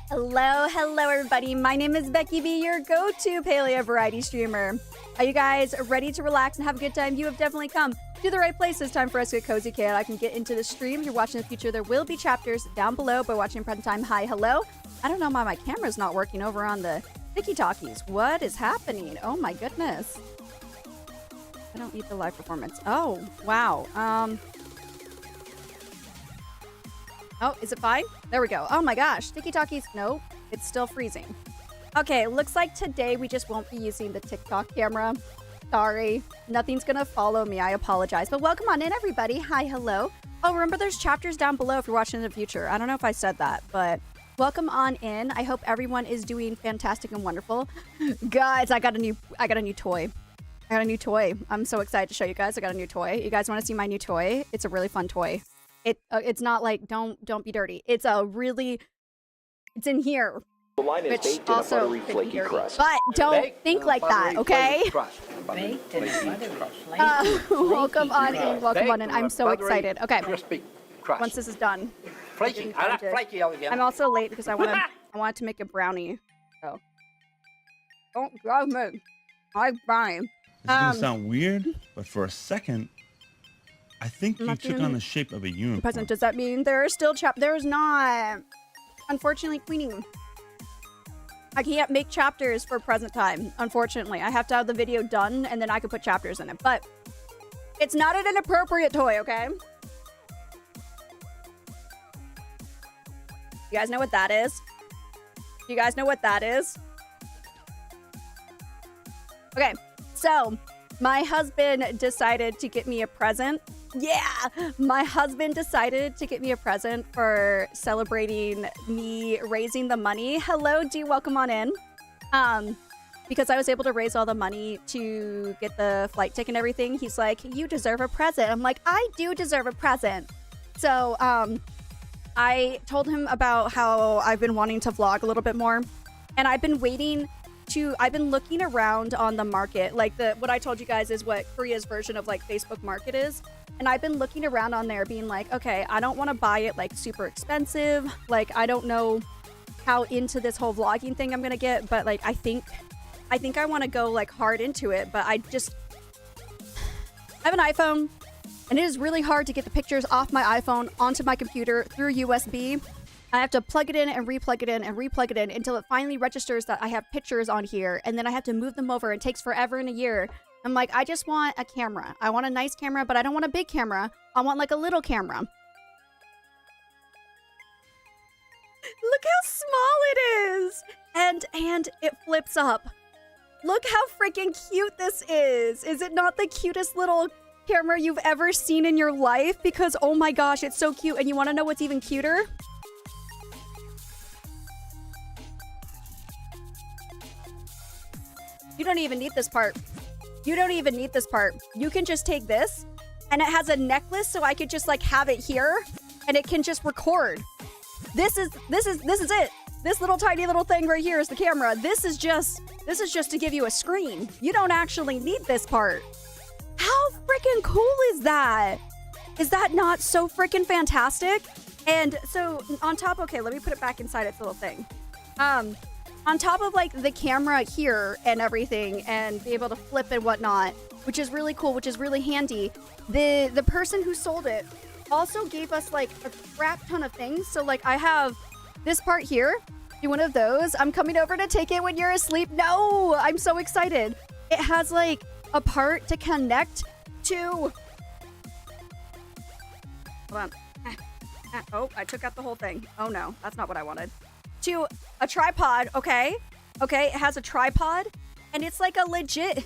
Hello everybody. My name is Becky B, your go-to Palia variety streamer. Are you guys ready to relax and have a good time? You have definitely come to the right place. It's time for us to get cozy, okay? I can get into the stream. If you're watching the future, there will be chapters down below, but watching present time, hi, hello. I don't know why my camera's not working over on the Tiki-Talkies. What is happening? Oh my goodness. I don't need the live performance. Oh, wow. Oh, is it fine? There we go. Oh my gosh. Tiki-Talkies. No, it's still freezing. Okay, looks like today we just won't be using the TikTok camera. Sorry. Nothing's gonna follow me. I apologize. But welcome on in, everybody. Hi, hello. Oh, remember there's chapters down below if you're watching in the future. I don't know if I said that, but welcome on in. I hope everyone is doing fantastic and wonderful. Guys, I got a new toy. I got a new toy. I'm so excited to show you guys. I got a new toy. You guys want to see my new toy? It's a really fun toy. It's not like don't be dirty. It's it's in here. The line is baked in a buttery flaky crust. But don't think like that, okay? Welcome on in. Welcome on in. I'm so excited. Okay. Once this is done. Flaky. I like flaky again. I'm also late because I wanted to make a brownie. So don't drive me. I like brownie. It's gonna sound weird, but for a second, I think you took on the shape of a unicorn. Present, does that mean there are still There's not. Unfortunately, Queenie. I can't make chapters for present time, unfortunately. I have to have the video done, and then I can put chapters in it. But it's not an inappropriate toy, okay? You guys know what that is? You guys know what that is? Okay, so my husband decided to get me a present. Yeah, my husband decided to get me a present for celebrating me raising the money. Hello, D, welcome on in. Because I was able to raise all the money to get the flight ticket and everything. He's like, you deserve a present. I'm like, I do deserve a present. So, I told him about how I've been wanting to vlog a little bit more. And I've been looking around on the market. Like what I told you guys is what Korea's version of like Facebook Market is. And I've been looking around on there being like, okay, I don't want to buy it like super expensive. Like, I don't know how into this whole vlogging thing I'm going to get, but like, I think I want to go like hard into it, but I have an iPhone and it is really hard to get the pictures off my iPhone onto my computer through USB. I have to plug it in and replug it in and replug it in until it finally registers that I have pictures on here. And then I have to move them over. It takes forever and a year. I'm like, I just want a camera. I want a nice camera, but I don't want a big camera. I want like a little camera. Look how small it is. And it flips up. Look how freaking cute this is. Is it not the cutest little camera you've ever seen in your life? Because, oh my gosh, it's so cute. And you want to know what's even cuter? You don't even need this part. You don't even need this part. You can just take this, and it has a necklace, so I could just like have it here, and it can just record. This is it. This little tiny little thing right here is the camera. This is just to give you a screen. You don't actually need this part. How freaking cool is that? Is that not so freaking fantastic? And so on top, okay, let me put it back inside its little thing. On top of like the camera here and everything and be able to flip and whatnot, which is really cool, which is really handy. The person who sold it also gave us like a crap ton of things. So like I have this part here, do one of those. I'm coming over to take it when you're asleep. No, I'm so excited. It has like a part to connect to. Hold on. Oh, I took out the whole thing. Oh no, that's not what I wanted. To a tripod, okay? Okay, it has a tripod, and it's like a legit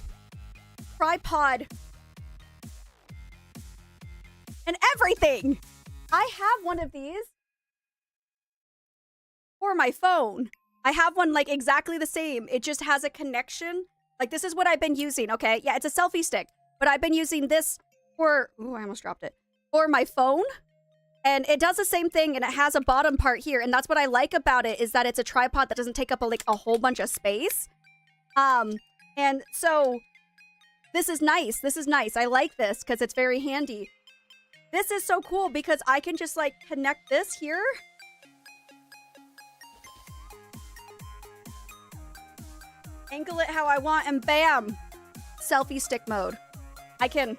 tripod. And everything! I have one of these for my phone. I have one like exactly the same. It just has a connection. Like this is what I've been using, okay? Yeah, it's a selfie stick, but I've been using this for, ooh, I almost dropped it, for my phone. And it does the same thing, and it has a bottom part here, and that's what I like about it, is that it's a tripod that doesn't take up a whole bunch of space. And so this is nice. This is nice. I like this because it's very handy. This is so cool because I can just like connect this here Angle it how I want, and bam! Selfie stick mode. I can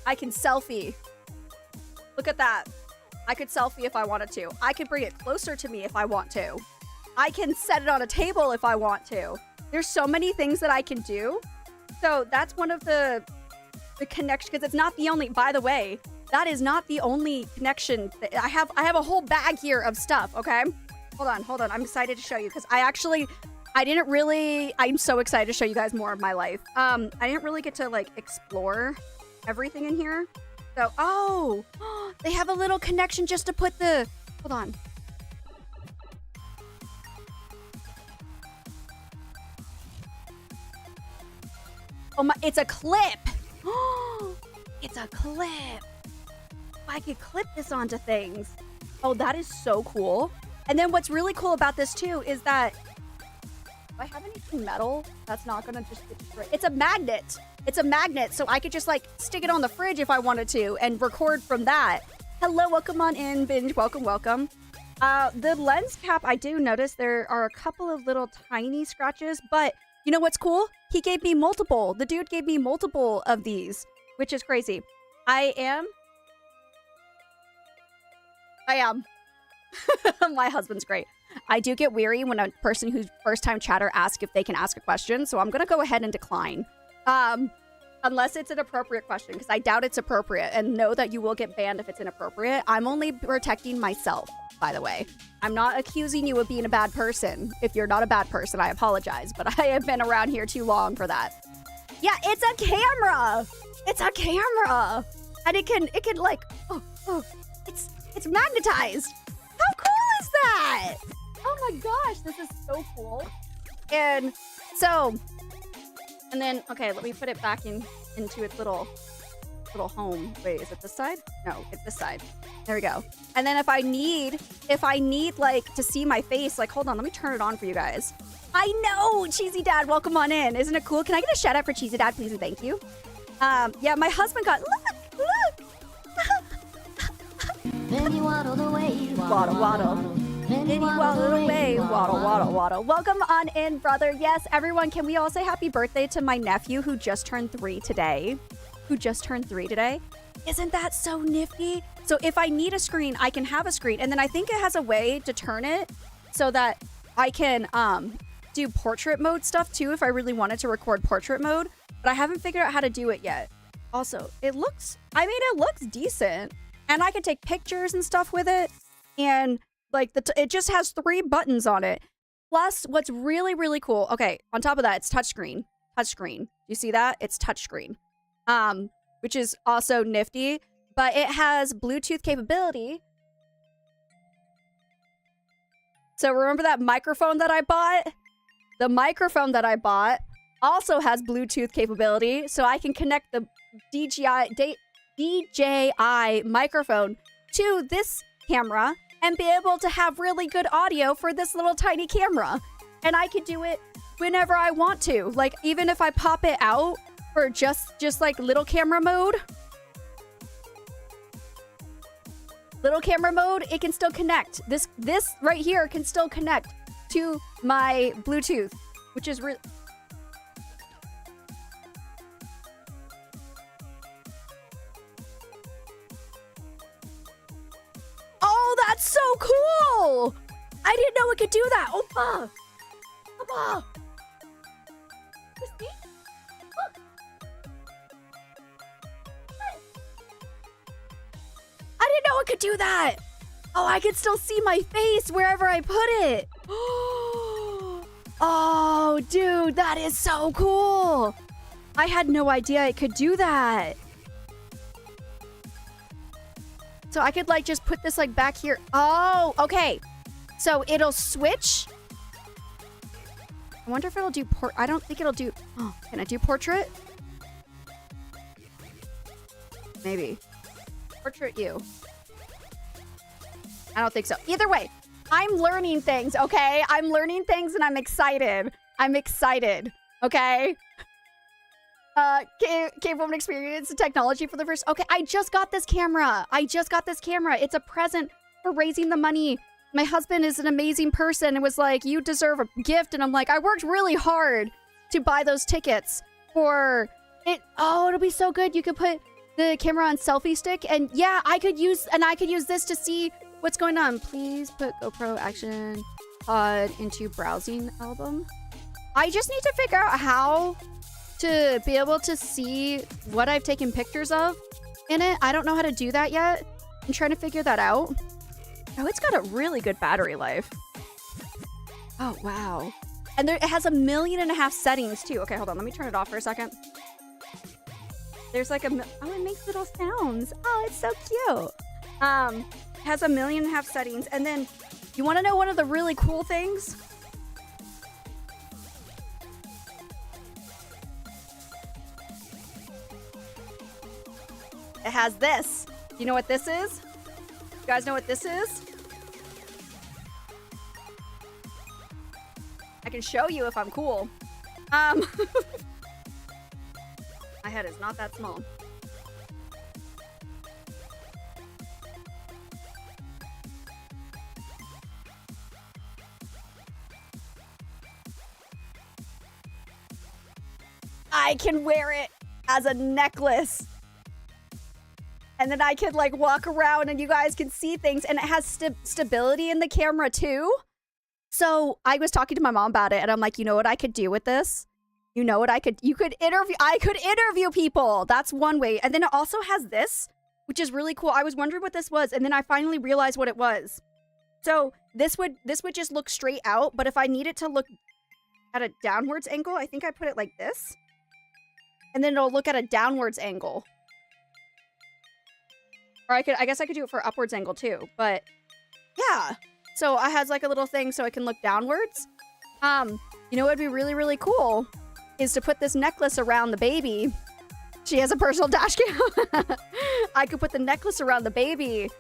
selfie. Look at that. I could selfie if I wanted to. I could bring it closer to me if I want to. I can set it on a table if I want to. There's so many things that I can do. So that's one of the connections, because it's not the only, by the way, that is not the only connection. I have a whole bag here of stuff, okay? Hold on. I'm excited to show you, because I'm so excited to show you guys more of my life. I didn't really get to like explore everything in here. So, oh, they have a little connection just to put the, hold on. Oh my, it's a clip. It's a clip. I could clip this onto things. Oh, that is so cool. And then what's really cool about this too is that if I have anything metal, that's not gonna just get straight. It's a magnet. It's a magnet, so I could just like stick it on the fridge if I wanted to and record from that. Hello, welcome on in, Binge. Welcome. The lens cap, I do notice there are a couple of little tiny scratches, but you know what's cool? He gave me multiple. The dude gave me multiple of these, which is crazy. I am. My husband's great. I do get weary when a person who's first-time chatter asks if they can ask a question, so I'm going to go ahead and decline. Unless it's an appropriate question, because I doubt it's appropriate, and know that you will get banned if it's inappropriate. I'm only protecting myself, by the way. I'm not accusing you of being a bad person. If you're not a bad person, I apologize, but I have been around here too long for that. Yeah, it's a camera! It's a camera! And it can like, it's magnetized! How cool is that? Oh my gosh, this is so cool. And so, and then, okay, let me put it back into its little home. Wait, is it this side? No, it's this side. There we go. And then if I need like to see my face, like, hold on, let me turn it on for you guys. I know, Cheesy Dad, welcome on in. Isn't it cool? Can I get a shout out for Cheesy Dad, please and thank you? Yeah, my husband got, look. Then you waddled away. Waddle. Then you waddled away. Waddle. Welcome on in, brother. Yes, everyone, can we all say happy birthday to my nephew who just turned 3 today? Isn't that so nifty? So if I need a screen, I can have a screen. And then I think it has a way to turn it so that I can do portrait mode stuff too if I really wanted to record portrait mode. But I haven't figured out how to do it yet. Also, it looks decent. And I can take pictures and stuff with it. And like it just has 3 buttons on it. Plus, what's really, really cool. Okay, on top of that, it's touchscreen. You see that? It's touchscreen. Which is also nifty. But it has Bluetooth capability. So remember that microphone that I bought? The microphone that I bought also has Bluetooth capability. So I can connect the DJI microphone to this camera and be able to have really good audio for this little tiny camera. And I could do it whenever I want to. Like, even if I pop it out for just like little camera mode, it can still connect. This right here can still connect to my Bluetooth, which is really... Oh, that's so cool! I didn't know it could do that. Opa! Look. I didn't know it could do that. Oh, I can still see my face wherever I put it. Oh, dude, that is so cool. I had no idea it could do that. So I could like just put this like back here. Oh, okay. So it'll switch. I wonder if it'll do I don't think it'll do... Oh, can I do portrait? Maybe. Portrait you. I don't think so. Either way, I'm learning things, okay? I'm learning things and I'm excited. Okay? Came from an experience in technology for the first... Okay, I just got this camera. It's a present for raising the money. My husband is an amazing person and was like, you deserve a gift. And I'm like, I worked really hard to buy those tickets for it. Oh, it'll be so good. You could put the camera on selfie stick, and yeah, I could use this to see what's going on. Please put GoPro action pod into browsing album. I just need to figure out how to be able to see what I've taken pictures of in it. I don't know how to do that yet. I'm trying to figure that out. Oh, it's got a really good battery life. Oh, wow. And it has 1.5 million settings too. Okay, hold on. Let me turn it off for a second. There's like oh, it makes little sounds. Oh, it's so cute. It has 1.5 million settings. And then you want to know one of the really cool things? It has this. You know what this is? You guys know what this is? I can show you if I'm cool. My head is not that small. I can wear it as a necklace. And then I could like walk around and you guys can see things, and it has stability in the camera too. So I was talking to my mom about it, and I'm like, you know what I could do with this? You know what I could interview people. That's one way. And then it also has this, which is really cool. I was wondering what this was, and then I finally realized what it was. So this would just look straight out, but if I need it to look at a downwards angle, I think I put it like this. And then it'll look at a downwards angle. Or I guess I could do it for upwards angle too, but yeah. So I has like a little thing so I can look downwards. You know what would be really, really cool is to put this necklace around the baby. She has a personal dash cam. I could put the necklace around the baby,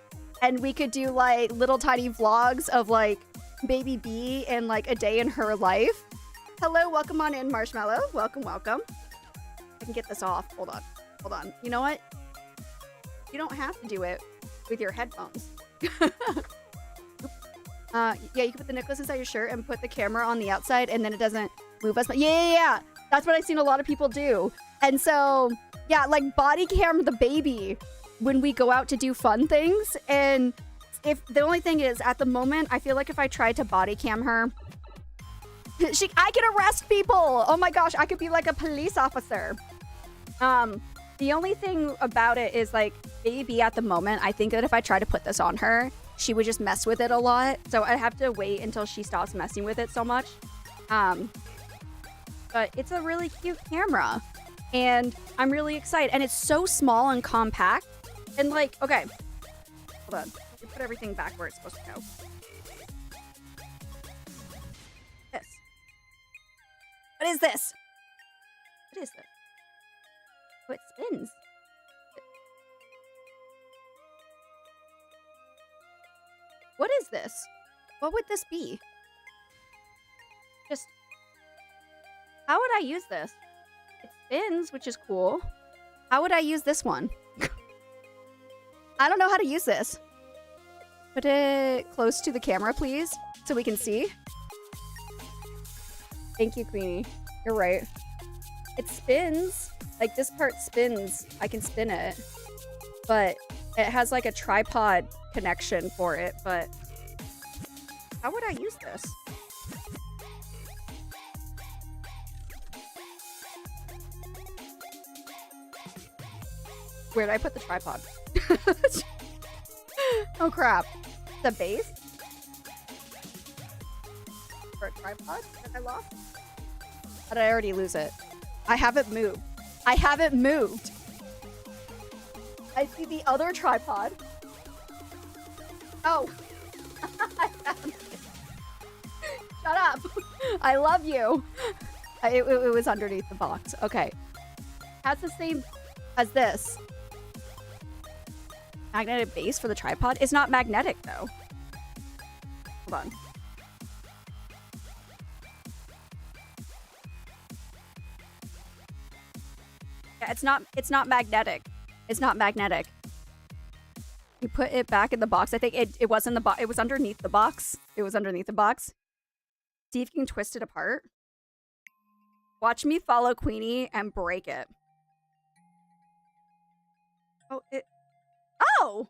and we could do like little tiny vlogs of like baby B and like a day in her life. Hello, welcome on in, Marshmallow. Welcome, welcome. I can get this off. Hold on. You know what? You don't have to do it with your headphones. Yeah, you can put the necklace inside your shirt and put the camera on the outside, and then it doesn't move as much. Yeah. That's what I've seen a lot of people do. And so, yeah, like body cam the baby when we go out to do fun things. And if the only thing is, at the moment, I feel like if I tried to body cam her, I could arrest people. Oh my gosh, I could be like a police officer. The only thing about it is like baby at the moment, I think that if I try to put this on her, she would just mess with it a lot. So I have to wait until she stops messing with it so much. But it's a really cute camera and I'm really excited. And it's so small and compact. And like, okay, hold on. Let me put everything back where it's supposed to go. This. What is this? What is this? Oh, it spins. What is this? What would this be? Just, how would I use this? It spins, which is cool. How would I use this one? I don't know how to use this. Put it close to the camera, please, so we can see. Thank you, Queenie. You're right. It spins. Like, this part spins. I can spin it. But it has, like, a tripod connection for it. But how would I use this? Where did I put the tripod? Oh, crap. The base? For a tripod that I lost? How did I already lose it? I haven't moved. I haven't moved. I see the other tripod. Oh. I found it. Shut up. I love you. It was underneath the box. Okay. Has the same as this. Magnetic base for the tripod. It's not magnetic though. Hold on. Yeah, it's not magnetic. It's not magnetic. You put it back in the box. I think it was in the box. It was underneath the box. It was underneath the box. See if you can twist it apart. Watch me follow Queenie and break it. Oh, Oh!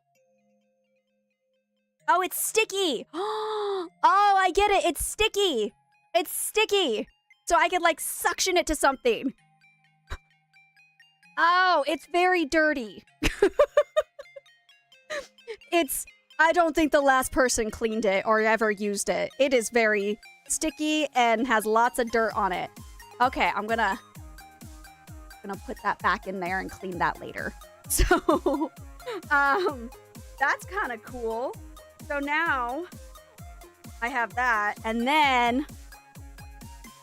Oh, it's sticky! Oh, I get it. It's sticky. It's sticky. So I could, like, suction it to something. Oh, it's very dirty. I don't think the last person cleaned it or ever used it. It is very sticky and has lots of dirt on it. Okay, I'm gonna put that back in there and clean that later. So, that's kind of cool. So now I have that, and then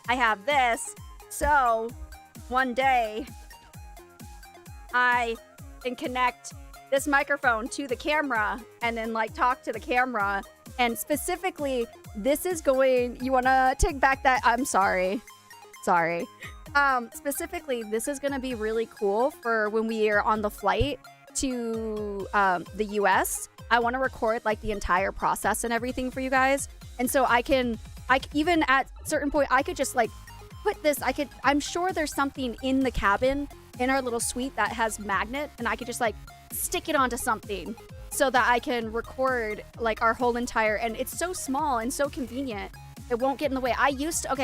I have this. So one day I can connect this microphone to the camera and then like talk to the camera. And specifically, this is going, you want to take back that? I'm sorry. Specifically, this is going to be really cool for when we are on the flight to the US. I want to record like the entire process and everything for you guys. And so I even at certain point, I could just like put this, I'm sure there's something in the cabin in our little suite that has magnet, and I could just like stick it onto something so that I can record like our whole entire, and it's so small and so convenient. It won't get in the way.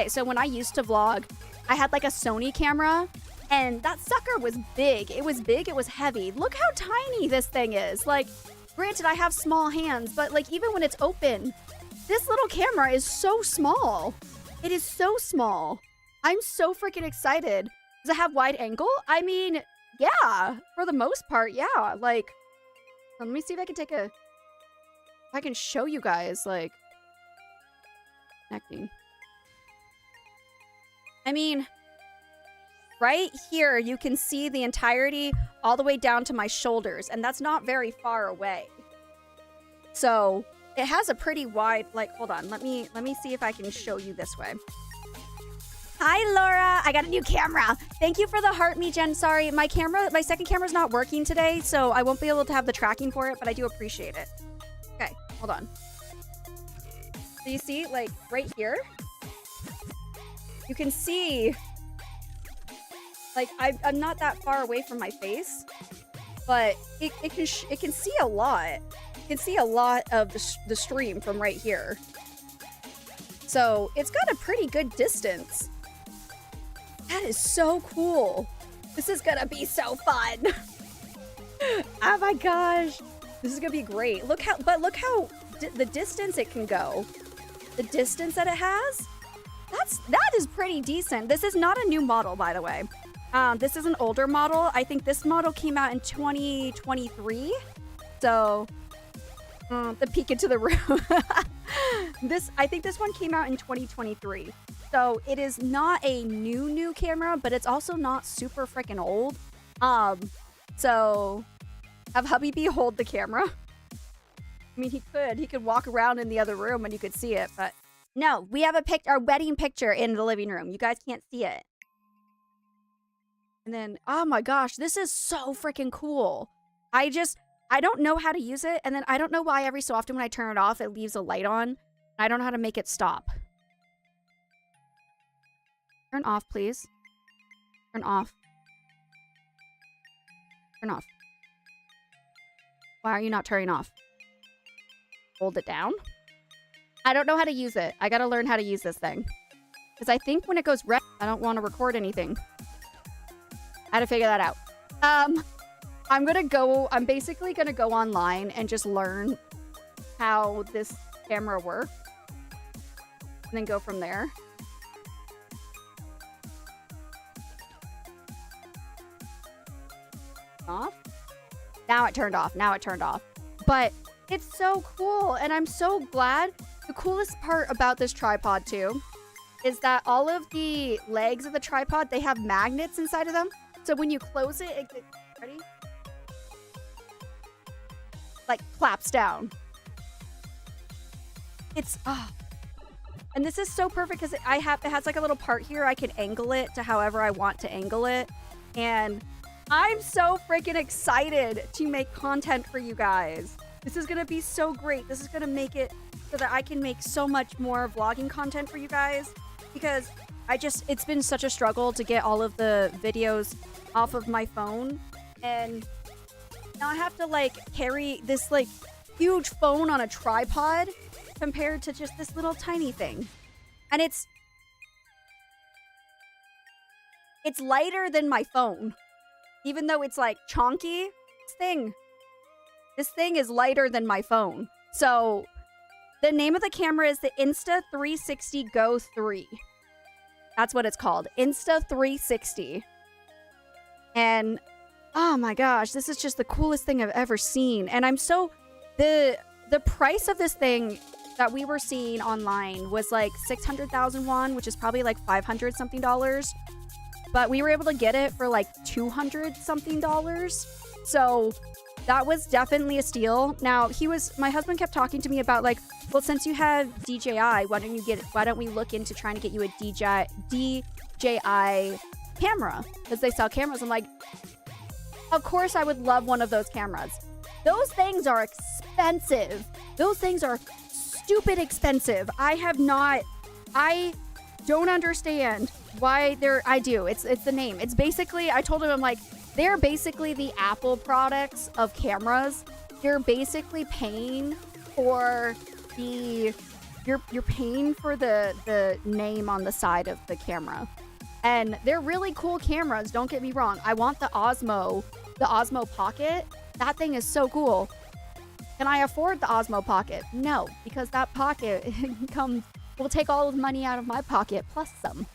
So when I used to vlog, I had like a Sony camera, and that sucker was big. It was big, it was heavy. Look how tiny this thing is. Like, granted, I have small hands, but like even when it's open, this little camera is so small. It is so small. I'm so freaking excited. Does it have wide angle? I mean, yeah, for the most part, yeah. Like, let me see if I can if I can show you guys, like, connecting. I mean, right here, you can see the entirety all the way down to my shoulders, and that's not very far away. So it has a pretty wide, like, hold on, let me see if I can show you this way. Hi, Laura. I got a new camera. Thank you for the heart me, Jen. Sorry, my second camera's not working today, so I won't be able to have the tracking for it, but I do appreciate it. Okay, hold on. So you see, like, right here? You can see, like, I'm not that far away from my face, but it can see a lot. It can see a lot of the stream from right here. So it's got a pretty good distance. That is so cool. This is gonna be so fun. Oh my gosh. This is gonna be great. Look how the distance it can go. The distance that it has, that is pretty decent. This is not a new model, by the way. This is an older model. I think this model came out in 2023. So, the peek into the room. I think this one came out in 2023. So it is not a new camera, but it's also not super freaking old. So have hubby B hold the camera. I mean, he could walk around in the other room and you could see it, but no, we have our wedding picture in the living room. You guys can't see it. And then, oh my gosh, this is so freaking cool. I don't know how to use it. And then I don't know why every so often when I turn it off, it leaves a light on. I don't know how to make it stop. Turn off, please. Turn off. Turn off. Why are you not turning off? Hold it down? I don't know how to use it. I gotta learn how to use this thing. Because I think when it goes red, I don't want to record anything. I had to figure that out. I'm basically gonna go online and just learn how this camera works. And then go from there. Off. Now it turned off. But it's so cool, and I'm so glad. The coolest part about this tripod too is that all of the legs of the tripod, they have magnets inside of them. So when you close it ready? Like claps down. And this is so perfect because it has like a little part here. I can angle it to however I want to angle it. And I'm so freaking excited to make content for you guys. This is going to be so great. This is going to make it so that I can make so much more vlogging content for you guys. Because it's been such a struggle to get all of the videos off of my phone. And now I have to like carry this like huge phone on a tripod compared to just this little tiny thing. And it's lighter than my phone. Even though it's like chonky, this thing is lighter than my phone. So the name of the camera is the Insta360 Go 3. That's what it's called. Insta360. And oh my gosh, this is just the coolest thing I've ever seen. And I'm so the price of this thing that we were seeing online was like 600,000 won, which is probably like 500 something dollars. But we were able to get it for like 200 something dollars. So that was definitely a steal. Now, my husband kept talking to me about like, well, since you have DJI, why don't we look into trying to get you a DJI camera? Because they sell cameras. I'm like, of course I would love one of those cameras. Those things are expensive. Those things are stupid expensive. I don't understand why I do. It's the name. It's basically, I told him, I'm like, they're basically the Apple products of cameras. You're basically paying for you're paying for the name on the side of the camera. And they're really cool cameras, don't get me wrong. I want the Osmo Pocket. That thing is so cool. Can I afford the Osmo Pocket? No, because that pocket will take all of the money out of my pocket plus some.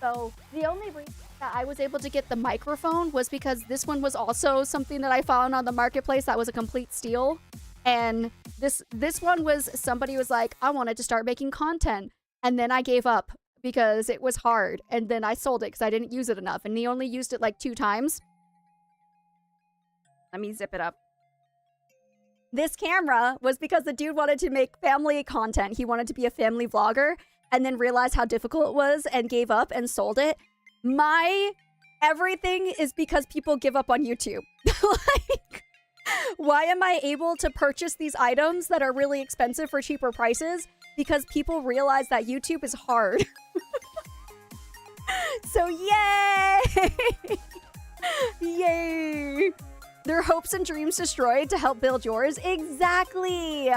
So the only reason that I was able to get the microphone was because this one was also something that I found on the marketplace that was a complete steal. And this one was, somebody was like, I wanted to start making content. And then I gave up because it was hard. And then I sold it because I didn't use it enough. And he only used it like 2 times. Let me zip it up. This camera was because the dude wanted to make family content. He wanted to be a family vlogger and then realized how difficult it was and gave up and sold it. My everything is because people give up on YouTube. Like, why am I able to purchase these items that are really expensive for cheaper prices? Because people realize that YouTube is hard. So yay! Yay! Their hopes and dreams destroyed to help build yours? Exactly!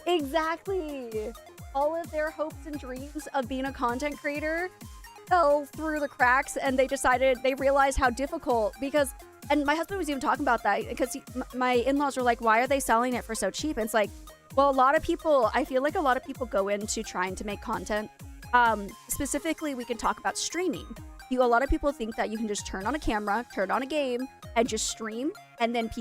Exactly! All of their hopes and dreams of being a content creator fell through the cracks, and they realized how difficult, because, and my husband was even talking about that, because my in-laws were like, why are they selling it for so cheap? And it's like, well, I feel like a lot of people go into trying to make content. Specifically, we can talk about streaming. A lot of people think that you can just turn on a camera, turn on a game, and just stream, and then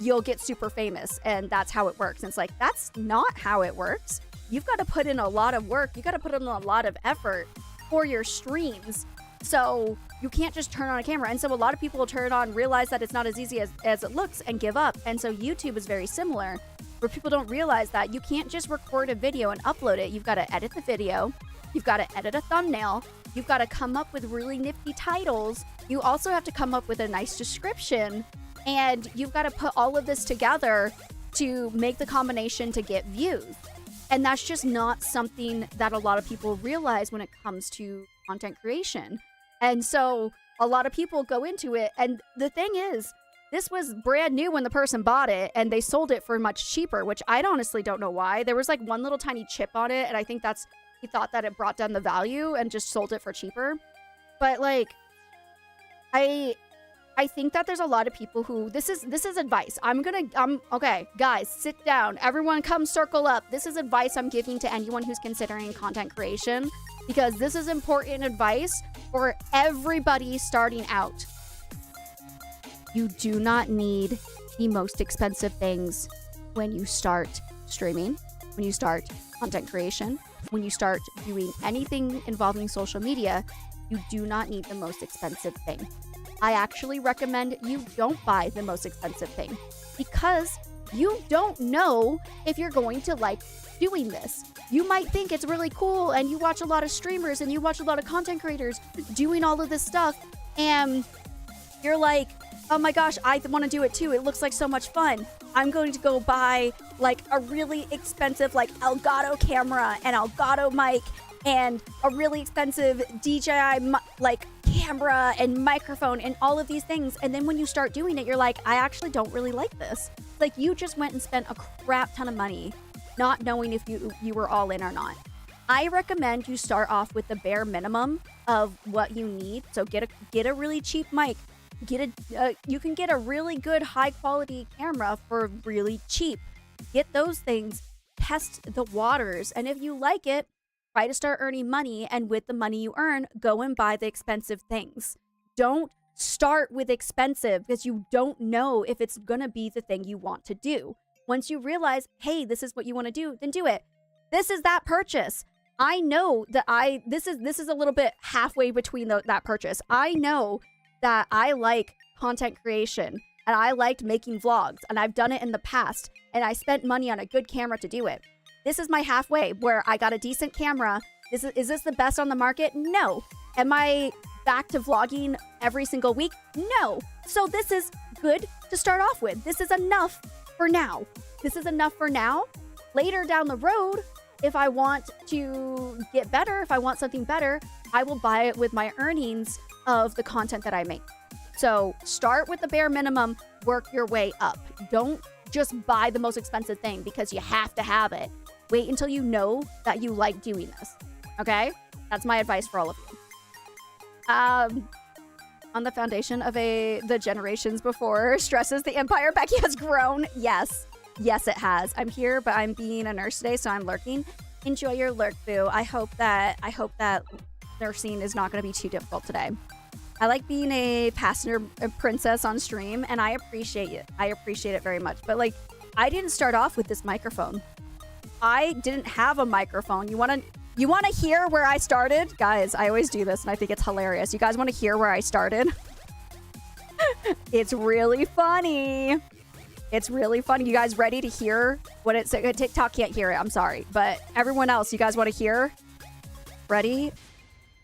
you'll get super famous, and that's how it works. And it's like, that's not how it works. You've got to put in a lot of work. You got to put in a lot of effort for your streams. So you can't just turn on a camera. And so a lot of people will turn it on, realize that it's not as easy as it looks, and give up. And so YouTube is very similar, where people don't realize that you can't just record a video and upload it. You've got to edit the video. You've got to edit a thumbnail. You've got to come up with really nifty titles. You also have to come up with a nice description. And you've got to put all of this together to make the combination to get views. And that's just not something that a lot of people realize when it comes to content creation. And so a lot of people go into it. And the thing is, this was brand new when the person bought it, and they sold it for much cheaper, which I honestly don't know why. There was like one little tiny chip on it, and I think he thought that it brought down the value and just sold it for cheaper. But like, I think that there's a lot of people who, this is advice. Okay, guys, sit down. Everyone come circle up. This is advice I'm giving to anyone who's considering content creation, because this is important advice for everybody starting out. You do not need the most expensive things when you start streaming, when you start content creation, when you start doing anything involving social media. You do not need the most expensive thing. I actually recommend you don't buy the most expensive thing, because you don't know if you're going to like doing this. You might think it's really cool, and you watch a lot of streamers and you watch a lot of content creators doing all of this stuff, and you're like, oh my gosh, I want to do it too. It looks like so much fun. I'm going to go buy like a really expensive like Elgato camera and Elgato mic and a really expensive DJI like camera and microphone and all of these things. And then when you start doing it, you're like, I actually don't really like this. Like you just went and spent a crap ton of money not knowing if you were all in or not. I recommend you start off with the bare minimum of what you need. So get a really cheap mic. You can get a really good high quality camera for really cheap. Get those things, test the waters, and if you like it, try to start earning money, and with the money you earn, go and buy the expensive things. Don't start with expensive because you don't know if it's gonna be the thing you want to do. Once you realize, hey, this is what you want to do, then do it. This is that purchase. I know that this is a little bit halfway between that purchase. I know that I like content creation and I liked making vlogs and I've done it in the past and I spent money on a good camera to do it. This is my halfway where I got a decent camera. Is this the best on the market? No. Am I back to vlogging every single week? No. So this is good to start off with. This is enough for now. This is enough for now. Later down the road, if I want to get better, if I want something better, I will buy it with my earnings of the content that I make. So start with the bare minimum, work your way up. Don't just buy the most expensive thing because you have to have it. Wait until you know that you like doing this. Okay? That's my advice for all of you. On the foundation of the generations before stresses the empire, Becky has grown. Yes. Yes, it has. I'm here, but I'm being a nurse today, so I'm lurking. Enjoy your lurk, boo. I hope that nursing is not going to be too difficult today. I like being a passenger princess on stream, and I appreciate it. I appreciate it very much. But like, I didn't start off with this microphone. I didn't have a microphone. You want to hear where I started? Guys, I always do this, and I think it's hilarious. You guys want to hear where I started? It's really funny. It's really funny. You guys ready to hear what it's... TikTok can't hear it. I'm sorry. But everyone else, you guys want to hear? Ready?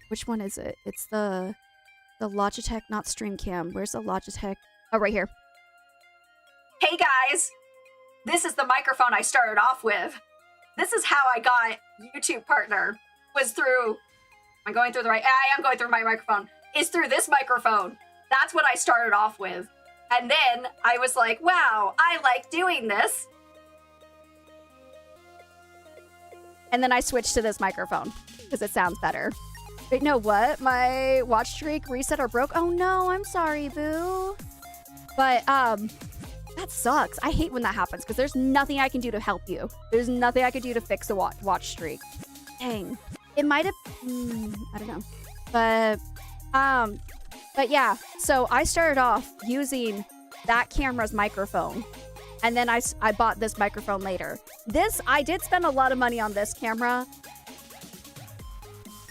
Which one is it? It's the Logitech, not StreamCam. Where's the Logitech? Oh, right here. Hey, guys. This is the microphone I started off with. This is how I got YouTube partner. Was through... I'm going through the right... I am going through my microphone. It's through this microphone. That's what I started off with. And then I was like, wow, I like doing this. And then I switched to this microphone because it sounds better. Wait, no, what? My watch streak reset or broke? Oh no, I'm sorry, boo. But, that sucks. I hate when that happens because there's nothing I can do to help you. There's nothing I could do to fix the watch streak. Dang. It might have, I don't know. But yeah, so I started off using that camera's microphone, and then I bought this microphone later. I did spend a lot of money on this camera.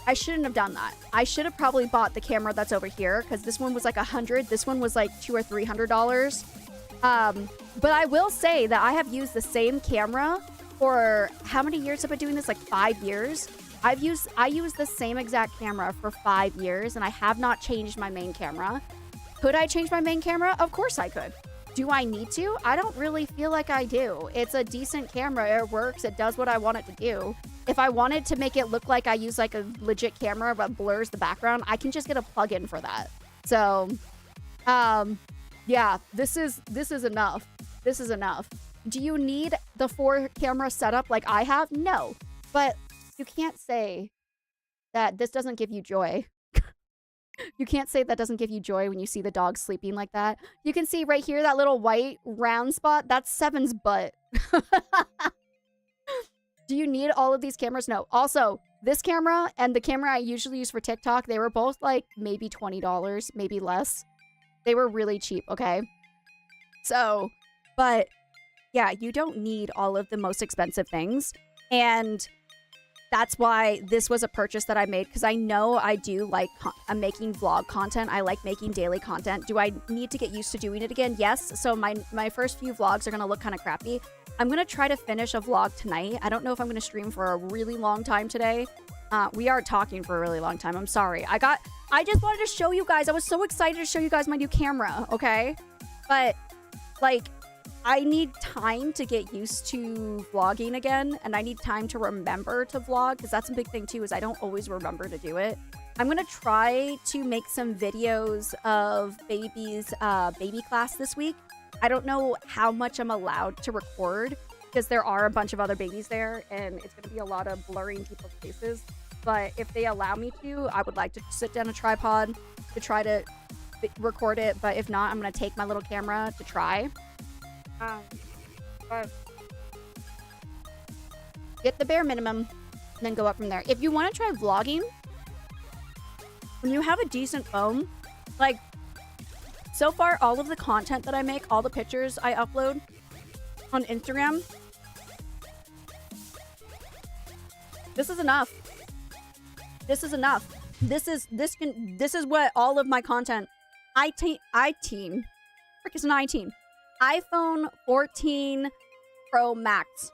I shouldn't have done that. I should have probably bought the camera that's over here, because this one was like $100. This one was like $200 or $300. But I will say that I have used the same camera for how many years have I been doing this? Like 5 years. I used the same exact camera for 5 years, and I have not changed my main camera. Could I change my main camera? Of course I could. Do I need to? I don't really feel like I do. It's a decent camera. It works. It does what I want it to do. If I wanted to make it look like I use like a legit camera but blurs the background, I can just get a plug-in for that. So, yeah, this is enough. This is enough. Do you need the 4-camera setup like I have? No. But you can't say that this doesn't give you joy. You can't say that doesn't give you joy when you see the dog sleeping like that. You can see right here, that little white round spot. That's Seven's butt. Do you need all of these cameras? No. Also, this camera and the camera I usually use for TikTok, they were both like maybe $20, maybe less. They were really cheap, okay? So, but yeah, you don't need all of the most expensive things. And that's why this was a purchase that I made, because I know I do like making vlog content. I like making daily content. Do I need to get used to doing it again? Yes. So my first few vlogs are going to look kind of crappy. I'm going to try to finish a vlog tonight. I don't know if I'm going to stream for a really long time today. We are talking for a really long time. I'm sorry. I just wanted to show you guys. I was so excited to show you guys my new camera, okay? But, like, I need time to get used to vlogging again, and I need time to remember to vlog, because that's a big thing too, is I don't always remember to do it. I'm gonna try to make some videos of baby's baby class this week. I don't know how much I'm allowed to record, because there are a bunch of other babies there, and it's gonna be a lot of blurring people's faces. But if they allow me to, I would like to sit down a tripod to try to record it. But if not, I'm gonna take my little camera to try. But get the bare minimum, and then go up from there. If you want to try vlogging, when you have a decent phone, like, so far, all of the content that I make, all the pictures I upload on Instagram, this is enough. This is enough. This is what all of my content, frick, it's an i-teen. iPhone 14 Pro Max.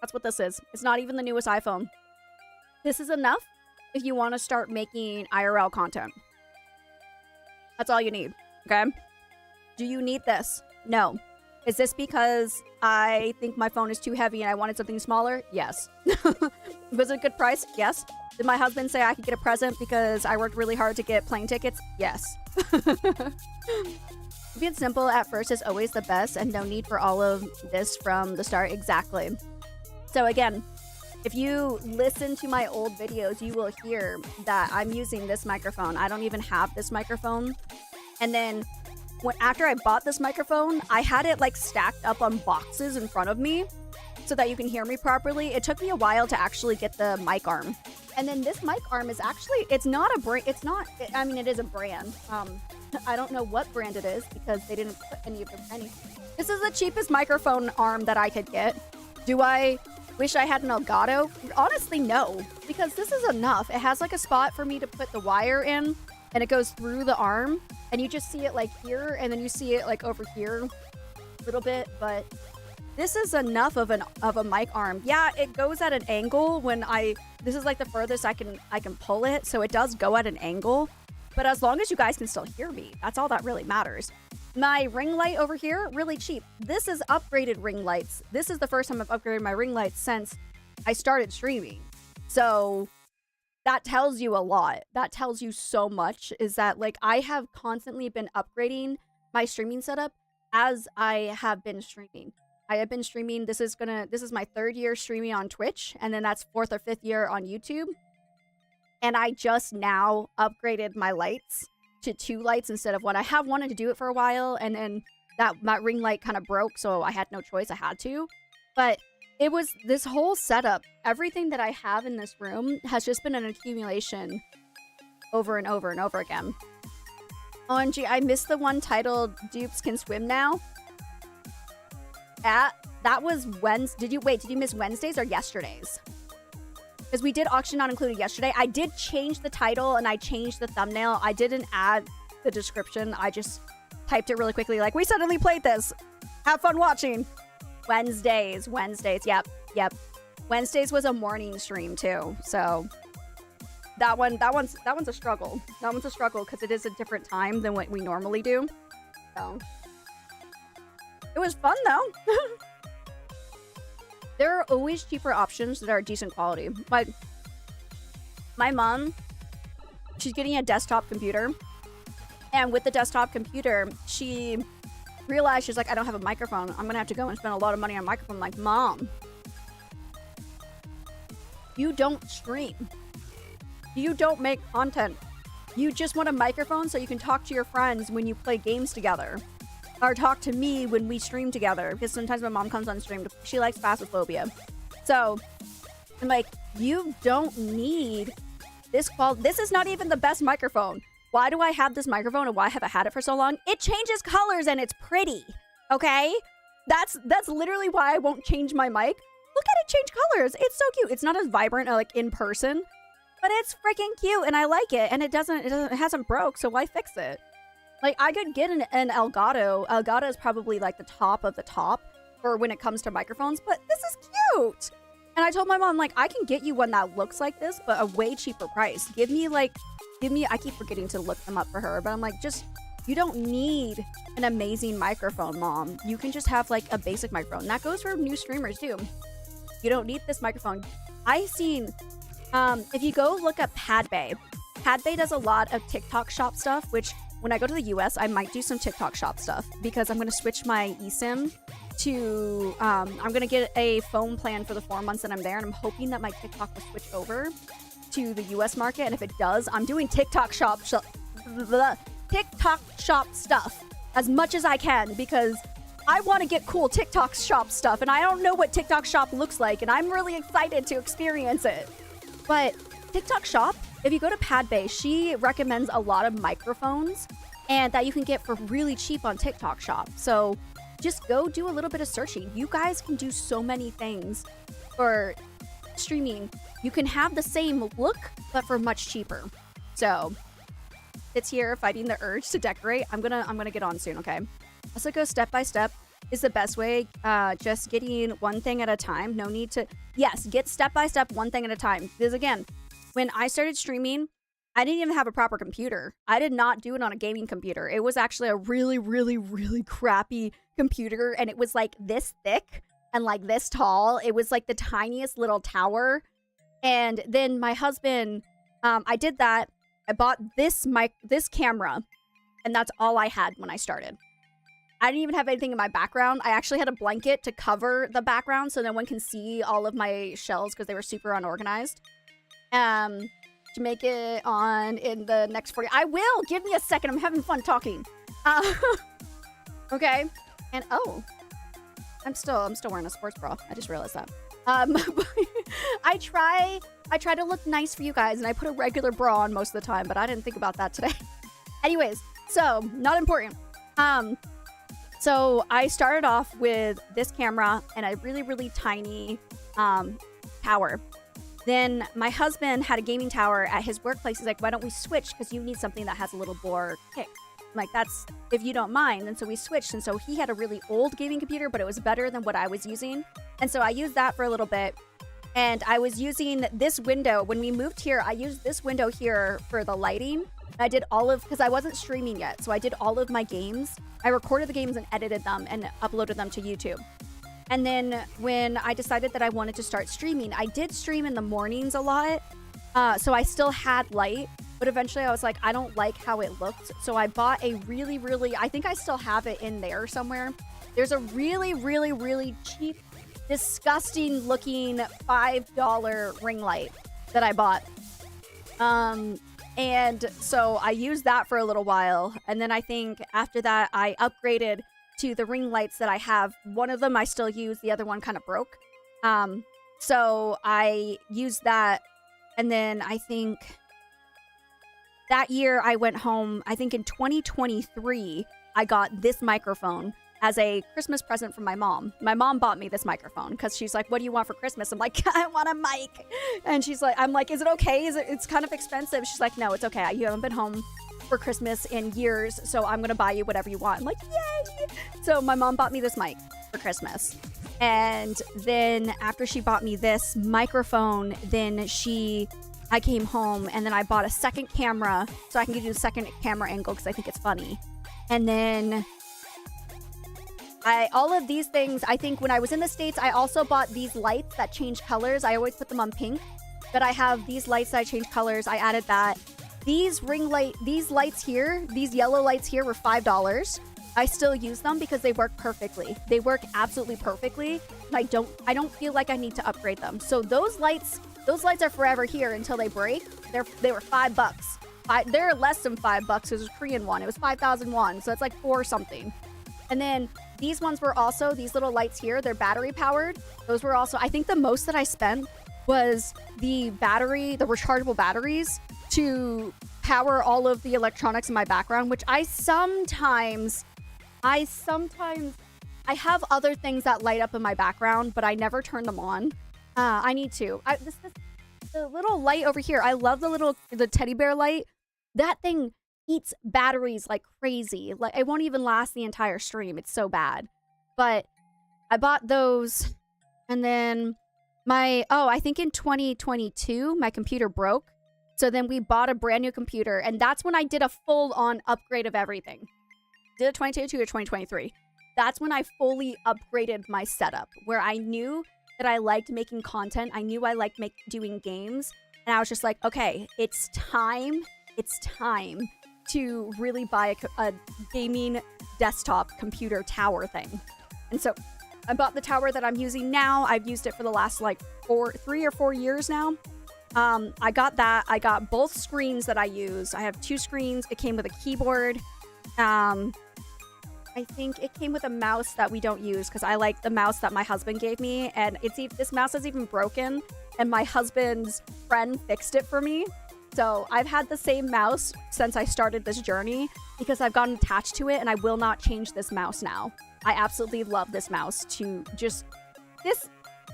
That's what this is. It's not even the newest iPhone. This is enough if you want to start making IRL content. That's all you need, okay? Do you need this? No. Is this because I think my phone is too heavy and I wanted something smaller? Yes. Was it a good price? Yes. Did my husband say I could get a present because I worked really hard to get plane tickets? Yes. Being simple at first is always the best, and no need for all of this from the start. Exactly. So again, if you listen to my old videos, you will hear that I'm using this microphone. I don't even have this microphone. And then after I bought this microphone, I had it like stacked up on boxes in front of me so that you can hear me properly. It took me a while to actually get the mic arm. And then this mic arm is actually, it's not a brand, I mean, it is a brand. I don't know what brand it is because they didn't put any of their pennies. This is the cheapest microphone arm that I could get. Do I wish I had an Elgato? Honestly, no, because this is enough. It has like a spot for me to put the wire in, and it goes through the arm, and you just see it like here, and then you see it like over here a little bit, but this is enough of a mic arm. Yeah, it goes at an angle when this is like the furthest I can pull it, so it does go at an angle. But as long as you guys can still hear me, that's all that really matters. My ring light over here, really cheap. This is upgraded ring lights. This is the first time I've upgraded my ring lights since I started streaming. So that tells you a lot. That tells you so much, is that like I have constantly been upgrading my streaming setup as I have been streaming. I have been streaming. This is my 3rd year streaming on Twitch, and then that's 4th or 5th year on YouTube. And I just now upgraded my lights to 2 lights instead of 1. I have wanted to do it for a while, and then my ring light kind of broke, so I had no choice. I had to. But it was this whole setup. Everything that I have in this room has just been an accumulation over and over and over again. OMG, I missed the one titled Dupes Can Swim Now. That was Wednesday. Did you miss Wednesdays or yesterdays? Because we did auction not included yesterday. I did change the title and I changed the thumbnail. I didn't add the description. I just typed it really quickly, like, we suddenly played this. Have fun watching. Wednesdays. Yep. Wednesdays was a morning stream too. So that one's a struggle. That one's a struggle because it is a different time than what we normally do. So it was fun though. There are always cheaper options that are decent quality. Like, my mom, she's getting a desktop computer. And with the desktop computer, she realized, she's like, I don't have a microphone. I'm going to have to go and spend a lot of money on a microphone. I'm like, Mom, you don't stream. You don't make content. You just want a microphone so you can talk to your friends when you play games together. Or talk to me when we stream together, because sometimes my mom comes on stream. She likes phasmophobia. So I'm like, you don't need this quality. This is not even the best microphone. Why do I have this microphone and why have I had it for so long? It changes colors and it's pretty. Okay? That's literally why I won't change my mic. Look at it change colors. It's so cute. It's not as vibrant like in person, but it's freaking cute and I like it. And it hasn't broke, so why fix it? Like, I could get an Elgato. Elgato is probably, like, the top of the top for when it comes to microphones, but this is cute! And I told my mom, like, I can get you one that looks like this, but a way cheaper price. Give me, I keep forgetting to look them up for her, but I'm like, just You don't need an amazing microphone, Mom. You can just have like a basic microphone. That goes for new streamers too. You don't need this microphone. I seen, if you go look up Padbay does a lot of TikTok shop stuff, which when I go to the US, I might do some TikTok shop stuff because I'm going to switch my eSIM to, I'm going to get a phone plan for the 4 months that I'm there. And I'm hoping that my TikTok will switch over to the US market. And if it does, I'm doing TikTok shop stuff as much as I can because I want to get cool TikTok shop stuff and I don't know what TikTok shop looks like and I'm really excited to experience it. But TikTok shop, if you go to Padbay, she recommends a lot of microphones and that you can get for really cheap on TikTok shop. So just go do a little bit of searching. You guys can do so many things for streaming. You can have the same look, but for much cheaper. So it's here fighting the urge to decorate. I'm gonna get on soon, okay? Also go step by step is the best way. Just getting one thing at a time. No need to, yes, get step by step, one thing at a time. Because again, when I started streaming, I didn't even have a proper computer. I did not do it on a gaming computer. It was actually a really, really, really crappy computer. And it was like this thick and like this tall. It was like the tiniest little tower. And then my husband, I did that. I bought this camera, and that's all I had when I started. I didn't even have anything in my background. I actually had a blanket to cover the background so no one can see all of my shells because they were super unorganized. To make it on in the next 40. I will. Give me a second. I'm having fun talking. Okay. And oh, I'm still wearing a sports bra. I just realized that. I try to look nice for you guys, and I put a regular bra on most of the time, but I didn't think about that today. Anyways, so not important. So I started off with this camera and a really, really tiny tower. Then my husband had a gaming tower at his workplace. He's like, why don't we switch? Because you need something that has a little bore kick. I'm like, that's if you don't mind. And so we switched. And so he had a really old gaming computer, but it was better than what I was using. And so I used that for a little bit. And I was using this window. When we moved here, I used this window here for the lighting. I did because I wasn't streaming yet. So I did all of my games. I recorded the games and edited them and uploaded them to YouTube. And then when I decided that I wanted to start streaming, I did stream in the mornings a lot. So I still had light, but eventually I was like, I don't like how it looked. So I bought a really, really, I think I still have it in there somewhere. There's a really, really, really cheap, disgusting looking $5 ring light that I bought. And so I used that for a little while. And then I think after that, I upgraded to the ring lights that I have. One of them I still use, the other one kind of broke. So I used that. And then I think that year I went home, I think in 2023, I got this microphone as a Christmas present from my mom. My mom bought me this microphone because she's like, what do you want for Christmas? I'm like, I want a mic. And she's like, I'm like, is it okay? It's kind of expensive. She's like, no, it's okay. You haven't been home for Christmas in years, so I'm gonna buy you whatever you want. I'm like, yay! So my mom bought me this mic for Christmas. And then after she bought me this microphone, then I came home and then I bought a second camera so I can give you the second camera angle because I think it's funny. And then all of these things, I think when I was in the States, I also bought these lights that change colors. I always put them on pink, but I have these lights that change colors. I added that. These lights here, these yellow lights here were $5. I still use them because they work perfectly. They work absolutely perfectly. And I don't feel like I need to upgrade them. So those lights are forever here until they break. They were $5. They're less than $5. It was a Korean one. It was 5,000 won. So it's like 4 something. And then these ones were also, these little lights here, they're battery powered. Those were also, I think the most that I spent was the rechargeable batteries to power all of the electronics in my background, which I have other things that light up in my background, but I never turn them on. I need to. The little light over here, I love the teddy bear light. That thing eats batteries like crazy. Like it won't even last the entire stream. It's so bad. But I bought those, and then I think in 2022 my computer broke, So then we bought a brand new computer, and that's when I did a full-on upgrade of everything. Did it 2022 or 2023? That's when I fully upgraded my setup, where I knew that I liked making content. I knew I liked doing games. And I was just like, okay, it's time to really buy a gaming desktop computer tower thing. And so I bought the tower that I'm using now. I've used it for the last like 3 or 4 years now. I got that. I got both screens that I use. I have 2 screens. It came with a keyboard. I think it came with a mouse that we don't use because I like the mouse that my husband gave me. And this mouse is even broken, and my husband's friend fixed it for me. So I've had the same mouse since I started this journey because I've gotten attached to it, and I will not change this mouse now. I absolutely love this mouse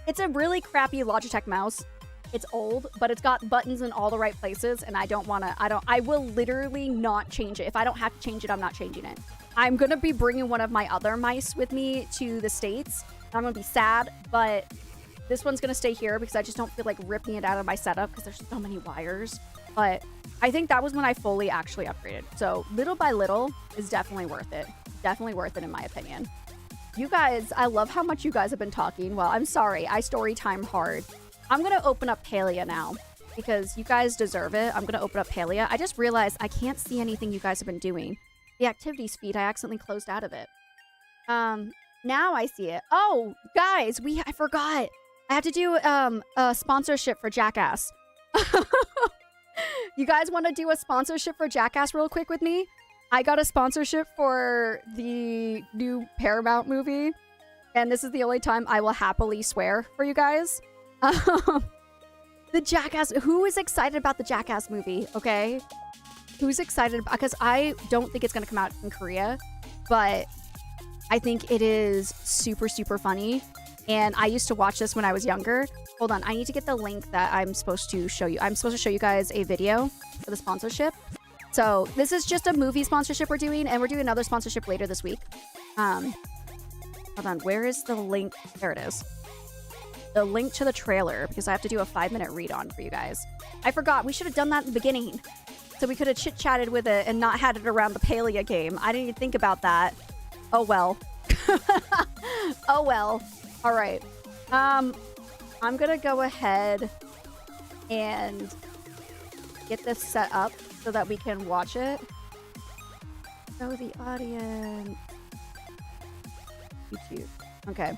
it's a really crappy Logitech mouse. It's old, but it's got buttons in all the right places, and I will literally not change it. If I don't have to change it, I'm not changing it. I'm going to be bringing one of my other mice with me to the States. I'm going to be sad, but this one's going to stay here because I just don't feel like ripping it out of my setup because there's so many wires. But I think that was when I fully actually upgraded. So little by little is definitely worth it. Definitely worth it in my opinion. You guys, I love how much you guys have been talking. Well, I'm sorry. I story time hard. I'm going to open up Palia now because you guys deserve it. I'm going to open up Palia. I just realized I can't see anything you guys have been doing. The activities feed, I accidentally closed out of it. Now I see it. Oh, guys, I forgot. I have to do a sponsorship for Jackass. You guys want to do a sponsorship for Jackass real quick with me? I got a sponsorship for the new Paramount movie, and this is the only time I will happily swear for you guys. The Jackass. Who is excited about the Jackass movie? Okay. Who's excited? Because I don't think it's going to come out in Korea, but I think it is super, super funny. And I used to watch this when I was younger. Hold on. I need to get the link that I'm supposed to show you. I'm supposed to show you guys a video for the sponsorship. So this is just a movie sponsorship we're doing, and we're doing another sponsorship later this week. Hold on. Where is the link? There it is. The link to the trailer, because I have to do a 5-minute read on for you guys. I forgot. We should have done that at the beginning. So we could have chit-chatted with it and not had it around the Palia game. I didn't even think about that. Oh, well. Oh, well. All right. I'm going to go ahead and get this set up so that we can watch it. Show the audience. YouTube. Okay.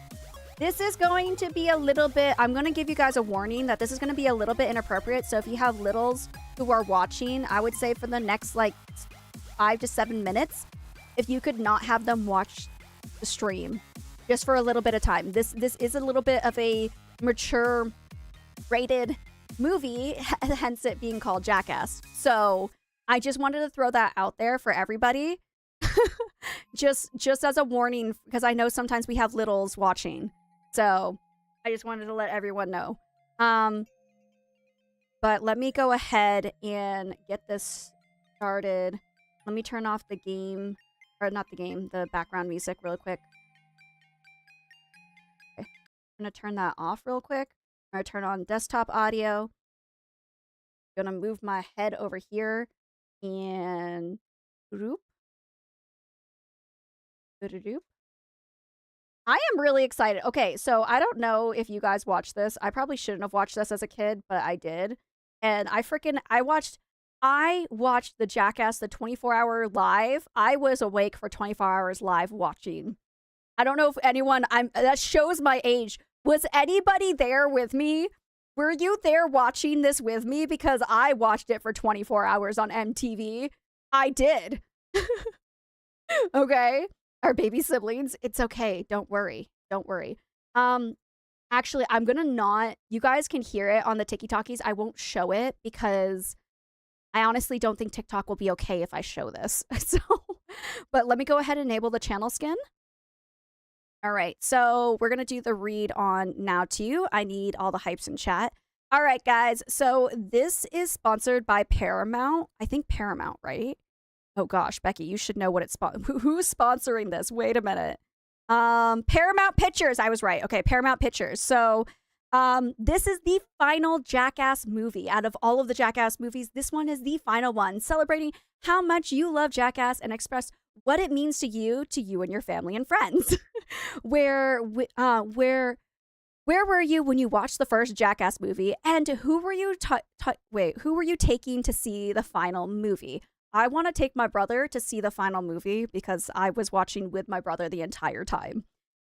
This is going to be a little bit... I'm going to give you guys a warning that this is going to be a little bit inappropriate. So if you have littles who are watching, I would say for the next like 5 to 7 minutes, if you could not have them watch the stream just for a little bit of time. This is a little bit of a mature rated movie, hence it being called Jackass. So I just wanted to throw that out there for everybody. just as a warning, because I know sometimes we have littles watching. So I just wanted to let everyone know. But let me go ahead and get this started. Let me turn off the game, or not the game, the background music real quick. Okay. I'm going to turn that off real quick. I'm going to turn on desktop audio. I'm going to move my head over here and group. I am really excited. Okay, so I don't know if you guys watched this. I probably shouldn't have watched this as a kid, but I did. And I watched the Jackass, the 24-hour live. I was awake for 24 hours live watching. I don't know if anyone, that shows my age. Was anybody there with me? Were you there watching this with me? Because I watched it for 24 hours on MTV. I did. Okay. Our baby siblings. It's okay. Don't worry. Don't worry. Actually, I'm gonna not... You guys can hear it on the TikTokies. I won't show it because I honestly don't think TikTok will be okay if I show this. So, but let me go ahead and enable the channel skin. All right, so we're gonna do the read on now too. I need all the hypes in chat. All right, guys. So this is sponsored by Paramount. I think Paramount, right? Oh gosh, Becky, you should know what it's who's sponsoring this. Wait a minute. Paramount Pictures. I was right. Okay, Paramount Pictures. So This is the final Jackass movie. Out of all of the Jackass movies, this one is the final one, celebrating how much you love Jackass and express what it means to you and your family and friends. Where were you when you watched the first Jackass movie, and who were you who were you taking to see the final movie? I want to take my brother to see the final movie because I was watching with my brother the entire time.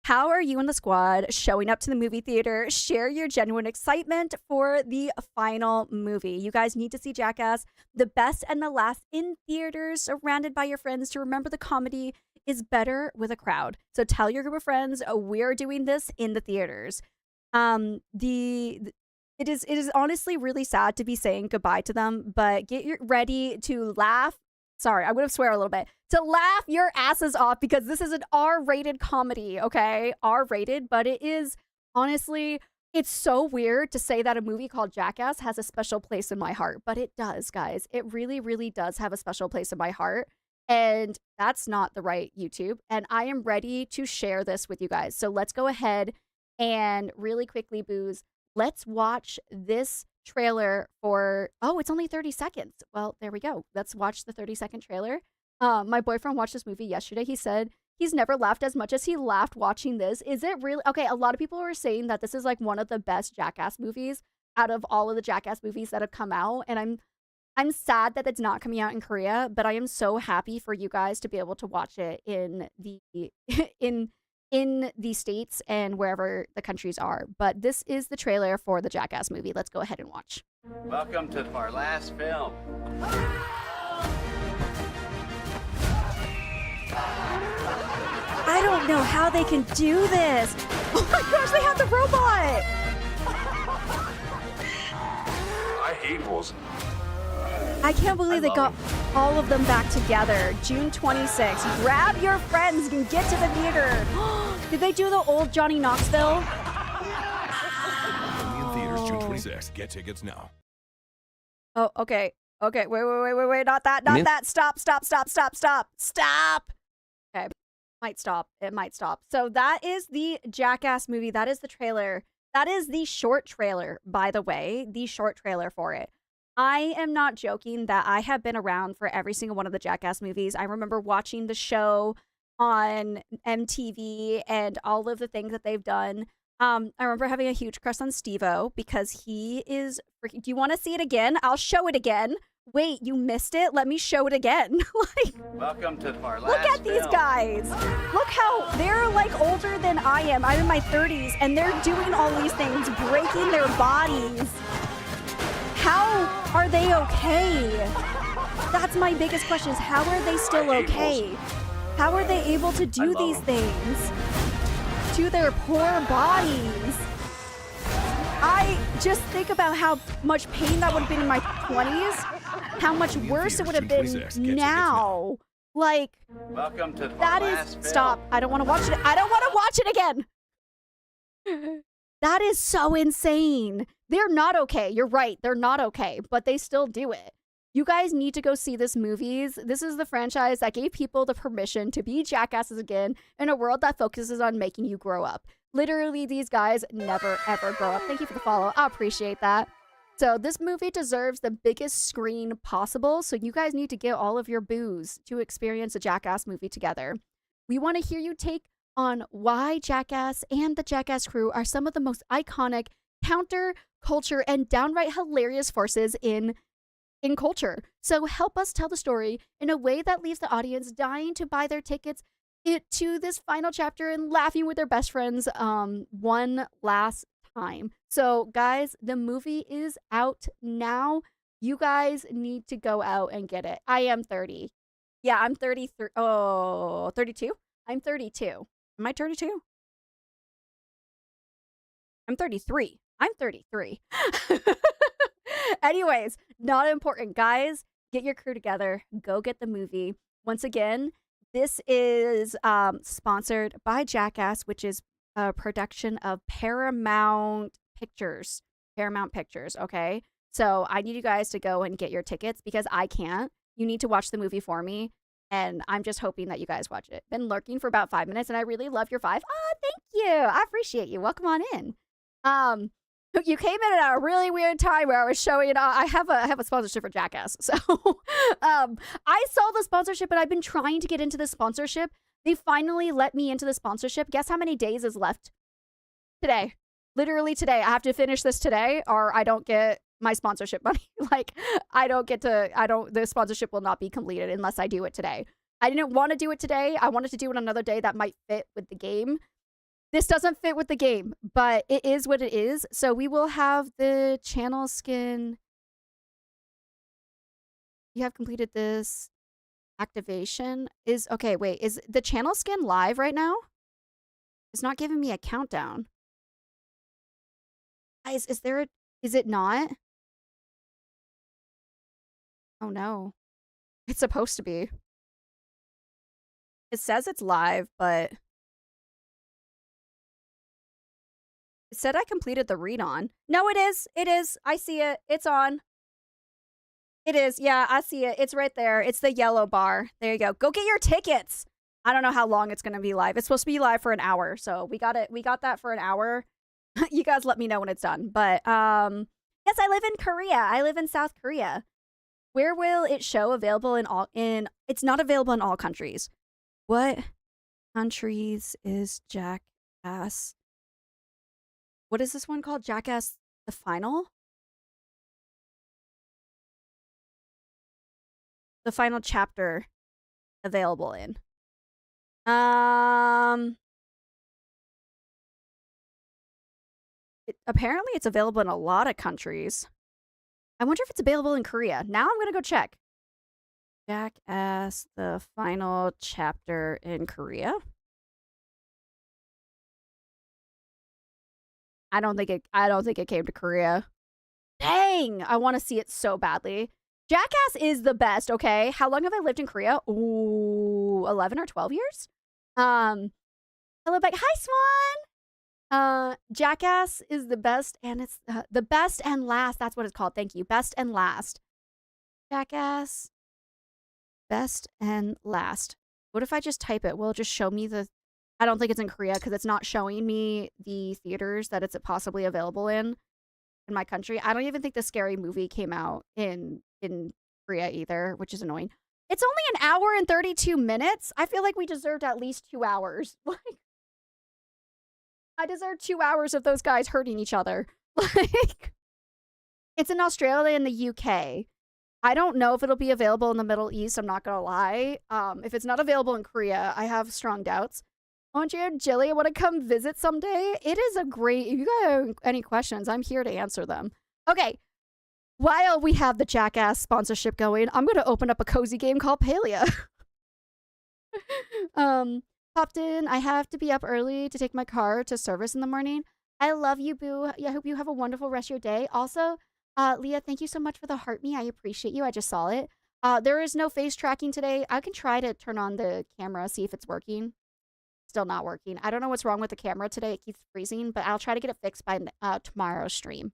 How are you and the squad showing up to the movie theater? Share your genuine excitement for the final movie. You guys need to see Jackass, the best and the last, in theaters, surrounded by your friends, to remember the comedy is better with a crowd. So tell your group of friends, we're doing this in the theaters. It is honestly really sad to be saying goodbye to them, but get ready to laugh. Sorry, I'm going to swear a little bit. To laugh your asses off, because this is an R-rated comedy, okay? R-rated, but it is, honestly, it's so weird to say that a movie called Jackass has a special place in my heart, but it does, guys. It really, really does have a special place in my heart, and that's not the right YouTube, and I am ready to share this with you guys. So let's go ahead and really quickly, Booze, let's watch this trailer for, it's only 30 seconds. Well, there we go. Let's watch the 30-second trailer. My boyfriend watched this movie yesterday. He said he's never laughed as much as he laughed watching this. Is it really? Okay, a lot of people are saying that this is like one of the best Jackass movies out of all of the Jackass movies that have come out. And I'm sad that it's not coming out in Korea, but I am so happy for you guys to be able to watch it in the in the States and wherever the countries are. But this is the trailer for the Jackass movie. Let's go ahead and watch. Welcome to our last film. I don't know how they can do this. Oh my gosh, they have the robot. I hate bulls. I can't believe they got all of them back together. June 26th. Grab your friends and get to the theater. Did they do the old Johnny Knoxville? Only in theaters June 26th. Get tickets now. Oh, okay. Okay, wait. Not that. Stop. Okay, might stop. It might stop. So that is the Jackass movie. That is the trailer. That is the short trailer, by the way. The short trailer for it. I am not joking that I have been around for every single one of the Jackass movies. I remember watching the show on MTV and all of the things that they've done. I remember having a huge crush on Steve-O because he is freaking... Do you want to see it again? I'll show it again. Wait, you missed it? Let me show it again. Like, welcome to our last look at these guys. Look how they're like older than I am. I'm in my 30s and they're doing all these things, breaking their bodies. How are they okay? That's my biggest question, is how are they still okay? How are they able to do these things to their poor bodies? I just think about how much pain that would have been in my 20s, how much worse it would have been now. Like, welcome to that is, stop. I don't want to watch it. I don't want to watch it again. That is so insane. They're not okay. You're right. They're not okay, but they still do it. You guys need to go see this movies. This is the franchise that gave people the permission to be jackasses again in a world that focuses on making you grow up. Literally, these guys never, ever grow up. Thank you for the follow. I appreciate that. So this movie deserves the biggest screen possible, so you guys need to get all of your booze to experience a Jackass movie together. We want to hear you take on why Jackass and the Jackass crew are some of the most iconic counter-culture and downright hilarious forces in culture. So help us tell the story in a way that leaves the audience dying to buy their tickets to this final chapter and laughing with their best friends one last time. So guys, the movie is out now. You guys need to go out and get it. I am 30. Yeah, I'm 33. Oh, 32? I'm 32. Am I 32? I'm 33. I'm 33. Anyways, not important. Guys, get your crew together. Go get the movie. Once again, this is sponsored by Jackass, which is a production of Paramount Pictures. Paramount Pictures, okay? So I need you guys to go and get your tickets because I can't. You need to watch the movie for me. And I'm just hoping that you guys watch it. Been lurking for about 5 minutes, and I really love your 5. Oh, thank you. I appreciate you. Welcome on in. You came in at a really weird time where I was showing. I have a sponsorship for Jackass, so I saw the sponsorship, and I've been trying to get into the sponsorship. They finally let me into the sponsorship. Guess how many days is left? Today, literally today. I have to finish this today, or I don't get my sponsorship money. Like the sponsorship will not be completed unless I do it today. I didn't want to do it today. I wanted to do it another day that might fit with the game. This doesn't fit with the game, but it is what it is. So we will have the channel skin. You have completed this activation. Okay, wait, is the channel skin live right now? It's not giving me a countdown. Guys, is it not? Oh no. It's supposed to be. It says it's live, but it said I completed the read on. No, it is. It is. I see it. It's on. It is. Yeah, I see it. It's right there. It's the yellow bar. There you go. Go get your tickets. I don't know how long it's going to be live. It's supposed to be live for an hour. So we got it. We got that for an hour. You guys let me know when it's done. But yes, I live in Korea. I live in South Korea. Where will it show available it's not available in all countries. What countries is Jackass? What is this one called? Jackass the Final? The final chapter available in. Apparently it's available in a lot of countries. I wonder if it's available in Korea. Now I'm gonna go check. Jackass the final chapter in Korea. I don't think it came to Korea. Dang, I want to see it so badly. Jackass is the best, okay? How long have I lived in Korea? Ooh, 11 or 12 years? Hello, Becky. Hi, Swan! Jackass is the best, and it's the best and last. That's what it's called. Thank you. Best and last. Jackass. Best and last. What if I just type it? Will it just show me the... I don't think it's in Korea because it's not showing me the theaters that it's possibly available in my country. I don't even think the Scary Movie came out in Korea either, which is annoying. It's only an hour and 32 minutes. I feel like we deserved at least 2 hours. Like, I deserve 2 hours of those guys hurting each other. Like, it's in Australia and the UK. I don't know if it'll be available in the Middle East. I'm not gonna lie. If it's not available in Korea, I have strong doubts. Andre and Jilly, I want to come visit someday. It is a great... If you guys have any questions, I'm here to answer them. Okay. While we have the Jackass sponsorship going, I'm going to open up a cozy game called Palia. Popped in. I have to be up early to take my car to service in the morning. I love you, boo. I hope you have a wonderful rest of your day. Also, Leah, thank you so much for the heart me. I appreciate you. I just saw it. There is no face tracking today. I can try to turn on the camera, see if it's working. Still not working. I don't know what's wrong with the camera today. It keeps freezing, but I'll try to get it fixed by tomorrow's stream.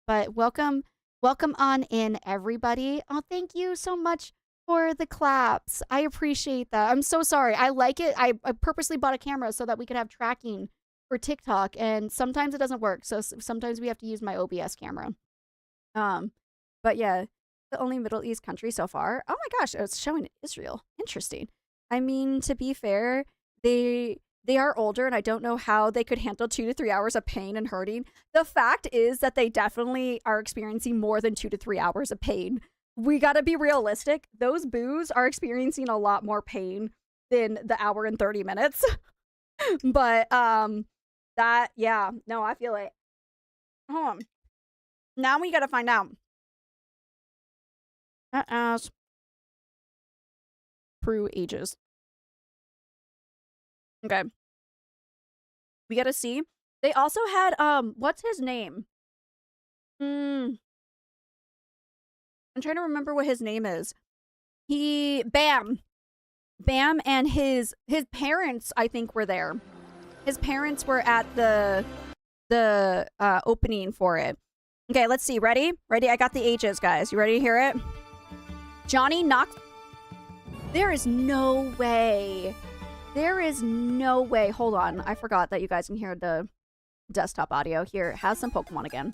But welcome on in, everybody. Oh, thank you so much for the claps. I appreciate that. I'm so sorry. I like it. I purposely bought a camera so that we could have tracking for TikTok, and sometimes it doesn't work. So sometimes we have to use my OBS camera. But yeah, the only Middle East country so far. Oh my gosh, it's showing Israel. Interesting. I mean, to be fair, they are older, and I don't know how they could handle 2 to 3 hours of pain and hurting. The fact is that they definitely are experiencing more than 2 to 3 hours of pain. We gotta be realistic. Those boos are experiencing a lot more pain than the hour and 30 minutes. But, yeah. No, I feel it. Hold on. Now we gotta find out. True ages. Okay. We gotta see. They also had, what's his name? I'm trying to remember what his name is. Bam, and his parents, I think, were there. His parents were at the opening for it. Okay, let's see. Ready? Ready? I got the ages, guys. You ready to hear it? Johnny Knox. There is no way. There is no way. Hold on. I forgot that you guys can hear the desktop audio. Here, have some Pokemon again.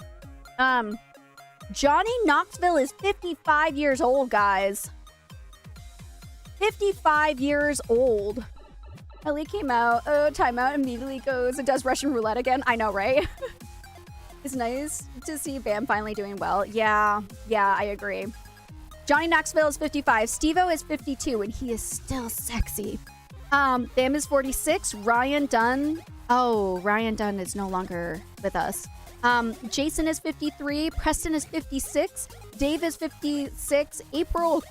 Johnny Knoxville is 55 years old, guys. 55 years old. Ellie came out. Oh, timeout immediately goes. It does Russian roulette again. I know, right? It's nice to see Bam finally doing well. Yeah, I agree. Johnny Knoxville is 55. Steve-O is 52, and he is still sexy. Bam is 46. Ryan Dunn. Oh, Ryan Dunn is no longer with us. Jason is 53. Preston is 56. Dave is 56. April,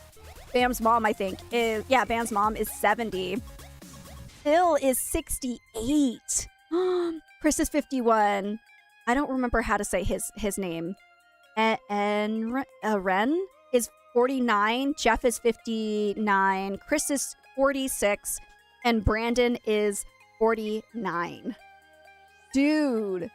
Bam's mom, I think, is... Yeah, Bam's mom is 70. Phil is 68. Chris is 51. I don't remember how to say his name. And Ren is 49. Jeff is 59. Chris is 46. And Brandon is 49. Dude.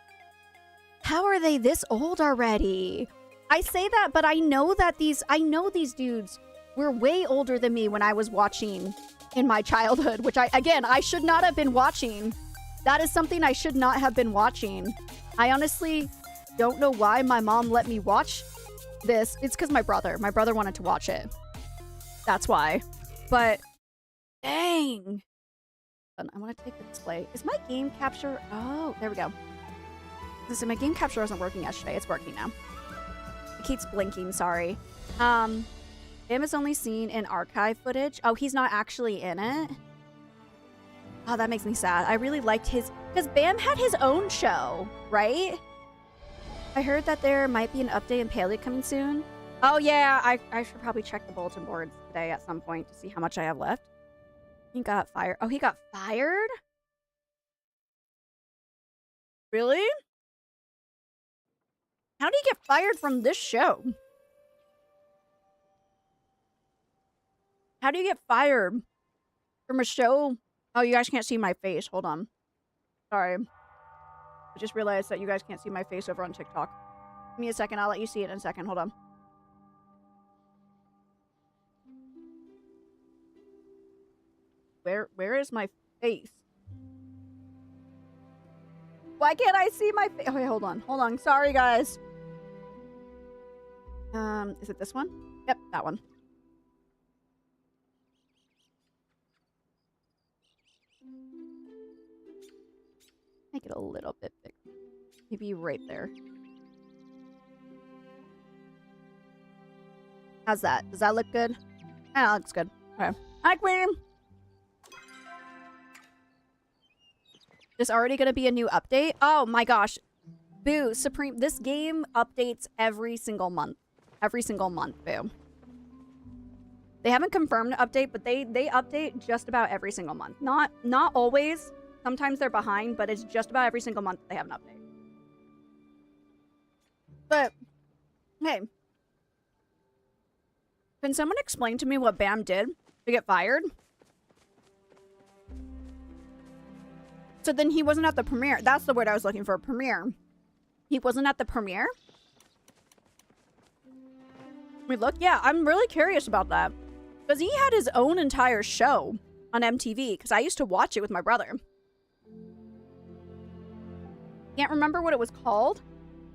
How are they this old already? I say that, but I know these dudes were way older than me when I was watching in my childhood, which I should not have been watching. That is something I should not have been watching. I honestly don't know why my mom let me watch this. It's because my brother wanted to watch it. That's why. But dang. I want to take the display. Is my game capture? Oh, there we go. Listen, my game capture wasn't working yesterday. It's working now. It keeps blinking. Sorry. Bam is only seen in archive footage. Oh, he's not actually in it. Oh, that makes me sad. I really liked his... Because Bam had his own show, right? I heard that there might be an update in Palia coming soon. Oh, yeah. I should probably check the bulletin boards today at some point to see how much I have left. He got fired. Oh, he got fired? Really? How did he get fired from this show? How do you get fired from a show? Oh, you guys can't see my face. Hold on. Sorry. I just realized that you guys can't see my face over on TikTok. Give me a second. I'll let you see it in a second. Hold on. Where is my face? Why can't I see my face? Okay, hold on. Hold on. Sorry, guys. Is it this one? Yep, that one. Make it a little bit big. Maybe right there. How's that? Does that look good? Yeah, that looks good. Okay. Hi, Queen! There's already gonna be a new update? Oh my gosh. Boo, Supreme. This game updates every single month. Every single month, boo. They haven't confirmed an update, but they update just about every single month. Not always. Sometimes they're behind, but it's just about every single month they have an update. But, hey. Can someone explain to me what Bam did to get fired? So then he wasn't at the premiere. That's the word I was looking for, premiere. He wasn't at the premiere? We look? Yeah, I'm really curious about that. Because he had his own entire show on MTV, because I used to watch it with my brother. Can't remember what it was called.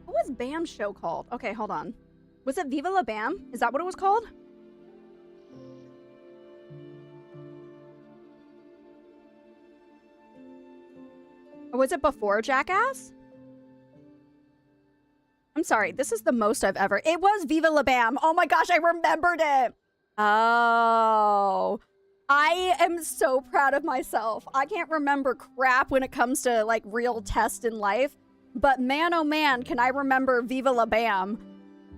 What was Bam's show called? Okay, hold on. Was it Viva La Bam? Is that what it was called? Or was it before Jackass? I'm sorry, this is the most I've ever... It was Viva La Bam. Oh my gosh, I remembered it. Oh. I am so proud of myself. I can't remember crap when it comes to, like, real tests in life. But man, oh man, can I remember Viva La Bam.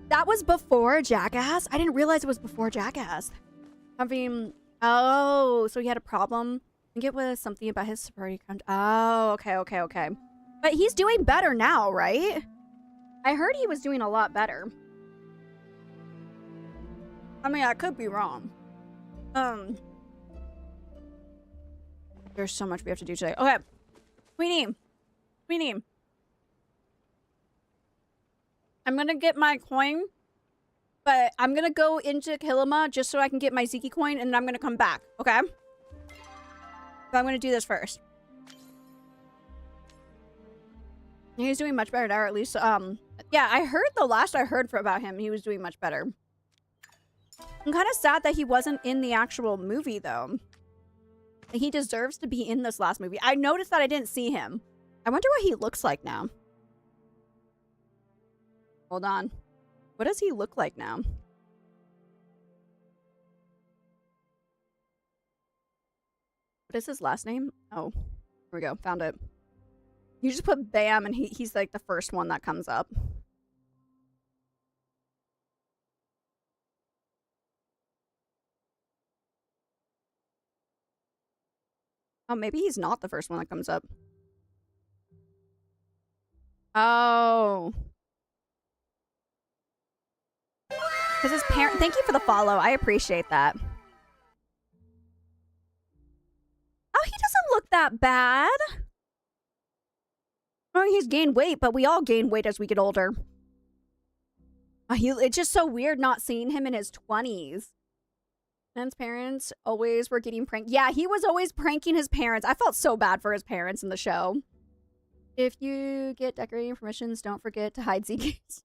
That was before Jackass? I didn't realize it was before Jackass. I mean, oh, so he had a problem? I think it was something about his sobriety. Oh, okay. But he's doing better now, right? I heard he was doing a lot better. I mean, I could be wrong. There's so much we have to do today. Okay. Queenie. I'm gonna get my coin, but I'm gonna go into Kilima just so I can get my Ziki coin, and then I'm gonna come back, okay? But I'm gonna do this first. He's doing much better now, at least. Yeah, I heard the last I heard about him, he was doing much better. I'm kind of sad that he wasn't in the actual movie, though. He deserves to be in this last movie. I noticed that I didn't see him. I wonder what he looks like now. Hold on. What does he look like now? What is his last name? Oh, here we go. Found it. You just put Bam and he's like the first one that comes up. Oh, maybe he's not the first one that comes up. Oh. Because his parent... Thank you for the follow. I appreciate that. Oh, he doesn't look that bad. Oh, he's gained weight, but we all gain weight as we get older. It's just so weird not seeing him in his 20s. Ben's parents always were getting pranked. Yeah, he was always pranking his parents. I felt so bad for his parents in the show. If you get decorating permissions, don't forget to hide ZKs.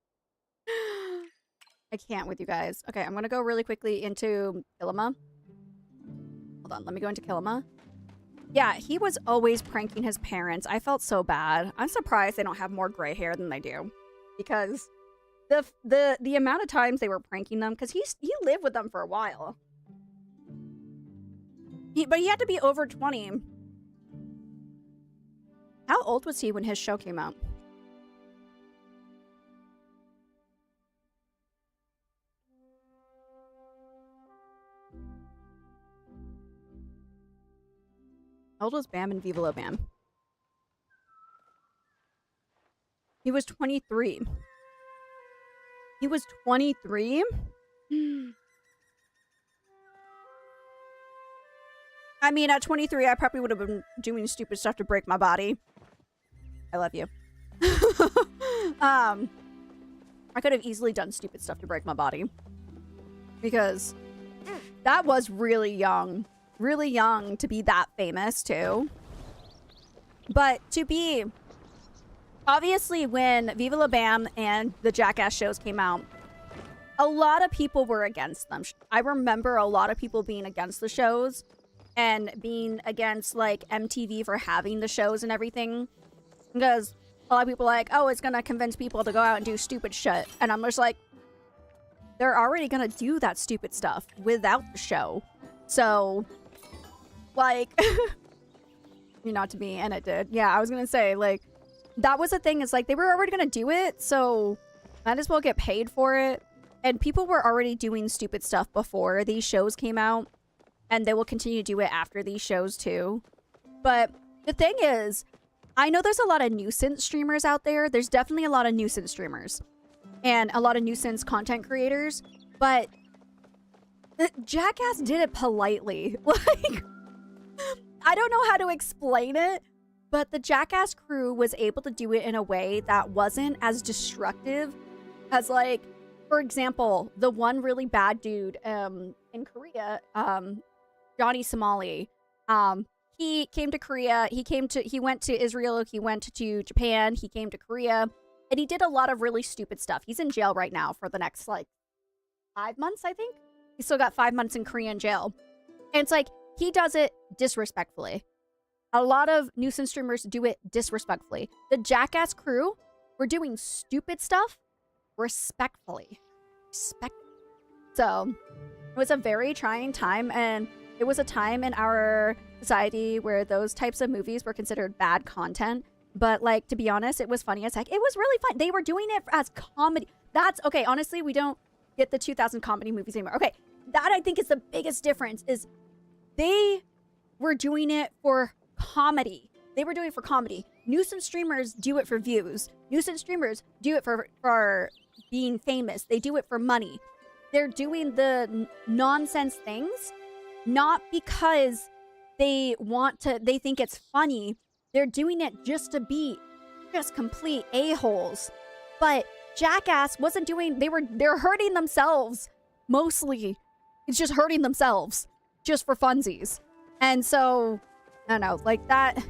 I can't with you guys. Okay, I'm gonna go really quickly into Kilima. Hold on, let me go into Kilima. Yeah, he was always pranking his parents. I felt so bad. I'm surprised they don't have more gray hair than they do. Because the amount of times they were pranking them, because he lived with them for a while. But he had to be over 20. How old was he when his show came out? How old was Bam and Viva La Bam? He was 23. He was 23? I mean, at 23, I probably would have been doing stupid stuff to break my body. I love you. I could have easily done stupid stuff to break my body. Because that was really young. Really young to be that famous, too. But to be... Obviously, when Viva La Bam and the Jackass shows came out, a lot of people were against them. I remember a lot of people being against the shows. And being against, like, MTV for having the shows and everything. Because a lot of people are like, oh, it's gonna convince people to go out and do stupid shit. And I'm just like, they're already gonna do that stupid stuff without the show. So, like, not to me, and it did. Yeah, I was gonna say, like, that was the thing. Is like, they were already gonna do it, so might as well get paid for it. And people were already doing stupid stuff before these shows came out. And they will continue to do it after these shows, too. But the thing is, I know there's a lot of nuisance streamers out there. There's definitely a lot of nuisance streamers. And a lot of nuisance content creators. But Jackass did it politely. Like, I don't know how to explain it. But the Jackass crew was able to do it in a way that wasn't as destructive as, like, for example, the one really bad dude in Korea, Johnny Somali. He came to Korea. He went to Israel. He went to Japan. He came to Korea. And he did a lot of really stupid stuff. He's in jail right now for the next, like, 5 months, I think. He's still got 5 months in Korean jail. And it's like, he does it disrespectfully. A lot of nuisance streamers do it disrespectfully. The Jackass crew were doing stupid stuff respectfully. So, it was a very trying time, and it was a time in our society where those types of movies were considered bad content. But, like, to be honest, it was funny as heck. It was really fun. They were doing it as comedy. That's, okay, honestly, we don't get the 2000 comedy movies anymore. Okay, that I think is the biggest difference, is they were doing it for comedy. They were doing it for comedy. Nuisance streamers do it for views. Nuisance streamers do it for being famous. They do it for money. They're doing the nonsense things, not because they think it's funny. They're doing it just to be just complete a-holes. But Jackass wasn't doing, they're hurting themselves. Mostly. It's just hurting themselves. Just for funsies. And so, I don't know, like that.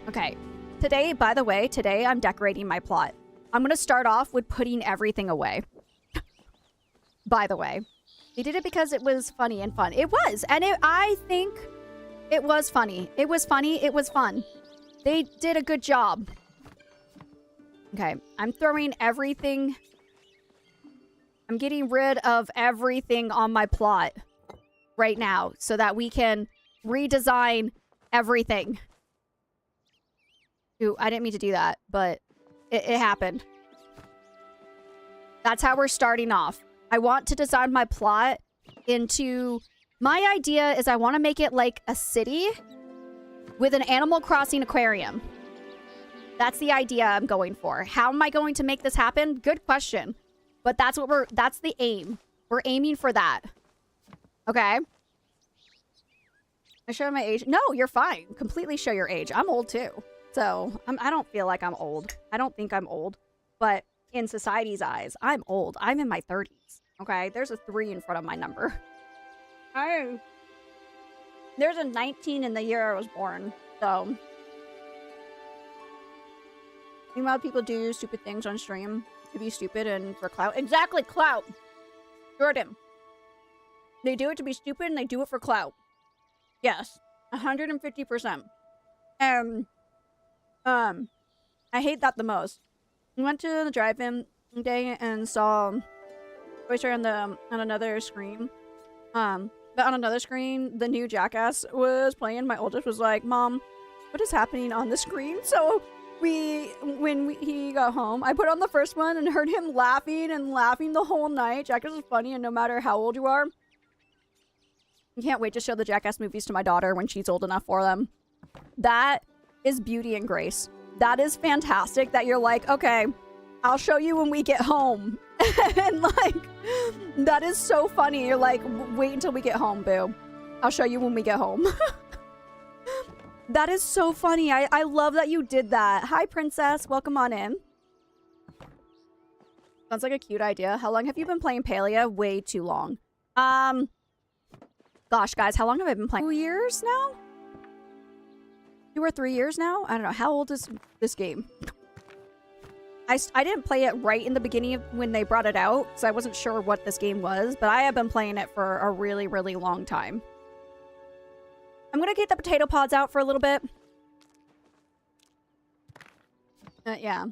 Okay. Today, by the way, today I'm decorating my plot. I'm going to start off with putting everything away. By the way. They did it because it was funny and fun. It was. And I think it was funny. It was funny. It was fun. They did a good job. Okay. I'm throwing everything. I'm getting rid of everything on my plot right now so that we can redesign everything. Ooh, I didn't mean to do that, but it happened. That's how we're starting off. I want to design my plot into... My idea is I want to make it like a city with an Animal Crossing aquarium. That's the idea I'm going for. How am I going to make this happen? Good question. But that's the aim. We're aiming for that. Okay? I show my age? No, you're fine. Completely show your age. I'm old too. So, I don't feel like I'm old. I don't think I'm old. But in society's eyes, I'm old. I'm in my 30s. Okay? There's a 3 in front of my number. There's a 19 in the year I was born. So. Meanwhile, people do stupid things on stream to be stupid and for clout. Exactly, clout. Jordan. They do it to be stupid and they do it for clout. Yes. 150%. I hate that the most. We went to the drive-in day and saw Toy Story on another screen. But on another screen, the new Jackass was playing. My oldest was like, "Mom, what is happening on the screen?" So when he got home, I put on the first one and heard him laughing and laughing the whole night. Jackass is funny, and no matter how old you are, I can't wait to show the Jackass movies to my daughter when she's old enough for them. That is beauty and grace. That is fantastic that you're like, okay, I'll show you when we get home. And like, that is so funny. You're like, wait until we get home, boo. I'll show you when we get home. That is so funny. I love that you did that. Hi, princess. Welcome on in. Sounds like a cute idea. How long have you been playing Palia? Way too long. Gosh, guys, how long have I been playing? 2 years now? 2 or 3 years now? I don't know. How old is this game? I didn't play it right in the beginning of when they brought it out, so I wasn't sure what this game was, but I have been playing it for a really, really long time. I'm gonna get the potato pods out for a little bit. Yeah.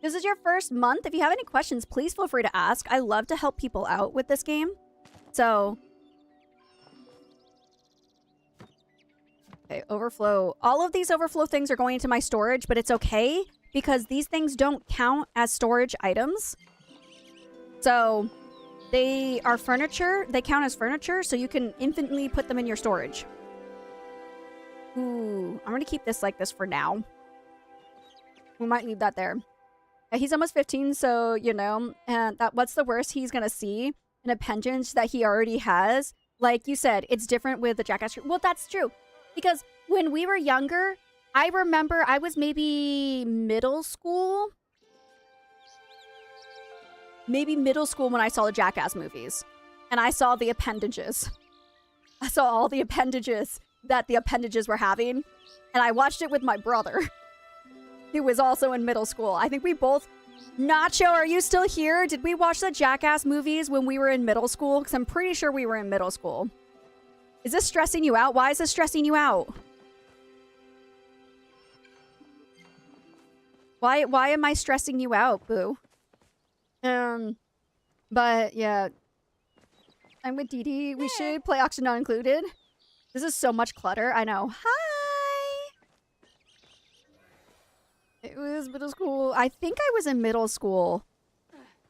This is your first month. If you have any questions, please feel free to ask. I love to help people out with this game. So... Okay, overflow. All of these overflow things are going into my storage, but it's okay because these things don't count as storage items. So they are furniture. They count as furniture, so you can infinitely put them in your storage. Ooh, I'm going to keep this like this for now. We might leave that there. He's almost 15, so, you know, and what's the worst he's going to see? An appendage that he already has. Like you said, it's different with the Jackass. Well, that's true. Because when we were younger, I remember I was maybe middle school. Maybe middle school when I saw the Jackass movies. And I saw the appendages. I saw all the appendages that the appendages were having. And I watched it with my brother, who was also in middle school. I think we both... Nacho, are you still here? Did we watch the Jackass movies when we were in middle school? Because I'm pretty sure we were in middle school. Is this stressing you out? Why is this stressing you out? Why am I stressing you out, boo? But yeah. I'm with Dee Dee. We should play Oxygen Not Included. This is so much clutter. I know. Hi! It was middle school. I think I was in middle school.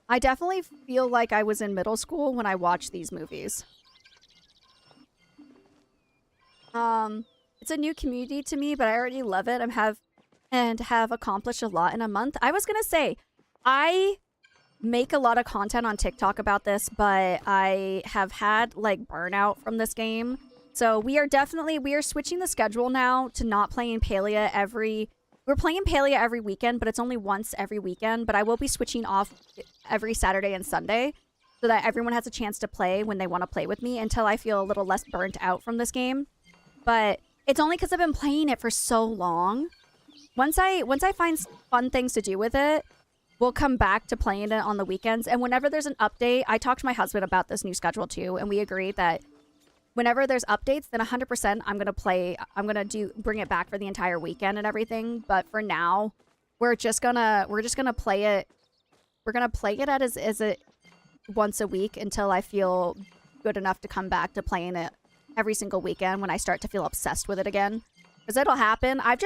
I definitely feel like I was in middle school when I watched these movies. It's a new community to me, but I already love it. Have accomplished a lot in a month. I was gonna say, I make a lot of content on TikTok about this, but I have had like burnout from this game. So we are switching the schedule now to not playing Palia we're playing Palia every weekend, but it's only once every weekend. But I will be switching off every Saturday and Sunday so that everyone has a chance to play when they want to play with me until I feel a little less burnt out from this game. But it's only because I've been playing it for so long once I find fun things to do with it, we'll come back to playing it on the weekends. And whenever there's an update, I talked to my husband about this new schedule too, and we agreed that whenever there's updates, then 100% I'm gonna bring it back for the entire weekend and everything. But for now, we're just gonna play it. We're gonna play it as it once a week until I feel good enough to come back to playing it every single weekend when I start to feel obsessed with it again. Because it'll happen. I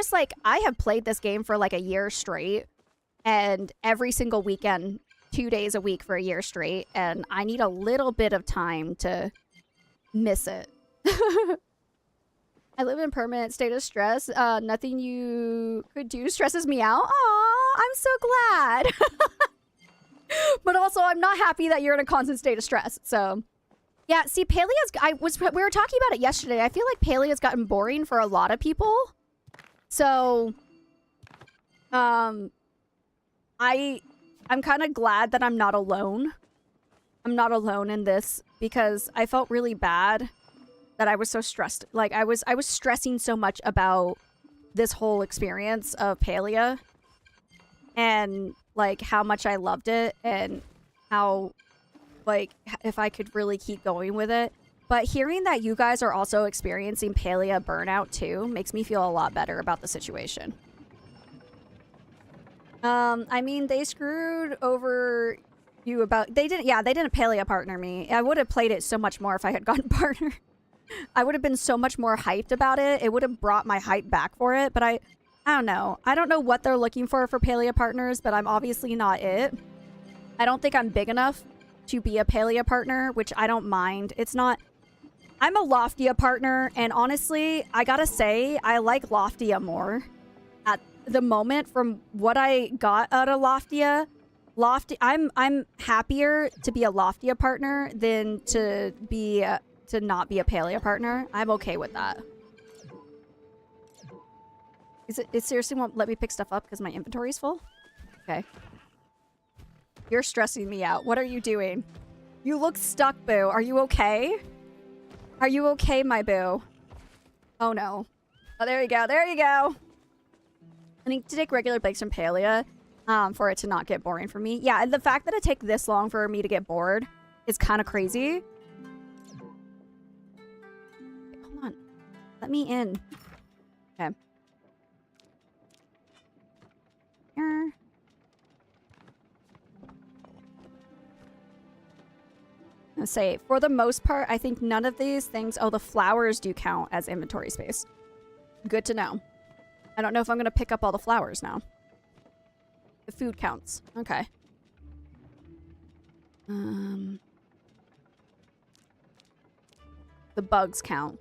have played this game for like a year straight, and every single weekend, 2 days a week for a year straight, and I need a little bit of time to miss it. I live in permanent state of stress. Nothing you could do stresses me out. Aw, I'm so glad. But also, I'm not happy that you're in a constant state of stress, so... Yeah, see, we were talking about it yesterday. I feel like Palia's gotten boring for a lot of people. So, I'm kind of glad that I'm not alone. I'm not alone in this because I felt really bad that I was so stressed. Like, I was stressing so much about this whole experience of Palia and, like, how much I loved it and how... like, if I could really keep going with it. But hearing that you guys are also experiencing Palia burnout too makes me feel a lot better about the situation. I mean, they screwed over you about... They didn't Palia partner me. I would have played it so much more if I had gotten partner. I would have been so much more hyped about it. It would have brought my hype back for it, but I don't know. I don't know what they're looking for Palia partners, but I'm obviously not it. I don't think I'm big enough to be a Palia partner, which I don't mind. It's not... I'm a Loftia partner, and honestly, I gotta say, I like Loftia more. At the moment, from what I got out of Loftia, I'm happier to be a Loftia partner than to not be a Palia partner. I'm okay with that. It seriously won't let me pick stuff up because my inventory's full? Okay. You're stressing me out. What are you doing? You look stuck, boo. Are you okay? Are you okay, my boo? Oh, no. Oh, there you go. There you go. I need to take regular breaks from Palia for it to not get boring for me. Yeah, and the fact that it takes this long for me to get bored is kind of crazy. Hold on. Let me in. Okay. Here. Say, for the most part, I think none of these things... Oh, the flowers do count as inventory space. Good to know. I don't know if I'm going to pick up all the flowers now. The food counts. Okay. The bugs count.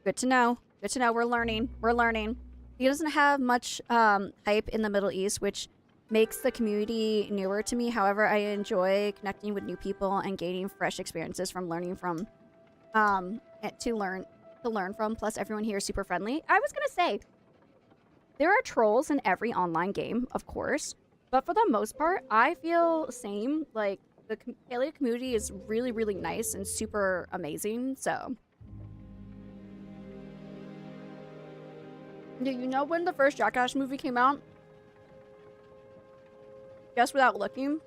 Good to know. Good to know. We're learning. We're learning. He doesn't have much hype in the Middle East, which... makes the community newer to me. However, I enjoy connecting with new people and gaining fresh experiences from learning from, to learn from. Plus, everyone here is super friendly. I was gonna say, there are trolls in every online game, of course, but for the most part, I feel same. Like, the Palia community is really, really nice and super amazing, so. Do you know when the first Jackass movie came out? Guess without looking.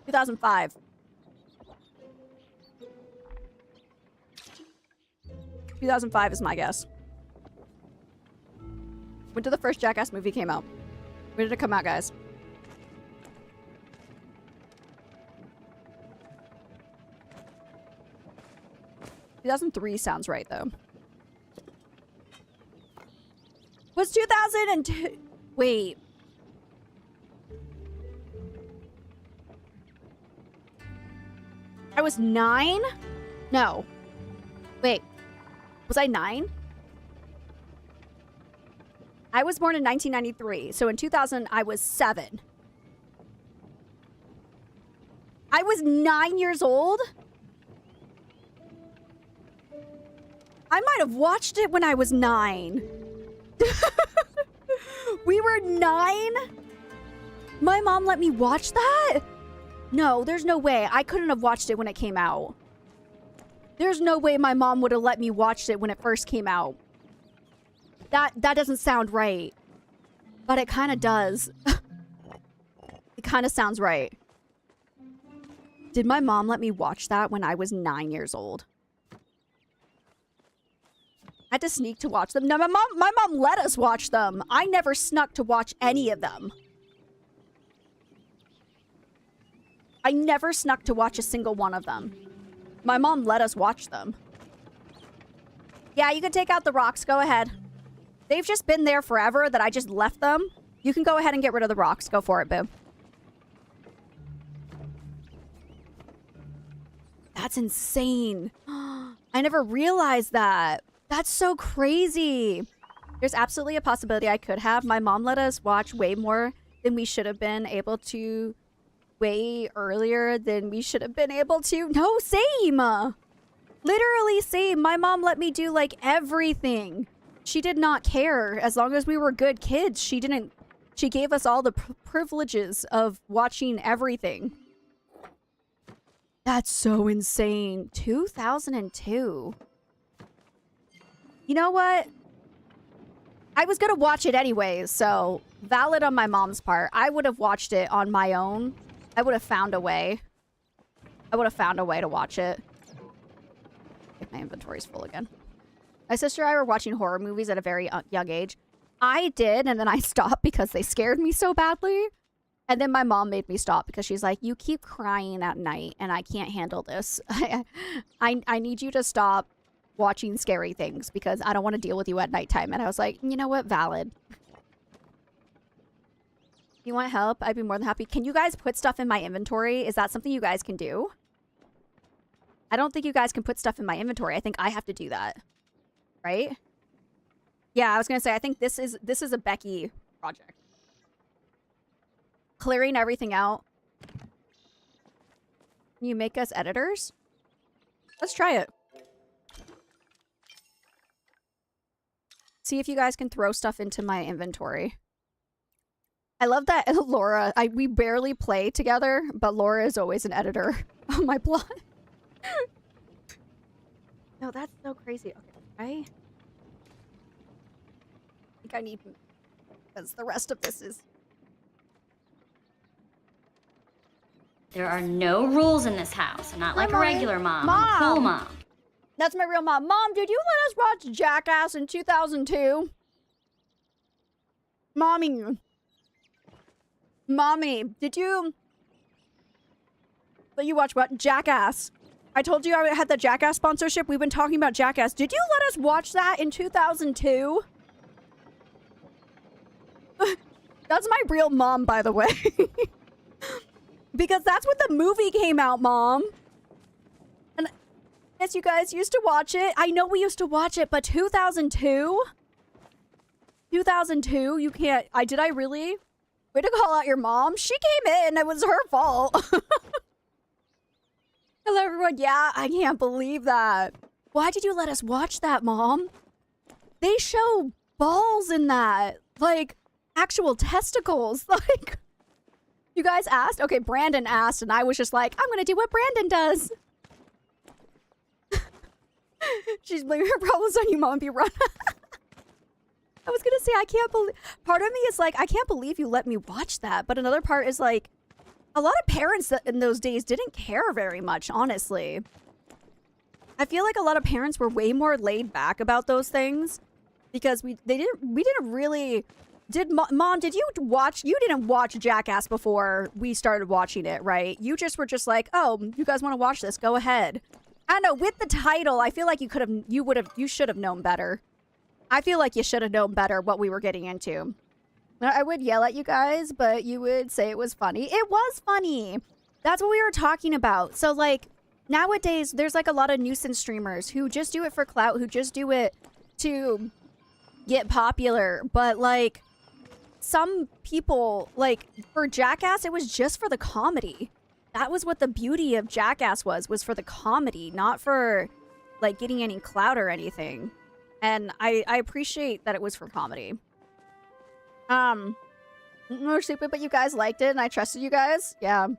2005. 2005 is my guess. When did the first Jackass movie came out? When did it come out, guys? $2003 sounds right, though. Was 2002... Wait. I was 9? No. Wait. Was I 9? I was born in 1993, so in 2000, I was 7. I was 9 years old? I might have watched it when I was 9. We were 9? My mom let me watch that? No, there's no way. I couldn't have watched it when it came out. There's no way my mom would have let me watch it when it first came out. That doesn't sound right. But it kind of does. It kind of sounds right. Did my mom let me watch that when I was 9 years old? I had to sneak to watch them. No, my mom let us watch them. I never snuck to watch any of them. I never snuck to watch a single one of them. My mom let us watch them. Yeah, you can take out the rocks. Go ahead. They've just been there forever that I just left them. You can go ahead and get rid of the rocks. Go for it, boo. That's insane. I never realized that. That's so crazy. There's absolutely a possibility I could have. My mom let us watch way more than we should have been able to. Way earlier than we should have been able to. No, same. Literally same. My mom let me do like everything. She did not care. As long as we were good kids, she gave us all the privileges of watching everything. That's so insane. 2002. You know what? I was gonna watch it anyways, so valid on my mom's part. I would have watched it on my own. I would have found a way. I would have found a way to watch it. If my inventory's full again. My sister and I were watching horror movies at a very young age. I did, and then I stopped because they scared me so badly. And then my mom made me stop because she's like, you keep crying at night, and I can't handle this. I need you to stop watching scary things because I don't want to deal with you at nighttime. And I was like, you know what? Valid. You want help? I'd be more than happy. Can you guys put stuff in my inventory? Is that something you guys can do? I don't think you guys can put stuff in my inventory. I think I have to do that. Right? Yeah, I was going to say, I think this is a Becky project. Clearing everything out. Can you make us editors? Let's try it. See if you guys can throw stuff into my inventory. I love that Laura, we barely play together, but Laura is always an editor on my blog. No, that's so crazy. Okay, I think I need, because the rest of this is... There are no rules in this house. I'm not like a regular mom. I'm a cool mom. That's my real mom. Mom, did you let us watch Jackass in 2002? Mommy, did you... Let you watch what? Jackass. I told you I had the Jackass sponsorship. We've been talking about Jackass. Did you let us watch that in 2002? That's my real mom, by the way. Because that's when the movie came out, Mom. And yes, you guys used to watch it. I know we used to watch it, but 2002? 2002? You can't... Did I really? Way to call out your mom. She came in. It was her fault. Hello, everyone. Yeah, I can't believe that. Why did you let us watch that, Mom? They show balls in that. Like, actual testicles. Like, you guys asked? Okay, Brandon asked, and I was just like, I'm gonna do what Brandon does. She's blaming her problems on you, Mom, if you run. I was gonna say, I can't believe... Part of me is like, I can't believe you let me watch that. But another part is like, a lot of parents in those days didn't care very much, honestly. I feel like a lot of parents were way more laid back about those things. Because we didn't really... Mom, did you watch... You didn't watch Jackass before we started watching it, right? You just were just like, oh, you guys want to watch this? Go ahead. I don't know, with the title, I feel like you should have known better. I feel like you should have known better what we were getting into. I would yell at you guys, but you would say it was funny. It was funny. That's what we were talking about. So, like, nowadays, there's, like, a lot of nuisance streamers who just do it for clout, who just do it to get popular. But, like, some people, like, for Jackass, it was just for the comedy. That was what the beauty of Jackass was for the comedy, not for, like, getting any clout or anything. And I appreciate that it was for comedy. More stupid, but you guys liked it, and I trusted you guys. Yeah.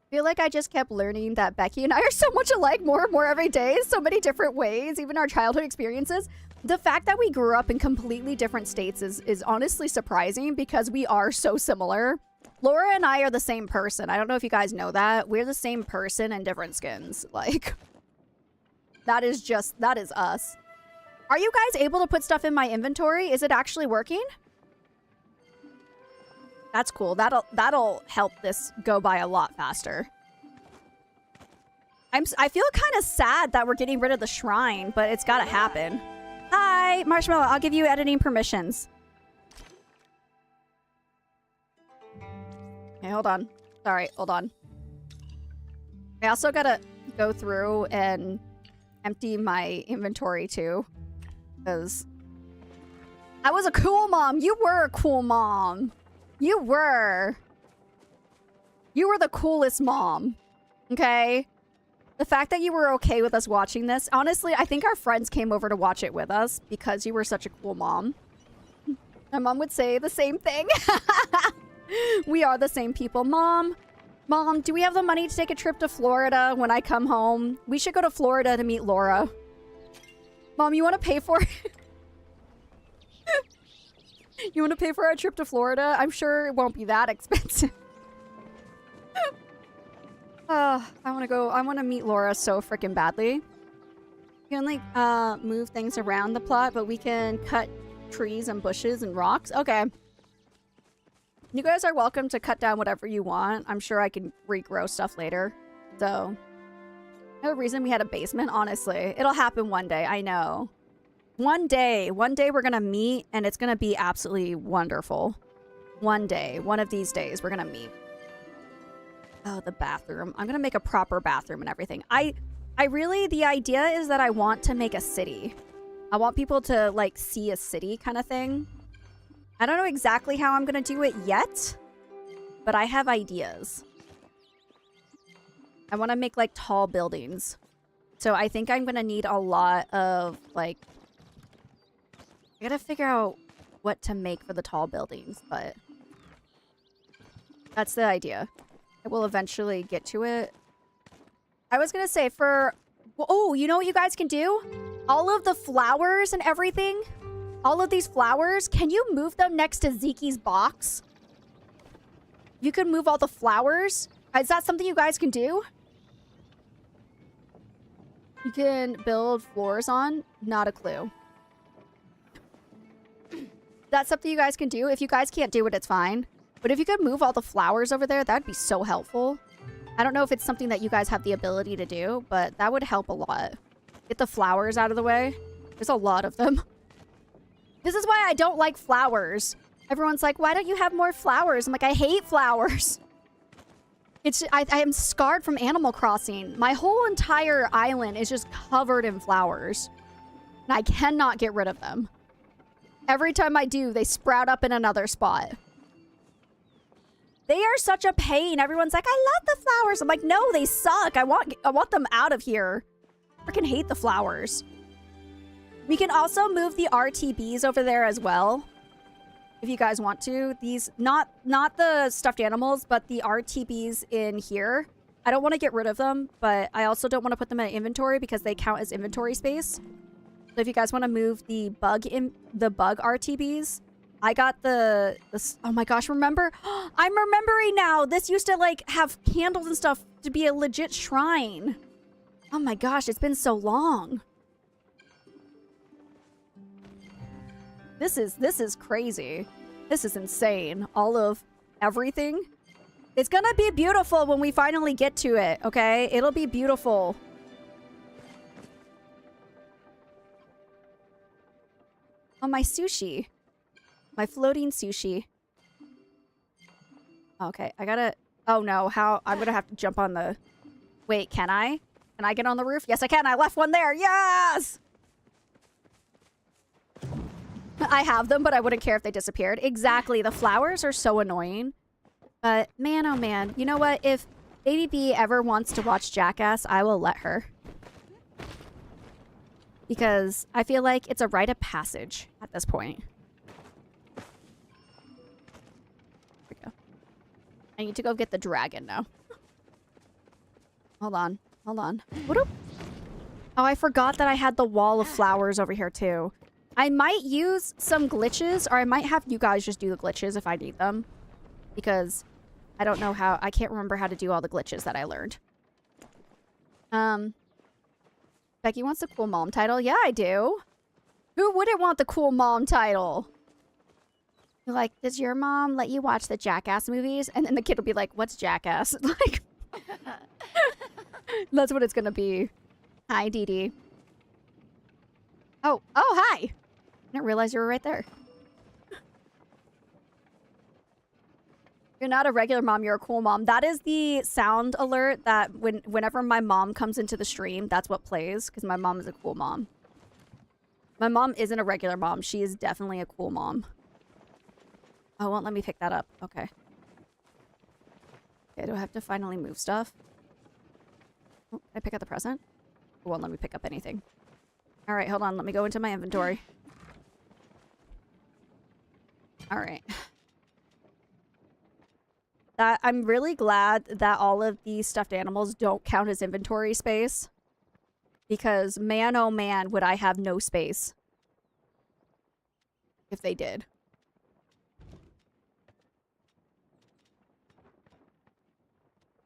I feel like I just kept learning that Becky and I are so much alike more and more every day, so many different ways, even our childhood experiences. The fact that we grew up in completely different states is honestly surprising because we are so similar. Laura and I are the same person. I don't know if you guys know that. We're the same person in different skins. Like, that is us. Are you guys able to put stuff in my inventory? Is it actually working? That's cool. That'll help this go by a lot faster. I feel kind of sad that we're getting rid of the shrine, but it's gotta happen. Hi, Marshmallow. I'll give you editing permissions. Okay, hold on. Sorry, hold on. I also gotta go through and empty my inventory too, because I was a cool mom. You were a cool mom. You were the coolest mom, okay? The fact that you were okay with us watching this, honestly, I think our friends came over to watch it with us because you were such a cool mom. My mom would say the same thing. We are the same people. Mom, do we have the money to take a trip to Florida when I come home? We should go to Florida to meet Laura. Mom, you want to pay for it? You want to pay for our trip to Florida? I'm sure it won't be that expensive. I want to meet Laura so freaking badly. You can, like, move things around the plot, but we can cut trees and bushes and rocks. Okay. You guys are welcome to cut down whatever you want. I'm sure I can regrow stuff later. So, no reason we had a basement, honestly. It'll happen one day, I know. One day we're gonna meet, and it's gonna be absolutely wonderful. One day, one of these days, we're gonna meet. Oh, the bathroom. I'm gonna make a proper bathroom and everything. I really, the idea is that I want to make a city. I want people to, like, see a city kind of thing. I don't know exactly how I'm gonna do it yet, but I have ideas. I want to make, like, tall buildings. So I think I'm gonna need a lot of, like... I gotta figure out what to make for the tall buildings, but... that's the idea. I will eventually get to it. I was gonna say for... oh, you know what you guys can do? All of the flowers and everything... all of these flowers, can you move them next to Zeki's box? You can move all the flowers? Is that something you guys can do? You can build floors on? Not a clue. That's something you guys can do. If you guys can't do it, it's fine. But if you could move all the flowers over there, that'd be so helpful. I don't know if it's something that you guys have the ability to do, but that would help a lot. Get the flowers out of the way. There's a lot of them. This is why I don't like flowers. Everyone's like, why don't you have more flowers? I'm like, I hate flowers. I am scarred from Animal Crossing. My whole entire island is just covered in flowers. And I cannot get rid of them. Every time I do, they sprout up in another spot. They are such a pain. Everyone's like, I love the flowers. I'm like, no, they suck. I want them out of here. I freaking hate the flowers. We can also move the RTBs over there as well. If you guys want to. These, not the stuffed animals, but the RTBs in here. I don't want to get rid of them, but I also don't want to put them in inventory because they count as inventory space. So if you guys want to move the bug RTBs, I got the oh my gosh, remember? I'm remembering now. This used to, like, have candles and stuff to be a legit shrine. Oh my gosh, it's been so long. This is crazy. This is insane. All of everything. It's gonna be beautiful when we finally get to it, okay? It'll be beautiful. Oh, my sushi. My floating sushi. Okay, I gotta... oh no, how... I'm gonna have to jump on the... wait, can I? Can I get on the roof? Yes, I can. I left one there. Yes! I have them, but I wouldn't care if they disappeared. Exactly. The flowers are so annoying. But man, oh man. You know what? If Baby B ever wants to watch Jackass, I will let her. Because I feel like it's a rite of passage at this point. There we go. I need to go get the dragon now. Hold on. Hold on. Whoop. Oh, I forgot that I had the wall of flowers over here, too. I might use some glitches, or I might have you guys just do the glitches if I need them. Because I don't know how... I can't remember how to do all the glitches that I learned. Becky wants the cool mom title. Yeah, I do. Who wouldn't want the cool mom title? You're like, does your mom let you watch the Jackass movies? And then the kid will be like, what's Jackass? Like... That's what it's gonna be. Hi, Dee Dee. Oh, hi! I didn't realize you were right there. You're not a regular mom, you're a cool mom. That is the sound alert that whenever my mom comes into the stream, that's what plays, because my mom is a cool mom. My mom isn't a regular mom. She is definitely a cool mom. Oh, it won't let me pick that up. Okay. Okay, do I have to finally move stuff? Oh, can I pick up the present? It won't let me pick up anything. Alright, hold on. Let me go into my inventory. Alright. I'm really glad that all of these stuffed animals don't count as inventory space. Because man, oh man, would I have no space. If they did.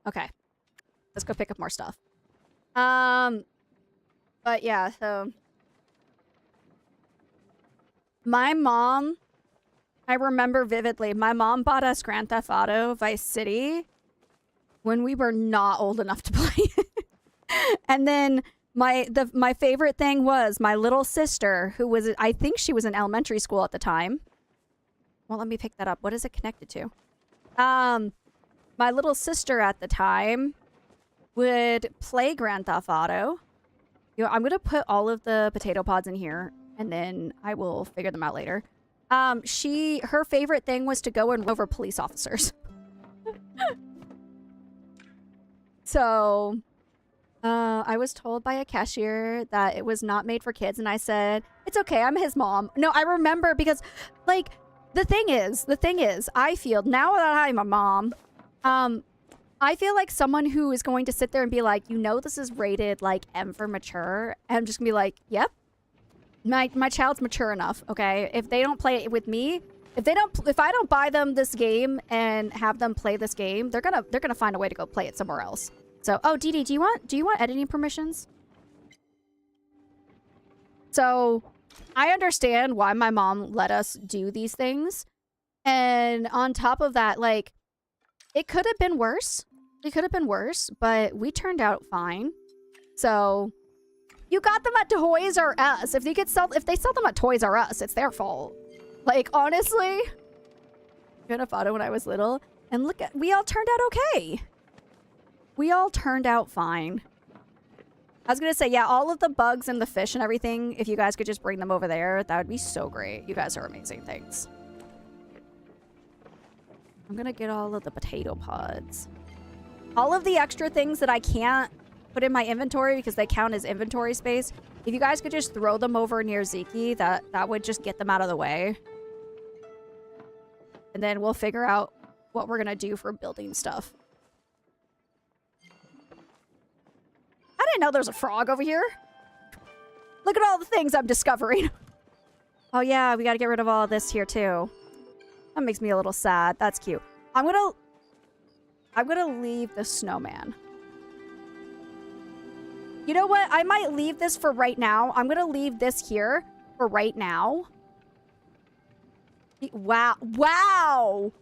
Okay. Let's go pick up more stuff. But yeah, so... My mom... I remember vividly, my mom bought us Grand Theft Auto Vice City when we were not old enough to play it. And then my favorite thing was my little sister, who was, I think she was in elementary school at the time. Well, let me pick that up. What is it connected to? My little sister at the time would play Grand Theft Auto. You know, I'm going to put all of the potato pods in here, and then I will figure them out later. Her favorite thing was to go and run over police officers. So, I was told by a cashier that it was not made for kids, and I said, it's okay, I'm his mom. No, I remember because, like, the thing is, I feel, now that I'm a mom, I feel like someone who is going to sit there and be like, you know this is rated, like, M for mature, and I'm just gonna be like, yep. My child's mature enough, okay? If they don't play it with me, if I don't buy them this game and have them play this game, they're gonna find a way to go play it somewhere else. So, oh, Dee Dee, do you want editing permissions? So, I understand why my mom let us do these things. And on top of that, like, it could have been worse. It could have been worse, but we turned out fine. So, you got them at Toys R Us. If they sell them at Toys R Us, it's their fault. Like, honestly, Grand Theft Auto when I was little, and look at, we all turned out okay. We all turned out fine. I was gonna say, yeah, all of the bugs and the fish and everything, if you guys could just bring them over there, that would be so great. You guys are amazing. Thanks. I'm gonna get all of the potato pods. All of the extra things that I can't put in my inventory because they count as inventory space. If you guys could just throw them over near Zeke, that would just get them out of the way. And then we'll figure out what we're gonna do for building stuff. I didn't know there's a frog over here. Look at all the things I'm discovering. Oh yeah, we gotta get rid of all of this here too. That makes me a little sad. That's cute. I'm gonna leave the snowman. You know what? I might leave this for right now. I'm gonna leave this here for right now. Wow. Wow!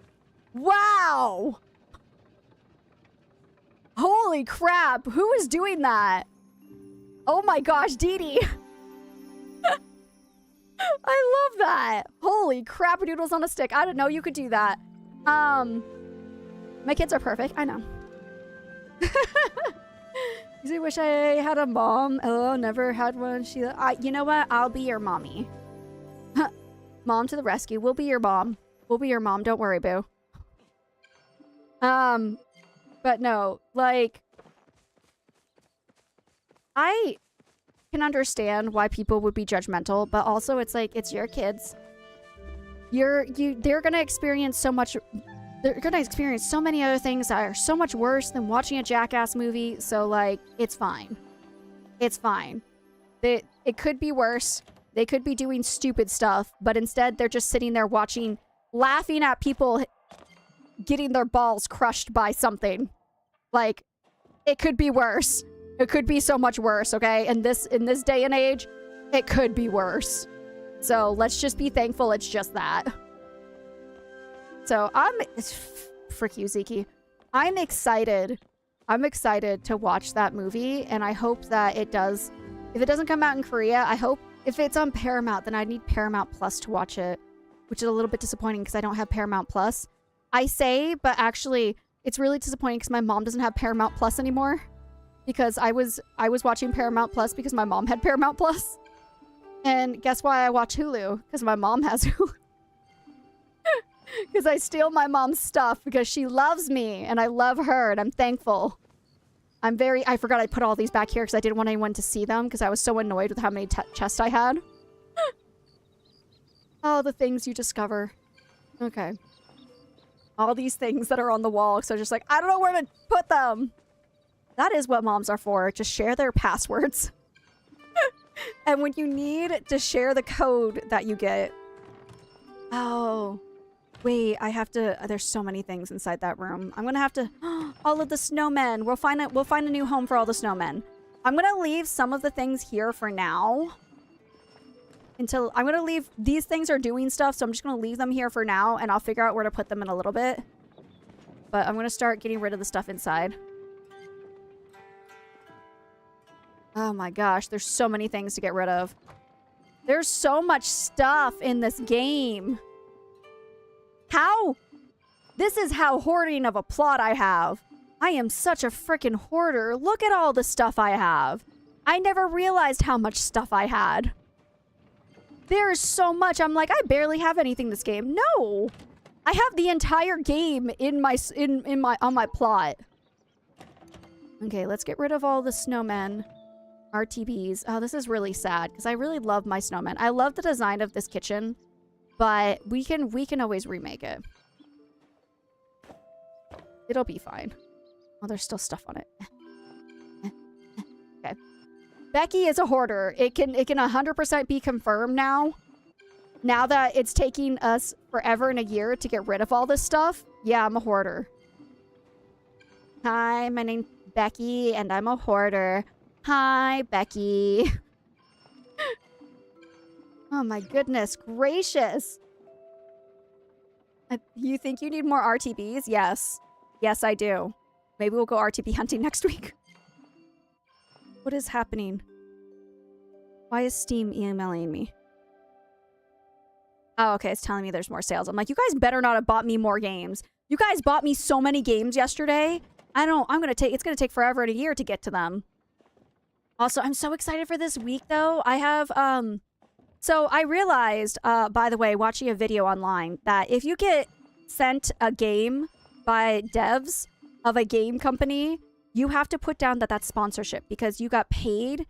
Wow! Holy crap! Who is doing that? Oh my gosh, Dee Dee! I love that! Holy crap, noodles on a stick. I didn't know you could do that. My kids are perfect. I know. I wish I had a mom. Oh, never had one. You know what? I'll be your mommy. Mom to the rescue. We'll be your mom. We'll be your mom. Don't worry, boo. But no, like, I can understand why people would be judgmental, but also it's like, it's your kids. They're gonna experience so much they're gonna experience so many other things that are so much worse than watching a Jackass movie. So, like, it's fine. It's fine. It could be worse. They could be doing stupid stuff, but instead they're just sitting there watching, laughing at people getting their balls crushed by something. Like, it could be worse. It could be so much worse, okay? In this day and age, it could be worse. So let's just be thankful it's just that. So frick you, Ziki. I'm excited. I'm excited to watch that movie, and I hope that it does. If it doesn't come out in Korea, I hope if it's on Paramount, then I need Paramount Plus to watch it, which is a little bit disappointing because I don't have Paramount Plus. I say, but actually, it's really disappointing because my mom doesn't have Paramount Plus anymore. Because I was watching Paramount Plus because my mom had Paramount Plus. And guess why I watch Hulu? Because my mom has Hulu. Because I steal my mom's stuff because she loves me and I love her and I'm thankful. I forgot I put all these back here because I didn't want anyone to see them because I was so annoyed with how many chests I had. Oh, the things you discover. Okay. All these things that are on the wall. So just like, I don't know where to put them. That is what moms are for. Just share their passwords. And when you need to share the code that you get. Oh. Wait, I have to... There's so many things inside that room. I'm gonna have to... all of the snowmen. We'll find a new home for all the snowmen. I'm gonna leave some of the things here for now. Until... I'm gonna leave... These things are doing stuff, so I'm just gonna leave them here for now, and I'll figure out where to put them in a little bit. But I'm gonna start getting rid of the stuff inside. Oh my gosh, there's so many things to get rid of. There's so much stuff in this game. How? This is how hoarding of a plot I have. I am such a freaking hoarder. Look at all the stuff I have. I never realized how much stuff I had. There is so much. I'm like, I barely have anything this game. No. I have the entire game on my plot. Okay, let's get rid of all the snowmen. RTBs. Oh, this is really sad because I really love my snowman. I love the design of this kitchen, but we can always remake it. It'll be fine. Oh, there's still stuff on it. Okay. Becky is a hoarder. It can 100% be confirmed now. Now that it's taking us forever and a year to get rid of all this stuff. Yeah, I'm a hoarder. Hi, my name's Becky and I'm a hoarder. Hi, Becky. Oh my goodness gracious. You think you need more RTBs? Yes. Yes, I do. Maybe we'll go RTB hunting next week. What is happening? Why is Steam emailing me? Oh, okay. It's telling me there's more sales. I'm like, you guys better not have bought me more games. You guys bought me so many games yesterday. It's gonna take forever and a year to get to them. Also, I'm so excited for this week, though. I have, so I realized, by the way, watching a video online, that if you get sent a game by devs of a game company, you have to put down that that's sponsorship because you got paid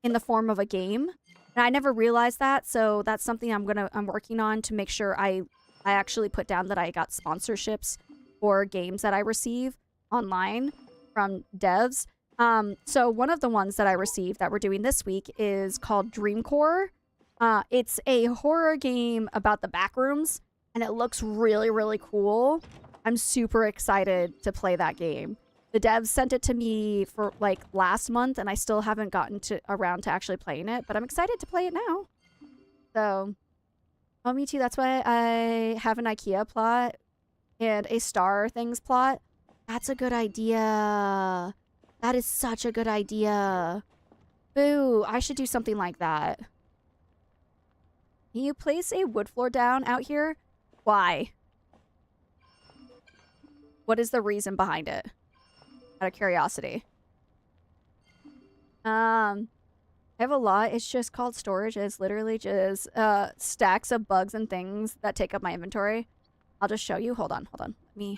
in the form of a game. And I never realized that, so that's something I'm working on to make sure I actually put down that I got sponsorships for games that I receive online from devs. So one of the ones that I received that we're doing this week is called Dreamcore. It's a horror game about the backrooms, and it looks really, really cool. I'm super excited to play that game. The devs sent it to me for like last month, and I still haven't gotten around to actually playing it, but I'm excited to play it now. So, oh, me too. That's why I have an IKEA plot and a Star Things plot. That's a good idea. That is such a good idea. Boo, I should do something like that. Can you place a wood floor down out here? Why? What is the reason behind it? Out of curiosity. I have a lot. It's just called storage. It's literally just stacks of bugs and things that take up my inventory. I'll just show you. Hold on. Why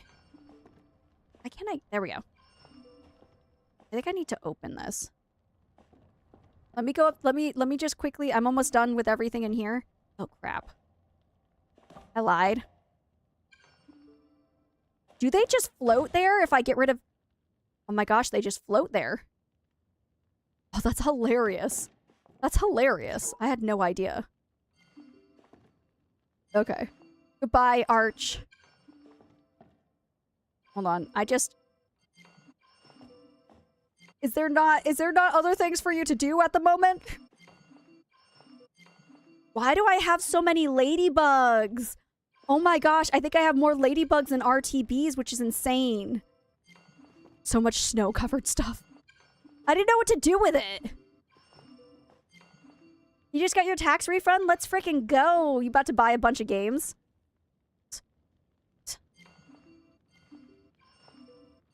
can't I? There we go. I think I need to open this. Let me go up. Let me just quickly. I'm almost done with everything in here. Oh, crap. I lied. Do they just float there if I get rid of... Oh my gosh, they just float there. Oh, that's hilarious. That's hilarious. I had no idea. Okay. Goodbye, Arch. Hold on. I just... Is there not other things for you to do at the moment? Why do I have so many ladybugs? Oh my gosh, I think I have more ladybugs than RTBs, which is insane. So much snow-covered stuff. I didn't know what to do with it. You just got your tax refund? Let's freaking go. You about to buy a bunch of games?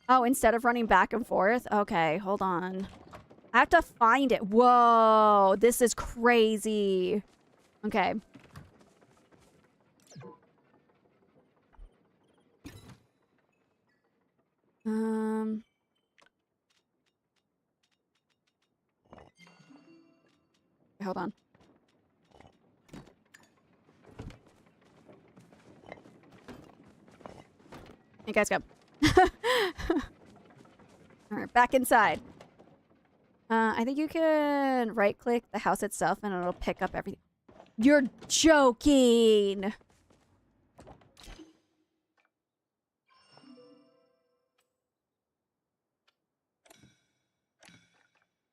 Oh, instead of running back and forth? Okay, hold on. I have to find it. Whoa, this is crazy. Okay. Hold on. You guys go. Alright, back inside. I think you can right-click the house itself and it'll pick up everything. You're joking!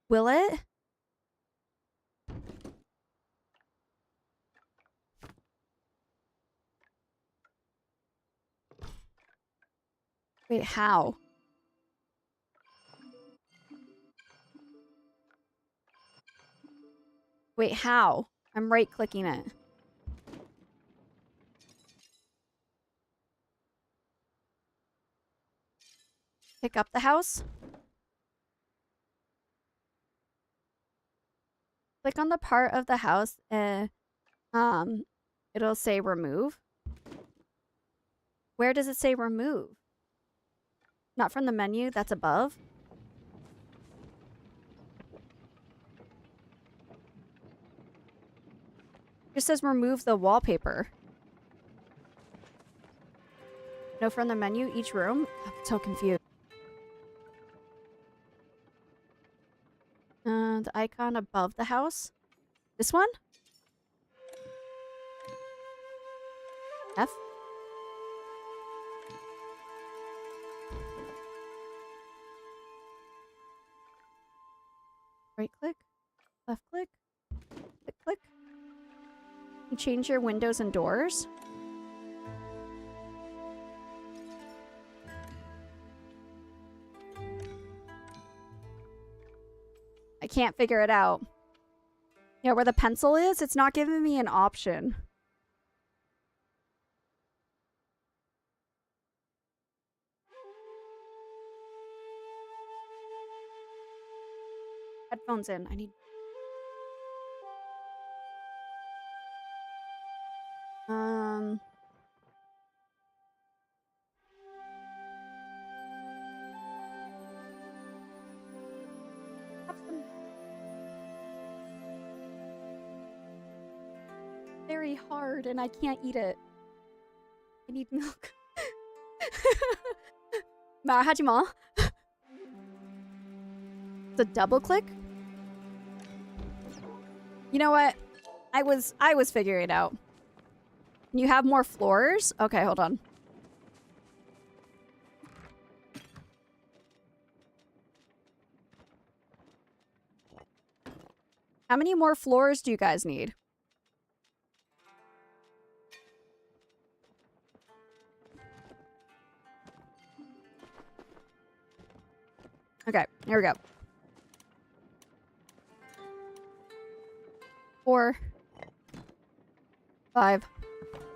Will it? Wait, how? Wait, how? I'm right-clicking it. Pick up the house? Click on the part of the house and it'll say remove. Where does it say remove? Not from the menu, that's above. It just says remove the wallpaper. No, from the menu, each room. I'm so confused. The icon above the house. This one? F? Right click, left click, click, click. You change your windows and doors. I can't figure it out. Yeah, where the pencil is, it's not giving me an option. Headphones in. I need... Have some... Very hard and I can't eat it. I need milk. 말하지마. The double click? You know what? I was figuring it out. You have more floors? Okay, hold on. How many more floors do you guys need? Okay, here we go. 4, 5.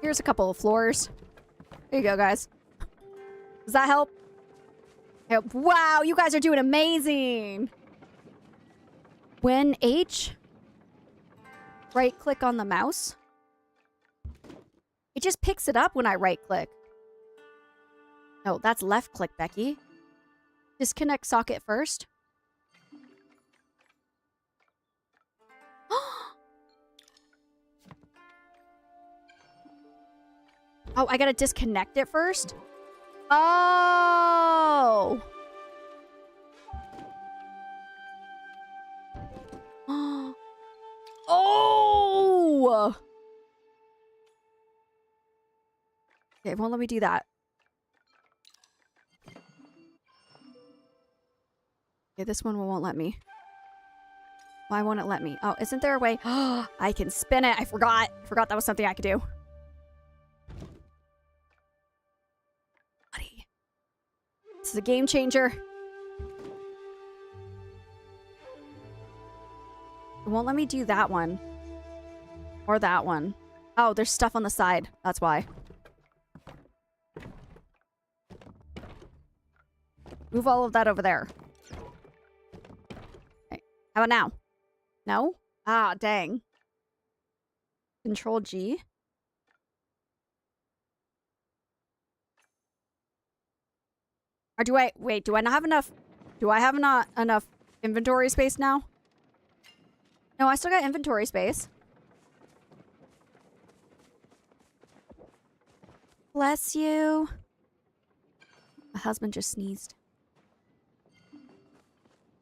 Here's a couple of floors. There you go, guys. Does that help? Help. Wow, you guys are doing amazing. When H, right click on the mouse. It just picks it up when I right click. No, that's left click, Becky. Disconnect socket first. Oh, I gotta disconnect it first? Oh! Oh! Okay, it won't let me do that. Okay, this one won't let me. Why won't it let me? Oh, isn't there a way? I can spin it. I forgot. I forgot that was something I could do. Buddy. This is a game changer. It won't let me do that one. Or that one. Oh, there's stuff on the side. That's why. Move all of that over there. Okay. How about now? No? Ah, dang. Control G. Or do I... Wait, do I not have enough... Do I have not enough inventory space now? No, I still got inventory space. Bless you. My husband just sneezed.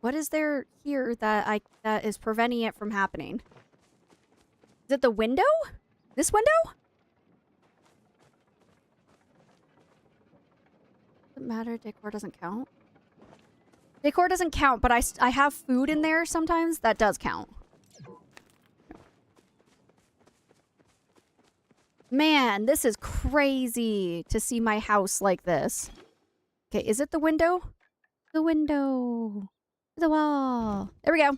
What is there here that is preventing it from happening? Is it the window? This window? Doesn't matter. Decor doesn't count. Decor doesn't count, but I have food in there sometimes. That does count. Man, this is crazy to see my house like this. Okay, is it the window? The window. The wall. There we go.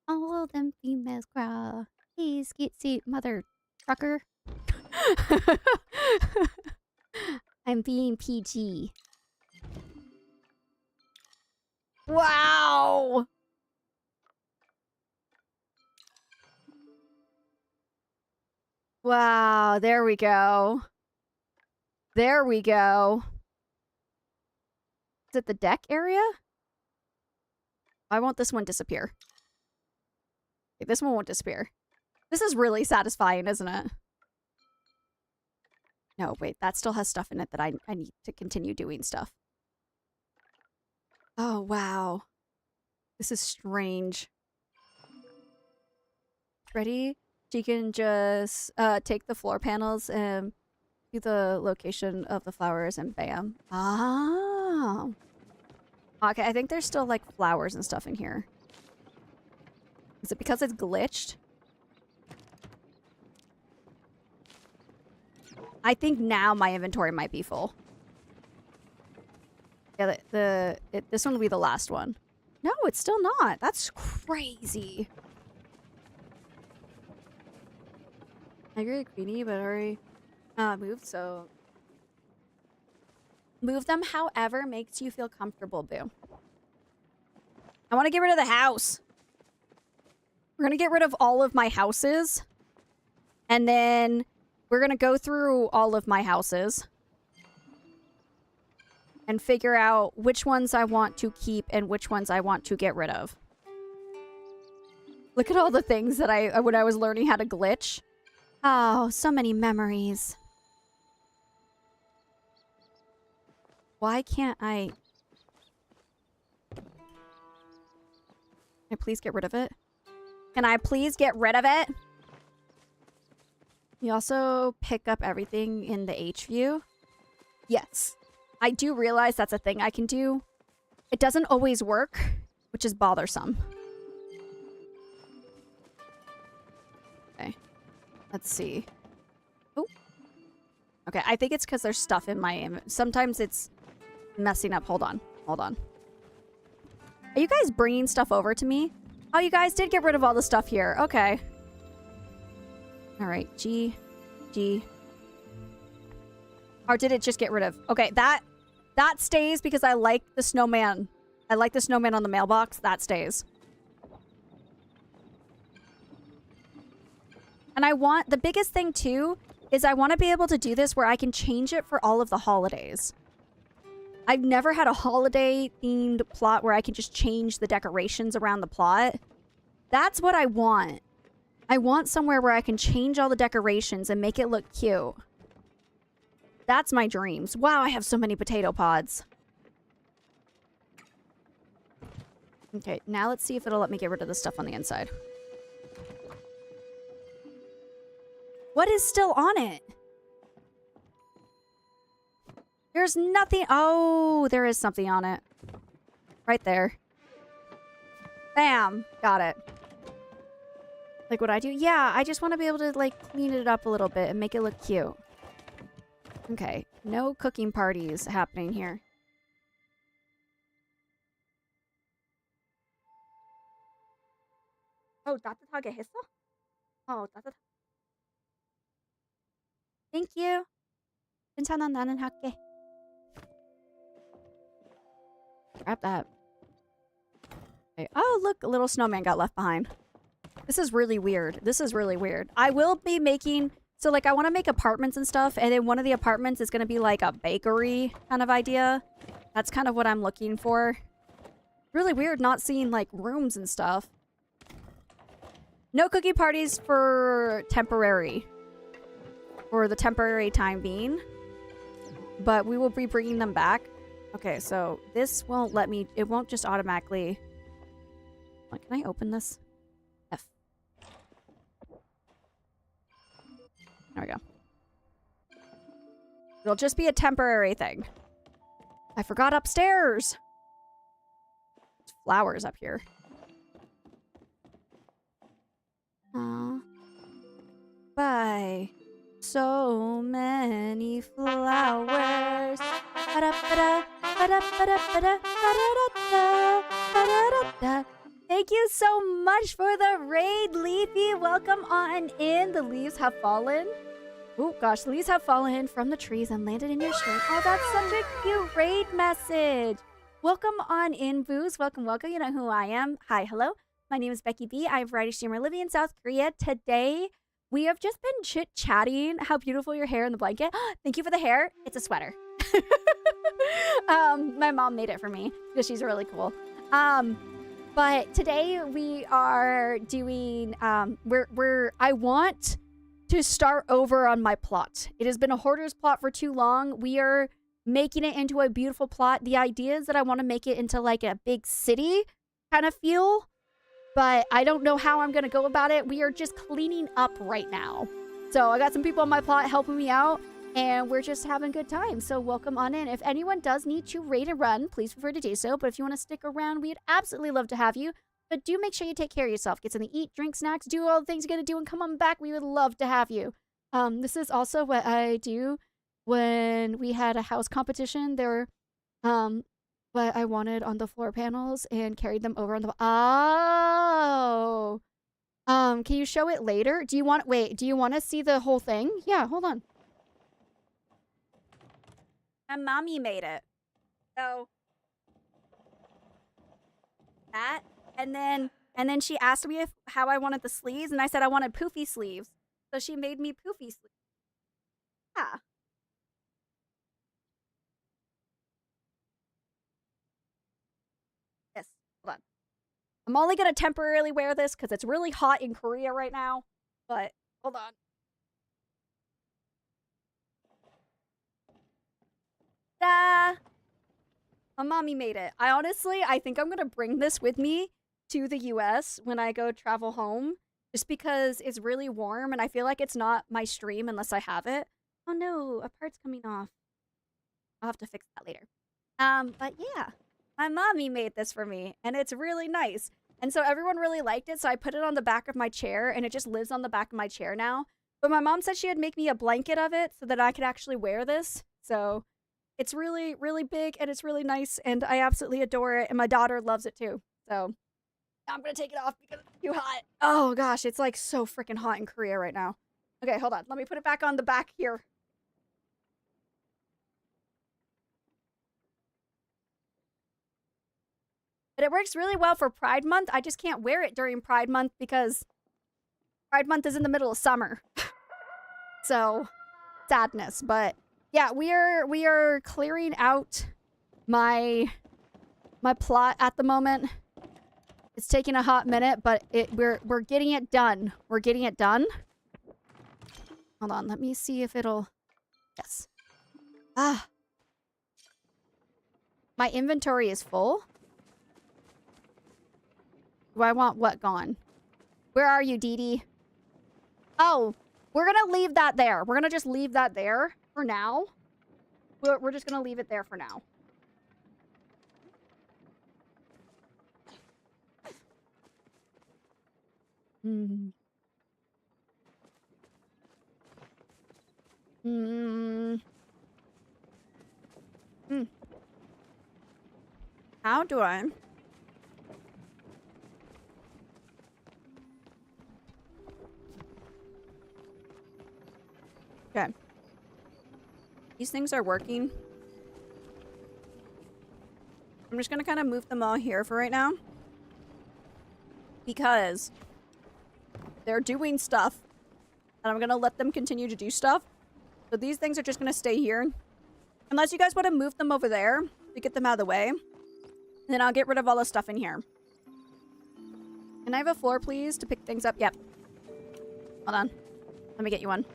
All them females cry. Please get seat, mother trucker. I'm being PG. Wow. Wow, there we go. There we go. Is it the deck area? Why won't this one disappear? Okay, this one won't disappear. This is really satisfying, isn't it? No, wait, that still has stuff in it that I need to continue doing stuff. Oh, wow. This is strange. Ready? She can just take the floor panels and do the location of the flowers and bam. Ah. Okay, I think there's still like flowers and stuff in here. Is it because it's glitched? I think now my inventory might be full. Yeah, this one will be the last one. No, it's still not. That's crazy. I agree with Queenie, but already moved, so... Move them however makes you feel comfortable, boo. I want to get rid of the house. We're going to get rid of all of my houses. And then we're going to go through all of my houses. And figure out which ones I want to keep and which ones I want to get rid of. Look at all the things that when I was learning how to glitch. Oh, so many memories. Why can't I... Can I please get rid of it? Can I please get rid of it? You also pick up everything in the H view. Yes. I do realize that's a thing I can do. It doesn't always work, which is bothersome. Okay. Let's see. Oh. Okay, I think it's because there's stuff in my... Sometimes it's messing up. Hold on. Hold on. Are you guys bringing stuff over to me? Oh, you guys did get rid of all the stuff here. Okay. All right. G. Or did it just get rid of... Okay, that stays because I like the snowman. I like the snowman on the mailbox. That stays. And I want... The biggest thing, too, is I want to be able to do this where I can change it for all of the holidays. I've never had a holiday-themed plot where I can just change the decorations around the plot. That's what I want. I want somewhere where I can change all the decorations and make it look cute. That's my dreams. Wow, I have so many potato pods. Okay, now let's see if it'll let me get rid of the stuff on the inside. What is still on it? There's nothing. Oh, there is something on it. Right there. Bam. Got it. Like what I do? Yeah, I just want to be able to like clean it up a little bit and make it look cute. Okay, no cooking parties happening here. Oh, 따뜻하게 했어? Oh, 따뜻. Thank you. 괜찮아, 나는 할게. Grab that. Okay. Oh, look, a little snowman got left behind. This is really weird. This is really weird. I will be making... So, like, I want to make apartments and stuff, and then one of the apartments is going to be, like, a bakery kind of idea. That's kind of what I'm looking for. Really weird not seeing, like, rooms and stuff. No cookie parties for temporary. For the temporary time being. But we will be bringing them back. Okay, so this won't let me... It won't just automatically... Can I open this? F. There we go. It'll just be a temporary thing. I forgot upstairs. There's flowers up here. By so many flowers. Thank you so much for the raid, Leafy. Welcome on in. The leaves have fallen. Oh gosh, the leaves have fallen from the trees and landed in your stream. Oh, that's such a cute raid message. Welcome on in, Booze. Welcome, welcome. You know who I am. Hi, hello. My name is Becky B. I'm a variety streamer living in South Korea. Today, we have just been chit-chatting. How beautiful your hair in the blanket. Thank you for the hair. It's a sweater. My mom made it for me because she's really cool. But today we are doing, I want to start over on my plot. It has been a hoarder's plot for too long. We are making it into a beautiful plot. The idea is that I want to make it into like a big city kind of feel, but I don't know how I'm going to go about it. We are just cleaning up right now. So I got some people on my plot helping me out, and we're just having a good time. So welcome on in. If anyone does need to raid and run, please feel free to do so. But if you want to stick around, we'd absolutely love to have you. But do make sure you take care of yourself. Get something to eat, drink, snacks, do all the things you got to do, and come on back. We would love to have you. This is also what I do when we had a house competition. There were what I wanted on the floor panels and carried them over on the... Oh! Can you show it later? Do you want... Wait, do you want to see the whole thing? Yeah, hold on. And mommy made it. So... That... And then she asked me how I wanted the sleeves, and I said I wanted poofy sleeves. So she made me poofy sleeves. Yeah. Yes. Hold on. I'm only going to temporarily wear this because it's really hot in Korea right now. But, hold on. Ta-da! My mommy made it. I think I'm going to bring this with me to the US when I go travel home, just because it's really warm and I feel like it's not my stream unless I have it. Oh no, a part's coming off. I'll have to fix that later. But yeah, my mommy made this for me and it's really nice. And so everyone really liked it, so I put it on the back of my chair and it just lives on the back of my chair now. But my mom said she'd make me a blanket of it so that I could actually wear this. So it's really, really big and it's really nice and I absolutely adore it, and my daughter loves it too. So I'm gonna take it off because it's too hot. Oh gosh, it's like so freaking hot in Korea right now. Okay, hold on. Let me put it back on the back here. But it works really well for Pride Month. I just can't wear it during Pride Month because Pride Month is in the middle of summer. So, sadness. But yeah, we are clearing out my plot at the moment. It's taking a hot minute, but we're getting it done. We're getting it done. Hold on, let me see if it'll... Yes. Ah. My inventory is full. Do I want what gone? Where are you, Dee Dee? Oh, we're gonna leave that there. We're gonna just leave that there for now. We're just gonna leave it there for now. Hmm. Hmm. Hmm. How do I? Okay. These things are working. I'm just gonna kind of move them all here for right now. Because they're doing stuff. And I'm gonna let them continue to do stuff. So these things are just gonna stay here. Unless you guys want to move them over there to get them out of the way. And then I'll get rid of all the stuff in here. Can I have a floor, please, to pick things up? Yep. Hold on. Let me get you one.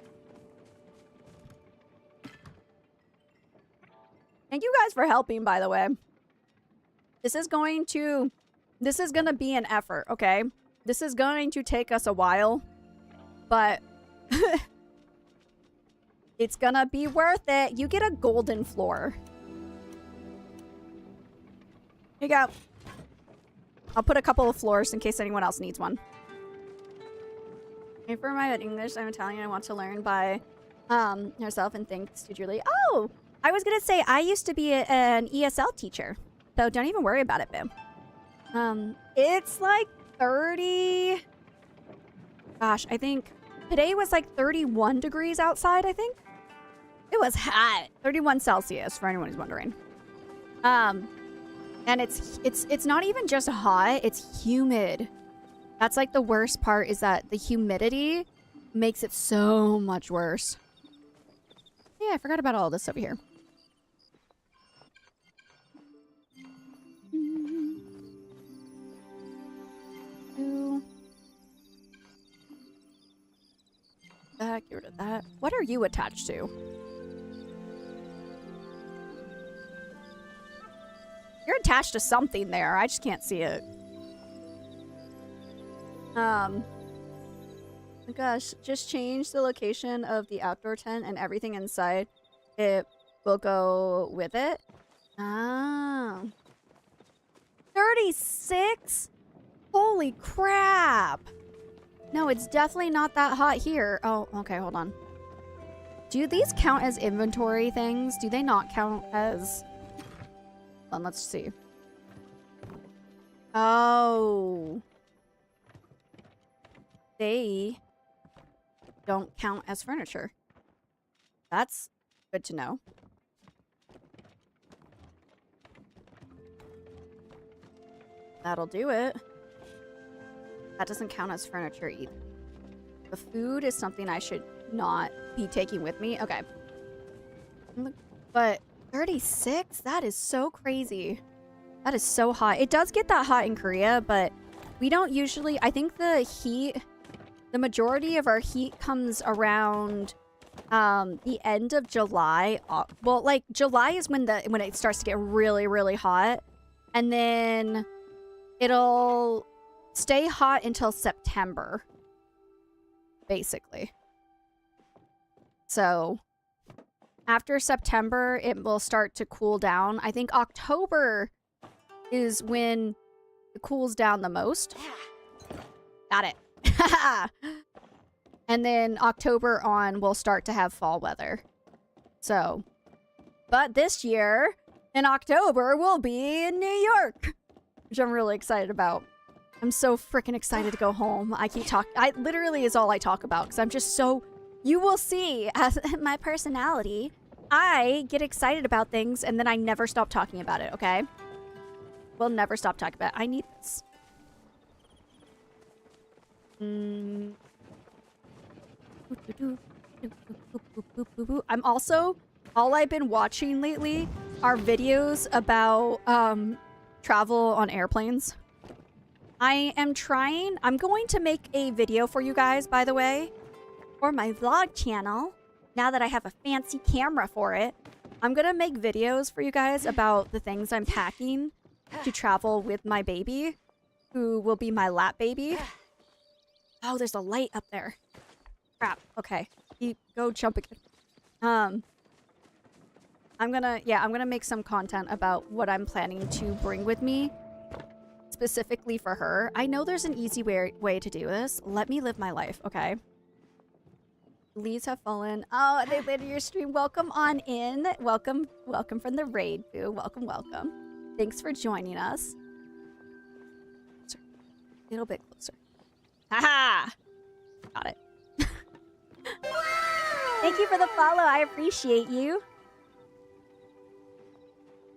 Thank you guys for helping, by the way. This is going to be an effort, okay? This is going to take us a while. But it's gonna be worth it. You get a golden floor. Here you go. I'll put a couple of floors in case anyone else needs one. Okay, for my English, I'm Italian. I want to learn by yourself, and thanks to Julie. Oh, I was gonna say I used to be an ESL teacher, so don't even worry about it, boo. It's like 30. Gosh, I think today was like 31 degrees outside. I think it was hot. 31 Celsius for anyone who's wondering. And it's not even just hot, it's humid. That's like the worst part, is that the humidity makes it so much worse. Yeah, I forgot about all this over here. Get rid of that. What are you attached to? You're attached to something there. I just can't see it. Gosh, just change the location of the outdoor tent and everything inside. It will go with it. Ah. 36? Holy crap. No, it's definitely not that hot here. Oh, okay, hold on. Do these count as inventory things? Do they not count as... Hold on, let's see. Oh. They don't count as furniture. That's good to know. That'll do it. That doesn't count as furniture either. The food is something I should not be taking with me. Okay. But 36? That is so crazy. That is so hot. It does get that hot in Korea, but we don't usually... I think the heat... The majority of our heat comes around the end of July. Well, like, July is when it starts to get really, really hot. And then it'll stay hot until September, basically. So after September, it will start to cool down. I think October is when it cools down the most. Got it. And then October on, we'll start to have fall weather. So, but this year, in October, we'll be in New York, which I'm really excited about. I'm so freaking excited to go home. I keep talking. I literally is all I talk about because I'm just so... You will see, as my personality, I get excited about things and then I never stop talking about it, okay? We'll never stop talking about it. I need this. I'm also... All I've been watching lately are videos about travel on airplanes. I'm going to make a video for you guys, by the way, for my vlog channel. Now that I have a fancy camera for it, I'm gonna make videos for you guys about the things I'm packing to travel with my baby, who will be my lap baby. Oh, there's a light up there. Crap. Okay. Go jump again. I'm gonna make some content about what I'm planning to bring with me specifically for her. I know there's an easy way to do this. Let me live my life, okay? Leaves have fallen. Oh, they landed your stream. Welcome on in. Welcome from the raid, boo. Welcome. Thanks for joining us. A little bit closer. Haha! Got it. Thank you for the follow. I appreciate you.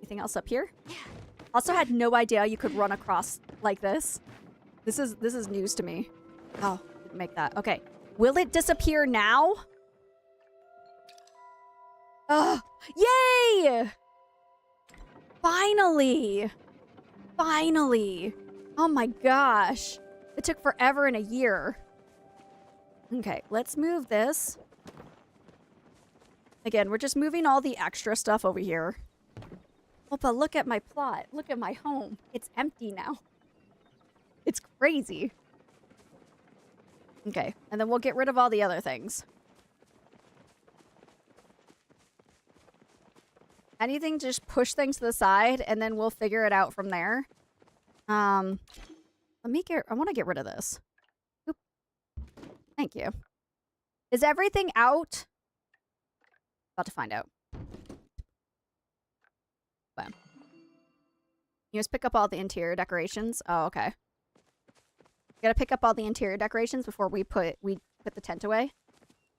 Anything else up here? Also had no idea you could run across like this. This is news to me. Oh, didn't make that. Okay. Will it disappear now? Oh, yay! Finally! Finally! Oh my gosh. It took forever and a year. Okay, let's move this. Again, we're just moving all the extra stuff over here. Oh, but look at my plot. Look at my home. It's empty now. It's crazy. Okay, and then we'll get rid of all the other things. Anything, just push things to the side, and then we'll figure it out from there. I want to get rid of this. Oop. Thank you. Is everything out? About to find out. Bam. You just pick up all the interior decorations? Oh, okay. Gotta pick up all the interior decorations before we put the tent away.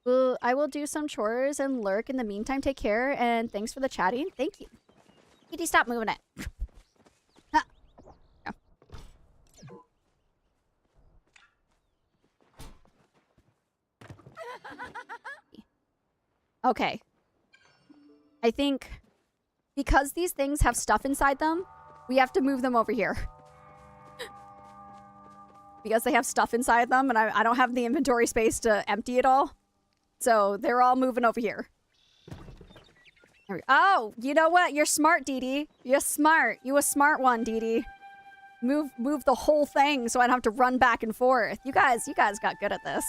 Well, I will do some chores and lurk. In the meantime, take care, and thanks for the chatting. Thank you. Kitty, stop moving it. Ah. Yeah. Okay. I think because these things have stuff inside them, we have to move them over here. Because they have stuff inside them, and I don't have the inventory space to empty it all. So they're all moving over here. Oh, you know what? You're smart, Dee Dee. You're smart. You a smart one, Dee Dee. Move the whole thing so I don't have to run back and forth. You guys got good at this.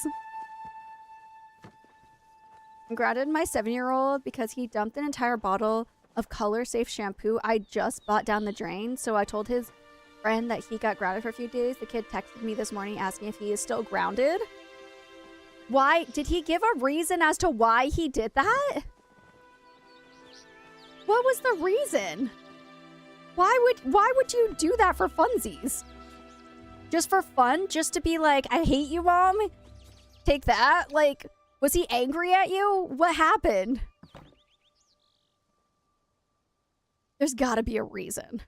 I grounded my 7-year-old because he dumped an entire bottle of color-safe shampoo I just bought down the drain. So I told his friend that he got grounded for a few days. The kid texted me this morning asking if he is still grounded. Why? Did he give a reason as to why he did that? What was the reason? Why would you do that for funsies? Just for fun? Just to be like, I hate you, Mom? Take that? Like, was he angry at you? What happened? There's gotta be a reason.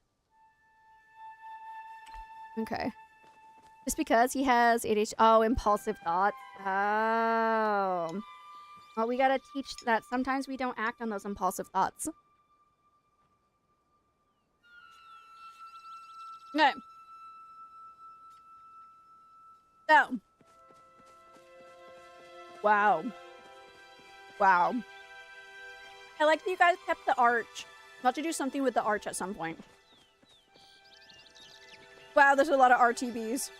Okay. Just because he has ADHD. Oh, impulsive thoughts. Oh. Well, we gotta teach that sometimes we don't act on those impulsive thoughts. Okay. So. Wow. Wow. I like that you guys kept the arch. I'll have to do something with the arch at some point. Wow, there's a lot of RTBs.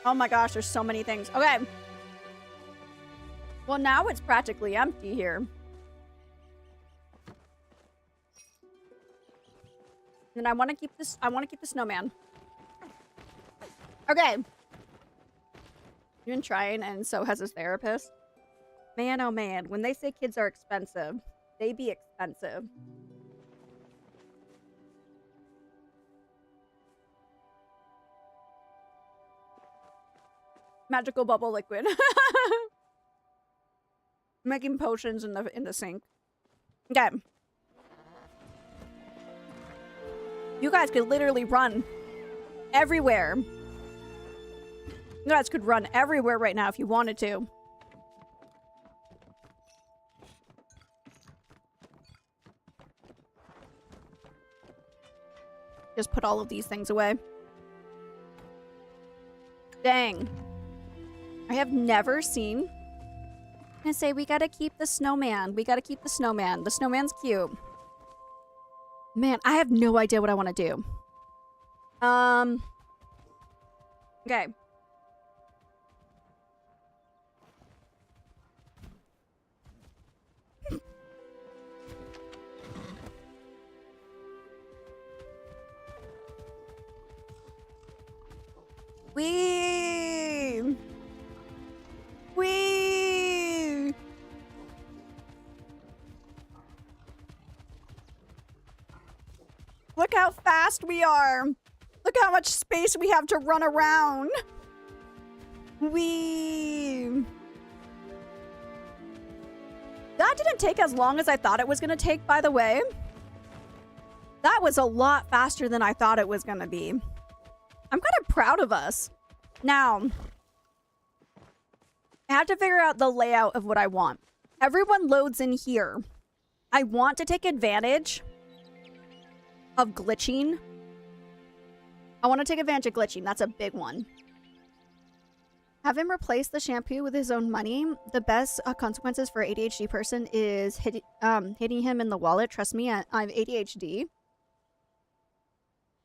Oh my gosh, there's so many things. Okay. Well, now it's practically empty here. And I want to keep this. I want to keep the snowman. Okay. You've been trying, and so has his therapist. Man, oh man, when they say kids are expensive, they be expensive. Magical bubble liquid. Making potions in the sink. Okay. You guys could literally run everywhere. You guys could run everywhere right now if you wanted to. Just put all of these things away. Dang. I have never seen... I say, we gotta keep the snowman. We gotta keep the snowman. The snowman's cute. Man, I have no idea what I want to do. Okay. Wee! Look how fast we are. Look how much space we have to run around. That didn't take as long as I thought it was going to take, by the way. That was a lot faster than I thought it was going to be. I'm kind of proud of us. Now, I have to figure out the layout of what I want. Everyone loads in here. I want to take advantage of glitching. I want to take advantage of glitching. That's a big one. Have him replace the shampoo with his own money. The best consequences for ADHD person is hitting him in the wallet. Trust me, I have ADHD.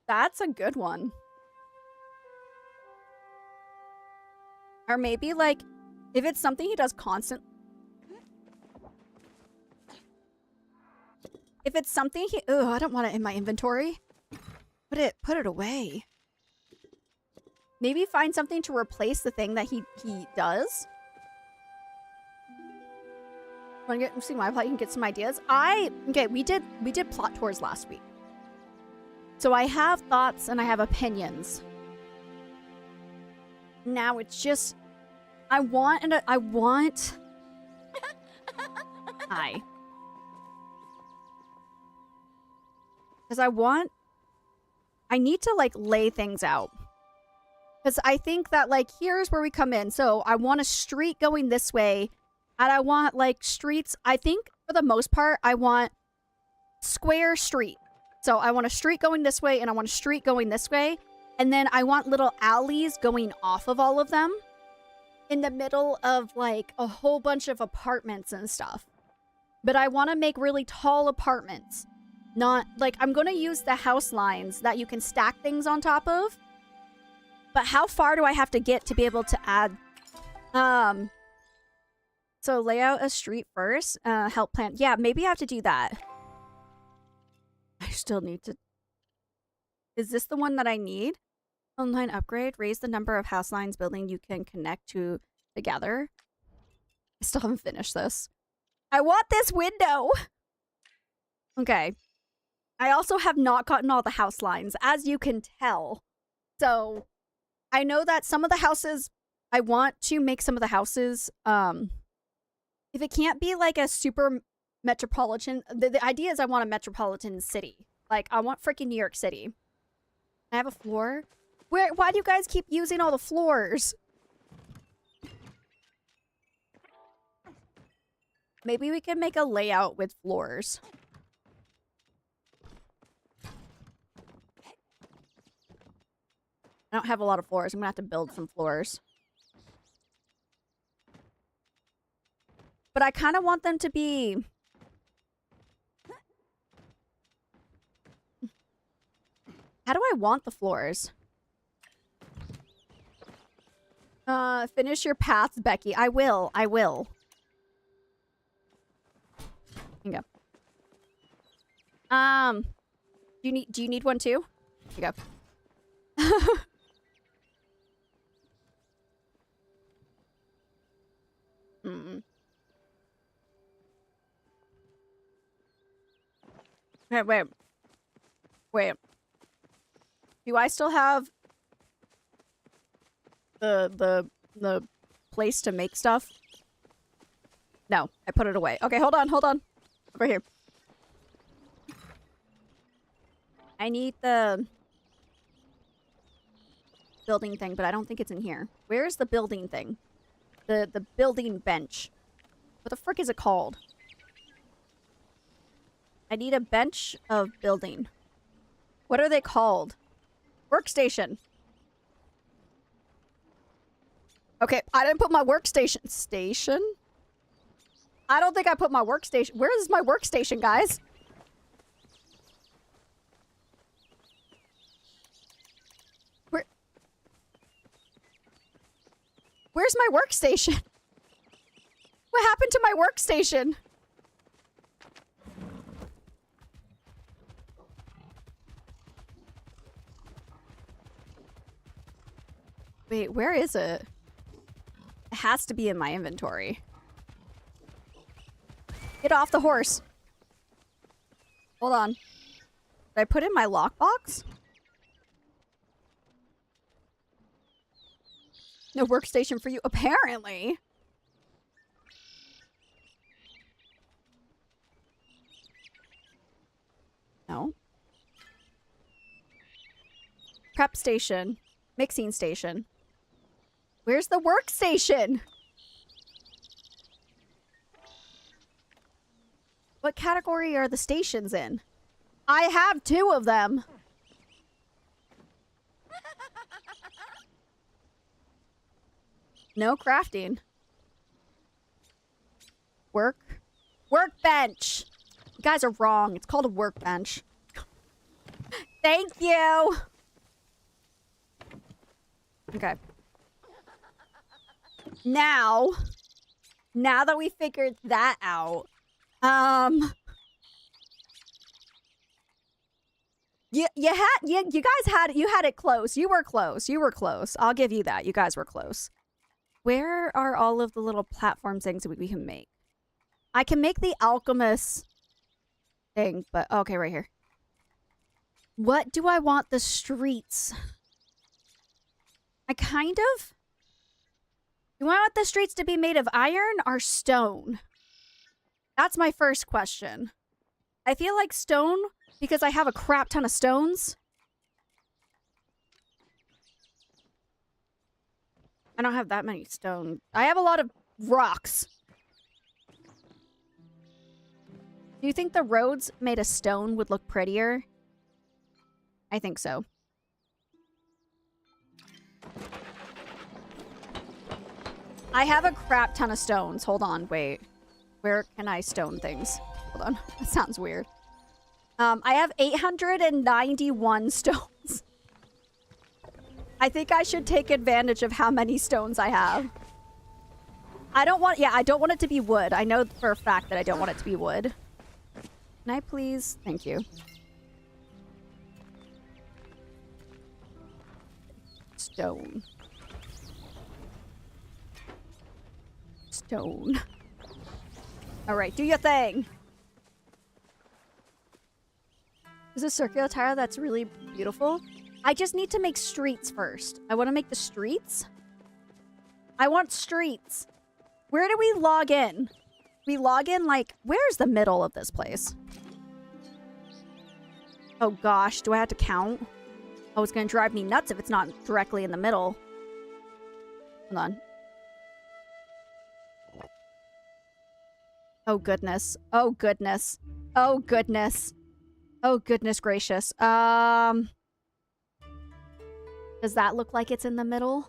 That's a good one. Or maybe, like, if it's something he does constant... If it's something he... Ugh, I don't want it in my inventory. Put it away. Maybe find something to replace the thing that he does. Want to see my plot? You can get some ideas. Okay, we did plot tours last week. So I have thoughts and I have opinions. Now it's just... I want... Hi. Because I need to, like, lay things out. Because I think that, like, here's where we come in. So I want a street going this way. And I want, like, streets... I think, for the most part, I want square street. So I want a street going this way, and I want a street going this way. And then I want little alleys going off of all of them. In the middle of, like, a whole bunch of apartments and stuff. But I want to make really tall apartments. Not, like, I'm going to use the house lines that you can stack things on top of. But how far do I have to get to be able to add... So lay out a street first. Help plan. Yeah, maybe I have to do that. I still need to... Is this the one that I need? Online upgrade. Raise the number of house lines building you can connect to together. I still haven't finished this. I want this window! Okay. I also have not gotten all the house lines, as you can tell. So, I know that some of the houses... I want to make some of the houses... If it can't be like a super metropolitan... The idea is I want a metropolitan city. Like, I want freaking New York City. I have a floor. Why do you guys keep using all the floors? Maybe we can make a layout with floors. I don't have a lot of floors. I'm gonna have to build some floors. But I kind of want them to be... How do I want the floors? Finish your paths, Becky. I will. I will. Here you go. Do you need one too? Here you go. Wait. Do I still have the place to make stuff? No, I put it away. Okay, hold on. Over here. I need the building thing, but I don't think it's in here. Where's the building thing? The building bench. What the frick is it called? I need a bench of building. What are they called? Workstation. Okay, I didn't put my workstation. Station? I don't think I put my workstation. Where is my workstation, guys? Where's my workstation? What happened to my workstation? Wait, where is it? It has to be in my inventory. Get off the horse. Hold on. Did I put in my lockbox? No workstation for you, apparently. No. Prep station. Mixing station. Where's the workstation? What category are the stations in? I have 2 of them. No crafting. Workbench. You guys are wrong. It's called a workbench. Thank you. Okay. Now that we figured that out, you guys had it close. You were close. I'll give you that. You guys were close. Where are all of the little platform things that we can make? I can make the alchemist thing, but okay, right here. What do I want the streets? I kind of... Do I want the streets to be made of iron or stone? That's my first question. I feel like stone because I have a crap ton of stones. I don't have that many stone. I have a lot of rocks. Do you think the roads made of stone would look prettier? I think so. I have a crap ton of stones. Hold on, wait. Where can I stone things? Hold on. That sounds weird. I have 891 stones. I think I should take advantage of how many stones I have. I don't want it to be wood. I know for a fact that I don't want it to be wood. Can I please? Thank you. Stone. Stone. All right, do your thing. There's a circular tile that's really beautiful. I just need to make streets first. I want to make the streets. I want streets. Where do we log in? We log in like, where's the middle of this place? Oh gosh, do I have to count? Oh, it's gonna drive me nuts if it's not directly in the middle. Hold on. Oh goodness. Oh goodness. Oh goodness. Oh goodness gracious. Does that look like it's in the middle?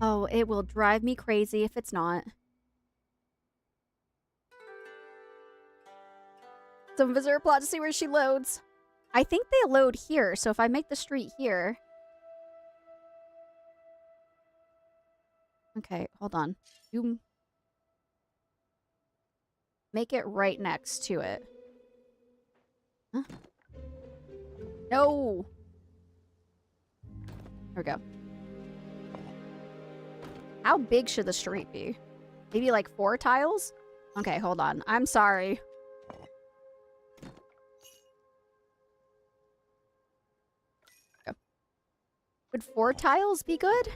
Oh, it will drive me crazy if it's not. Some visitor plot to see where she loads. I think they load here, so if I make the street here... Okay, hold on. You make it right next to it. Huh? No! There we go. How big should the street be? Maybe like 4 tiles? Okay, hold on. I'm sorry. Go. Would 4 tiles be good?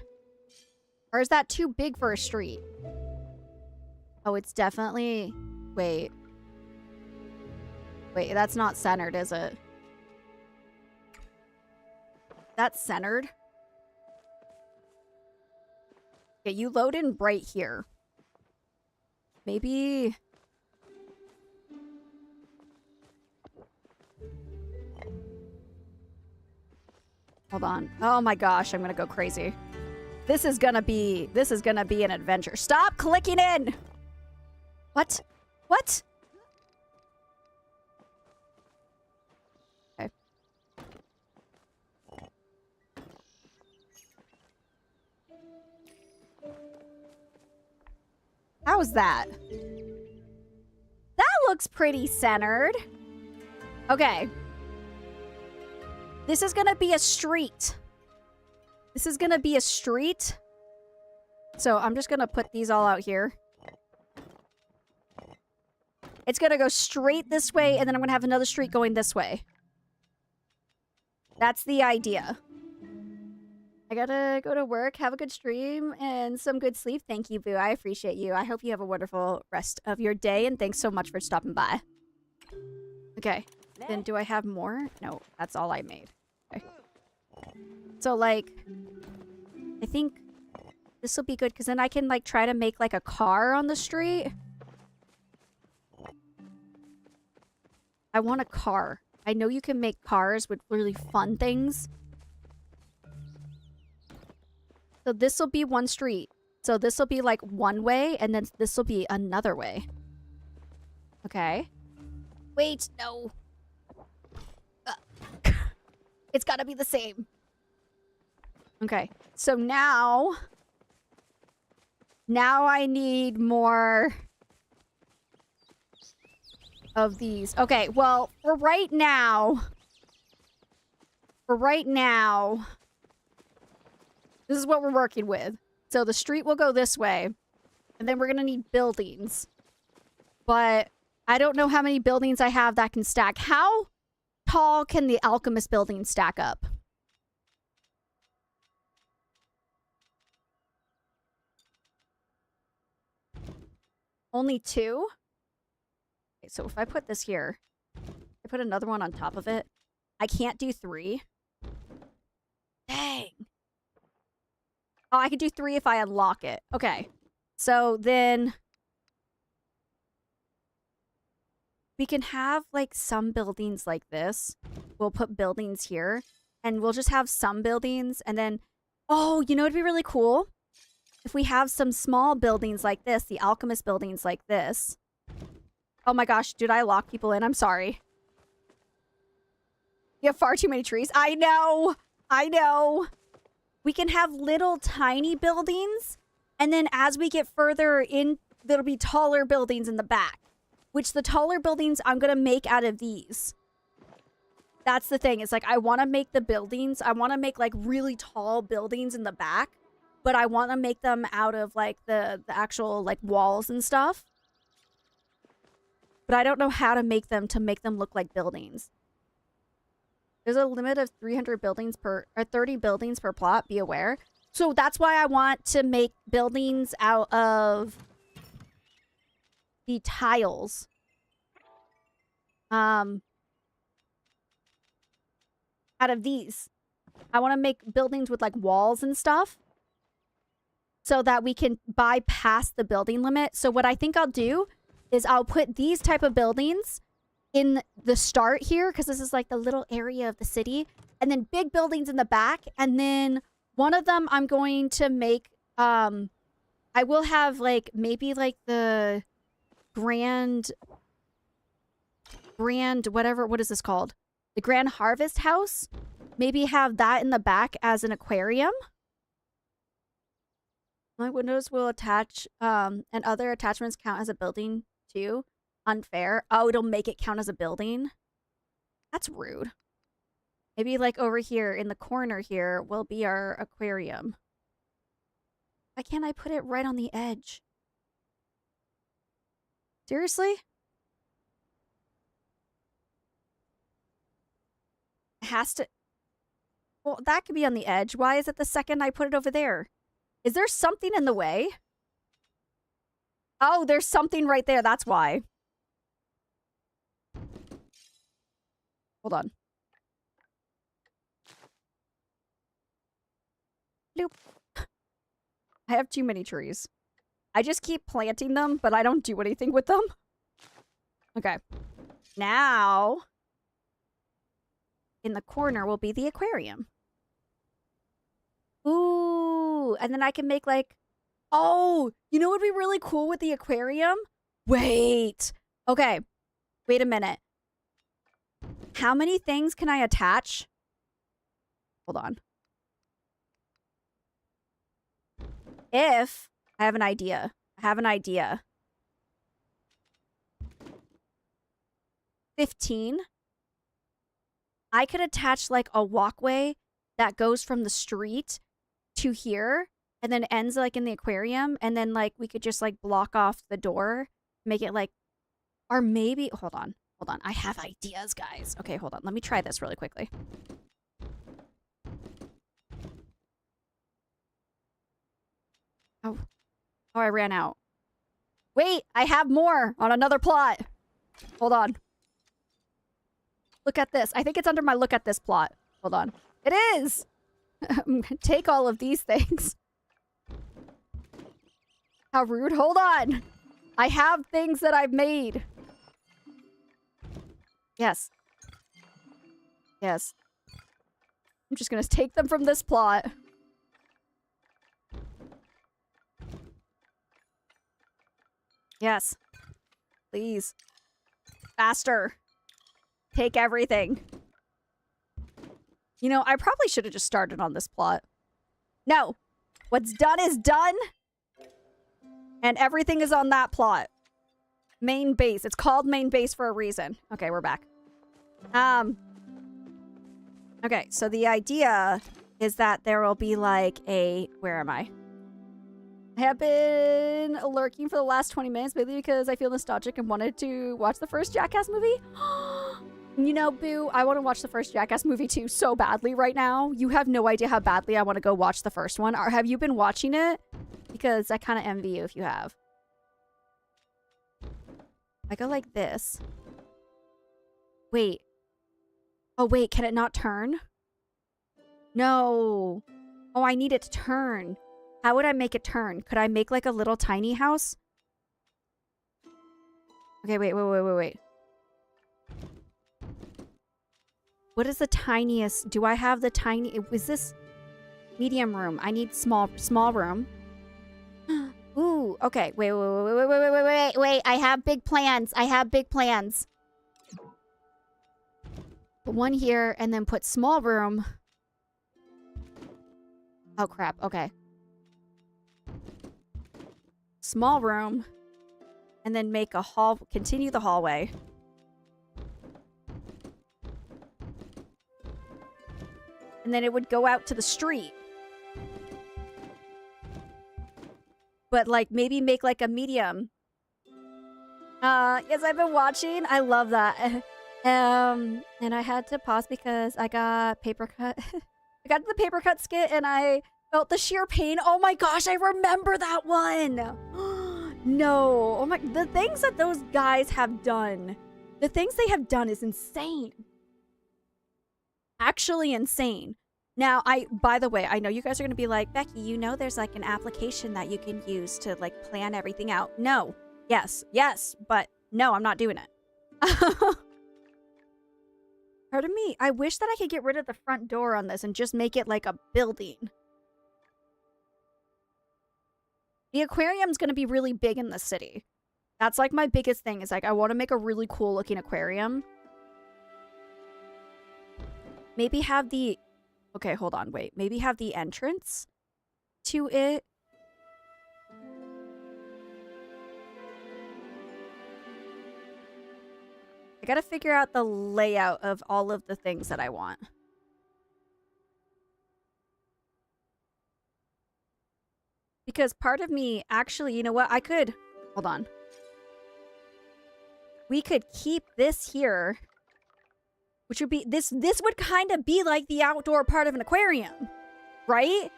Or is that too big for a street? Oh, it's definitely... Wait. Wait, that's not centered, is it? That's centered? Okay, you load in right here. Maybe... Hold on. Oh my gosh, I'm gonna go crazy. This is gonna be an adventure. Stop clicking in! What? What? Okay. How's that? That looks pretty centered. Okay. This is gonna be a street. This is gonna be a street. So I'm just gonna put these all out here. It's gonna go straight this way, and then I'm gonna have another street going this way. That's the idea. I gotta go to work, have a good stream, and some good sleep. Thank you, Boo. I appreciate you. I hope you have a wonderful rest of your day, and thanks so much for stopping by. Okay. Then do I have more? No, that's all I made. Okay. So, like, I think this will be good, because then I can, like, try to make, like, a car on the street. I want a car. I know you can make cars with really fun things. So this will be one street. So this will be like one way, and then this will be another way. Okay. Wait, no. It's gotta be the same. Okay. So now I need more of these. Okay, well, for right now, this is what we're working with. So the street will go this way, and then we're gonna need buildings. But I don't know how many buildings I have that can stack. How tall can the alchemist building stack up? Only 2? Okay, so if I put this here, I put another one on top of it. I can't do 3. Dang. Oh, I can do 3 if I unlock it. Okay. So then we can have like some buildings like this. We'll put buildings here, and we'll just have some buildings, and then, oh, you know what'd be really cool? If we have some small buildings like this, the alchemist buildings like this. Oh my gosh, did I lock people in? I'm sorry. You have far too many trees. I know. I know. We can have little tiny buildings, and then as we get further in, there'll be taller buildings in the back, which the taller buildings I'm going to make out of these. That's the thing. It's like, I want to make the buildings. I want to make like really tall buildings in the back, but I want to make them out of like the actual like walls and stuff. But I don't know how to make them look like buildings. There's a limit of 300 buildings per, or 30 buildings per plot, be aware. So that's why I want to make buildings out of the tiles. Out of these. I want to make buildings with like walls and stuff, so that we can bypass the building limit. So what I think I'll do is I'll put these type of buildings in the start here, because this is like the little area of the city, and then big buildings in the back, and then one of them I'm going to make, I will have like maybe like the grand whatever, what is this called? The Grand Harvest House. Maybe have that in the back as an aquarium. My windows will attach, and other attachments count as a building too. Unfair. Oh, it'll make it count as a building? That's rude. Maybe like over here in the corner here will be our aquarium. Why can't I put it right on the edge? Seriously? It has to... Well, that could be on the edge. Why is it the second I put it over there? Is there something in the way? Oh, there's something right there. That's why. Hold on. Bloop. I have too many trees. I just keep planting them, but I don't do anything with them. Okay. Now, in the corner will be the aquarium. Ooh, and then I can make like... Oh, you know what would be really cool with the aquarium? Wait. Okay. Wait a minute. How many things can I attach? Hold on. If I have an idea. I have an idea. 15. I could attach like a walkway that goes from the street to here and then ends like in the aquarium, and then like we could just like block off the door, make it like, or maybe, hold on. I have ideas, guys. Okay, hold on. Let me try this really quickly. Oh, I ran out. Wait, I have more on another plot. Hold on. Look at this. I think it's under my look at this plot. Hold on. It is! Take all of these things. How rude. Hold on. I have things that I've made. Yes. Yes. I'm just gonna take them from this plot. Yes. Please. Faster. Take everything. You know, I probably should have just started on this plot. No. What's done is done. And everything is on that plot. Main base. It's called main base for a reason. Okay, we're back. Okay, so the idea is that there will be like a... Where am I? I have been lurking for the last 20 minutes, mainly because I feel nostalgic and wanted to watch the first Jackass movie. You know, Boo, I want to watch the first Jackass movie too so badly right now. You have no idea how badly I want to go watch the first one. Or have you been watching it? Because I kind of envy you if you have. I go like this. Wait. Oh, wait, can it not turn? No. Oh, I need it to turn. How would I make it turn? Could I make like a little tiny house? Okay, wait. What is the tiniest? Do I have the tiny... Was this medium room? I need small room. Ooh, okay. Wait. I have big plans. Put one here and then put small room. Oh, crap. Okay. Small room. And then make a hall... Continue the hallway. And then it would go out to the street. But, like, maybe make, like, a medium. Yes, I've been watching. I love that. And I had to pause because I got paper cut. I got to the paper cut skit and I felt the sheer pain. Oh my gosh, I remember that one. No. Oh my, the things that those guys have done. The things they have done is insane. Actually insane. Now, by the way, I know you guys are going to be like, Becky, you know there's like an application that you can use to like plan everything out. No. Yes, but no, I'm not doing it. Pardon me. I wish that I could get rid of the front door on this and just make it like a building. The aquarium's going to be really big in the city. That's like my biggest thing is like I want to make a really cool looking aquarium. Maybe have the... Okay, hold on, wait. Maybe have the entrance to it. I gotta figure out the layout of all of the things that I want. Because part of me, actually, you know what? I could... Hold on. We could keep this here. Which would be... This would kind of be like the outdoor part of an aquarium. Right?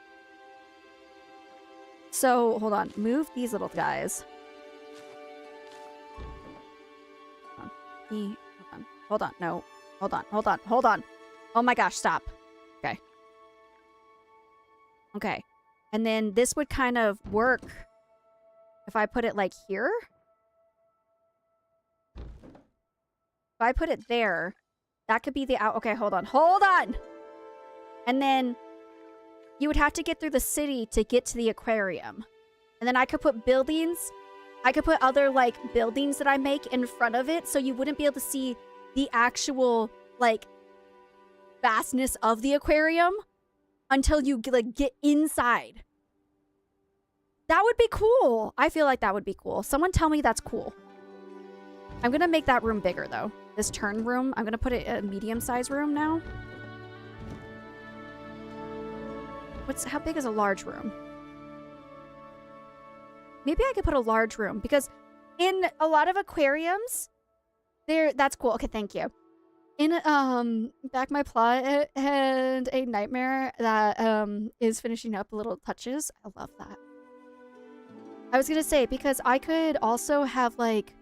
So, hold on. Move these little guys. Hold on. No. Hold on. Oh my gosh, stop. Okay. Okay. And then this would kind of work if I put it like here. If I put it there, that could be the out. Okay, hold on. And then you would have to get through the city to get to the aquarium. And then I could put buildings. I could put other, like, buildings that I make in front of it so you wouldn't be able to see the actual, like, vastness of the aquarium until you, like, get inside. That would be cool. I feel like that would be cool. Someone tell me that's cool. I'm gonna make that room bigger though. This turn room, I'm gonna put it in a medium-sized room now. How big is a large room? Maybe I could put a large room because in a lot of aquariums, that's cool. Okay, thank you. In Back My Plot and a nightmare that is finishing up Little Touches. I love that. I was gonna say because I could also have like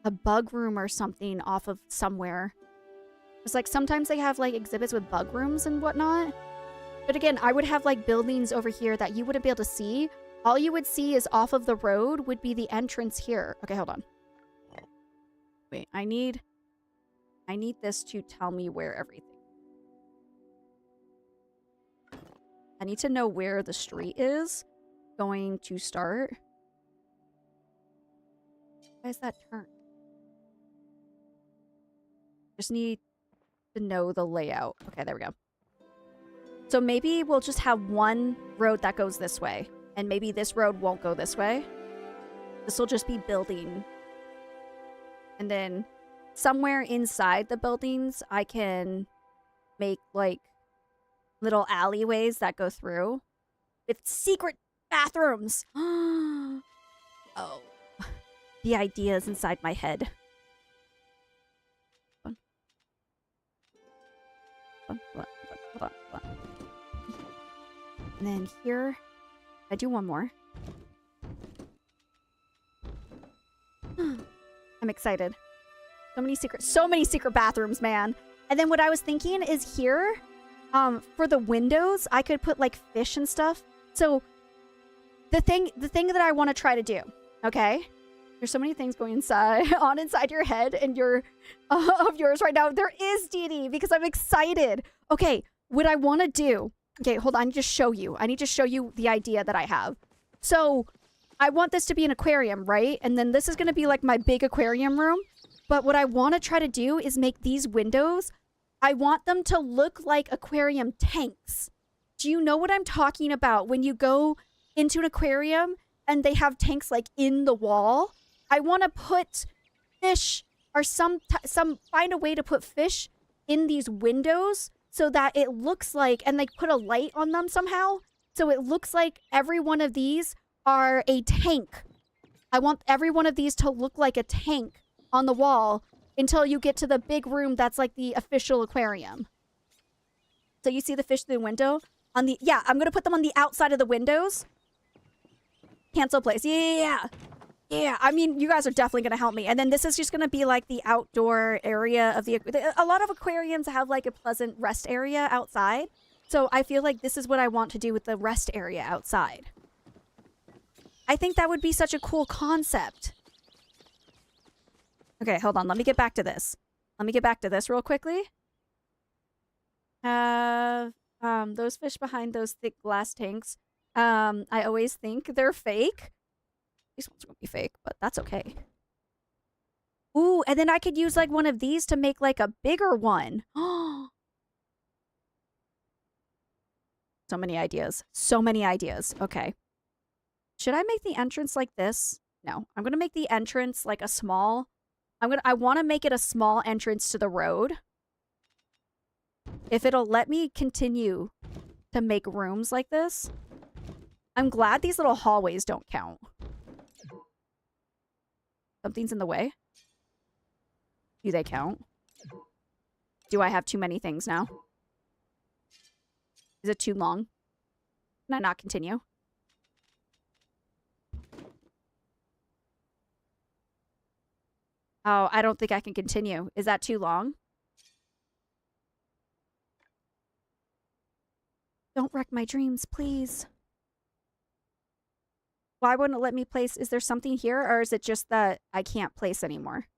a bug room or something off of somewhere. It's like sometimes they have like exhibits with bug rooms and whatnot. But again, I would have like buildings over here that you wouldn't be able to see. All you would see is off of the road would be the entrance here. Okay, hold on. Wait, I need this to tell me where everything. I need to know where the street is going to start. Why is that turn? Just need to know the layout. Okay, there we go. So maybe we'll just have one road that goes this way. And maybe this road won't go this way. This will just be building. And then somewhere inside the buildings, I can make like little alleyways that go through with secret bathrooms. Oh, the ideas inside my head. Hold on. And then here, I do one more. I'm excited. So many secret bathrooms, man. And then what I was thinking is here, for the windows, I could put like fish and stuff. So the thing that I want to try to do, okay? There's so many things going inside your head and of yours right now. There is, Dee, because I'm excited. Okay, what I want to do. Okay, hold on. I need to show you. I need to show you the idea that I have. So I want this to be an aquarium, right? And then this is going to be like my big aquarium room. But what I want to try to do is make these windows, I want them to look like aquarium tanks. Do you know what I'm talking about? When you go into an aquarium and they have tanks like in the wall, I want to put fish or find a way to put fish in these windows so that it looks like, and like put a light on them somehow, so it looks like every one of these are a tank. I want every one of these to look like a tank on the wall until you get to the big room that's like the official aquarium. So you see the fish through the window? Yeah, I'm gonna put them on the outside of the windows. Cancel place. Yeah. I mean, you guys are definitely going to help me. And then this is just going to be like the outdoor area of a lot of aquariums have like a pleasant rest area outside. So I feel like this is what I want to do with the rest area outside. I think that would be such a cool concept. Okay, hold on. Let me get back to this. Real quickly. Have those fish behind those thick glass tanks. I always think they're fake. These ones are gonna be fake, but that's okay. Ooh, and then I could use like one of these to make like a bigger one. So many ideas. Okay. Should I make the entrance like this? No, I'm gonna make the entrance like a small. I want to make it a small entrance to the road. If it'll let me continue to make rooms like this. I'm glad these little hallways don't count. Something's in the way. Do they count? Do I have too many things now? Is it too long? Can I not continue? Oh, I don't think I can continue. Is that too long? Don't wreck my dreams, please. Why wouldn't it let me place? Is there something here, or is it just that I can't place anymore?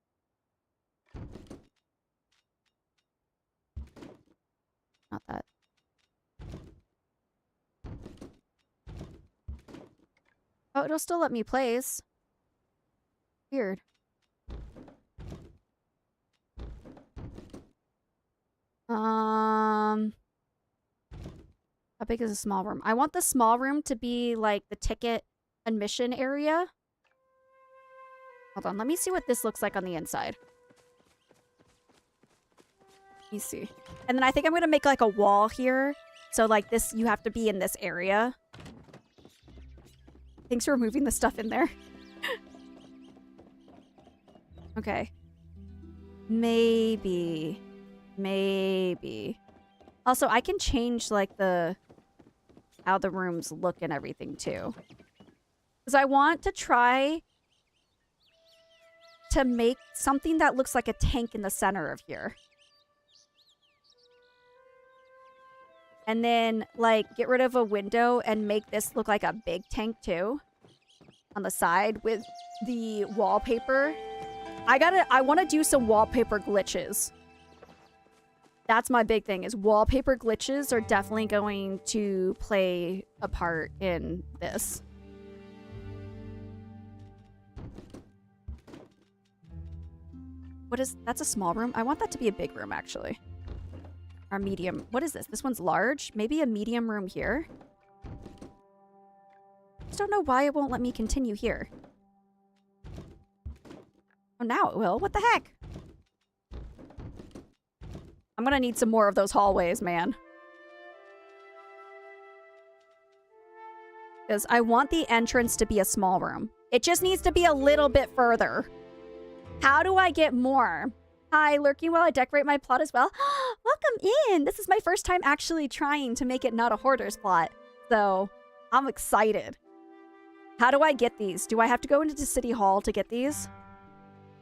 Not that. Oh, it'll still let me place. Weird. How big is a small room? I want the small room to be like the ticket admission area. Hold on, let me see what this looks like on the inside. Let me see. And then I think I'm gonna make like a wall here. So like this, you have to be in this area. Thanks for moving the stuff in there. Okay. Maybe. Also, I can change like how the rooms look and everything too. Because I want to try to make something that looks like a tank in the center of here. And then, like, get rid of a window and make this look like a big tank, too. On the side with the wallpaper. I want to do some wallpaper glitches. That's my big thing, is wallpaper glitches are definitely going to play a part in this. That's a small room? I want that to be a big room, actually. Or medium. What is this? This one's large? Maybe a medium room here? Just don't know why it won't let me continue here. Oh, now it will. What the heck? I'm gonna need some more of those hallways, man. Because I want the entrance to be a small room. It just needs to be a little bit further. How do I get more? Hi, lurking while I decorate my plot as well. Welcome in! This is my first time actually trying to make it not a hoarder's plot. So, I'm excited. How do I get these? Do I have to go into City Hall to get these?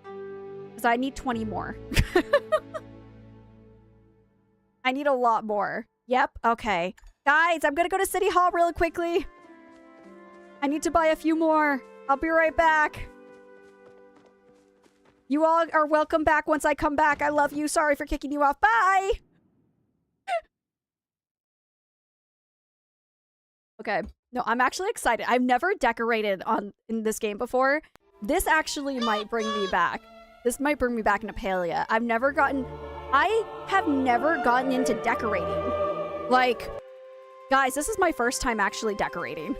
Because I need 20 more. I need a lot more. Yep, okay. Guys, I'm gonna go to City Hall really quickly. I need to buy a few more. I'll be right back. You all are welcome back once I come back. I love you. Sorry for kicking you off. Bye! Okay. No, I'm actually excited. I've never decorated in this game before. This actually might bring me back. This might bring me back into Palia. I have never gotten into decorating. Like, guys, this is my first time actually decorating.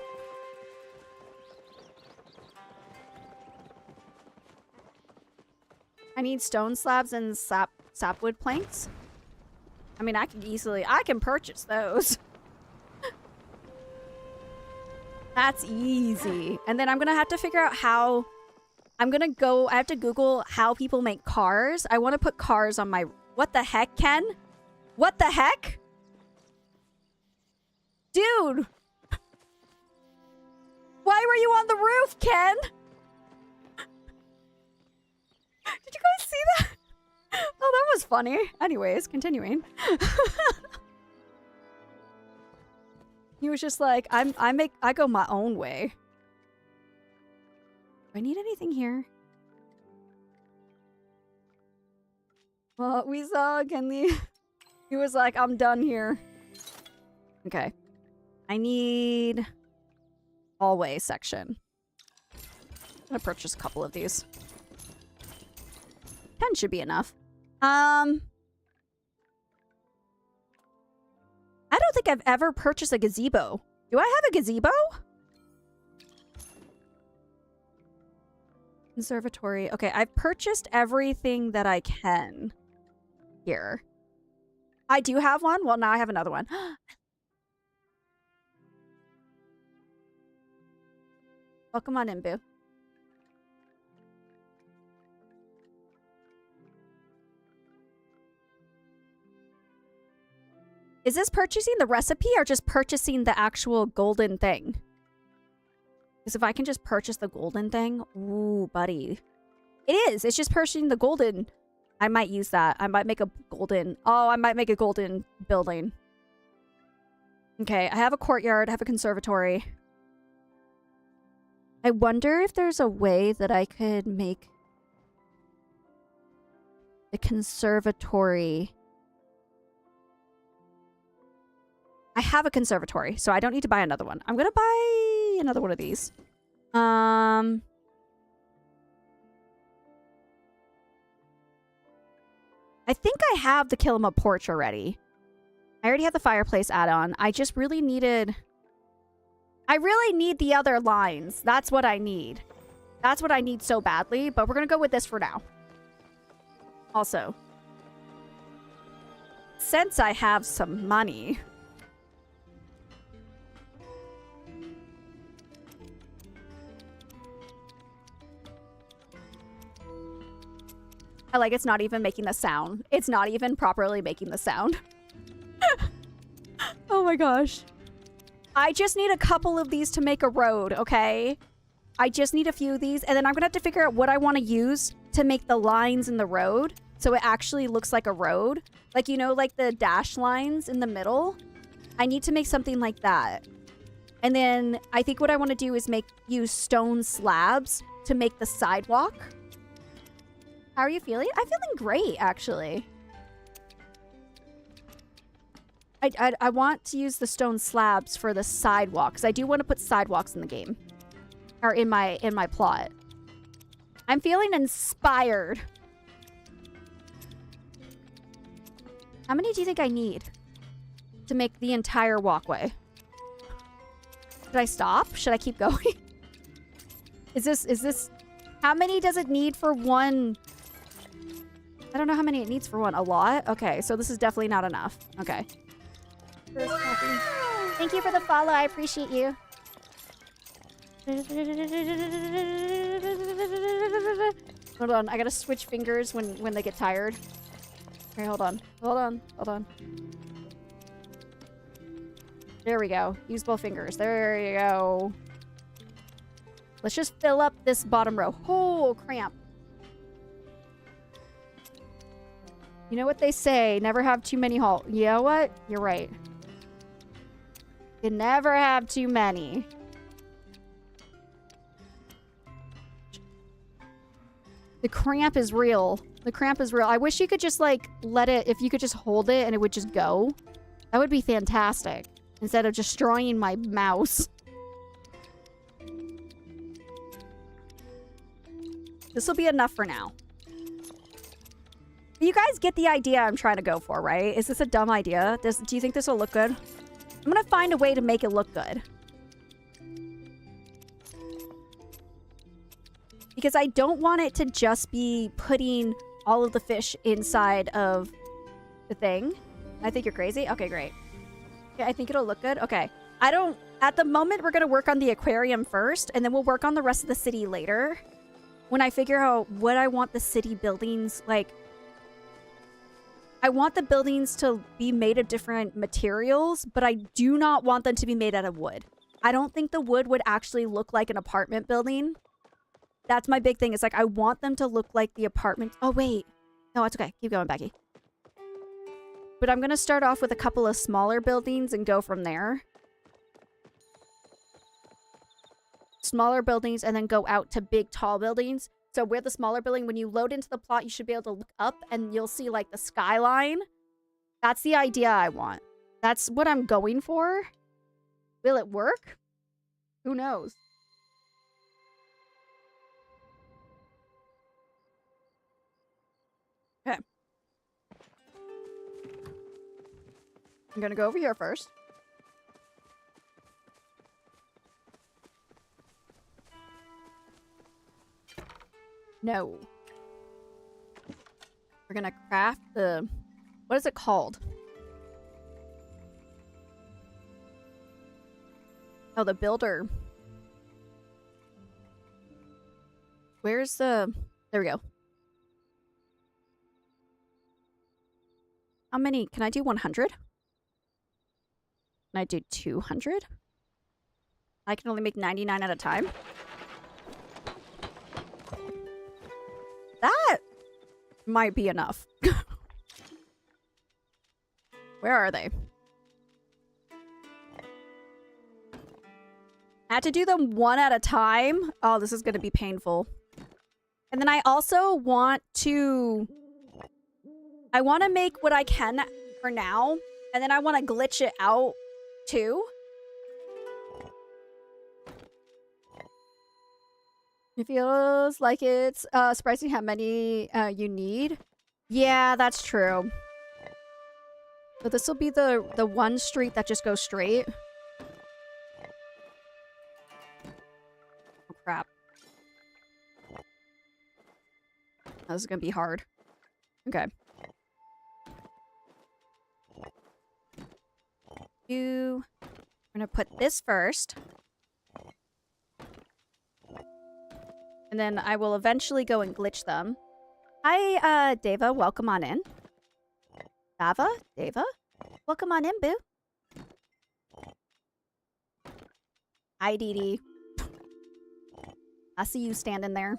I need stone slabs and sapwood planks. I mean, I can purchase those. That's easy. And then I'm gonna have to figure out how, I have to Google how people make cars. I want to put cars on my, what the heck, Ken? What the heck? Dude! Why were you on the roof, Ken? Did you guys see that? Oh, that was funny. Anyways, continuing. He was just like, I go my own way. Do I need anything here? Well, we saw Kenley. He was like, I'm done here. Okay. I need hallway section. I'm gonna purchase a couple of these. 10 should be enough. I don't think I've ever purchased a gazebo. Do I have a gazebo? Conservatory. Okay, I've purchased everything that I can here. I do have one. Well, now I have another one. Welcome on in, Boo. Is this purchasing the recipe or just purchasing the actual golden thing? Because if I can just purchase the golden thing... Ooh, buddy. It is. It's just purchasing the golden. I might use that. I might make a golden... Oh, I might make a golden building. Okay, I have a courtyard. I have a conservatory. I wonder if there's a way that I could make the conservatory... I have a conservatory, so I don't need to buy another one. I'm gonna buy another one of these. I think I have the Kilima porch already. I already have the fireplace add-on. I just really needed I really need the other lines. That's what I need. That's what I need so badly, but we're gonna go with this for now. Also, since I have some money... it's not even making the sound. It's not even properly making the sound. Oh my gosh. I just need a couple of these to make a road, okay? I just need a few of these, and then I'm gonna have to figure out what I want to use to make the lines in the road so it actually looks like a road. Like, you know, like the dash lines in the middle? I need to make something like that. And then I think what I want to do is use stone slabs to make the sidewalk. How are you feeling? I'm feeling great, actually. I want to use the stone slabs for the sidewalks. I do want to put sidewalks in the game. Or in my plot. I'm feeling inspired. How many do you think I need to make the entire walkway? Should I stop? Should I keep going? Is this... How many does it need for one... I don't know how many it needs for one. A lot? Okay, so this is definitely not enough. Okay. Thank you for the follow. I appreciate you. Hold on. I gotta switch fingers when they get tired. Okay, hold on. Hold on. There we go. Use both fingers. There you go. Let's just fill up this bottom row. Oh, cramp. You know what they say, never have too many You know what? You're right. You never have too many. The cramp is real. The cramp is real. I wish you could just, like, if you could just hold it and it would just go. That would be fantastic. Instead of destroying my mouse. This will be enough for now. You guys get the idea I'm trying to go for, right? Is this a dumb idea? Do you think this will look good? I'm gonna find a way to make it look good. Because I don't want it to just be putting all of the fish inside of the thing. I think you're crazy? Okay, great. Yeah, I think it'll look good. Okay. At the moment, we're gonna work on the aquarium first, and then we'll work on the rest of the city later. When I figure out what I want the city buildings, like... I want the buildings to be made of different materials, but I do not want them to be made out of wood. I don't think the wood would actually look like an apartment building. That's my big thing. It's like, I want them to look like the apartment... Oh, wait. No, it's okay. Keep going, Becky. But I'm going to start off with a couple of smaller buildings and go from there. Smaller buildings and then go out to big, tall buildings. So where the smaller building, when you load into the plot, you should be able to look up and you'll see, like, the skyline. That's the idea I want. That's what I'm going for. Will it work? Who knows? Okay. I'm gonna go over here first. No. We're gonna craft the... What is it called? Oh, the builder. Where's the... There we go. How many? Can I do 100? Can I do 200? I can only make 99 at a time. That might be enough. Where are they? I had to do them one at a time. Oh, this is going to be painful. And then I also want to... I want to make what I can for now. And then I want to glitch it out too. It feels like it's surprising how many you need. Yeah, that's true. So this will be the one street that just goes straight. crap. This is gonna be hard. Okay. We're gonna put this first. And then I will eventually go and glitch them. Hi, Deva. Welcome on in. Deva? Welcome on in, boo. Hi, Dee Dee. I see you standing there.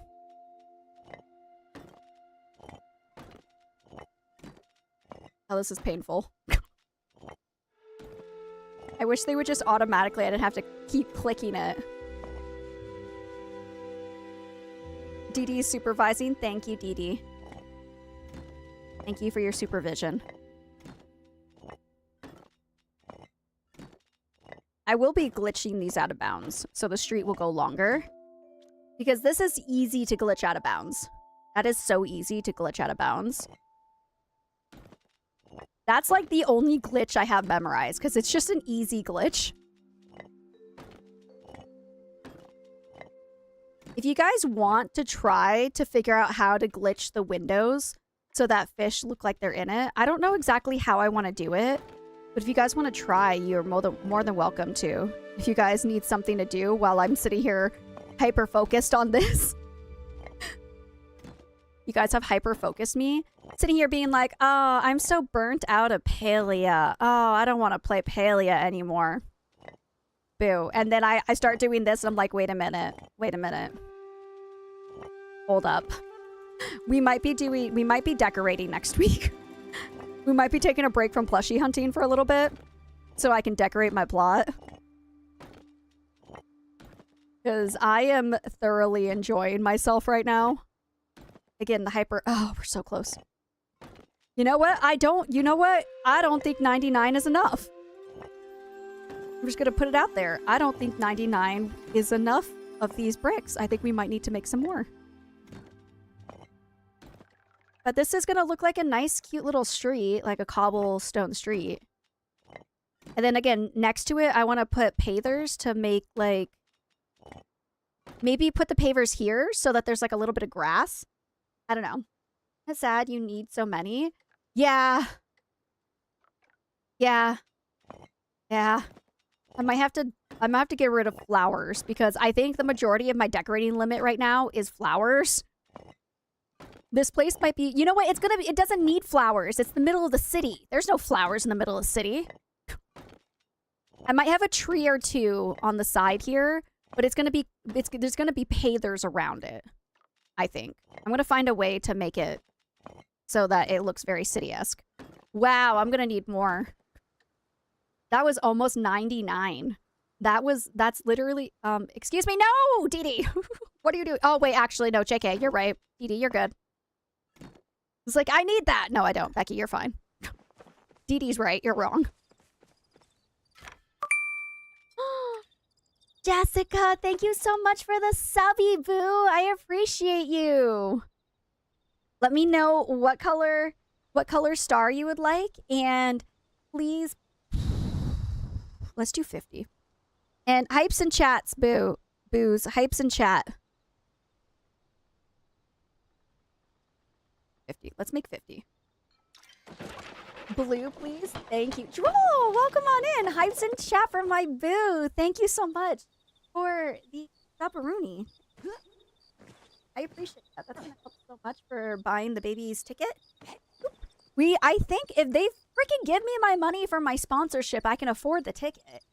Oh, this is painful. I wish they would just automatically, I didn't have to keep clicking it. Dee Dee's supervising. Thank you, Dee Dee. Thank you for your supervision. I will be glitching these out of bounds, so the street will go longer. Because this is easy to glitch out of bounds. That is so easy to glitch out of bounds. That's like the only glitch I have memorized, because it's just an easy glitch. If you guys want to try to figure out how to glitch the windows so that fish look like they're in it, I don't know exactly how I want to do it. But if you guys want to try, you're more than welcome to. If you guys need something to do while I'm sitting here hyper-focused on this. You guys have hyper-focused me. Sitting here being like, oh, I'm so burnt out of Palia. Oh, I don't want to play Palia anymore. Boo. And then I start doing this and I'm like, wait a minute. Wait a minute. Hold up. We might be decorating next week. We might be taking a break from plushie hunting for a little bit so I can decorate my plot. Because I am thoroughly enjoying myself right now. Again, the hyper... Oh, we're so close. You know what? I don't think 99 is enough. I'm just going to put it out there. I don't think 99 is enough of these bricks. I think we might need to make some more. But this is going to look like a nice, cute little street, like a cobblestone street. And then again, next to it, I want to put pavers to make like... Maybe put the pavers here so that there's like a little bit of grass. I don't know. It's sad you need so many. Yeah. Yeah. Yeah. I might have to get rid of flowers because I think the majority of my decorating limit right now is flowers. This place might be, you know what? It doesn't need flowers. It's the middle of the city. There's no flowers in the middle of the city. I might have a tree or two on the side here, but there's going to be pavers around it. I think. I'm going to find a way to make it so that it looks very city-esque. Wow, I'm going to need more. That was almost 99. That's literally, excuse me, no, Dee Dee. What are you doing? Oh, wait, actually, no, JK, you're right. Dee Dee, you're good. It's like, I need that. No, I don't. Becky, you're fine. Dee Dee's right. You're wrong. Jessica, thank you so much for the subby, boo. I appreciate you. Let me know what color star you would like. And please, let's do 50. And hypes and chats, boo. Boos, hypes and chat. 50. Let's make 50. Blue, please. Thank you. Drool, welcome on in. Hypes and chat for my boo. Thank you so much for the pepperoni. I appreciate that. That's gonna help so much for buying the baby's ticket. I think if they freaking give me my money for my sponsorship, I can afford the ticket.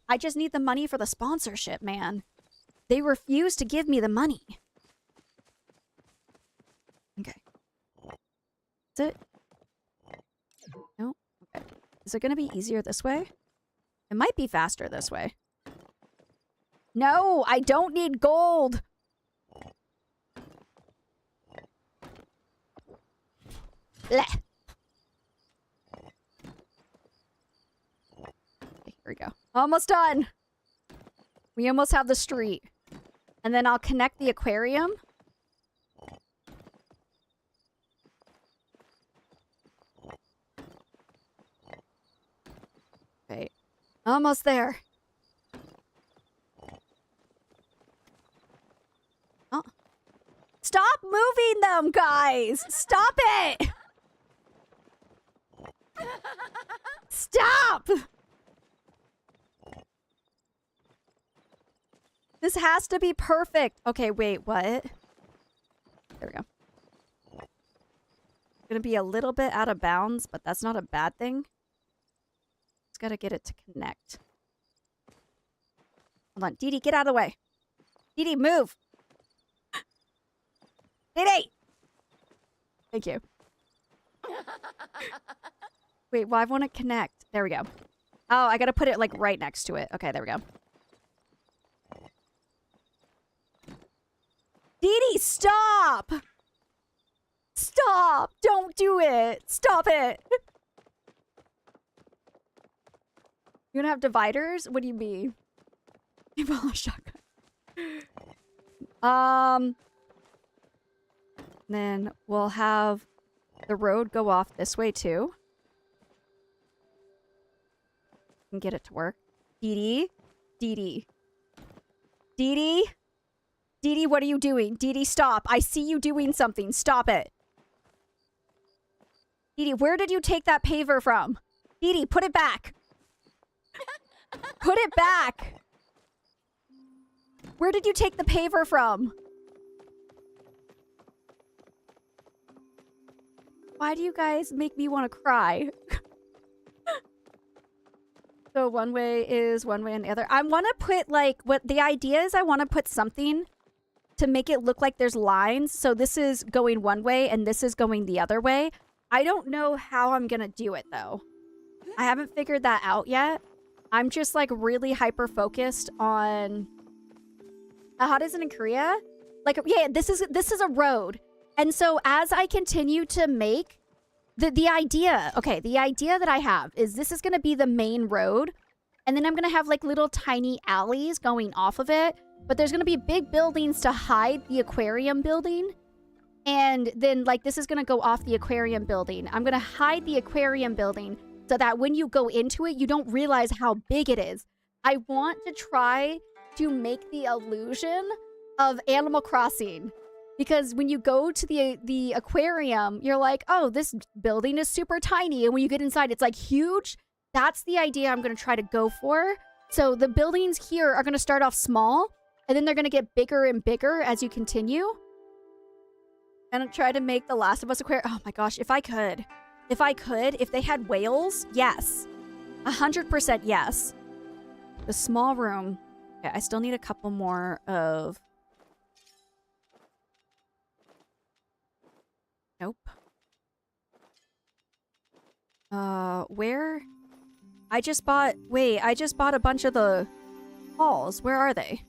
I just need the money for the sponsorship, man. They refuse to give me the money. Okay. Is it? No? Okay. Is it going to be easier this way? It might be faster this way. No, I don't need gold. Blech. Okay, here we go. Almost done. We almost have the street. And then I'll connect the aquarium. Okay. Almost there. Damn, guys! Stop it! Stop! This has to be perfect. Okay, wait, what? There we go. Gonna be a little bit out of bounds, but that's not a bad thing. Just gotta get it to connect. Hold on, Dee Dee, get out of the way. Dee Dee, move. Dee Dee! Thank you. Wait, why won't it connect? There we go. Oh, I gotta put it like right next to it. Okay, there we go. Dee Dee, stop! Stop! Don't do it! Stop it! You gonna have dividers? What do you mean? Shotgun. Then we'll have the road go off this way too. And get it to work. Dee Dee? Dee Dee. Dee Dee? Dee Dee, what are you doing? Dee Dee, stop. I see you doing something. Stop it. Dee Dee, where did you take that paver from? Dee Dee, put it back. Put it back. Where did you take the paver from? Why do you guys make me want to cry? So one way is one way and the other. I want to put like, what the idea is, I want to put something to make it look like there's lines. So this is going one way and this is going the other way. I don't know how I'm going to do it though. I haven't figured that out yet. I'm just like really hyper focused on how hot is it in Korea? Like, yeah, this is a road. And so as I continue to make the idea, okay, the idea that I have is this is going to be the main road. And then I'm going to have like little tiny alleys going off of it. But there's going to be big buildings to hide the aquarium building. And then like this is going to go off the aquarium building. I'm going to hide the aquarium building so that when you go into it, you don't realize how big it is. I want to try to make the illusion of Animal Crossing. Because when you go to the aquarium, you're like, oh, this building is super tiny. And when you get inside, it's like huge. That's the idea I'm going to try to go for. So the buildings here are going to start off small. And then they're going to get bigger and bigger as you continue. And try to make the Last of Us aquarium. Oh my gosh, if I could. If they had whales, yes. 100% yes. The small room. Okay, I still need a couple more of... Nope. Where? I just bought a bunch of the halls. Where are they?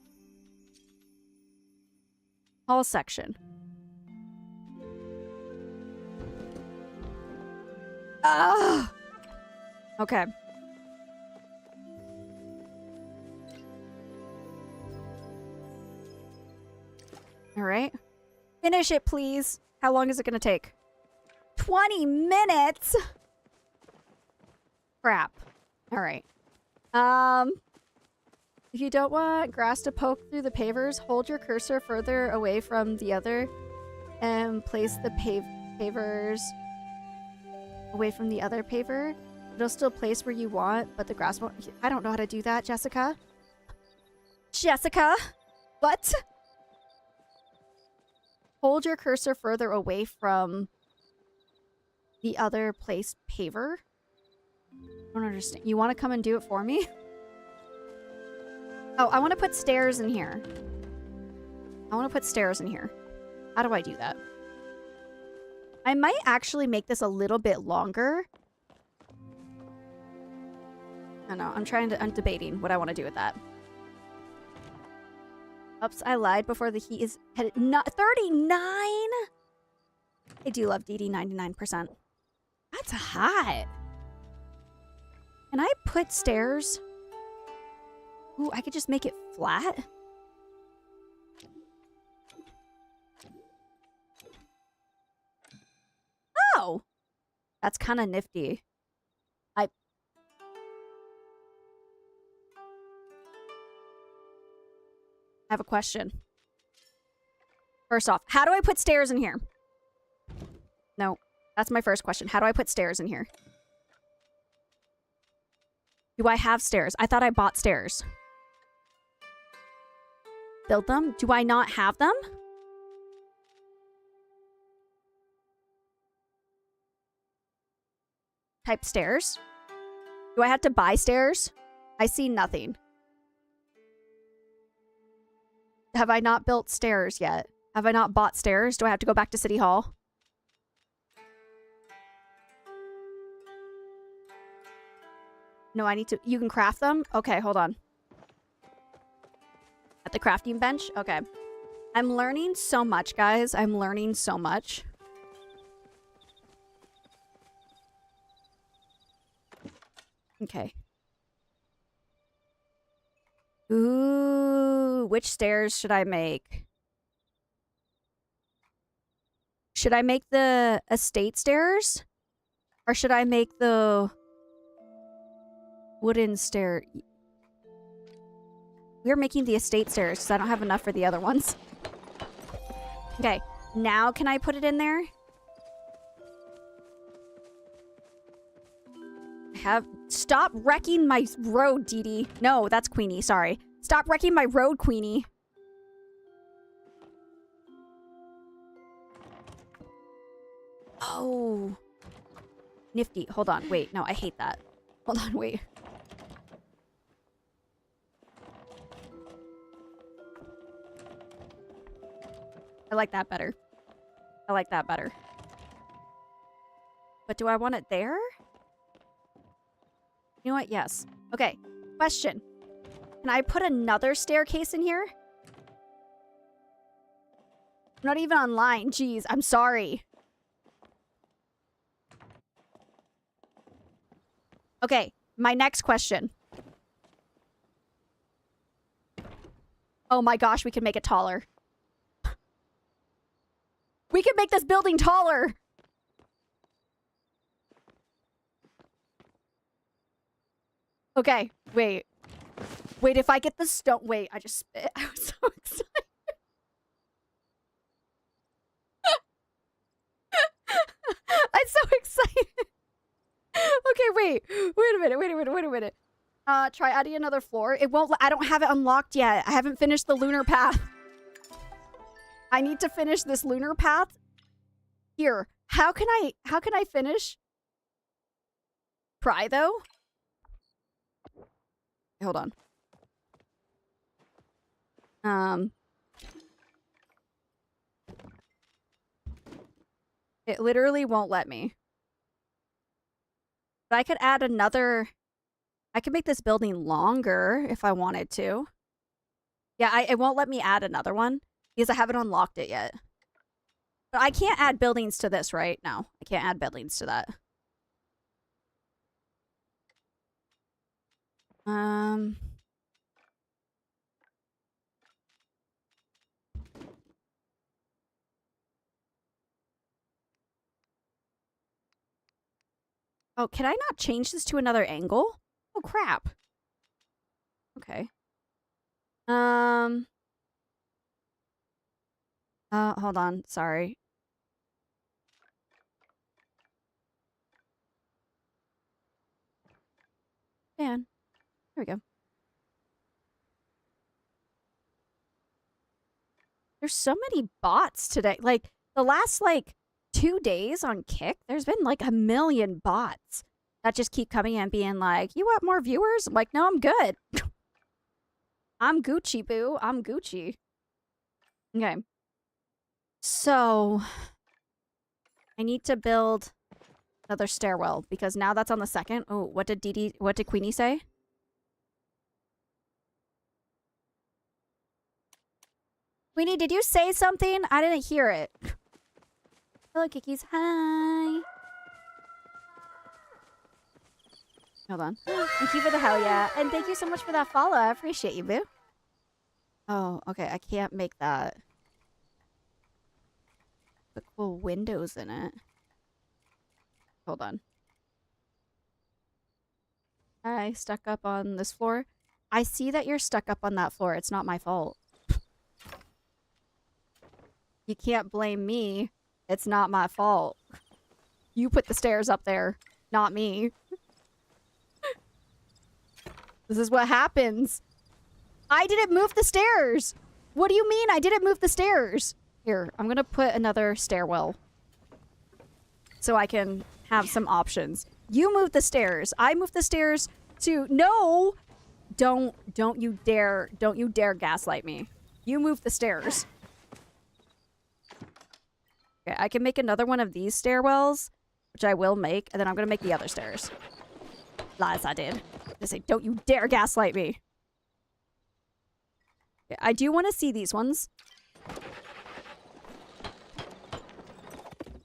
Hall section. Ah! Okay. All right. Finish it, please. How long is it going to take? 20 minutes? Crap. All right. If you don't want grass to poke through the pavers, hold your cursor further away from the other and place the pavers away from the other paver. It'll still place where you want, but the grass won't. I don't know how to do that, Jessica. Jessica? What? Hold your cursor further away from the other place paver? I don't understand. You want to come and do it for me? Oh, I want to put stairs in here. How do I do that? I might actually make this a little bit longer. I don't know. I'm debating what I want to do with that. Oops, I lied before the heat is headed. 39? I do love DD 99%. That's hot. Can I put stairs? Ooh, I could just make it flat. Oh, that's kind of nifty. I have a question. First off, how do I put stairs in here? No. That's my first question. How do I put stairs in here? Do I have stairs? I thought I bought stairs. Build them? Do I not have them? Type stairs? Do I have to buy stairs? I see nothing. Have I not built stairs yet? Have I not bought stairs? Do I have to go back to City Hall? No, I need to... You can craft them? Okay, hold on. At the crafting bench? Okay. I'm learning so much, guys. I'm learning so much. Okay. Ooh, which stairs should I make? Should I make the estate stairs? Or should I make the wooden stair? We're making the estate stairs because I don't have enough for the other ones. Okay, now can I put it in there? Stop wrecking my road, Dee Dee. No, that's Queenie, sorry. Stop wrecking my road, Queenie. Oh. Nifty. Hold on, wait. No, I hate that. Hold on, wait. I like that better. I like that better. But do I want it there? You know what? Yes. Okay. Question. Can I put another staircase in here? I'm not even online. Jeez, I'm sorry. Okay. My next question. Oh my gosh, we can make it taller. We can make this building taller! Okay, wait. Wait, if I get the stone... Wait, I just spit. I was so excited. I'm so excited. Okay, wait. Wait a minute. Try adding another floor. It won't... I don't have it unlocked yet. I haven't finished the lunar path. I need to finish this lunar path. Here. How can I finish? Try, though? Hold on. It literally won't let me. But I could add another... I could make this building longer if I wanted to. Yeah, it won't let me add another one because I haven't unlocked it yet. But I can't add buildings to this, right? No, I can't add buildings to that. Oh, can I not change this to another angle? Oh, crap. Okay. Hold on. Sorry. Man. There we go. There's so many bots today. Like, the last, 2 days on Kick, there's been, 1,000,000 bots that just keep coming and being like, you want more viewers? I'm like, no, I'm good. I'm Gucci, boo. I'm Gucci. Okay. So, I need to build another stairwell because now that's on the second. Oh, what did Queenie say? Queenie, did you say something? I didn't hear it. Hello, Kikis. Hi. Hold on. Thank you for the hell yeah. And thank you so much for that follow. I appreciate you, boo. Oh, okay. I can't make that. Put cool windows in it. Hold on. Hi, stuck up on this floor. I see that you're stuck up on that floor. It's not my fault. You can't blame me. It's not my fault. You put the stairs up there, not me. This is what happens. I didn't move the stairs. What do you mean I didn't move the stairs? Here, I'm gonna put another stairwell. So I can have some options. You move the stairs. I move the stairs too. No! Don't you dare gaslight me. You move the stairs. Okay, I can make another one of these stairwells, which I will make, and then I'm gonna make the other stairs. Lies I did. I say, don't you dare gaslight me. Okay, I do want to see these ones.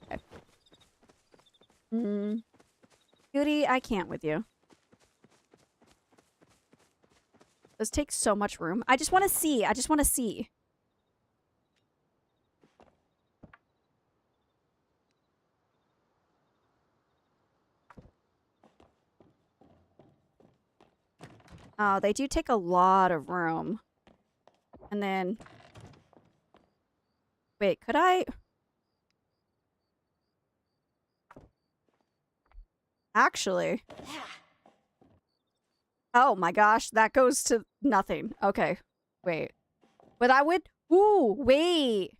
Okay. Goody, I can't with you. Those take so much room. I just want to see. I just want to see. Oh, they do take a lot of room. And then... Wait, could I... Actually... Oh my gosh, that goes to nothing. Okay, wait. But I would... Ooh, wait.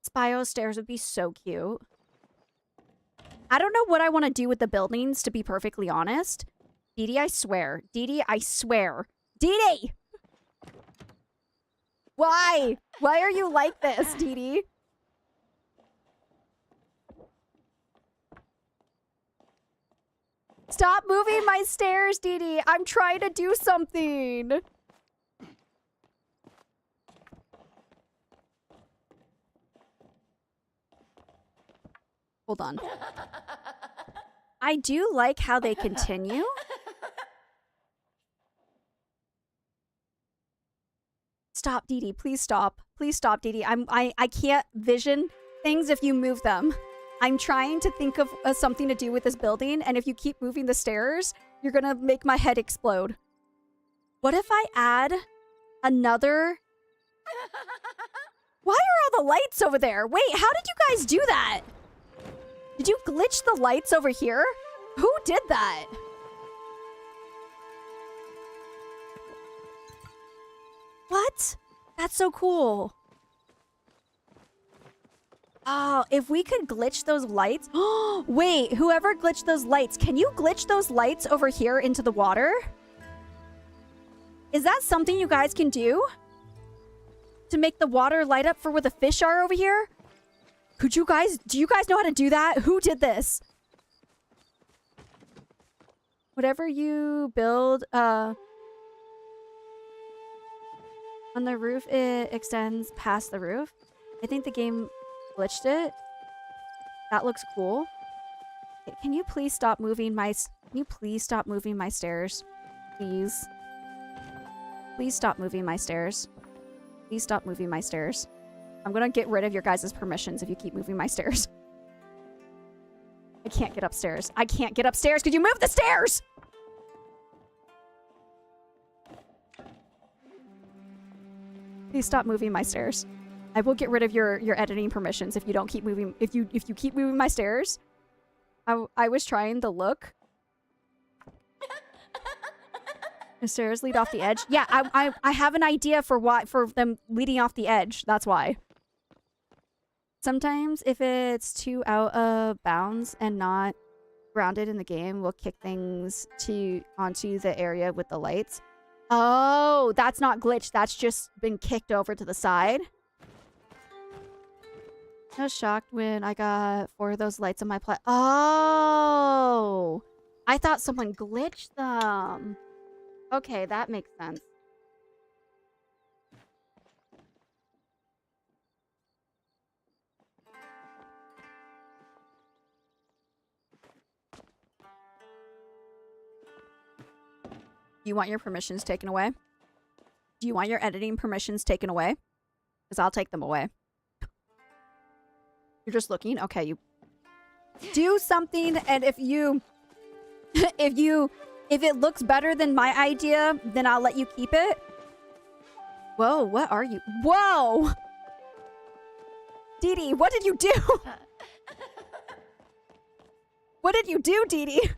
Spio stairs would be so cute. I don't know what I want to do with the buildings, to be perfectly honest. Dee Dee, I swear. Dee Dee, I swear. Dee Dee! Why? Why are you like this, Dee Dee? Stop moving my stairs, Dee Dee. I'm trying to do something. Hold on. I do like how they continue. Stop, Dee Dee. Please stop. Please stop, Dee Dee. I can't vision things if you move them. I'm trying to think of something to do with this building, and if you keep moving the stairs, you're gonna make my head explode. What if I add another... Why are all the lights over there? Wait, how did you guys do that? Did you glitch the lights over here? Who did that? What? That's so cool. Oh, if we could glitch those lights. Oh, wait, whoever glitched those lights, can you glitch those lights over here into the water? Is that something you guys can do? To make the water light up for where the fish are over here? Do you guys know how to do that? Who did this? Whatever you build, on the roof, it extends past the roof. I think the game glitched it. That looks cool. Okay, can you please stop moving my... Can you please stop moving my stairs? Please. Please stop moving my stairs. Please stop moving my stairs. I'm gonna get rid of your guys' permissions if you keep moving my stairs. I can't get upstairs. I can't get upstairs. Could you move the stairs? Please stop moving my stairs. I will get rid of your editing permissions if you don't keep moving. If you keep moving my stairs. I was trying to look. The stairs lead off the edge. Yeah, I have an idea for them leading off the edge. That's why. Sometimes if it's too out of bounds and not grounded in the game, we'll kick things onto the area with the lights. Oh, that's not glitched. That's just been kicked over to the side. I was shocked when I got 4 of those lights on my Oh! I thought someone glitched them. Okay, that makes sense. You want your permissions taken away? Do you want your editing permissions taken away? Because I'll take them away. You're just looking? Okay, you do something, and if it looks better than my idea, then I'll let you keep it. Whoa, what are you? Whoa! Dee Dee, what did you do? What did you do, Dee Dee?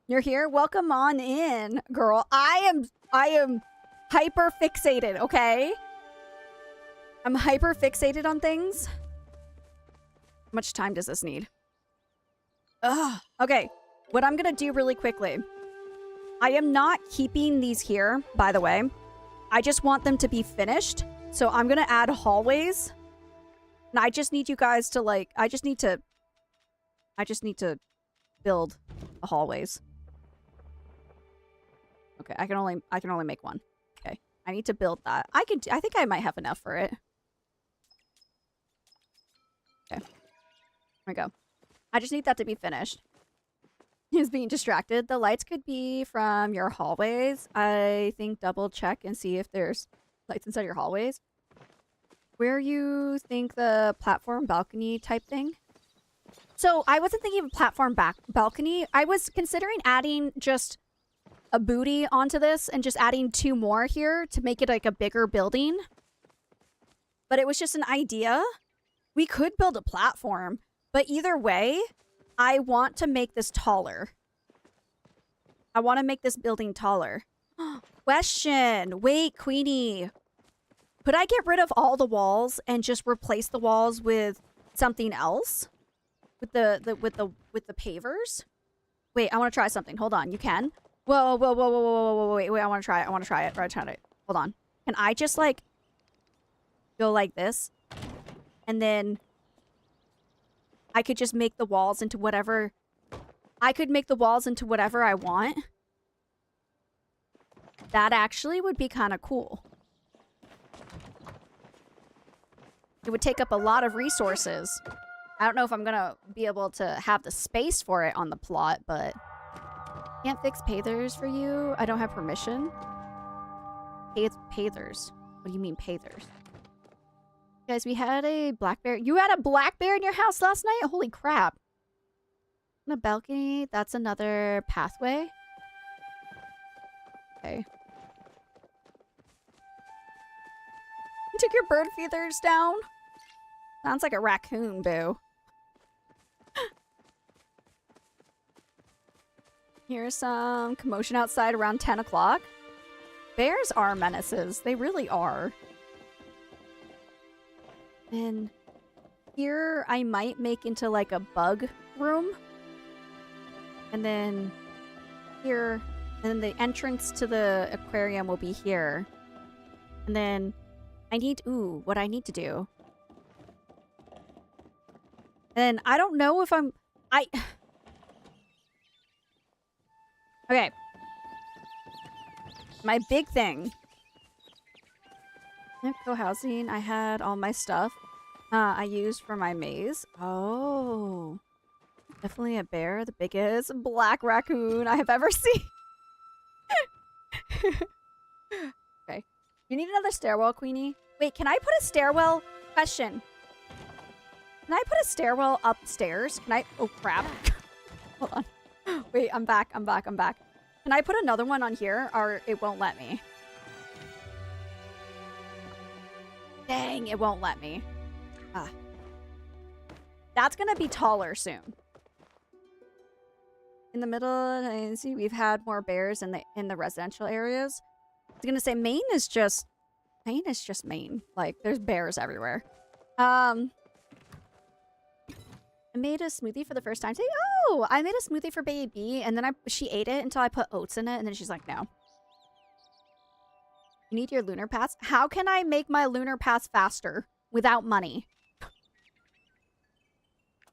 You're here? Welcome on in, girl. I am hyper fixated, okay? I'm hyper fixated on things. How much time does this need? Ugh. Okay, what I'm gonna do really quickly. I am not keeping these here, by the way. I just want them to be finished. So I'm gonna add hallways. And I just need you guys to like, I just need to build the hallways. Okay, I can only make one. Okay, I need to build that. I think I might have enough for it. Okay, there we go. I just need that to be finished. He's being distracted. The lights could be from your hallways. I think double check and see if there's lights inside your hallways. Where you think the platform balcony type thing? So I wasn't thinking of a platform balcony. I was considering adding just a booty onto this and just adding 2 more here to make it like a bigger building. But it was just an idea. We could build a platform, but either way, I want to make this taller. I want to make this building taller. Question. Wait, Queenie. Could I get rid of all the walls and just replace the walls with something else? With the pavers? Wait, I want to try something. Hold on. You can? Whoa, whoa, whoa, whoa, whoa, whoa, wait, I want to try it. I want to try it. Hold on. Can I just like go like this? And then I could just make the walls into whatever. I could make the walls into whatever I want. That actually would be kind of cool. It would take up a lot of resources. I don't know if I'm gonna be able to have the space for it on the plot, but can't fix pathers for you. I don't have permission. Pathers. What do you mean pathers? Guys, we had a black bear. You had a black bear in your house last night? Holy crap. On a balcony. That's another pathway. Okay. You took your bird feeders down? Sounds like a raccoon, boo. Here's some commotion outside around 10 o'clock. Bears are menaces. They really are. And here I might make into like a bug room. And then here, and then the entrance to the aquarium will be here. And then I need, what I need to do. And I don't know if okay. My big thing. Co-housing. I had all my stuff I used for my maze. Oh. Definitely a bear. The biggest black raccoon I have ever seen. Okay. You need another stairwell, Queenie? Wait, can I put a stairwell? Question. Can I put a stairwell upstairs? Can I? Oh, crap. Hold on. Wait, I'm back. Can I put another one on here or it won't let me? Dang, it won't let me. Ah. That's gonna be taller soon. In the middle, I see we've had more bears in the residential areas. I was gonna say Maine is just Maine. Like there's bears everywhere. I made a smoothie for the first time today. Oh, I made a smoothie for baby, and then she ate it until I put oats in it, and then she's like, no. You need your lunar pass? How can I make my lunar pass faster without money?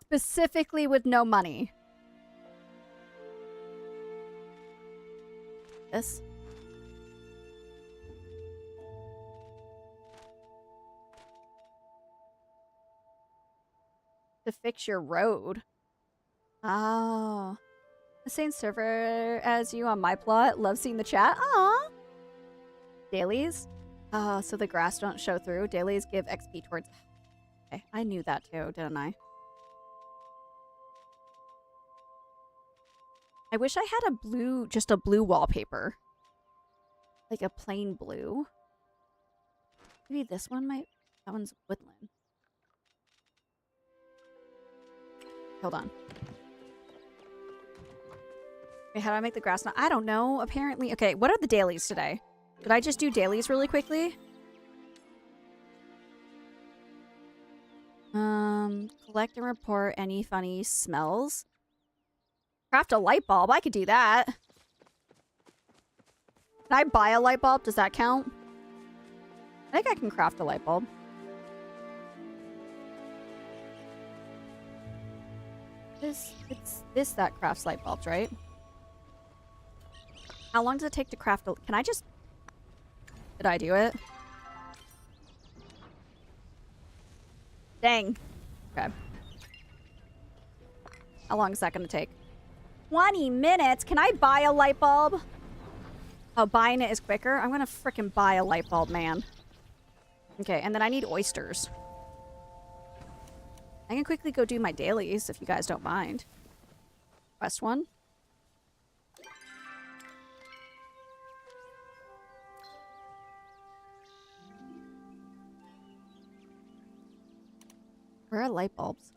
Specifically with no money. This. To fix your road. Oh. The same server as you on my plot. Love seeing the chat. Aw. Dailies? Oh, so the grass don't show through. Dailies give XP towards... Okay, I knew that too, didn't I? I wish I had a blue, just a blue wallpaper. Like a plain blue. Maybe this one might... That one's woodland. Hold on. Okay, how do I make the grass now? I don't know. Apparently. Okay, what are the dailies today? Did I just do dailies really quickly? Collect and report any funny smells. Craft a light bulb. I could do that. Can I buy a light bulb? Does that count? I think I can craft a light bulb. It's this that crafts light bulbs, right? How long does it take to craft a... Can I just... Did I do it? Dang. Okay. How long is that going to take? 20 minutes? Can I buy a light bulb? Oh, buying it is quicker? I'm going to frickin' buy a light bulb, man. Okay, and then I need oysters. I can quickly go do my dailies if you guys don't mind. Quest 1. Where are light bulbs?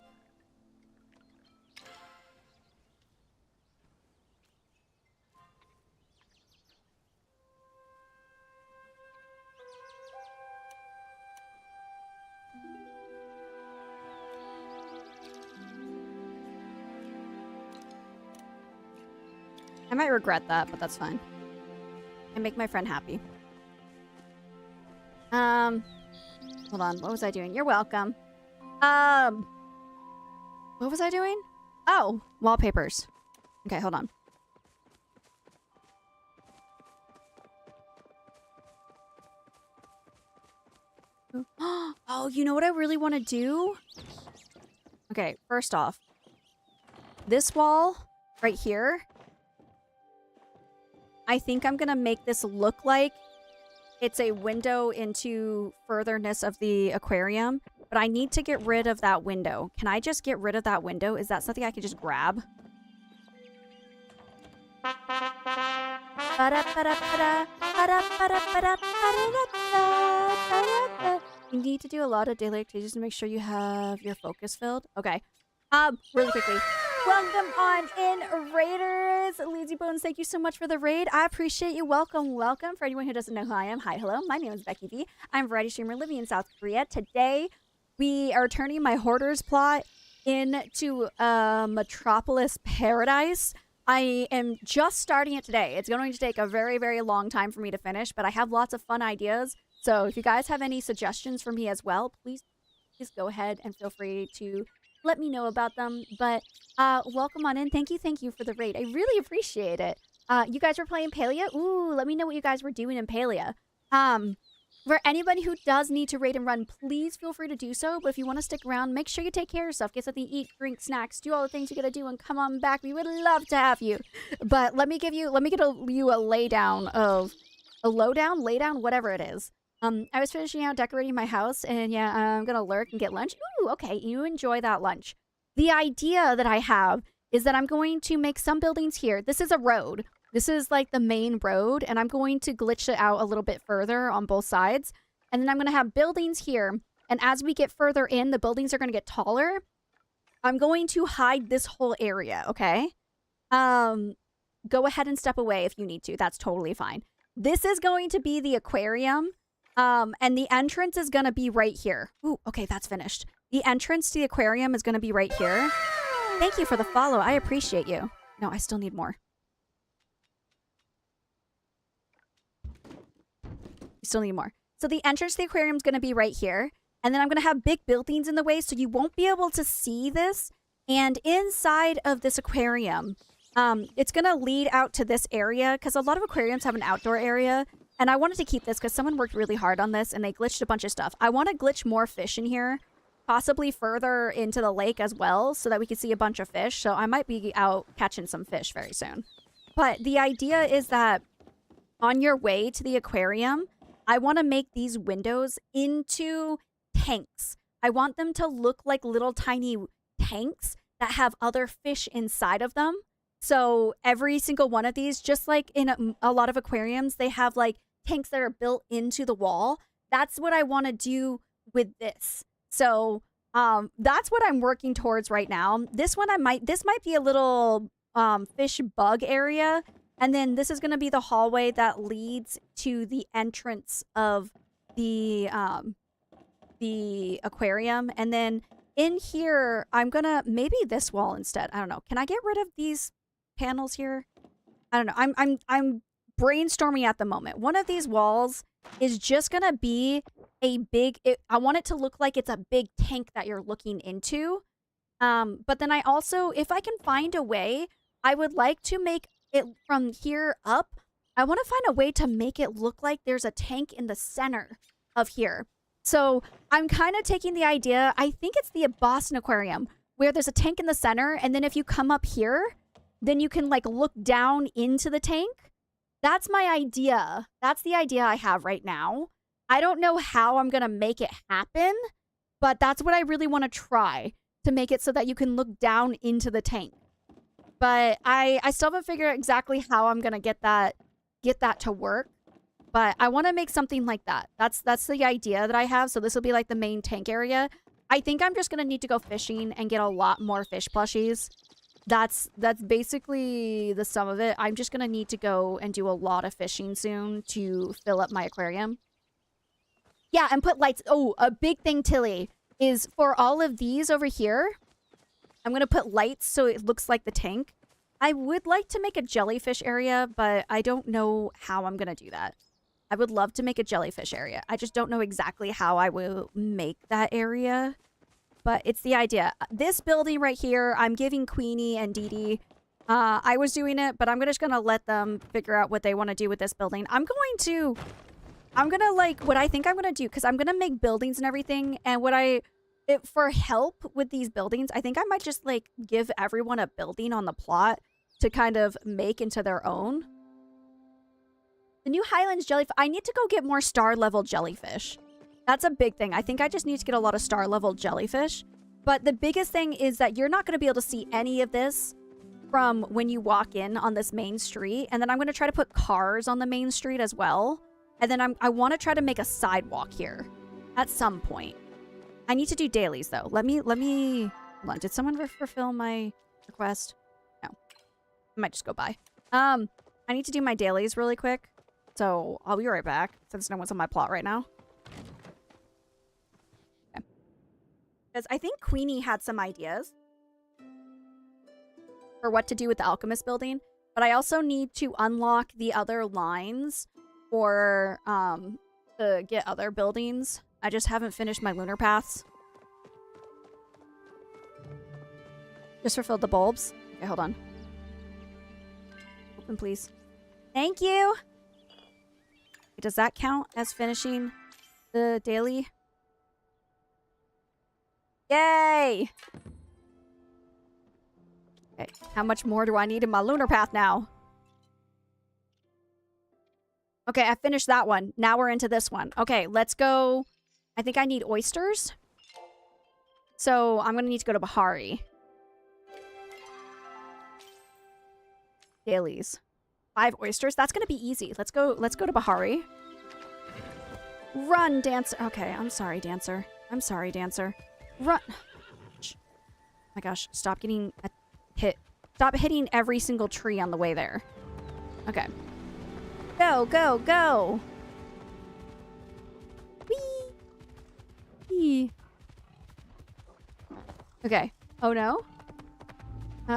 I might regret that, but that's fine. I make my friend happy. Hold on. What was I doing? You're welcome. What was I doing? Oh, wallpapers. Okay, hold on. Oh, you know what I really want to do? Okay, first off, this wall right here, I think I'm gonna make this look like it's a window into furtherness of the aquarium, but I need to get rid of that window. Can I just get rid of that window? Is that something I can just grab? You need to do a lot of daily activities to make sure you have your focus filled. Okay. Really quickly. Welcome on in, Raiders. Lazy Bones, thank you so much for the raid. I appreciate you. Welcome, welcome. For anyone who doesn't know who I am, hi, hello. My name is Becky B. I'm a variety streamer living in South Korea. Today, we are turning my hoarders plot into Metropolis Paradise. I am just starting it today. It's going to take a very, very long time for me to finish, but I have lots of fun ideas. So if you guys have any suggestions for me as well, please go ahead and feel free to let me know about them. But welcome on in. Thank you for the raid. I really appreciate it. You guys were playing Palia? Ooh, let me know what you guys were doing in Palia. For anybody who does need to raid and run, please feel free to do so. But if you want to stick around, make sure you take care of yourself. Get something to eat, drink, snacks, do all the things you gotta do, and come on back. We would love to have you. But let me get you a laydown of a laydown, whatever it is. I was finishing out decorating my house, and yeah, I'm gonna lurk and get lunch. Ooh, okay, you enjoy that lunch. The idea that I have is that I'm going to make some buildings here. This is a road. This is like the main road, and I'm going to glitch it out a little bit further on both sides. And then I'm going to have buildings here, and as we get further in, the buildings are going to get taller. I'm going to hide this whole area, okay? Go ahead and step away if you need to. That's totally fine. This is going to be the aquarium. And the entrance is going to be right here. Ooh, okay, that's finished. The entrance to the aquarium is going to be right here. Thank you for the follow. I appreciate you. No, I still need more. You still need more. So the entrance to the aquarium is going to be right here. And then I'm going to have big buildings in the way, so you won't be able to see this. And inside of this aquarium, it's going to lead out to this area, because a lot of aquariums have an outdoor area. And I wanted to keep this because someone worked really hard on this and they glitched a bunch of stuff. I want to glitch more fish in here, possibly further into the lake as well, so that we can see a bunch of fish. So I might be out catching some fish very soon. But the idea is that on your way to the aquarium, I want to make these windows into tanks. I want them to look like little tiny tanks that have other fish inside of them. So every single one of these, just like in a lot of aquariums, they have like tanks that are built into the wall. That's what I want to do with this. So That's what I'm working towards right now. This might be a little fish bug area. And then this is going to be the hallway that leads to the entrance of the aquarium. And then in here, I'm going to maybe this wall instead. I don't know. Can I get rid of these panels here? I don't know. I'm brainstorming at the moment. One of these walls is just going to be a big, I want it to look like it's a big tank that you're looking into. But then I also, if I can find a way, I would like to make it from here up. I want to find a way to make it look like there's a tank in the center of here. So I'm kind of taking the idea, I think it's the Boston Aquarium, where there's a tank in the center. And then if you come up here, then you can like look down into the tank. That's my idea. That's the idea I have right now. I don't know how I'm going to make it happen, but that's what I really want to try, to make it so that you can look down into the tank. But I still haven't figured out exactly how I'm going to get that to work. But I want to make something like that. That's the idea that I have. So this will be like the main tank area. I think I'm just going to need to go fishing and get a lot more fish plushies. That's basically the sum of it. I'm just going to need to go and do a lot of fishing soon to fill up my aquarium. Yeah, and put lights. Oh, a big thing, Tilly, is for all of these over here, I'm going to put lights so it looks like the tank. I would like to make a jellyfish area, but I don't know how I'm going to do that. I would love to make a jellyfish area. I just don't know exactly how I will make that area. But it's the idea. This building right here, I'm giving Queenie and Dee Dee. I was doing it, but I'm just going to let them figure out what they want to do with this building. What I think I'm going to do, because I'm going to make buildings and everything. And for help with these buildings, I think I might just like give everyone a building on the plot to kind of make into their own. The new Highlands jellyfish. I need to go get more star level jellyfish. That's a big thing. I think I just need to get a lot of star level jellyfish. But the biggest thing is that you're not going to be able to see any of this from when you walk in on this main street. And then I'm going to try to put cars on the main street as well. And then I want to try to make a sidewalk here at some point. I need to do dailies though. Let me hold on. Did someone fulfill my request? No. I might just go by. I need to do my dailies really quick. So I'll be right back since no one's on my plot right now. Okay. Because I think Queenie had some ideas for what to do with the alchemist building, but I also need to unlock the other lines for to get other buildings. I just haven't finished my lunar paths. Just fulfilled the bulbs. Okay, hold on. Open, please. Thank you. Does that count as finishing the daily? Yay! Okay, how much more do I need in my lunar path now? Okay, I finished that one. Now we're into this one. Okay, let's go. I think I need oysters. So I'm going to need to go to Bahari. Dailies. 5 oysters. That's going to be easy. Let's go to Bahari. Run, Dancer. Okay, I'm sorry, Dancer. I'm sorry, Dancer. Run. Oh my gosh, stop getting hit. Stop hitting every single tree on the way there. Okay. Go, go, go. Whee! Okay. Oh no?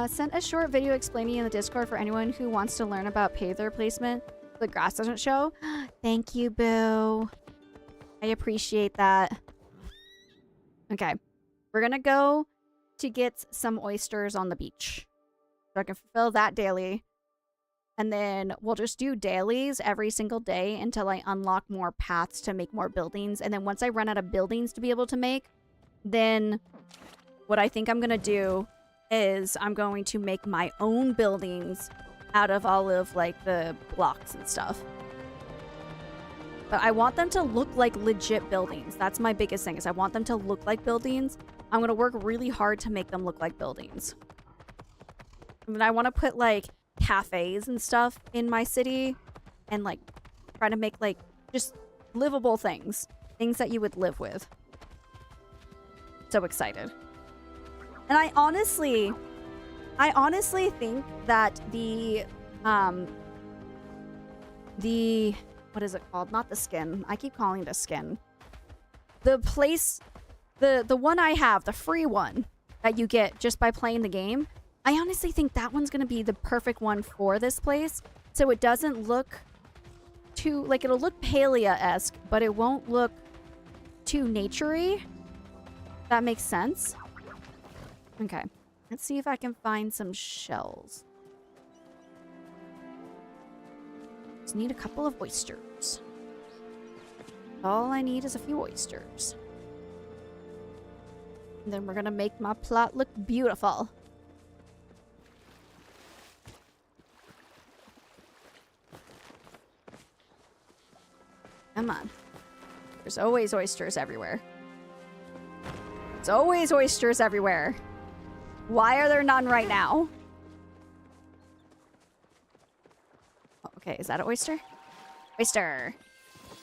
Sent a short video explaining in the Discord for anyone who wants to learn about paver placement. The grass doesn't show. Thank you, Boo. I appreciate that. Okay. We're gonna go to get some oysters on the beach. So I can fulfill that daily. And then we'll just do dailies every single day until I unlock more paths to make more buildings. And then once I run out of buildings to be able to make, then what I think I'm going to do is I'm going to make my own buildings out of all of like the blocks and stuff. But I want them to look like legit buildings. That's my biggest thing, is I want them to look like buildings. I'm going to work really hard to make them look like buildings. And then I want to put like cafes and stuff in my city and like try to make like just livable things that you would live with. So excited. And I honestly think that the what is it called? Not the skin. I keep calling it a skin. The place, the one I have, the free one that you get just by playing the game. I honestly think that one's going to be the perfect one for this place. So it doesn't look too, like, it'll look Palia-esque, but it won't look too naturey. That makes sense. Okay. Let's see if I can find some shells. Just need a couple of oysters. All I need is a few oysters. And then we're gonna make my plot look beautiful. Come on. There's always oysters everywhere. There's always oysters everywhere. Why are there none right now? Oh, okay, is that an oyster? Oyster.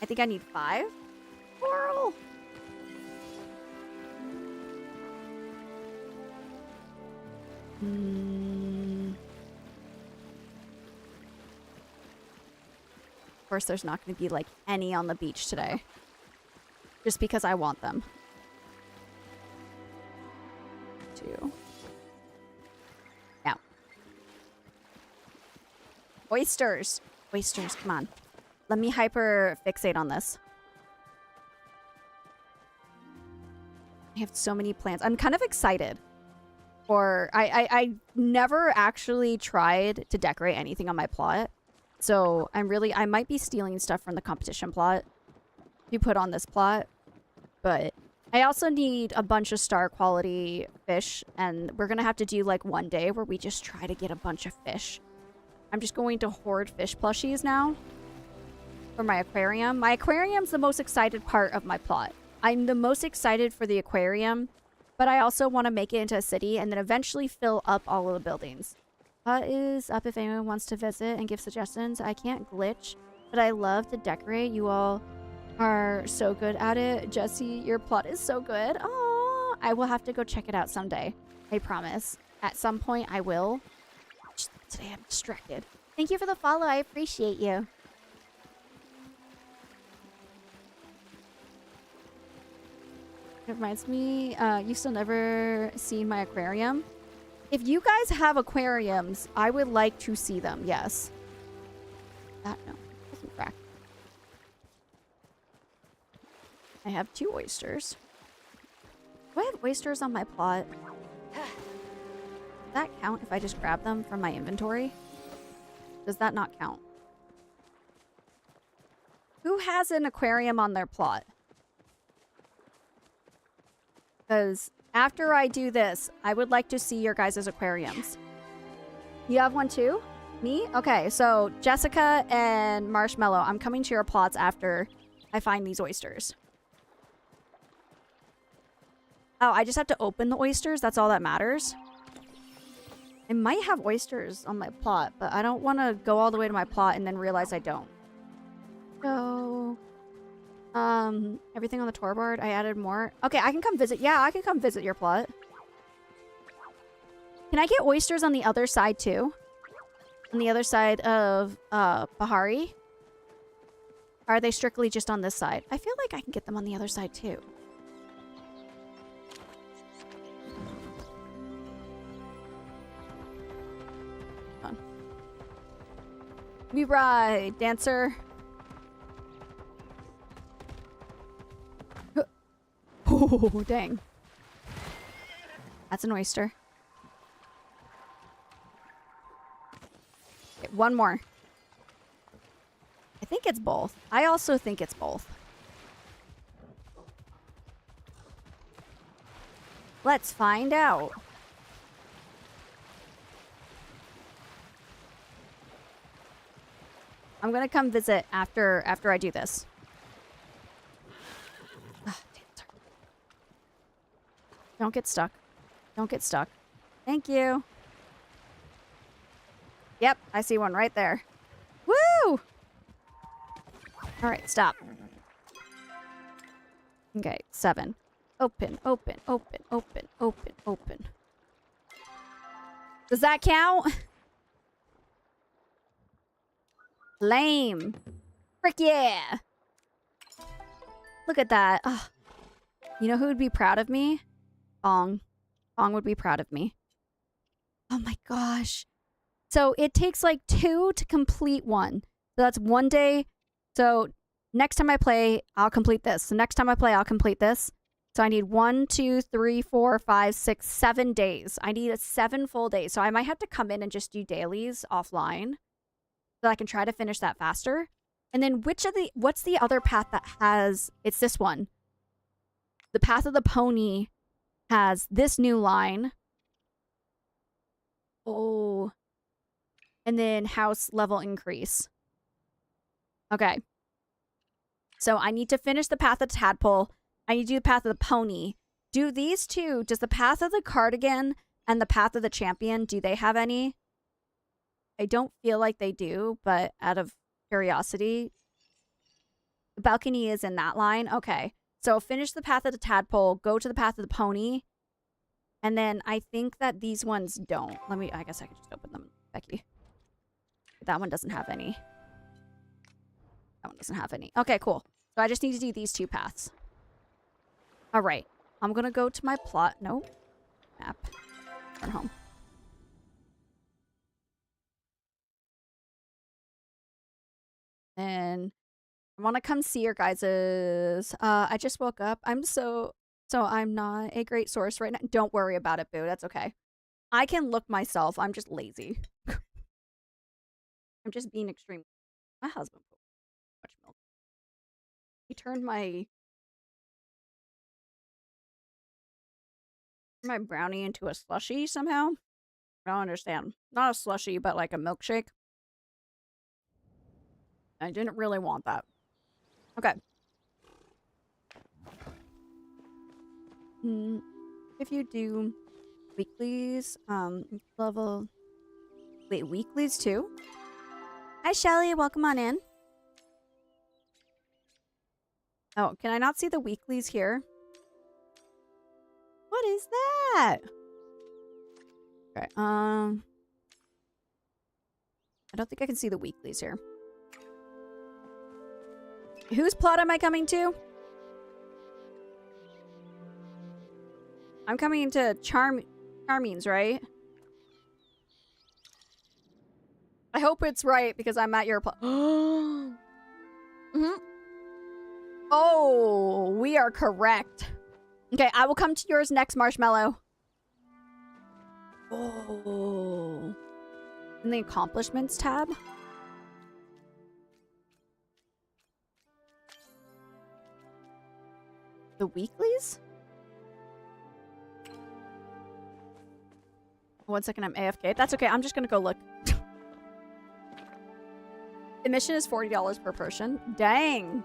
I think I need 5. Coral. Of course, there's not going to be, like, any on the beach today. Just because I want them. 2. Now. Oysters. Oysters, come on. Let me hyper fixate on this. I have so many plants. I'm kind of excited. For I never actually tried to decorate anything on my plot. So I might be stealing stuff from the competition plot you put on this plot. But I also need a bunch of star quality fish, and we're gonna have to do like one day where we just try to get a bunch of fish. I'm just going to hoard fish plushies now for my aquarium. My aquarium's the most excited part of my plot. I'm the most excited for the aquarium, but I also want to make it into a city and then eventually fill up all of the buildings. Plot is up if anyone wants to visit and give suggestions. I can't glitch, but I love to decorate. You all are so good at it. Jesse, your plot is so good. Oh, I will have to go check it out someday. I promise. At some point, I will. Just today, I'm distracted. Thank you for the follow. I appreciate you. It reminds me, you still never seen my aquarium? If you guys have aquariums, I would like to see them, yes. No, doesn't crack. I have 2 oysters. Do I have oysters on my plot? Does that count if I just grab them from my inventory? Does that not count? Who has an aquarium on their plot? Because after I do this, I would like to see your guys' aquariums. You have one too? Me? Okay, so Jessica and Marshmallow, I'm coming to your plots after I find these oysters. Oh, I just have to open the oysters? That's all that matters? I might have oysters on my plot, but I don't want to go all the way to my plot and then realize I don't. So... everything on the tour board. I added more. Okay, I can come visit. Yeah, I can come visit your plot. Can I get oysters on the other side too? On the other side of Bahari? Or are they strictly just on this side? I feel like I can get them on the other side too. Hold on. We ride, dancer. Oh, dang. That's an oyster. Okay, one more. I think it's both. I also think it's both. Let's find out. I'm gonna come visit after I do this. Don't get stuck. Don't get stuck. Thank you. Yep, I see one right there. Woo! All right, stop. Okay, 7. Open, open, open, open, open, open. Does that count? Lame. Frick yeah. Look at that. Oh. You know who would be proud of me? Bong. Bong would be proud of me. Oh my gosh. So it takes like 2 to complete one. So that's 1 day. So next time I play, I'll complete this. The next time I play, I'll complete this. So I need 1, 2, 3, 4, 5, 6, 7 days. I need 7 full days. So I might have to come in and just do dailies offline so I can try to finish that faster. And then what's the other path that has, it's this one. The Path of the Pony has this new line. Oh. And then house level increase. Okay. So I need to finish the Path of the Tadpole. I need to do the Path of the Pony. Do these two, does the Path of the Cardigan and the Path of the Champion, do they have any? I don't feel like they do, but out of curiosity. The balcony is in that line. Okay. So finish the Path of the Tadpole, go to the Path of the Pony. And then I think that these ones don't. I guess I could just open them, Becky. That one doesn't have any. That one doesn't have any. Okay, cool. So I just need to do these 2 paths. All right. I'm going to go to my plot. Nope. Map. Turn home. And I want to come see your guys's. I just woke up. So I'm not a great source right now. Don't worry about it, boo. That's okay. I can look myself. I'm just lazy. I'm just being extreme. My husband put too much milk. He turned my brownie into a slushie somehow. I don't understand. Not a slushie, but like a milkshake. I didn't really want that. Okay. If you do weeklies, level... Wait, weeklies too? Hi, Shelly. Welcome on in. Oh, can I not see the weeklies here? What is that? Okay, I don't think I can see the weeklies here. Whose plot am I coming to? I'm coming to Charming's, right? I hope it's right because I'm at your plot. Oh, we are correct. Okay, I will come to yours next, Marshmallow. Oh. In the accomplishments tab. The weeklies? 1 second, I'm AFK. That's okay, I'm just gonna go look. Admission is $40 per person. Dang.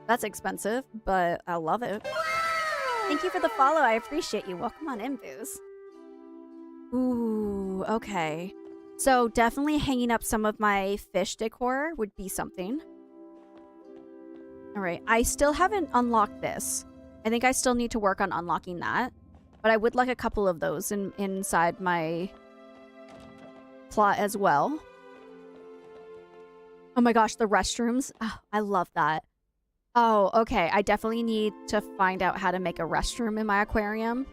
That's expensive, but I love it. Thank you for the follow. I appreciate you. Welcome on in, Booze. Ooh, okay. So definitely hanging up some of my fish decor would be something. All right. I still haven't unlocked this. I think I still need to work on unlocking that. But I would like a couple of those inside my plot as well. Oh my gosh, the restrooms. Oh, I love that. Oh, okay. I definitely need to find out how to make a restroom in my aquarium.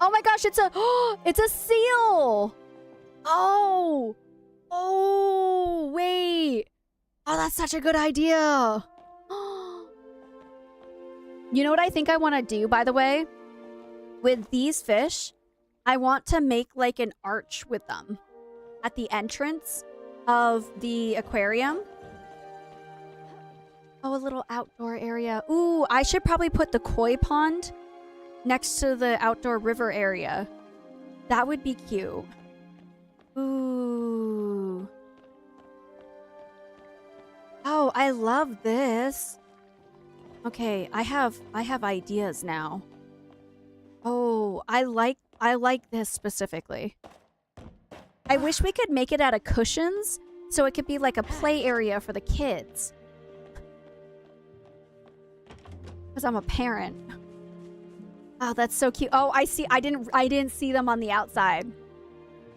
Oh my gosh, it's a seal. Oh. Oh, wait. Oh, that's such a good idea. You know what I think I want to do, by the way? With these fish, I want to make like an arch with them at the entrance of the aquarium. Oh, a little outdoor area. Ooh, I should probably put the koi pond next to the outdoor river area. That would be cute. Ooh. Oh, I love this. Okay, I have ideas now. Oh, I like this specifically. I wish we could make it out of cushions so it could be like a play area for the kids. Because I'm a parent. Oh, that's so cute. Oh, I see. I didn't see them on the outside.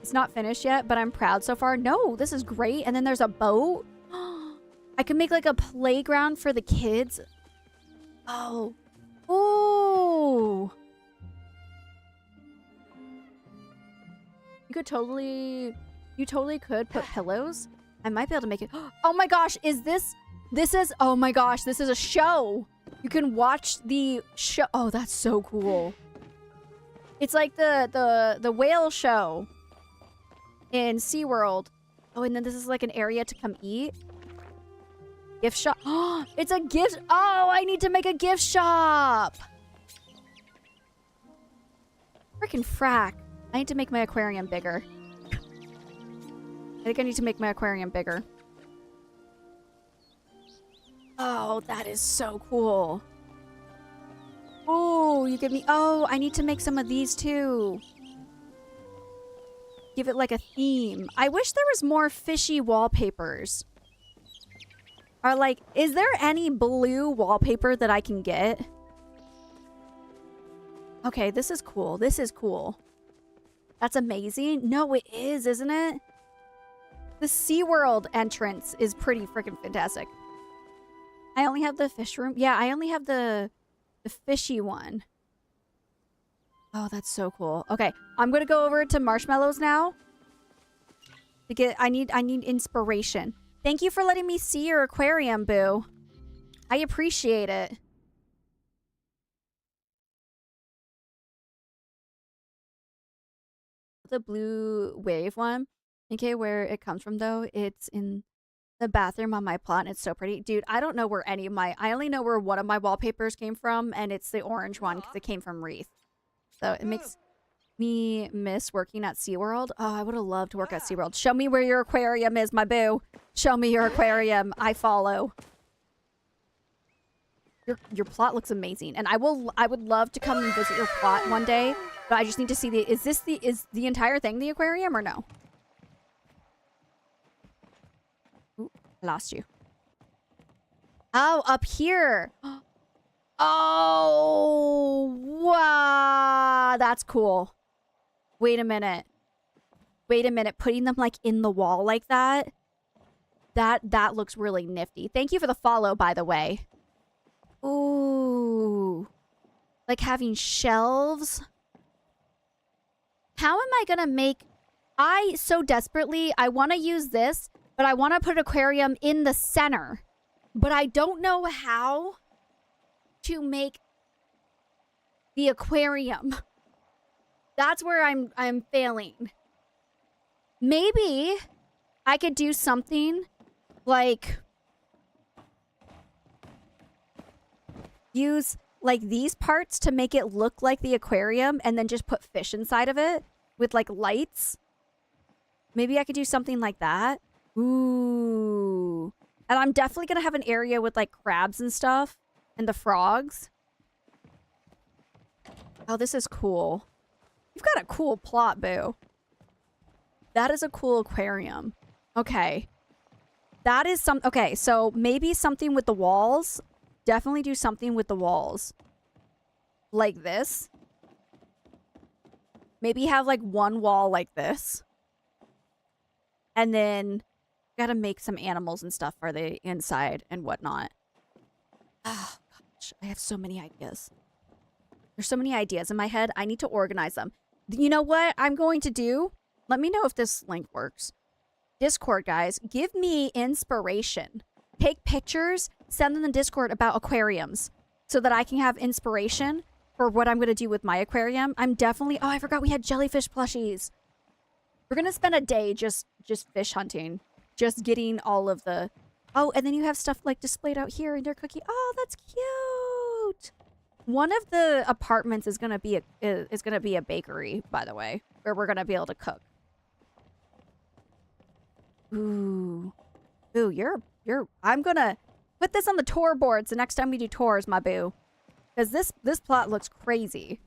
It's not finished yet, but I'm proud so far. No, this is great. And then there's a boat. I can make like a playground for the kids. Oh. Oh. You totally could put pillows. I might be able to make it. Oh my gosh, oh my gosh, this is a show. You can watch the show. Oh, that's so cool. It's like the whale show in SeaWorld. Oh, and then this is like an area to come eat. Gift shop. Oh, it's a gift. Oh, I need to make a gift shop. Freaking frack. I need to make my aquarium bigger. I think I need to make my aquarium bigger. Oh, that is so cool. Oh, you give me... Oh, I need to make some of these too. Give it like a theme. I wish there was more fishy wallpapers. Or like, is there any blue wallpaper that I can get? Okay, this is cool. This is cool. That's amazing. No, it is, isn't it? The SeaWorld entrance is pretty freaking fantastic. I only have the fish room. Yeah, I only have the fishy one. Oh, that's so cool. Okay, I'm gonna go over to marshmallows now. I need inspiration. Thank you for letting me see your aquarium, Boo. I appreciate it. The blue wave one. Okay, where it comes from though, it's in the bathroom on my plot. It's so pretty. Dude, I don't know where any of my... I only know where one of my wallpapers came from, and it's the orange one because it came from Wreath. So it makes me miss working at SeaWorld. Oh, I would have loved to work at SeaWorld. Show me where your aquarium is, my boo. Show me your aquarium. I follow. Your plot looks amazing. And I would love to come and visit your plot one day, but I just need to see is the entire thing the aquarium or no? Ooh, I lost you. Oh, up here. Oh, wow. That's cool. Wait a minute. Wait a minute. Putting them like in the wall like that. That looks really nifty. Thank you for the follow, by the way. Ooh. Like having shelves. How am I gonna make... I so desperately, I want to use this, but I want to put an aquarium in the center. But I don't know how to make the aquarium. That's where I'm failing. Maybe I could do something like use like these parts to make it look like the aquarium and then just put fish inside of it with like lights. Maybe I could do something like that. Ooh. And I'm definitely going to have an area with like crabs and stuff and the frogs. Oh, this is cool. You've got a cool plot, Boo. That is a cool aquarium. Okay. That is some... Okay, so maybe something with the walls. Definitely do something with the walls. Like this. Maybe have like one wall like this. And then gotta make some animals and stuff for the inside and whatnot. Oh, gosh. I have so many ideas. There's so many ideas in my head. I need to organize them. You know what I'm going to do? Let me know if this link works. Discord, guys. Give me inspiration. Take pictures. Send them in Discord about aquariums. So that I can have inspiration for what I'm going to do with my aquarium. I'm definitely... Oh, I forgot we had jellyfish plushies. We're going to spend a day just fish hunting. Just getting all of the... Oh, and then you have stuff like displayed out here in your cookie. Oh, that's cute. One of the apartments is gonna be a bakery, by the way, where we're gonna be able to cook. Ooh, you're. I'm gonna put this on the tour boards the next time we do tours, my boo, because this plot looks crazy.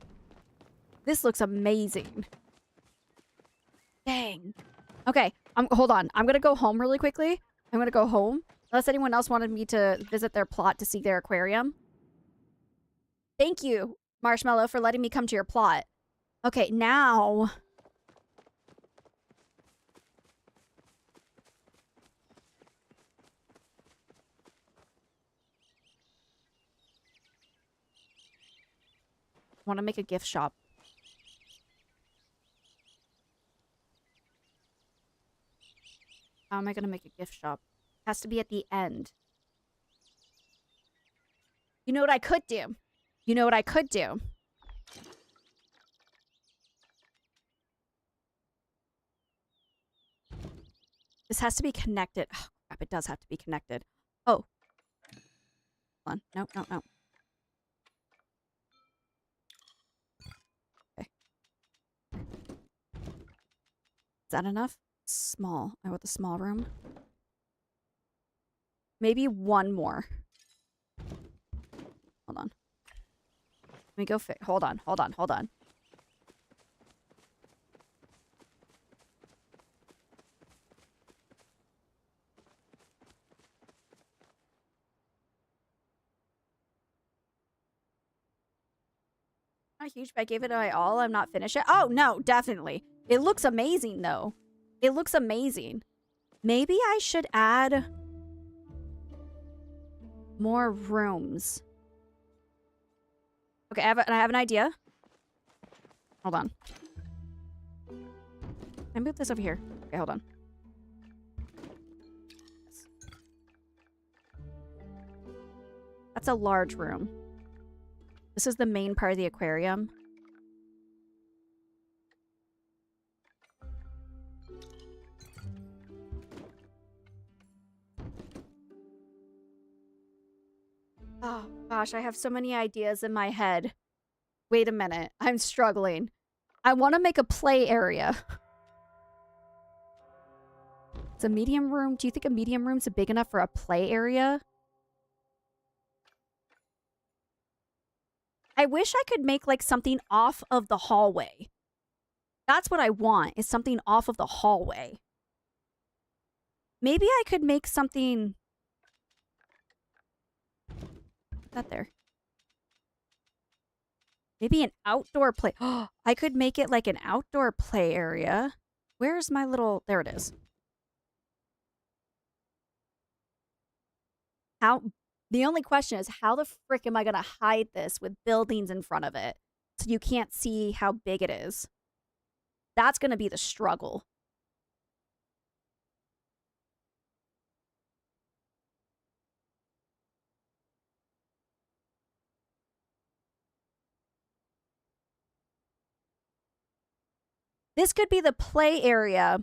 This looks amazing. Dang. Okay, hold on. I'm gonna go home really quickly. I'm gonna go home. Unless anyone else wanted me to visit their plot to see their aquarium. Thank you, Marshmallow, for letting me come to your plot. Okay, now... I want to make a gift shop. How am I going to make a gift shop? It has to be at the end. You know what I could do? You know what I could do? This has to be connected. Oh, crap, it does have to be connected. Oh. Hold on. No, no, no. Okay. Is that enough? Small. I want the small room. Maybe one more. Hold on. Let me go hold on, hold on, hold on. Not huge, but I gave it my all. I'm not finished yet. Oh, no, definitely. It looks amazing, though. It looks amazing. Maybe I should add more rooms. Okay, I have an idea. Hold on. Can I move this over here? Okay, hold on. That's a large room. This is the main part of the aquarium. Oh, gosh, I have so many ideas in my head. Wait a minute. I'm struggling. I want to make a play area. It's a medium room. Do you think a medium room's big enough for a play area? I wish I could make, like, something off of the hallway. That's what I want, is something off of the hallway. Maybe I could make something... That there. Maybe an outdoor play. Oh, I could make it like an outdoor play area. Where's my little... There it is. How... The only question is, how the frick am I going to hide this with buildings in front of it so you can't see how big it is? That's going to be the struggle. This could be the play area.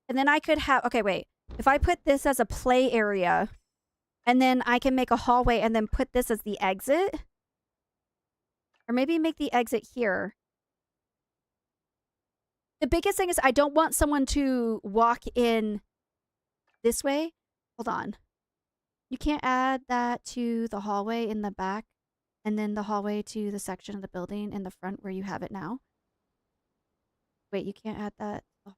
And then I could have... Okay, wait. If I put this as a play area... And then I can make a hallway and then put this as the exit. Or maybe make the exit here. The biggest thing is I don't want someone to walk in this way. Hold on. You can't add that to the hallway in the back. And then the hallway to the section of the building in the front where you have it now. Wait, you can't add that. Oh.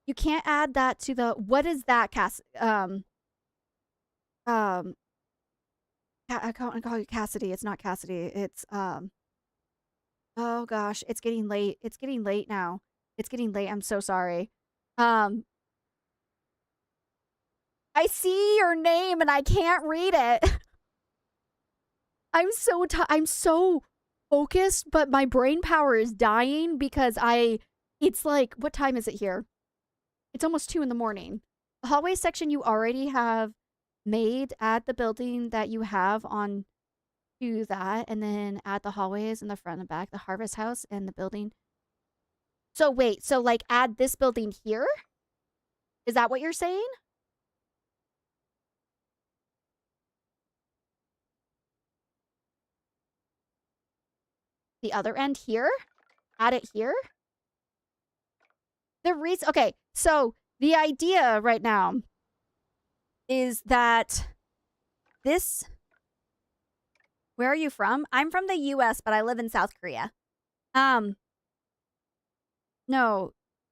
You can't add that to the... What is that, Cass? I can't call you Cassidy. It's not Cassidy. It's, Oh, gosh. It's getting late. It's getting late now. It's getting late. I'm so sorry. I see your name and I can't read it. I'm so focused, but my brain power is dying because it's like... What time is it here? It's almost 2 in the morning. The hallway section you already have made. Add the building that you have on to that. And then add the hallways in the front and back. The harvest house and the building. So wait. So like add this building here? Is that what you're saying? The other end here? Add it here? The reason... Okay. So, the idea right now is that this... Where are you from? I'm from the US, but I live in South Korea. No.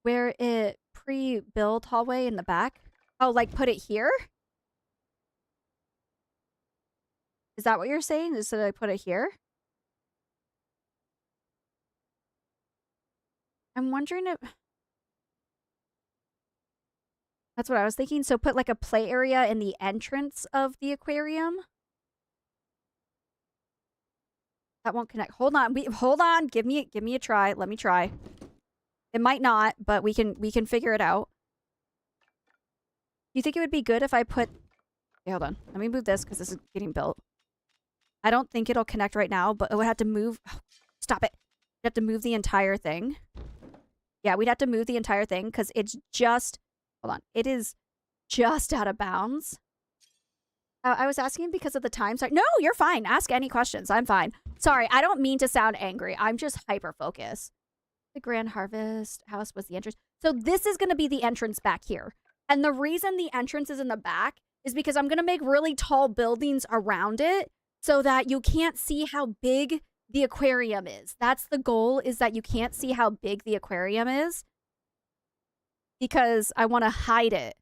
Where it... pre-built hallway in the back? Oh, like put it here? Is that what you're saying? Is that I put it here? I'm wondering if... That's what I was thinking. So put like a play area in the entrance of the aquarium. That won't connect. Hold on. Hold on. Give me a try. Let me try. It might not, but we can figure it out. Do you think it would be good if I put... Okay, hold on. Let me move this because this is getting built. I don't think it'll connect right now, but it would have to move... Oh, stop it. We'd have to move the entire thing. Yeah, we'd have to move the entire thing because it's just... Hold on. It is just out of bounds. I was asking because of the time. Sorry. No, you're fine. Ask any questions. I'm fine. Sorry, I don't mean to sound angry. I'm just hyper-focused. The Grand Harvest House was the entrance. So this is going to be the entrance back here. And the reason the entrance is in the back is because I'm going to make really tall buildings around it so that you can't see how big the aquarium is. That's the goal, is that you can't see how big the aquarium is. Because I want to hide it.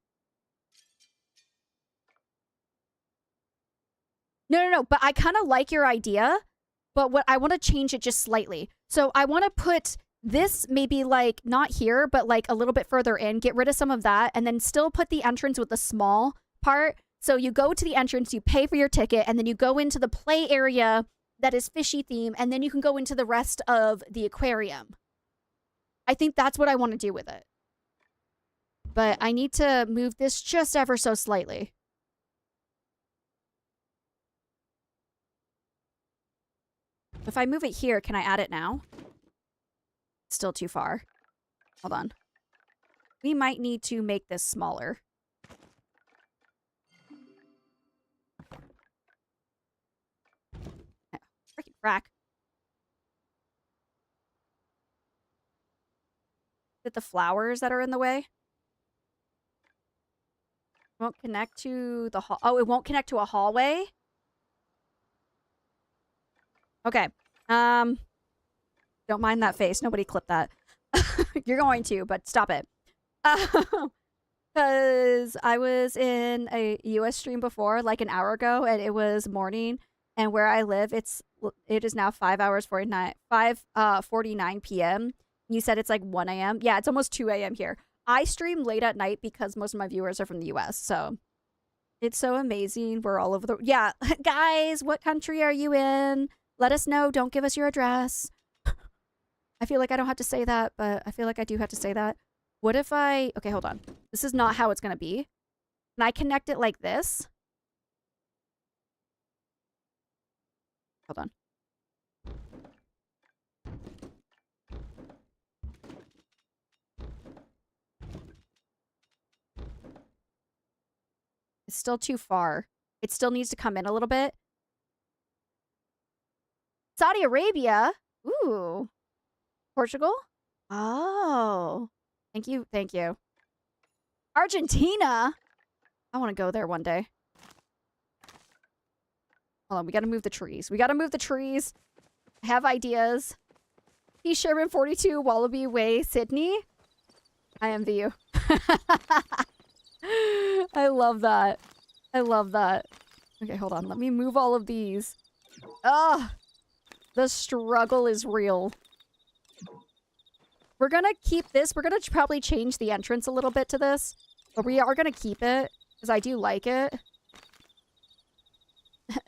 No, but I kind of like your idea, but what I want to change it just slightly. So I want to put this maybe like not here, but like a little bit further in, get rid of some of that, and then still put the entrance with the small part. So you go to the entrance, you pay for your ticket, and then you go into the play area that is fishy theme, and then you can go into the rest of the aquarium. I think that's what I want to do with it. But I need to move this just ever so slightly. If I move it here, can I add it now? Still too far. Hold on. We might need to make this smaller. Freaking crack. Is it the flowers that are in the way? Won't connect to the hall. Oh, it won't connect to a hallway? Okay. Don't mind that face. Nobody clip that. You're going to, but stop it. Because I was in a US stream before, like an hour ago, and it was morning. And where I live, it is now 5:49 p.m. You said it's like 1 a.m. Yeah, it's almost 2 a.m. here. I stream late at night because most of my viewers are from the US, so it's so amazing. We're all over the... Yeah, guys, what country are you in? Let us know. Don't give us your address. I feel like I don't have to say that, but I feel like I do have to say that. What if I... Okay, hold on. This is not how it's going to be. Can I connect it like this? Hold on. It's still too far. It still needs to come in a little bit. Saudi Arabia? Ooh. Portugal? Oh. Thank you. Thank you. Argentina? I want to go there one day. Hold on. We got to move the trees. We got to move the trees. I have ideas. P. Sherman 42, Wallaby Way, Sydney. I envy you. I love that. I love that. Okay, hold on. Let me move all of these. Ugh. The struggle is real. We're gonna keep this. We're gonna probably change the entrance a little bit to this. But we are gonna keep it. Because I do like it.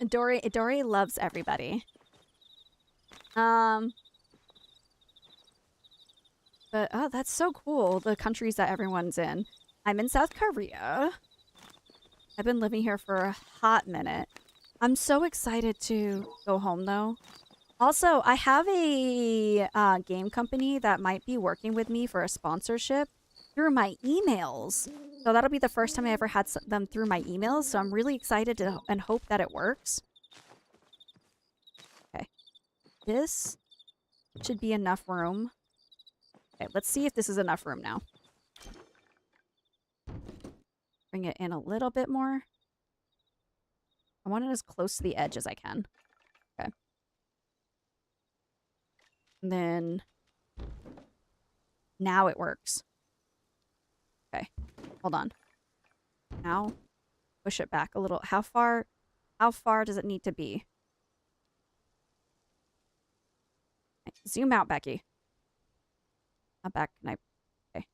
Dory loves everybody. But, oh, that's so cool. The countries that everyone's in. I'm in South Korea. I've been living here for a hot minute. I'm so excited to go home, though. Also, I have a game company that might be working with me for a sponsorship through my emails. So that'll be the first time I ever had them through my emails. So I'm really excited and hope that it works. Okay. This should be enough room. Okay, let's see if this is enough room now. Bring it in a little bit more. I want it as close to the edge as I can. Okay. And then now it works. Okay, hold on. Now, push it back a little. How far does it need to be? Zoom out, Becky. Not back. Can I? Okay.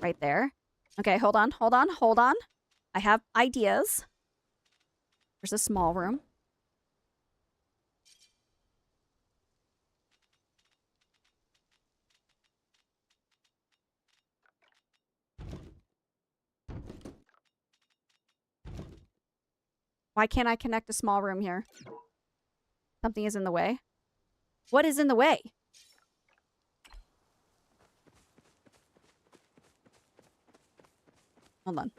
Right there. Okay, hold on. I have ideas. There's a small room. Why can't I connect a small room here? Something is in the way. What is in the way? Hold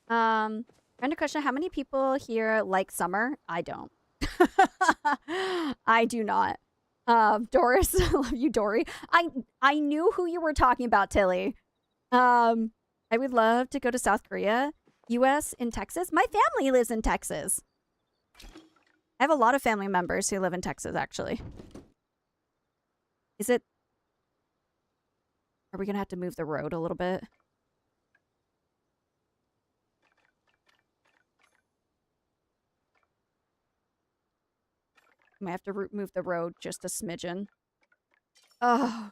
on. Random question. How many people here like summer? I don't. I do not. Doris, I love you, Dory. I knew who you were talking about, Tilly. I would love to go to South Korea, US, in Texas. My family lives in Texas. I have a lot of family members who live in Texas, actually. Is it... Are we gonna have to move the road a little bit? I might have to move the road just a smidgen. Oh.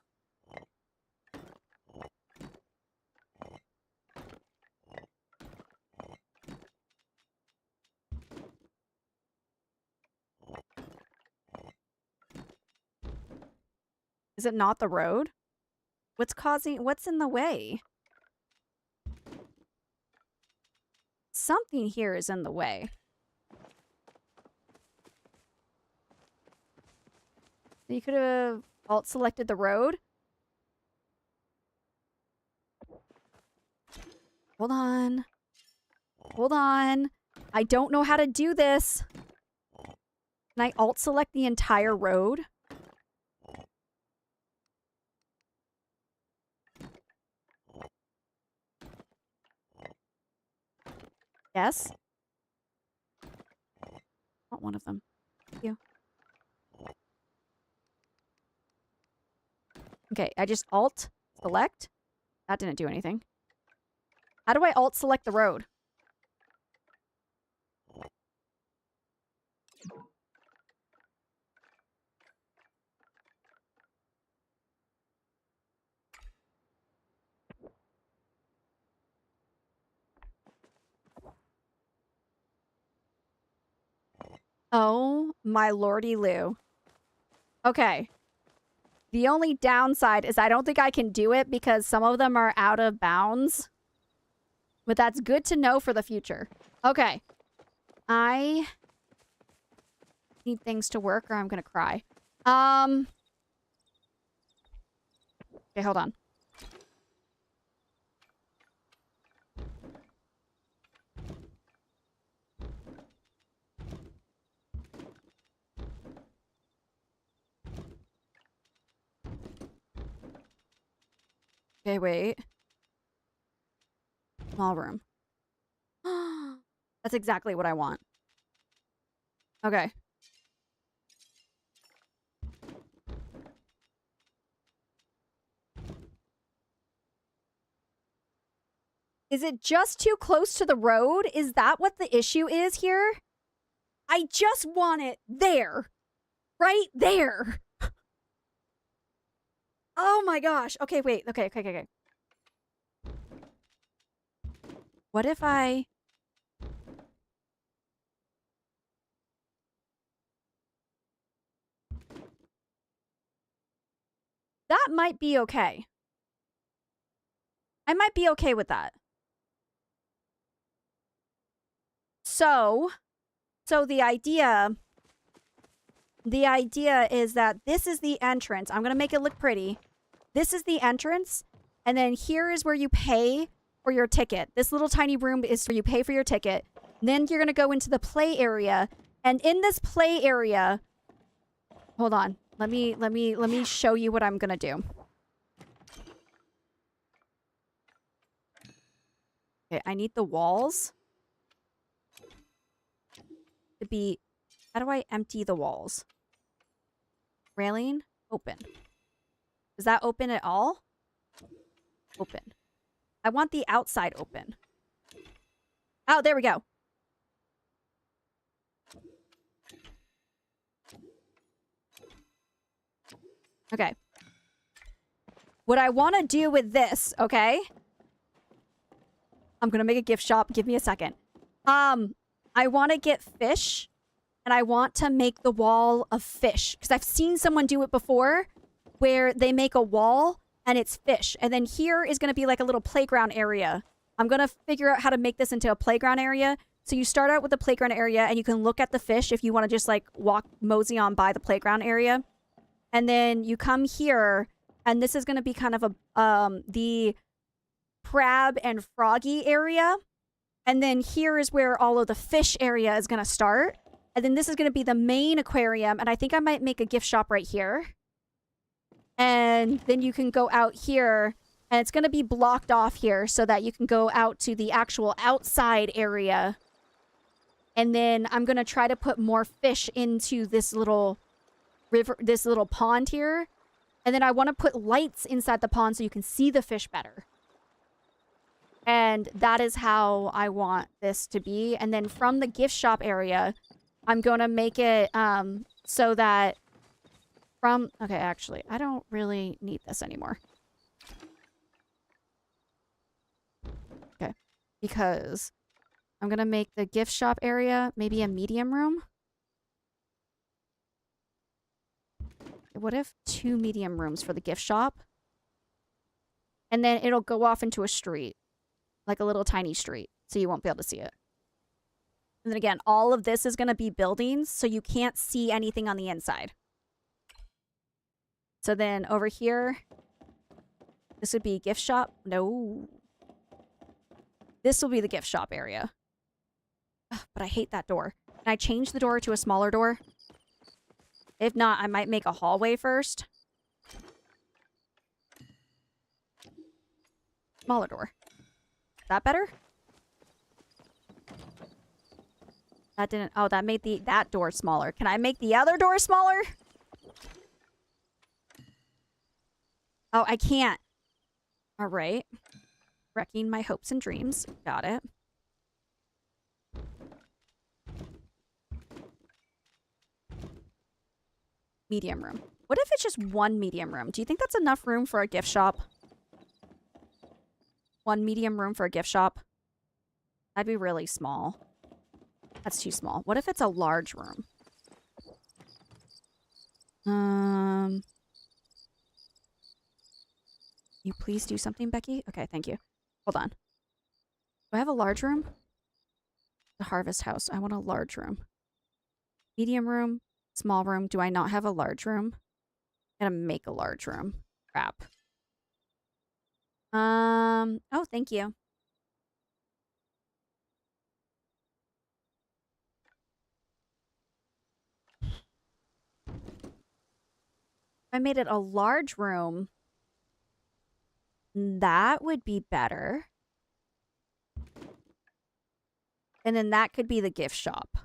Is it not the road? What's in the way? Something here is in the way. You could have alt-selected the road. Hold on. Hold on. I don't know how to do this. Can I alt-select the entire road? Yes? I want one of them. Thank you. Okay, I just alt-select. That didn't do anything. How do I alt-select the road? Oh, my lordy Lou. Okay. The only downside is I don't think I can do it because some of them are out of bounds. But that's good to know for the future. Okay. I need things to work or I'm gonna cry. Okay, hold on. Okay, wait. Small room. That's exactly what I want. Okay. Is it just too close to the road? Is that what the issue is here? I just want it there. Right there. Oh my gosh. Okay, wait. Okay. What if I... That might be okay. I might be okay with that. So the idea is that this is the entrance. I'm going to make it look pretty. This is the entrance. And then here is where you pay for your ticket. This little tiny room is where you pay for your ticket. Then you're going to go into the play area. And in this play area, hold on. Let me show you what I'm going to do. Okay, I need the walls to be... How do I empty the walls? Railing, open. Is that open at all? Open. I want the outside open. Oh, there we go. Okay. What I want to do with this, okay? I'm going to make a gift shop. Give me a second. I want to get fish, and I want to make the wall of fish. Because I've seen someone do it before, where they make a wall, and it's fish. And then here is going to be like a little playground area. I'm going to figure out how to make this into a playground area. So you start out with the playground area, and you can look at the fish if you want to just like mosey on by the playground area. And then you come here, and this is going to be kind of a the crab and froggy area. And then here is where all of the fish area is going to start. And then this is going to be the main aquarium. And I think I might make a gift shop right here. And then you can go out here. And it's going to be blocked off here so that you can go out to the actual outside area. And then I'm going to try to put more fish into this little river, this little pond here. And then I want to put lights inside the pond so you can see the fish better. And that is how I want this to be. And then from the gift shop area, I'm going to make it so that from... Okay, actually, I don't really need this anymore. Okay. Because I'm going to make the gift shop area maybe a medium room. What if 2 medium rooms for the gift shop? And then it'll go off into a street. Like a little tiny street. So you won't be able to see it. And then again, all of this is going to be buildings. So you can't see anything on the inside. So then over here. This would be gift shop. No. This will be the gift shop area. Ugh, but I hate that door. Can I change the door to a smaller door? If not, I might make a hallway first. Smaller door. Is that better? That didn't... Oh, that made that door smaller. Can I make the other door smaller? Oh, I can't. All right. Wrecking my hopes and dreams. Got it. Medium room. What if it's just 1 medium room? Do you think that's enough room for a gift shop? 1 medium room for a gift shop? That'd be really small. That's too small. What if it's a large room? You please do something, Becky? Okay, thank you. Hold on. Do I have a large room? The harvest house. I want a large room. Medium room. Small room. Do I not have a large room? I'm gonna make a large room. Crap. Oh, thank you. If I made it a large room, that would be better. And then that could be the gift shop.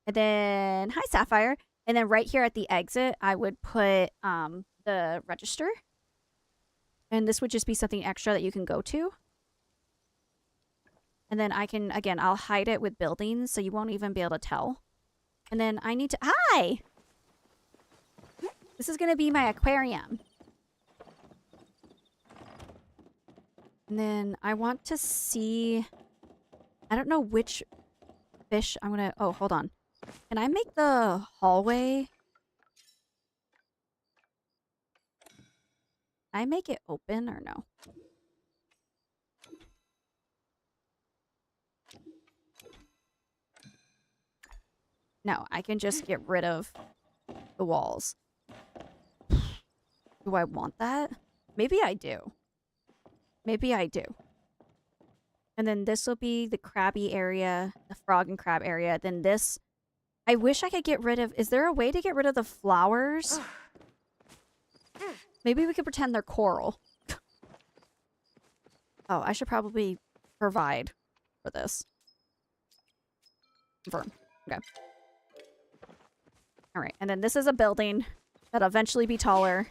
And then, hi, Sapphire. And then right here at the exit, I would put the register. And this would just be something extra that you can go to. And then I can, again, I'll hide it with buildings so you won't even be able to tell. And then I need to... Hi! This is going to be my aquarium. And then I want to see... I don't know which fish I'm going to... Oh, hold on. Can I make the hallway... Can I make it open or no? No, I can just get rid of the walls. Do I want that? Maybe I do. Maybe I do. And then this will be the crabby area, the frog and crab area. Then this... I wish I could get rid of... Is there a way to get rid of the flowers? Maybe we could pretend they're coral. Oh, I should probably provide for this. Confirm. Okay. All right. And then this is a building. that'll eventually be taller.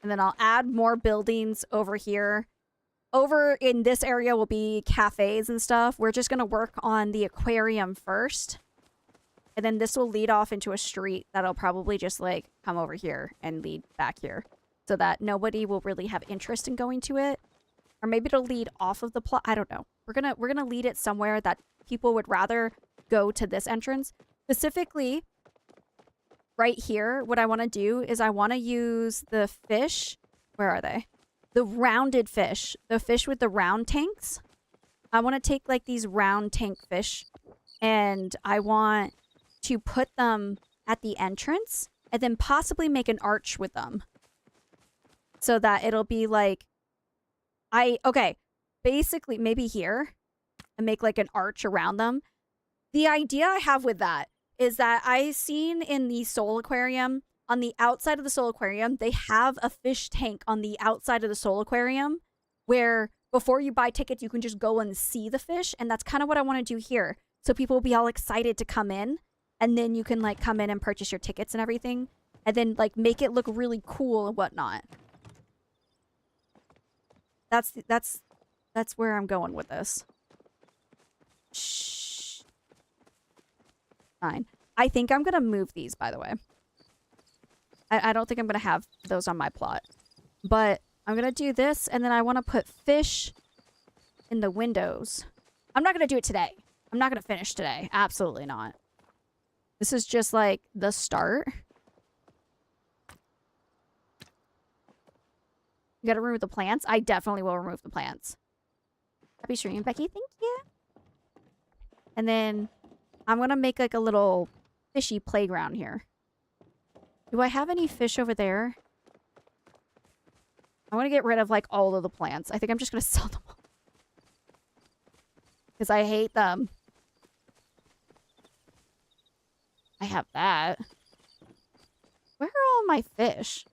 And then I'll add more buildings over here. Over in this area will be cafes and stuff. We're just going to work on the aquarium first. And then this will lead off into a street that'll probably just like come over here and lead back here. So that nobody will really have interest in going to it. Or maybe it'll lead off of the plot. I don't know. We're gonna lead it somewhere that people would rather go to this entrance. Specifically, right here, what I want to do is I want to use the fish. Where are they? The rounded fish. The fish with the round tanks. I want to take like these round tank fish and I want to put them at the entrance and then possibly make an arch with them. So that it'll be like, basically maybe here and make like an arch around them. The idea I have with that is that I seen in the Soul Aquarium, on the outside of the Soul Aquarium, they have a fish tank on the outside of the Soul Aquarium where before you buy tickets, you can just go and see the fish. And that's kind of what I want to do here. So people will be all excited to come in and then you can like come in and purchase your tickets and everything and then like make it look really cool and whatnot. That's where I'm going with this. Shh. Fine. I think I'm going to move these, by the way. I don't think I'm going to have those on my plot. But I'm going to do this, and then I want to put fish in the windows. I'm not going to do it today. I'm not going to finish today. Absolutely not. This is just, like, the start. You gotta remove the plants? I definitely will remove the plants. Happy stream, Becky. Thank you. And then I'm gonna make like a little fishy playground here. Do I have any fish over there? I want to get rid of like all of the plants. I think I'm just gonna sell them all. Because I hate them. I have that. Where are all my fish?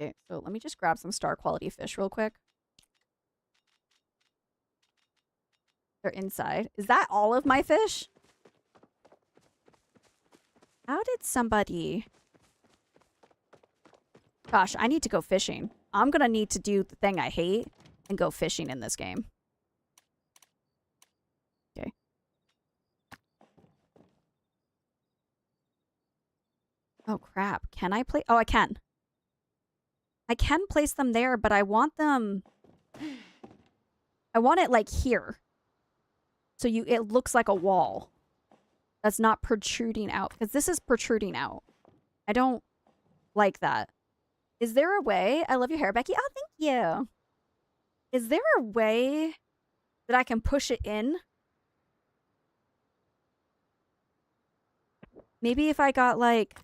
Okay, so let me just grab some star quality fish real quick. They're inside. Is that all of my fish? How did somebody... Gosh, I need to go fishing. I'm gonna need to do the thing I hate and go fishing in this game. Okay. Oh, crap. Can I play? Oh, I can. I can place them there, but I want them... I want it, like, here. So it looks like a wall. That's not protruding out. Because this is protruding out. I don't like that. Is there a way... I love your hair, Becky. Oh, thank you. Is there a way that I can push it in? Maybe if I got, like...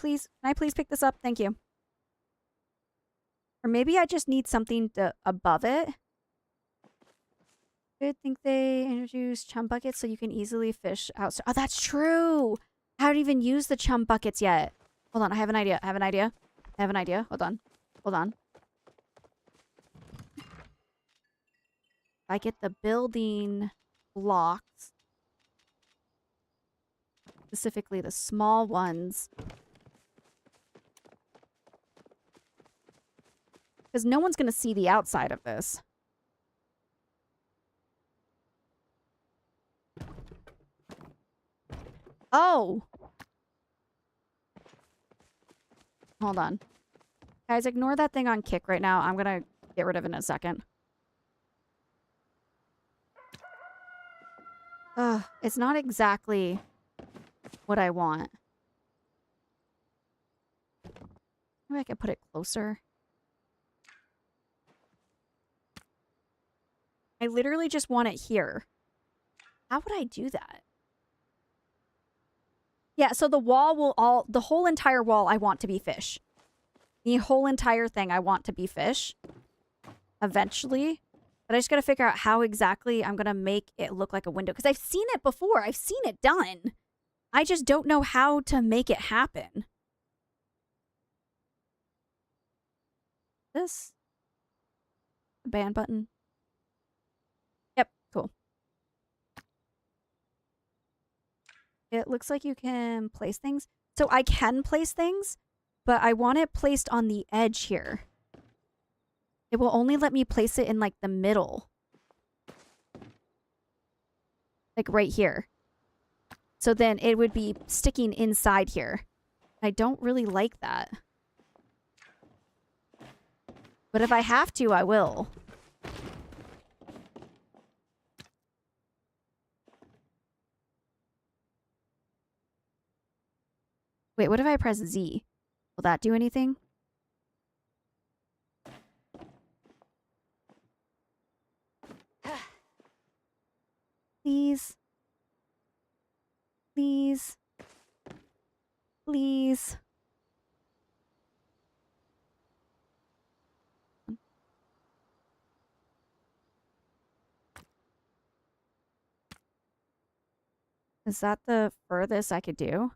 Can I please pick this up? Thank you. Or maybe I just need something above it. I think they introduced chum buckets so you can easily fish outside. Oh, that's true. I haven't even used the chum buckets yet. Hold on, I have an idea. I have an idea. I have an idea. Hold on. Hold on. If I get the building blocks, specifically the small ones, because no one's going to see the outside of this. Oh! Hold on. Guys, ignore that thing on kick right now. I'm going to get rid of it in a second. Ugh, it's not exactly what I want. Maybe I could put it closer. I literally just want it here. How would I do that? Yeah, so the wall will the whole entire wall I want to be fish. The whole entire thing I want to be fish. Eventually. But I just got to figure out how exactly I'm going to make it look like a window. Because I've seen it before. I've seen it done. I just don't know how to make it happen. This? The band button? Yep, cool. It looks like you can place things. So I can place things, but I want it placed on the edge here. It will only let me place it in like the middle. Like right here. So then it would be sticking inside here. I don't really like that. But if I have to, I will. Wait, what if I press Z? Will that do anything? Please. Please. Please. Is that the furthest I could do?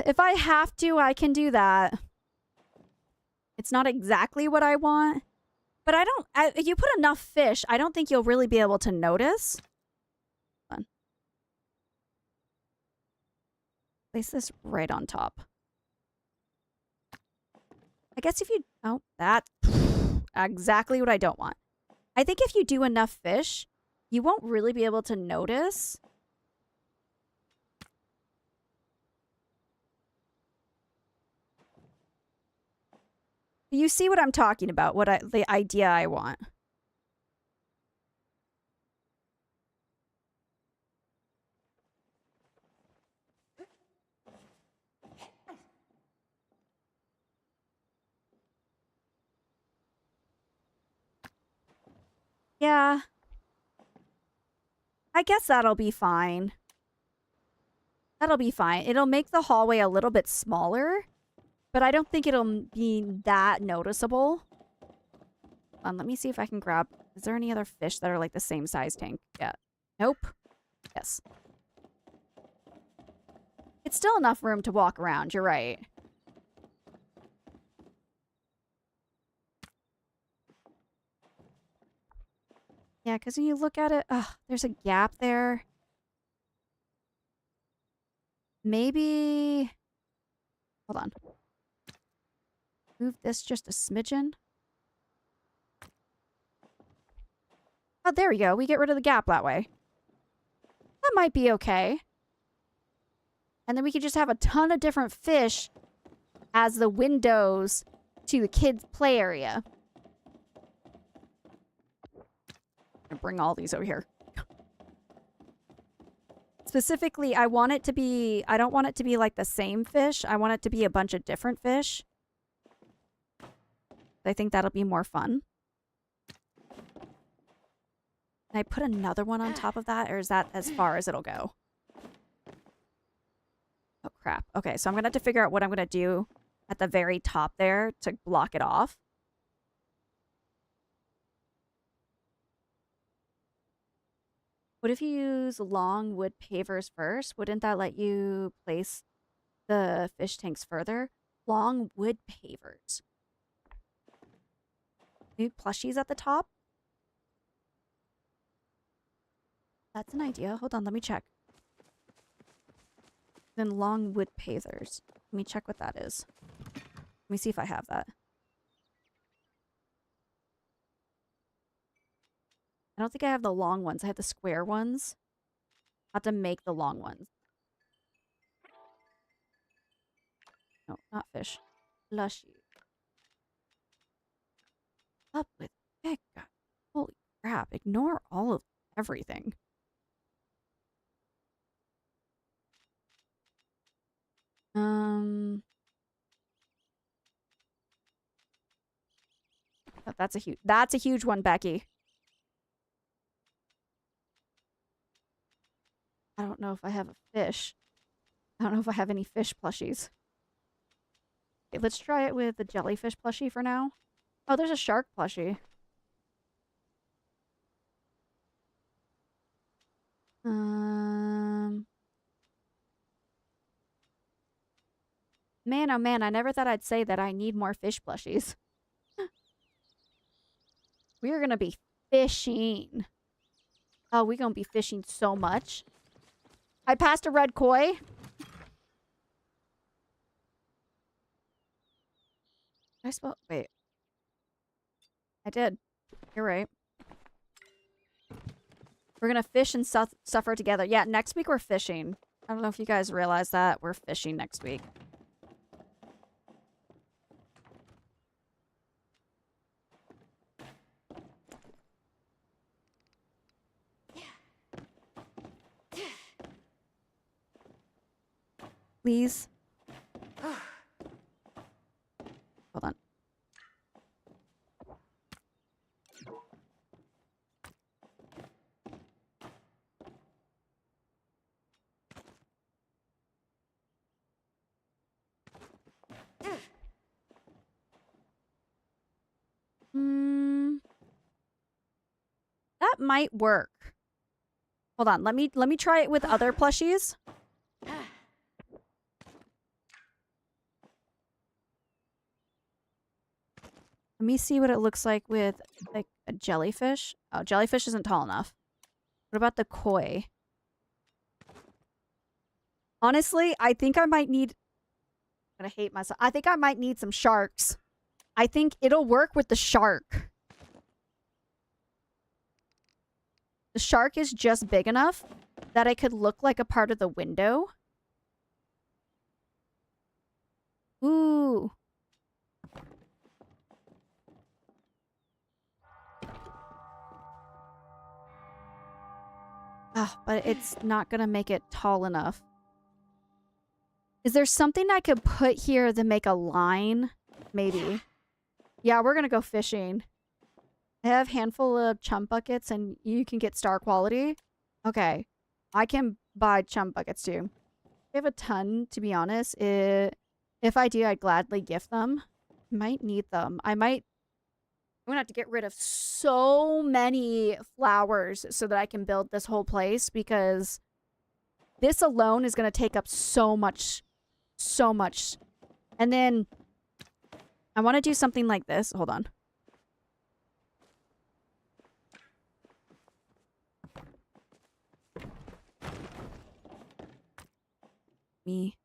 If I have to, I can do that. It's not exactly what I want. But if you put enough fish, I don't think you'll really be able to notice. Hold on. Place this right on top. I guess if you... Oh, that's exactly what I don't want. I think if you do enough fish, you won't really be able to notice. You see what I'm talking about, the idea I want. Yeah. I guess that'll be fine. That'll be fine. It'll make the hallway a little bit smaller, but I don't think it'll be that noticeable. Let me see if I can grab... Is there any other fish that are like the same size tank? Yeah. Nope. Yes. It's still enough room to walk around. You're right. Yeah, because when you look at it... there's a gap there. Maybe... Hold on. Move this just a smidgen. Oh, there we go. We get rid of the gap that way. That might be okay. And then we could just have a ton of different fish as the windows to the kids' play area. I'm gonna bring all these over here. Specifically, I want it to be... I don't want it to be like the same fish. I want it to be a bunch of different fish. I think that'll be more fun. Can I put another one on top of that, or is that as far as it'll go? Oh, crap. Okay, so I'm going to have to figure out what I'm going to do at the very top there to block it off. What if you use long wood pavers first? Wouldn't that let you place the fish tanks further? Long wood pavers. Maybe plushies at the top? That's an idea. Hold on, let me check. Then long wood pavers. Let me check what that is. Let me see if I have that. I don't think I have the long ones. I have the square ones. I have to make the long ones. No, not fish. Plushy. Up with Becca. Holy crap. Ignore all of everything. Oh, that's a huge one, Becky. I don't know if I have a fish. I don't know if I have any fish plushies. Okay, let's try it with the jellyfish plushie for now. Oh, there's a shark plushie. Man, oh man, I never thought I'd say that I need more fish plushies. We're gonna be fishing. Oh, we're gonna be fishing so much. I passed a red koi. I suppose. Wait. I did. You're right. We're gonna fish and suffer together. Yeah, next week we're fishing. I don't know if you guys realize that. We're fishing next week. Please. Hold on. That might work. Hold on, let me try it with other plushies. Let me see what it looks like with like a jellyfish. Oh, jellyfish isn't tall enough. What about the koi? Honestly, I think I might need... I'm gonna hate myself. I think I might need some sharks. I think it'll work with the shark. The shark is just big enough that it could look like a part of the window. Ooh. But it's not gonna make it tall enough. Is there something I could put here to make a line? Maybe. Yeah, we're gonna go fishing. I have a handful of chum buckets and you can get star quality. Okay. I can buy chum buckets too. I have a ton, to be honest. If I do, I'd gladly gift them. Might need them. I'm gonna have to get rid of so many flowers so that I can build this whole place because this alone is gonna take up so much. So much. And then I want to do something like this. Hold on. Me.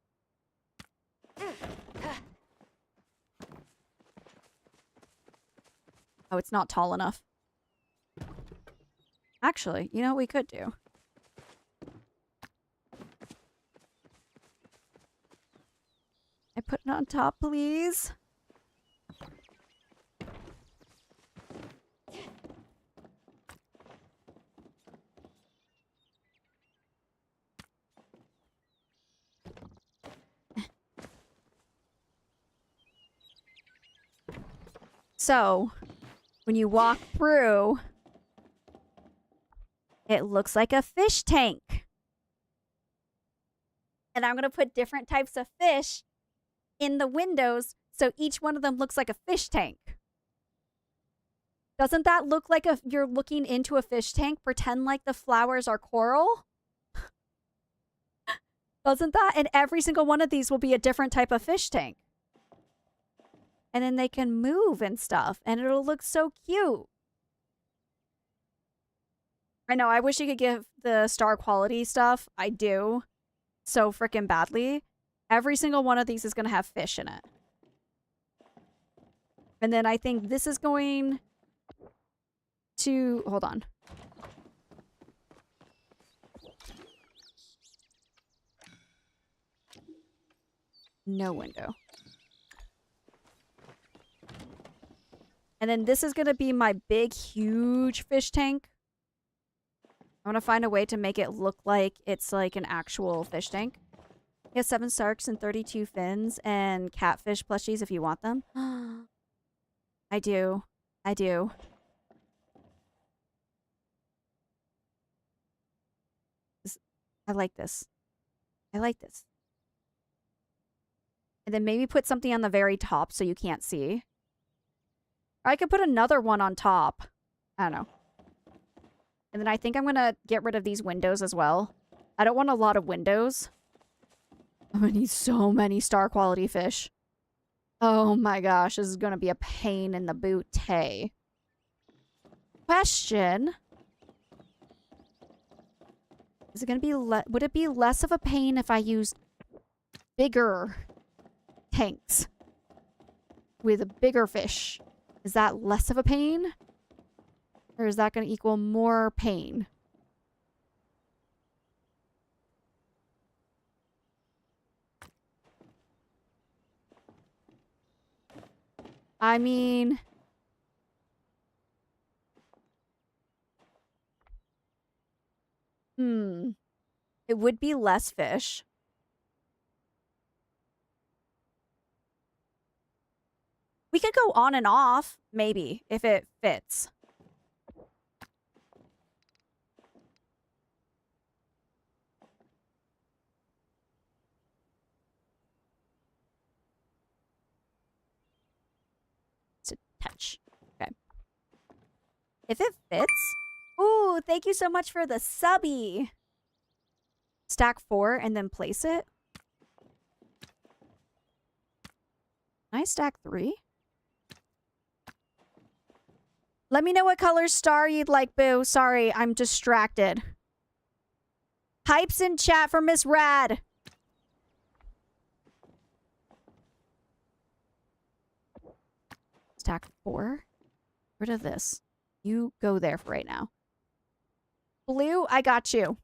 Oh, it's not tall enough. Actually, you know what we could do? I put it on top, please. So, when you walk through, it looks like a fish tank. And I'm going to put different types of fish in the windows so each one of them looks like a fish tank. Doesn't that look like you're looking into a fish tank? Pretend like the flowers are coral? Doesn't that? And every single one of these will be a different type of fish tank. And then they can move and stuff. And it'll look so cute. I know, I wish you could give the star quality stuff. I do. So freaking badly. Every single one of these is going to have fish in it. And then I think this is going to... Hold on. No window. And then this is going to be my big, huge fish tank. I want to find a way to make it look like it's like an actual fish tank. He has 7 sharks and 32 fins and catfish plushies if you want them. I do. I do. I like this. I like this. And then maybe put something on the very top so you can't see. Or I could put another one on top. I don't know. And then I think I'm going to get rid of these windows as well. I don't want a lot of windows. I'm going to need so many star quality fish. Oh my gosh, this is going to be a pain in the boot. Question. Is it going to be would it be less of a pain if I used bigger tanks with bigger fish? Is that less of a pain? Or is that going to equal more pain? I mean... It would be less fish. We could go on and off, maybe, if it fits. To touch. Okay. If it fits... Ooh, thank you so much for the subby. Stack 4 and then place it. Can I stack 3? Let me know what color star you'd like, boo. Sorry, I'm distracted. Hypes in chat for Miss Rad. Stack 4. Rid of this. You go there for right now. Blue, I got you.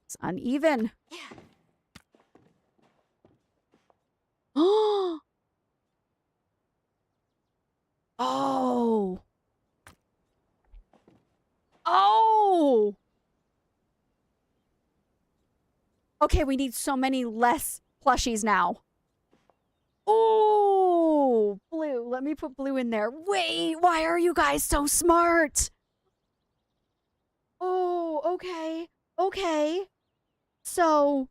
It's uneven. Yeah. Oh. Oh. Oh. Okay, we need so many less plushies now. Oh, blue. Let me put blue in there. Wait, why are you guys so smart? Oh, okay. Okay. So.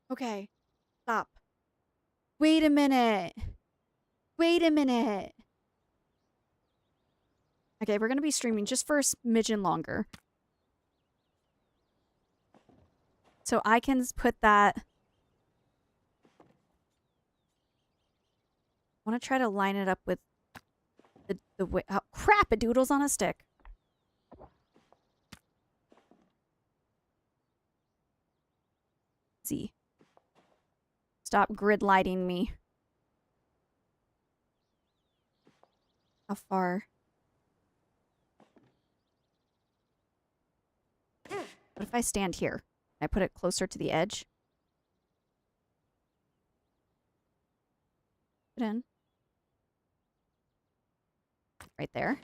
Okay. Stop. Wait a minute. Wait a minute. Okay, we're going to be streaming just for a smidgen longer. So I can put that... I want to try to line it up with the way... Oh, crap! It doodles on a stick. Z. Stop grid lighting me. How far? What if I stand here? Can I put it closer to the edge? Put it in. Right there.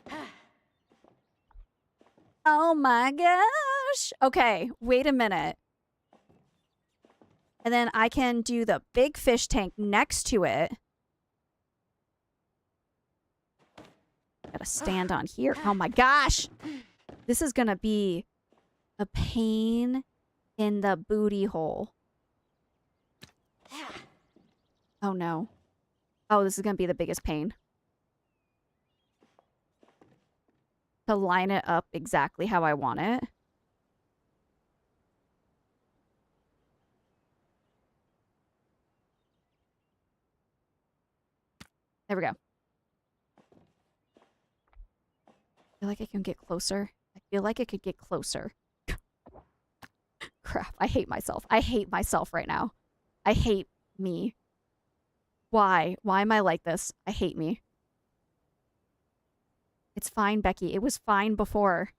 Oh my gosh. Okay, wait a minute. And then I can do the big fish tank next to it. Gotta stand on here. Oh my gosh. This is gonna be a pain in the booty hole. Oh no. Oh, this is gonna be the biggest pain. To line it up exactly how I want it. There we go. I feel like I can get closer. I feel like I could get closer. Crap, I hate myself. I hate myself right now. I hate me. Why? Why am I like this? I hate me. It's fine, Becky. It was fine before.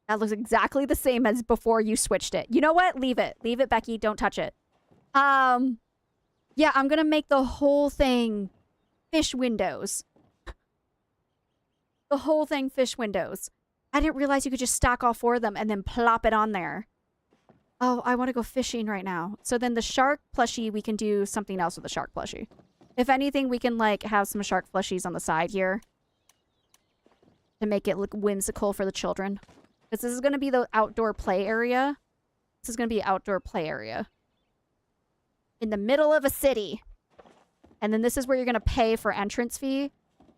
That looks exactly the same as before you switched it. You know what? Leave it. Leave it, Becky. Don't touch it. Yeah, I'm gonna make the whole thing fish windows. The whole thing fish windows. I didn't realize you could just stack all 4 of them and then plop it on there. Oh, I want to go fishing right now. So then the shark plushie, we can do something else with the shark plushie. If anything, we can, like, have some shark plushies on the side here. to make it look whimsical for the children. Because this is going to be the outdoor play area. This is going to be outdoor play area. In the middle of a city. And then this is where you're going to pay for entrance fee.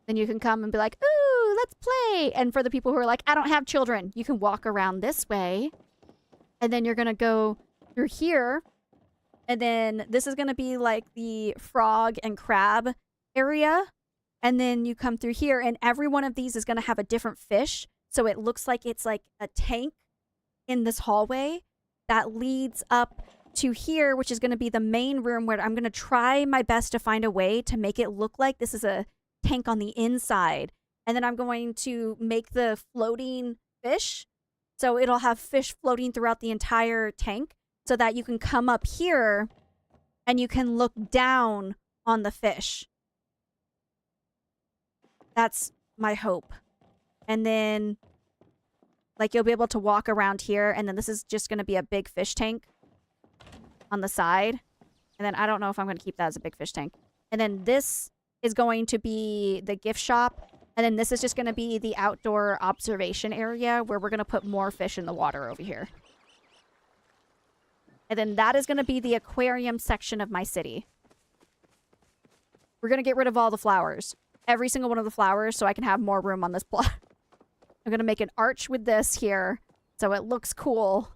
Then you can come and be like, ooh, let's play. And for the people who are like, I don't have children, you can walk around this way. And then you're going to go through here. And then this is going to be like the frog and crab area. And then you come through here, and every one of these is going to have a different fish. So it looks like it's like a tank in this hallway that leads up to here, which is going to be the main room where I'm going to try my best to find a way to make it look like this is a tank on the inside. And then I'm going to make the floating fish. So it'll have fish floating throughout the entire tank so that you can come up here and you can look down on the fish. That's my hope. And then, like, you'll be able to walk around here, and then this is just going to be a big fish tank on the side. And then I don't know if I'm going to keep that as a big fish tank. And then this is going to be the gift shop. And then this is just going to be the outdoor observation area where we're going to put more fish in the water over here. And then that is going to be the aquarium section of my city. We're going to get rid of all the flowers. Every single one of the flowers so I can have more room on this plot. I'm going to make an arch with this here so it looks cool.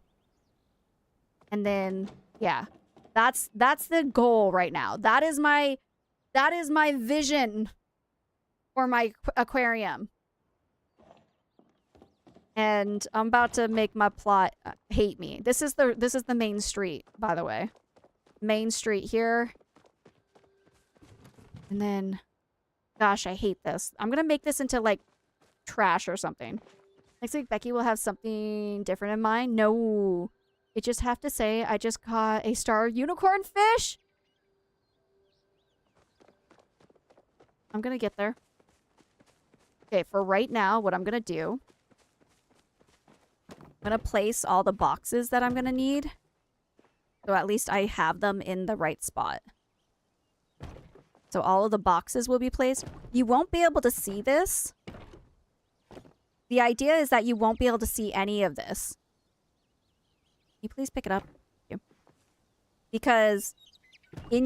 And then, yeah. That's the goal right now. That is my vision for my aquarium. And I'm about to make my plot hate me. This is the main street, by the way. Main street here. And then, gosh, I hate this. I'm gonna make this into like trash or something. Next week, Becky will have something different in mind. No, you just have to say I just caught a star unicorn fish. I'm gonna get there. Okay, for right now, what I'm gonna do, I'm gonna place all the boxes that I'm gonna need. So at least I have them in the right spot. So all of the boxes will be placed. You won't be able to see this. The idea is that you won't be able to see any of this. Can you please pick it up? Thank you. Because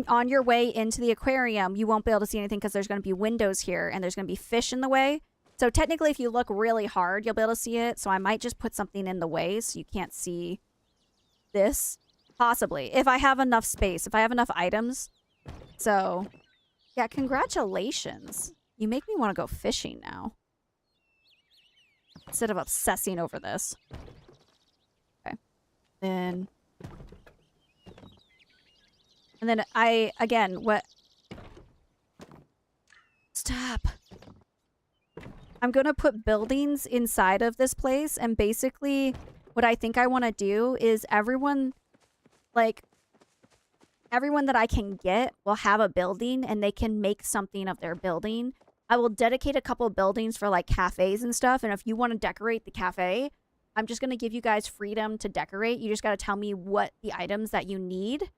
on your way into the aquarium, you won't be able to see anything because there's going to be windows here and there's going to be fish in the way. So technically, if you look really hard, you'll be able to see it. So I might just put something in the way so you can't see this. Possibly. If I have enough space. If I have enough items. So, yeah, congratulations. You make me want to go fishing now. Instead of obsessing over this. Okay. And then again, what... Stop. I'm going to put buildings inside of this place, and basically what I think I want to do is everyone that I can get will have a building, and they can make something of their building. I will dedicate a couple of buildings for like cafes and stuff, and if you want to decorate the cafe, I'm just going to give you guys freedom to decorate. You just got to tell me what the items that you need,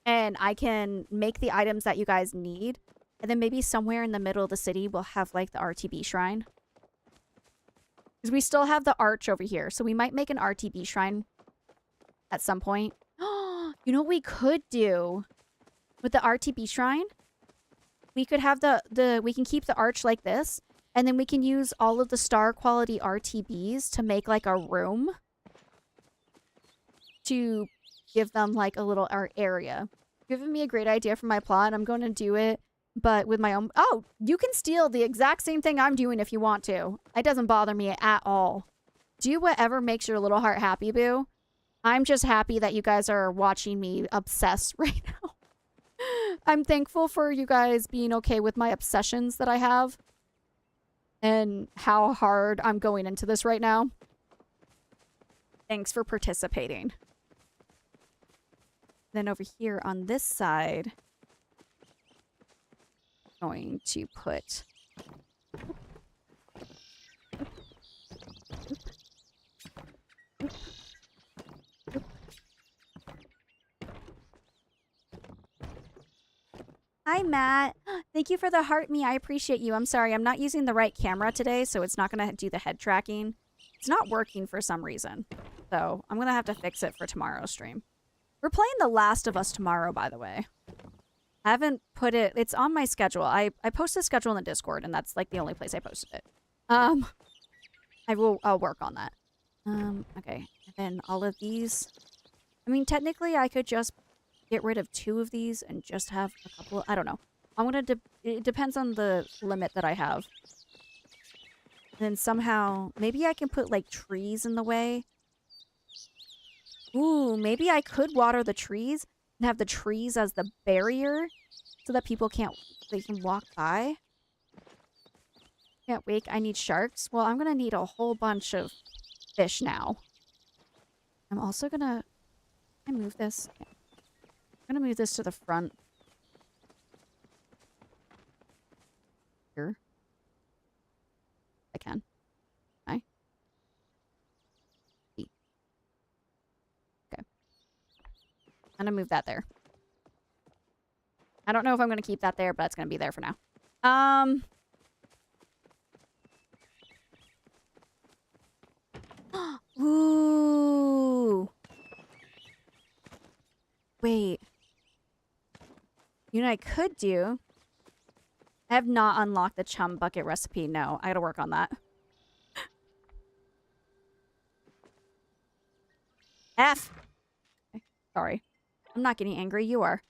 and I can make the items that you guys need. And then maybe somewhere in the middle of the city, we'll have, like, the RTB shrine. Because we still have the arch over here. So we might make an RTB shrine at some point. You know what we could do with the RTB shrine? We could have we can keep the arch like this. And then we can use all of the star quality RTBs to make, like, a room. To give them, like, a little art area. Giving me a great idea for my plot. I'm going to do it. But with my own... Oh, you can steal the exact same thing I'm doing if you want to. It doesn't bother me at all. Do whatever makes your little heart happy, boo. I'm just happy that you guys are watching me obsess right now. I'm thankful for you guys being okay with my obsessions that I have. And how hard I'm going into this right now. Thanks for participating. Then over here on this side... going to put Hi, Matt. Thank you for the heart me. I appreciate you. I'm sorry. I'm not using the right camera today, so it's not going to do the head tracking. It's not working for some reason. So I'm going to have to fix it for tomorrow's stream. We're playing The Last of Us tomorrow, by the way. I haven't put it... It's on my schedule. I post the schedule in the Discord, and that's like the only place I posted it. I'll work on that. Okay. And then all of these... I mean, technically, I could just get rid of 2 of these and just have a couple... I don't know. It depends on the limit that I have. And then somehow... Maybe I can put, like, trees in the way. Ooh, maybe I could water the trees and have the trees as the barrier so that people can't... They can walk by. Can't wait. I need sharks. Well, I'm gonna need a whole bunch of fish now. I'm also gonna... Can I move this? Okay. I'm gonna move this to the front. Here. I can. Okay. Okay. I'm gonna move that there. I don't know if I'm gonna keep that there, but it's gonna be there for now. Ooh. Wait. You know what I could do? I have not unlocked the chum bucket recipe. No, I gotta work on that. F! Okay, sorry. I'm not getting angry. You are.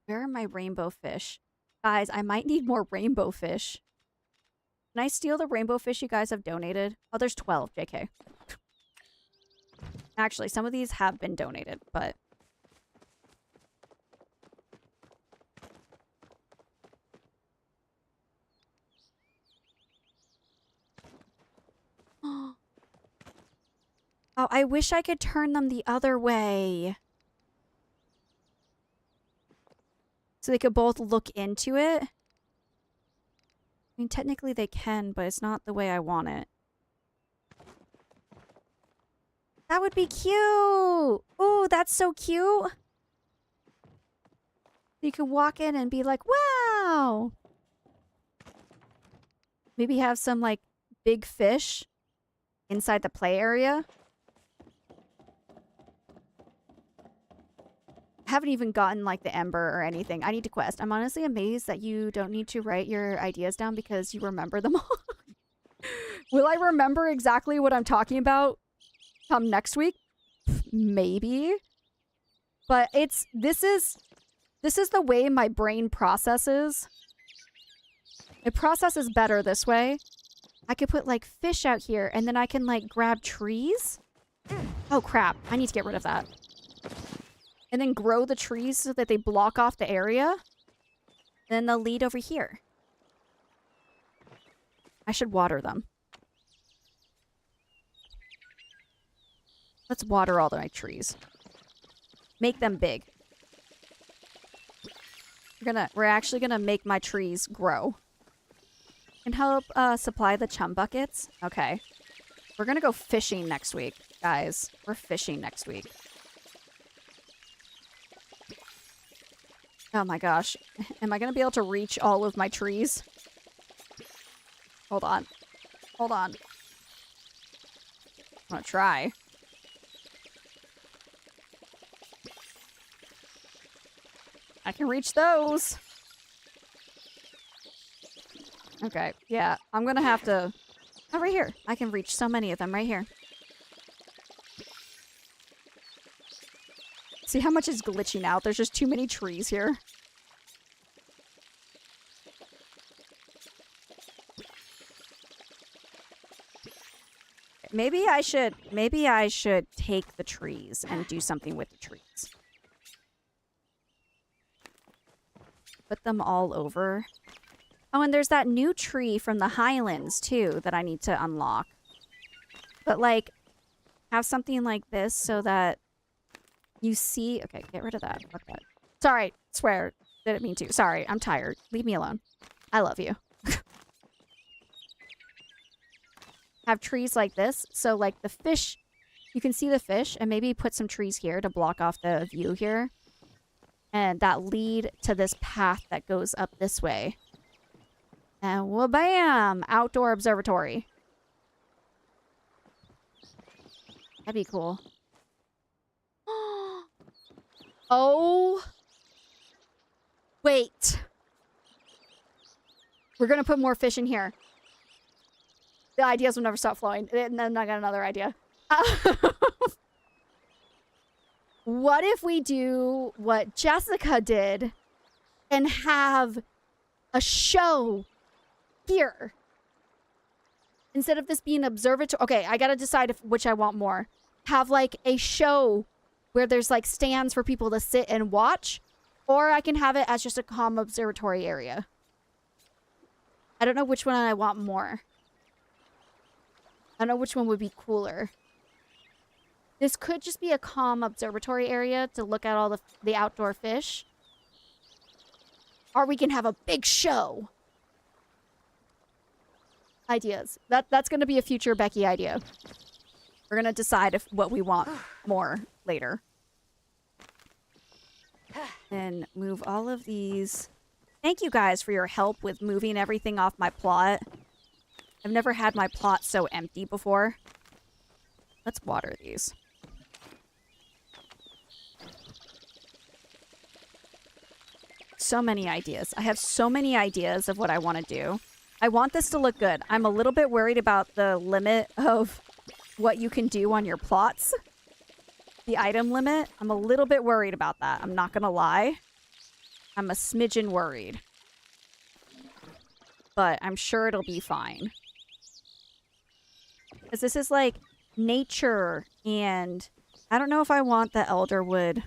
Where are my rainbow fish? Guys, I might need more rainbow fish. Can I steal the rainbow fish you guys have donated? Oh, there's 12, JK. Actually, some of these have been donated, but... Oh, I wish I could turn them the other way. So they could both look into it. I mean, technically they can, but it's not the way I want it. That would be cute! Ooh, that's so cute! You could walk in and be like, wow! Maybe have some, like, big fish inside the play area. Haven't even gotten like the ember or anything. I need to quest. I'm honestly amazed that you don't need to write your ideas down because you remember them all. Will I remember exactly what I'm talking about come next week? Maybe. But this is the way my brain processes. It processes better this way. I could put like fish out here and then I can like grab trees. Oh crap, I need to get rid of that. And then grow the trees so that they block off the area. And then they'll lead over here. I should water them. Let's water all my trees. Make them big. We're actually gonna make my trees grow. And help supply the chum buckets. Okay. We're gonna go fishing next week, guys. We're fishing next week. Oh my gosh. Am I going to be able to reach all of my trees? Hold on. Hold on. I'm going to try. I can reach those. Okay. Yeah. I'm going to have to... Oh, right here. I can reach so many of them right here. See how much is glitching out? There's just too many trees here. Maybe I should take the trees and do something with the trees. Put them all over. Oh, and there's that new tree from the Highlands, too, that I need to unlock. But, like, have something like this so that you see... Okay, get rid of that. Fuck that. Sorry, swear. Didn't mean to. Sorry, I'm tired. Leave me alone. I love you. have trees like this. So like the fish, you can see the fish, and maybe put some trees here to block off the view here. And that lead to this path that goes up this way. And wha-bam! Outdoor observatory. That'd be cool. Oh. Wait. We're gonna put more fish in here. The ideas will never stop flowing. And then I got another idea. What if we do what Jessica did and have a show here? Instead of this being observatory. Okay, I gotta decide which I want more. Have like a show where there's like stands for people to sit and watch. Or I can have it as just a calm observatory area. I don't know which one I want more. I don't know which one would be cooler. This could just be a calm observatory area to look at all the outdoor fish. Or we can have a big show. Ideas. That's going to be a future Becky idea. We're going to decide what we want more later. And move all of these. Thank you guys for your help with moving everything off my plot. I've never had my plot so empty before. Let's water these. So many ideas. I have so many ideas of what I want to do. I want this to look good. I'm a little bit worried about the limit of what you can do on your plots. The item limit. I'm a little bit worried about that. I'm not gonna lie. I'm a smidgen worried. But I'm sure it'll be fine. Because this is like nature, and I don't know if I want the elderwood.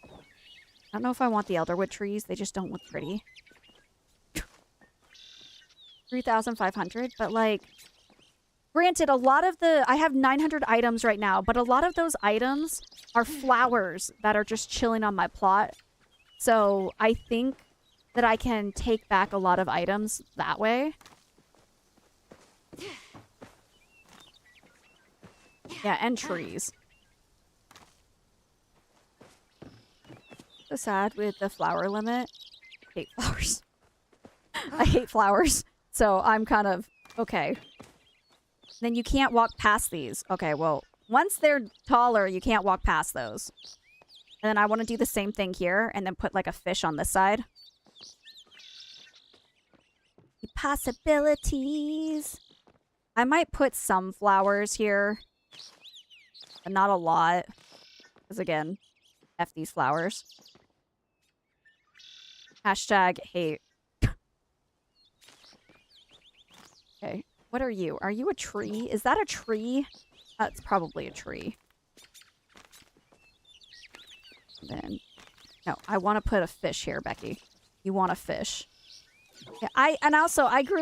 I don't know if I want the elderwood trees. They just don't look pretty. 3,500, but like, granted, a lot of I have 900 items right now, but a lot of those items are flowers that are just chilling on my plot. So I think that I can take back a lot of items that way. Yeah, and trees. So sad with the flower limit. I hate flowers. I hate flowers. So I'm kind of okay. Then you can't walk past these. Okay, well, once they're taller, you can't walk past those. And then I want to do the same thing here and then put like a fish on this side. The possibilities. I might put some flowers here. But not a lot. Because again, F these flowers. Hashtag hate. Okay. What are you? Are you a tree? Is that a tree? That's probably a tree. And then, no, I want to put a fish here, Becky. You want a fish? Yeah, I grew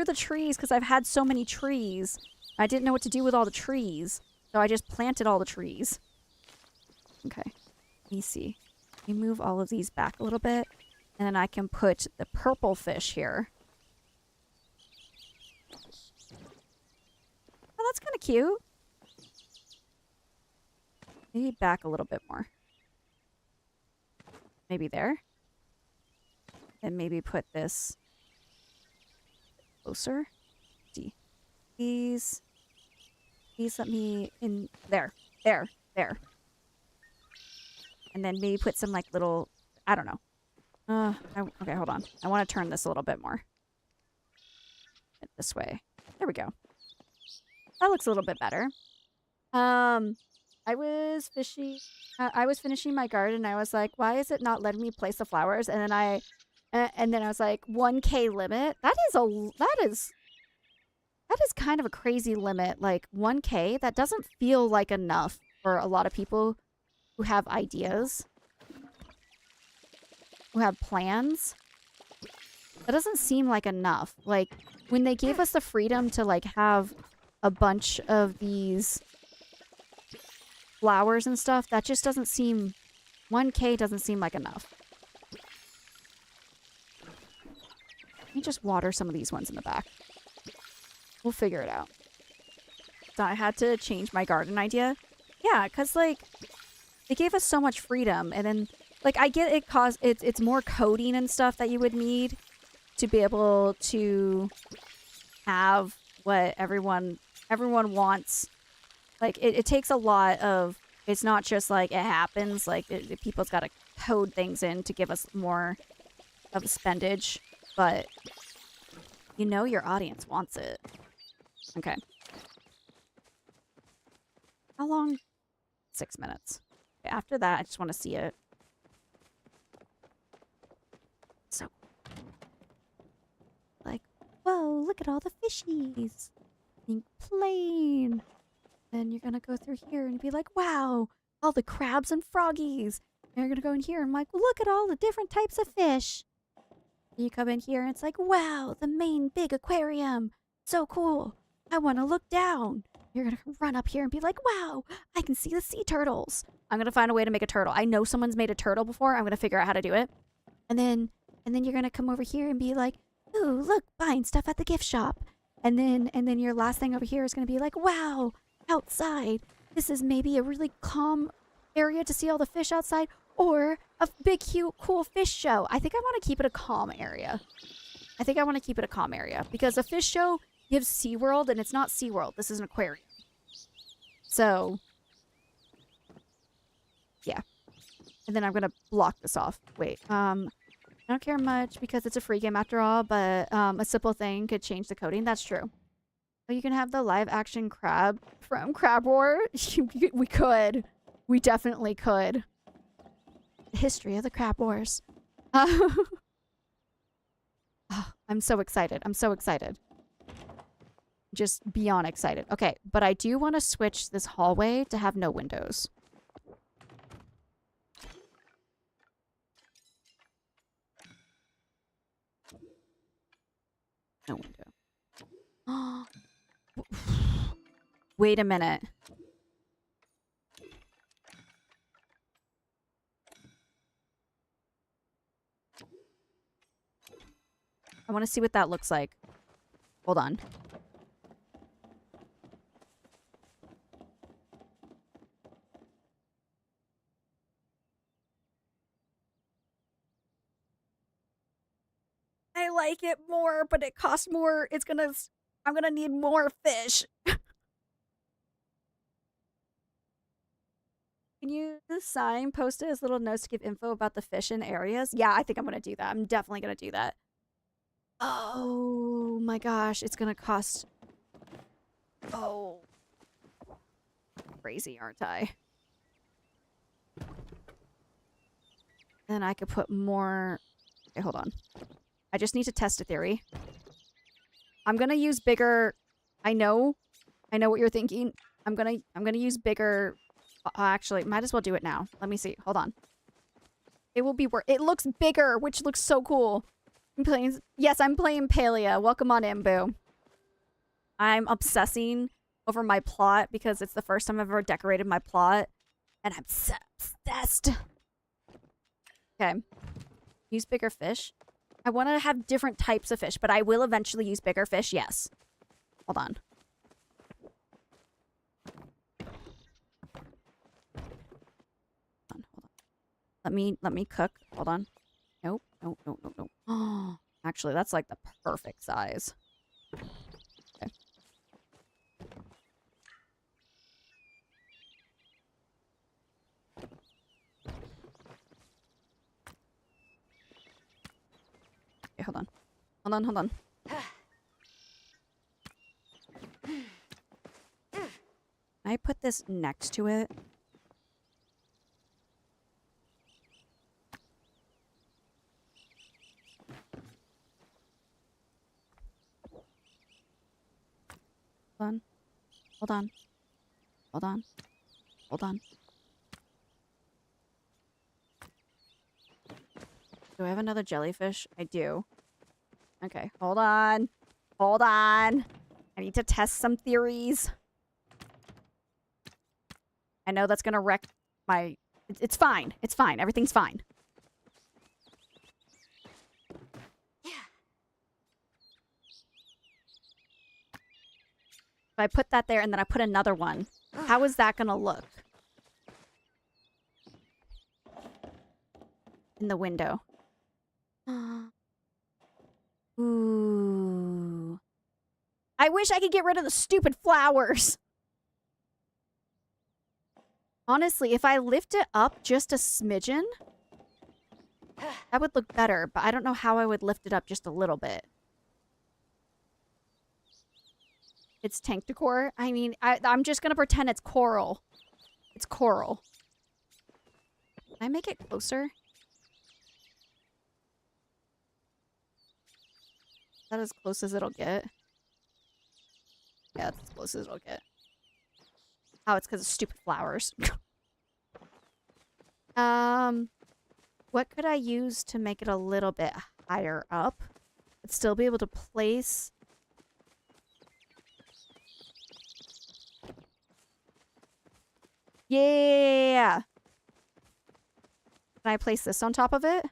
the trees because I've had so many trees. I didn't know what to do with all the trees, so I just planted all the trees. Okay, let me see. Let me move all of these back a little bit, and then I can put the purple fish here. Oh, that's kind of cute. Maybe back a little bit more. Maybe there. And maybe put this closer. See. Please let me in there. There. And then maybe put some like little, I don't know. Okay, hold on. I want to turn this a little bit more. This way. There we go. That looks a little bit better. I was finishing my garden. I was like, why is it not letting me place the flowers? And then I was like, 1K limit. That is kind of a crazy limit. Like 1K, that doesn't feel like enough for a lot of people who have ideas, who have plans. That doesn't seem like enough. Like when they gave us the freedom to like have a bunch of these flowers and stuff, that just doesn't seem... 1K doesn't seem like enough. Let me just water some of these ones in the back. We'll figure it out. So I had to change my garden idea. Yeah, because, like, it gave us so much freedom. And then, like, I get it's more coding and stuff that you would need to be able to have what everyone wants. Like, it takes a lot of, it's not just like it happens, like people's got to code things in to give us more of a spendage, but you know your audience wants it. Okay. How long? 6 minutes. Okay, after that, I just want to see it. So, like, whoa, look at all the fishies. Being plain. Then you're gonna go through here and be like, wow, all the crabs and froggies. And you're gonna go in here and like, look at all the different types of fish. And you come in here and it's like, wow, the main big aquarium. So cool. I want to look down. You're gonna run up here and be like, wow, I can see the sea turtles. I'm gonna find a way to make a turtle. I know someone's made a turtle before. I'm gonna figure out how to do it. And then you're gonna come over here and be like, ooh, look, buying stuff at the gift shop. And then your last thing over here is gonna be like, wow, outside. This is maybe a really calm area to see all the fish outside, or a big, cute, cool fish show. I think I want to keep it a calm area. Because a fish show gives SeaWorld, and it's not SeaWorld. This is an aquarium. So, yeah. And then I'm going to block this off. Wait, I don't care much because it's a free game after all, but a simple thing could change the coding. That's true. Oh, you can have the live action crab from Crab War. We could. We definitely could. History of the Crab Wars. Oh, I'm so excited. Just beyond excited. Okay, but I do want to switch this hallway to have no windows. No window. Wait a minute. I want to see what that looks like. Hold on. I like it more, but it costs more. I'm gonna need more fish. Can you sign post it as little notes to give info about the fish in areas? Yeah, I think I'm gonna do that. I'm definitely gonna do that. Oh my gosh, it's gonna cost... Oh. Crazy, aren't I? Then I could put more... Okay, hold on. I just need to test a theory. I'm gonna use bigger... I know what you're thinking. I'm gonna use bigger... actually, might as well do it now. Let me see. Hold on. It will be worth... It looks bigger, which looks so cool. Yes, I'm playing Palia. Welcome on in, boo. I'm obsessing over my plot because it's the first time I've ever decorated my plot. And I'm so obsessed. Okay. Use bigger fish. I want to have different types of fish, but I will eventually use bigger fish, yes. Hold on. Hold on. Let me cook. Hold on. Nope. No. Oh, actually, that's like the perfect size. Okay. Okay, hold on. Can I put this next to it? Hold on. Do I have another jellyfish? I do. Okay, hold on. I need to test some theories. I know that's gonna wreck my... It's fine. Everything's fine. I put that there and then I put another one. How is that gonna look? In the window. Ooh. I wish I could get rid of the stupid flowers. Honestly, if I lift it up just a smidgen, that would look better, but I don't know how I would lift it up just a little bit. It's tank decor. I mean, I'm just gonna pretend it's coral. It's coral. Can I make it closer? Is that as close as it'll get? Yeah, that's as close as it'll get. Oh, it's because of stupid flowers. What could I use to make it a little bit higher up, but still be able to place... Yeah! Can I place this on top of it?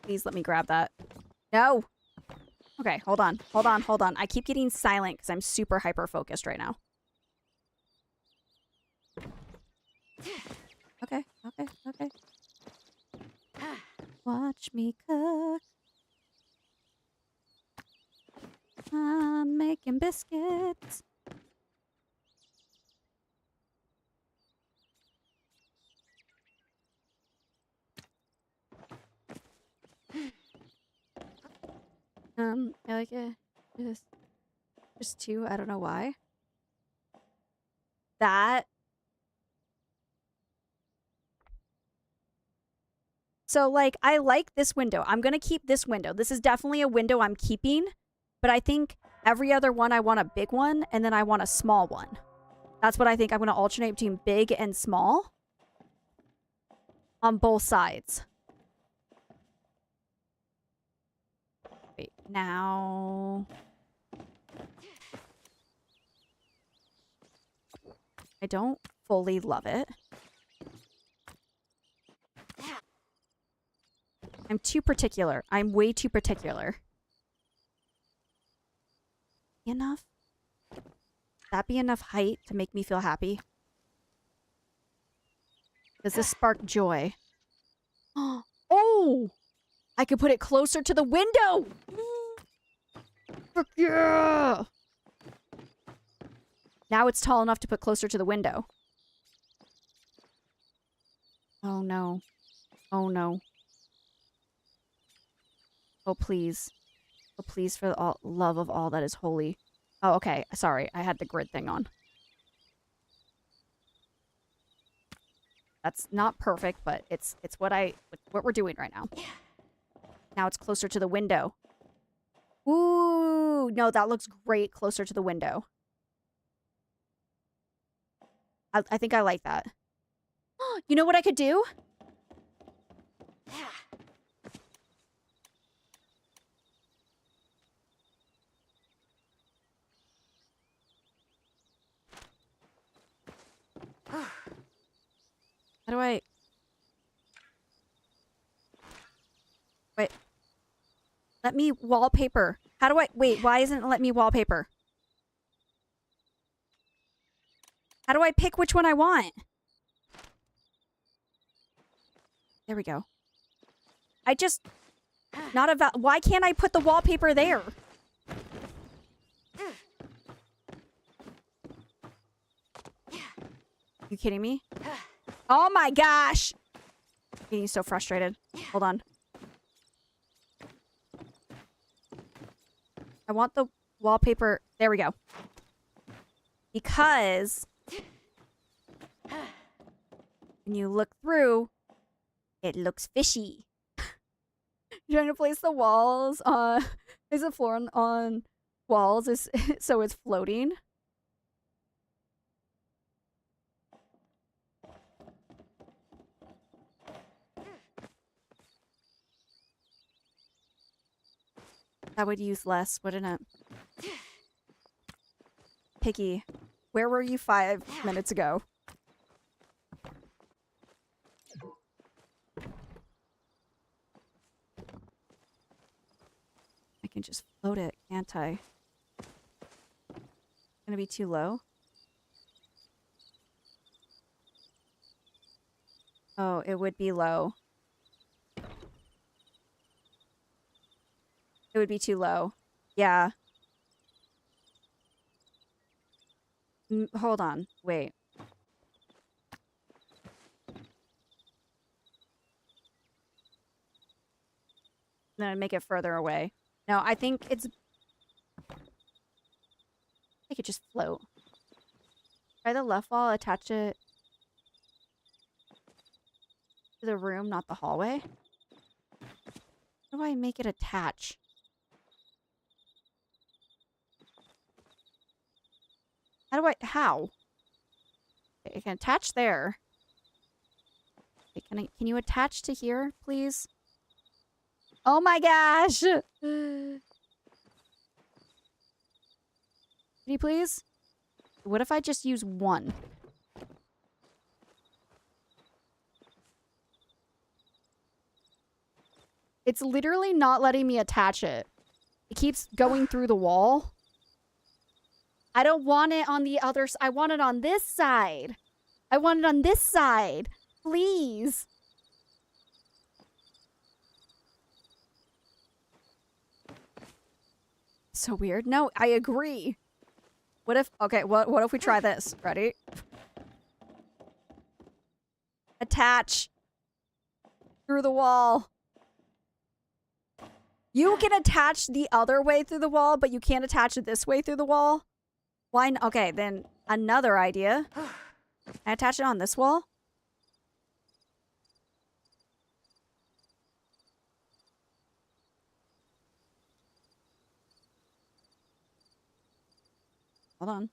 Please let me grab that. No! Okay, hold on. I keep getting silent because I'm super hyper-focused right now. Okay. Watch me cook. I'm making biscuits. I like it. Just two. I don't know why. That. So, like, I like this window. I'm gonna keep this window. This is definitely a window I'm keeping. But I think every other one I want a big one, and then I want a small one. That's what I think. I'm gonna alternate between big and small. On both sides. Wait, now... I don't fully love it. I'm too particular. I'm way too particular. Enough? That be enough height to make me feel happy? Does this spark joy? Oh! I could put it closer to the window! Fuck yeah! Now it's tall enough to put closer to the window. Oh no. Oh no. Oh please. Oh please, for the love of all that is holy. Oh, okay. Sorry, I had the grid thing on. That's not perfect, but it's what we're doing right now. Now it's closer to the window. Ooh, no, that looks great closer to the window. I think I like that. You know what I could do? How do I... Wait. Let me wallpaper. How do I... Wait, why isn't it let me wallpaper? How do I pick which one I want? There we go. I just... Not about... Why can't I put the wallpaper there? You kidding me? Oh my gosh! I'm getting so frustrated. Hold on. I want the wallpaper... There we go. Because... when you look through, it looks fishy. You're trying to place the walls on... Is the floor on walls is so it's floating? That would use less, wouldn't it? Picky. Where were you 5 minutes ago? I can just float it, can't I? Gonna be too low? Oh, it would be low. It would be too low. Yeah. Hold on. Wait. Then I make it further away. No, I think it's... I could just float. Try the left wall, attach it to the room, not the hallway. How do I make it attach? How? Okay, I can attach there. Okay, can you attach to here, please? Oh my gosh! Can you please? What if I just use one? It's literally not letting me attach it. It keeps going through the wall. I don't want it on the other side. I want it on this side. I want it on this side. Please. So weird. No, I agree. What if... Okay, what if we try this? Ready? Attach. Through the wall. You can attach the other way through the wall, but you can't attach it this way through the wall? Why? Okay, then another idea. Can I attach it on this wall? Hold on.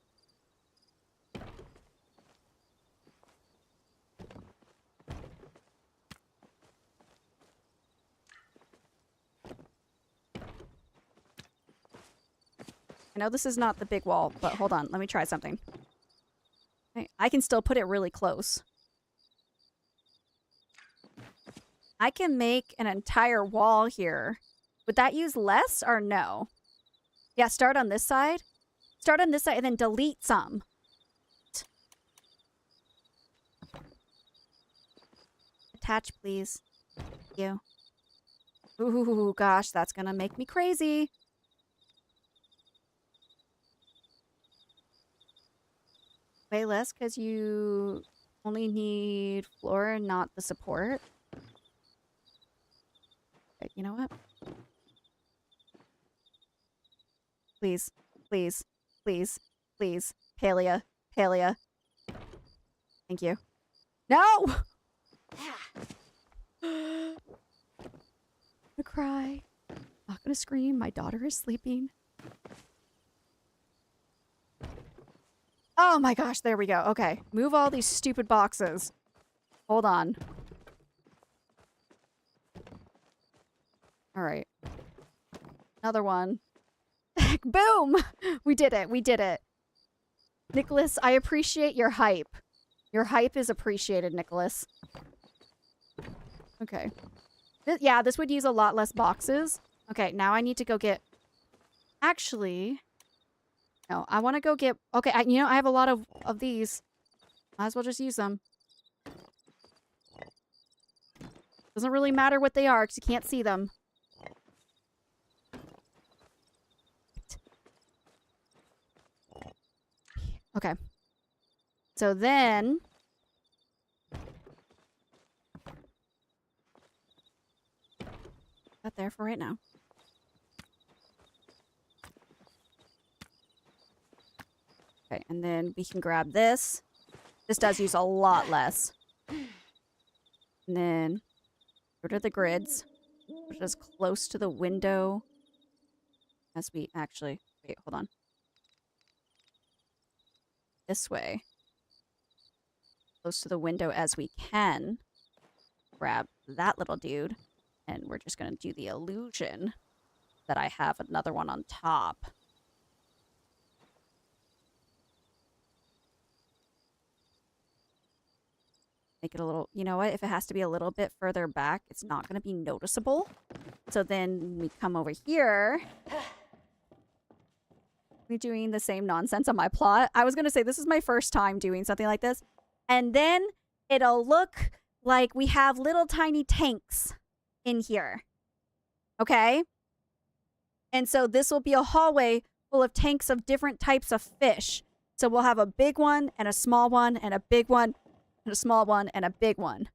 I know this is not the big wall, but hold on. Let me try something. I can still put it really close. I can make an entire wall here. Would that use less or no? Yeah, start on this side. Start on this side and then delete some. Attach, please. Thank you. Ooh, gosh, that's gonna make me crazy. Way less because you only need floor and not the support. Okay, you know what? Please, please, please, please. Palia, Palia. Thank you. No! I'm gonna cry. I'm not gonna scream. My daughter is sleeping. Oh my gosh, there we go. Okay, move all these stupid boxes. Hold on. All right. Another one. Boom! We did it. We did it. Nicholas, I appreciate your hype. Your hype is appreciated, Nicholas. Okay. Yeah, this would use a lot less boxes. Okay, now I need to go get... Actually... No, I want to go get... Okay, I have a lot of these. Might as well just use them. Doesn't really matter what they are, because you can't see them. Okay. So then... That there for right now. Okay, and then we can grab this. This does use a lot less. And then go to the grids. Which is close to the window. As we actually... Wait, hold on. This way. Close to the window as we can. Grab that little dude. And we're just going to do the illusion that I have another one on top. make it a little, you know what? If it has to be a little bit further back, it's not going to be noticeable. So then we come over here. We're doing the same nonsense on my plot. I was going to say, this is my first time doing something like this. And then it'll look like we have little tiny tanks in here. Okay? And so this will be a hallway full of tanks of different types of fish. So we'll have a big one and a small one and a big one and a small one and a big one.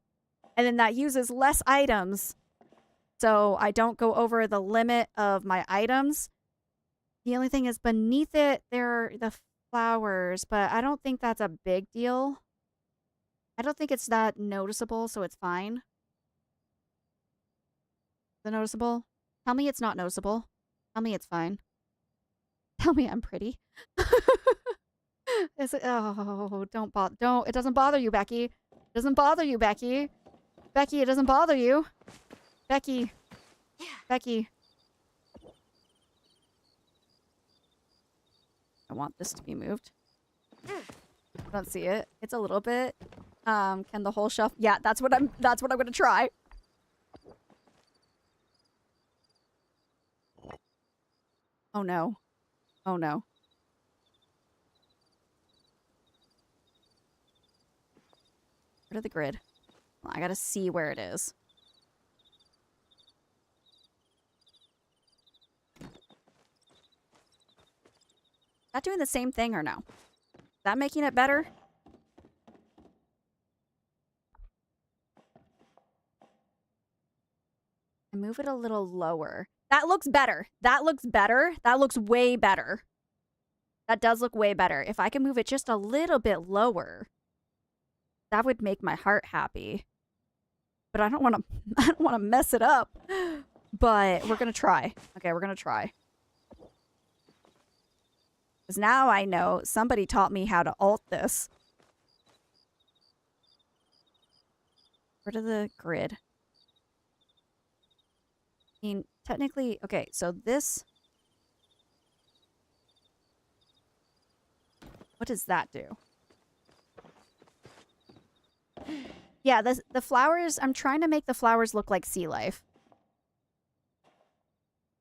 And then that uses less items. So I don't go over the limit of my items. The only thing is beneath it, there are the flowers, but I don't think that's a big deal. I don't think it's that noticeable, so it's fine. Is it noticeable? Tell me it's not noticeable. Tell me it's fine. Tell me I'm pretty. Is it, oh, don't. It doesn't bother you, Becky. It doesn't bother you, Becky. Becky, it doesn't bother you. Becky. Becky. I want this to be moved. I don't see it. It's a little bit. Can the whole shelf? Yeah, that's what I'm gonna try. Oh no. Oh no. Where's the grid? Well, I gotta see where it is. Is that doing the same thing or no? Is that making it better? I move it a little lower. That looks better. That looks better. That looks way better. That does look way better. If I can move it just a little bit lower, that would make my heart happy. But I don't want to mess it up. But we're going to try. Okay, we're going to try. Because now I know somebody taught me how to alt this. Where to the grid? I mean, technically, okay, so this... What does that do? Yeah, the flowers, I'm trying to make the flowers look like sea life.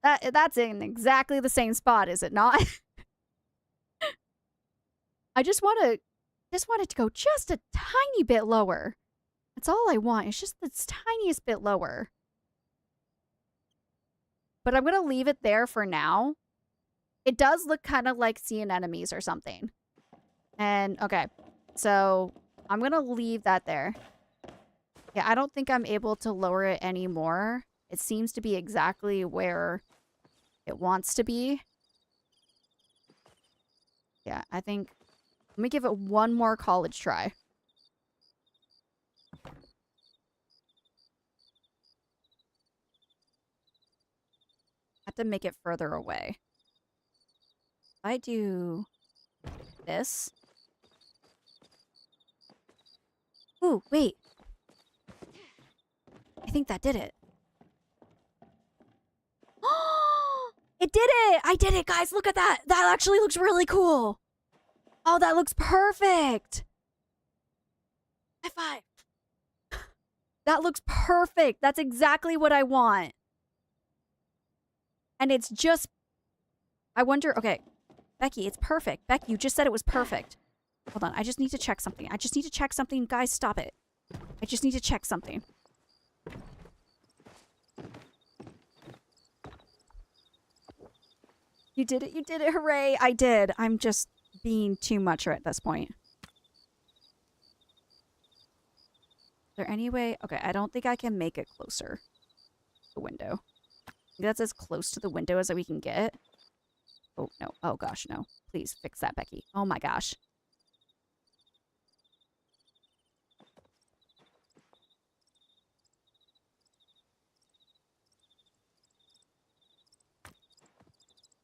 That's in exactly the same spot, is it not? I just want it to go just a tiny bit lower. That's all I want. It's just this tiniest bit lower. But I'm going to leave it there for now. It does look kind of like sea anemones or something. And, okay. So, I'm going to leave that there. Yeah, I don't think I'm able to lower it anymore. It seems to be exactly where it wants to be. Yeah, I think... Let me give it one more college try. I have to make it further away. If I do this. Ooh, wait. I think that did it. It did it! I did it, guys! Look at that! That actually looks really cool! Oh, that looks perfect! High five! That looks perfect! That's exactly what I want. And it's just... I wonder... Okay. Becky, it's perfect. Becky, you just said it was perfect. Hold on. I just need to check something. I just need to check something. Guys, stop it. I just need to check something. You did it. You did it. Hooray. I did. I'm just being too much at this point. Is there any way? Okay, I don't think I can make it closer to the window. That's as close to the window as we can get. Oh, no. Oh, gosh, no. Please fix that, Becky. Oh, my gosh.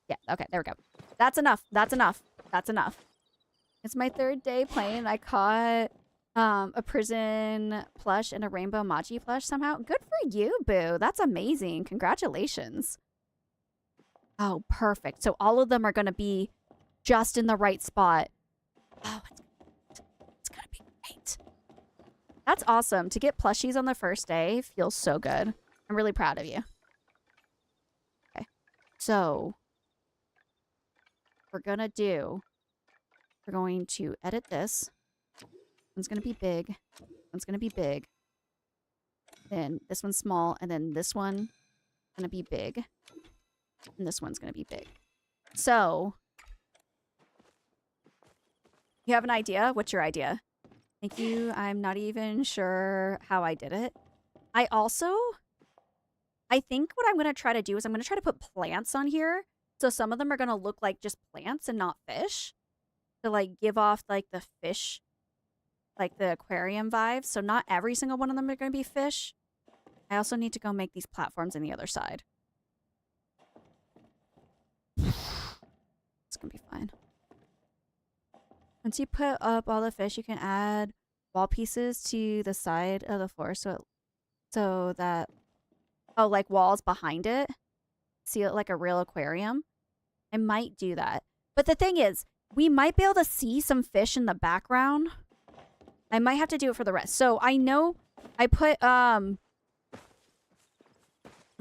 Yeah, okay, there we go. That's enough. That's enough. That's enough. It's my third day playing. I caught a prison plush and a rainbow Machi plush somehow. Good for you, boo. That's amazing. Congratulations. Oh, perfect. So all of them are going to be just in the right spot. Oh, it's going to be great. That's awesome. To get plushies on the first day feels so good. I'm really proud of you. Okay. So, we're going to edit this. One's going to be big. One's going to be big. Then this one's small. And then this one going to be big. And this one's going to be big. So, you have an idea? What's your idea? Thank you. I'm not even sure how I did it. I think what I'm going to try to do is I'm going to try to put plants on here. So some of them are going to look like just plants and not fish. To like give off like the fish, like the aquarium vibes. So not every single one of them are going to be fish. I also need to go make these platforms on the other side. It's going to be fine. Once you put up all the fish, you can add wall pieces to the side of the floor so that, oh, like walls behind it. See it like a real aquarium. I might do that. But the thing is, we might be able to see some fish in the background. I might have to do it for the rest. So I know I put, I'm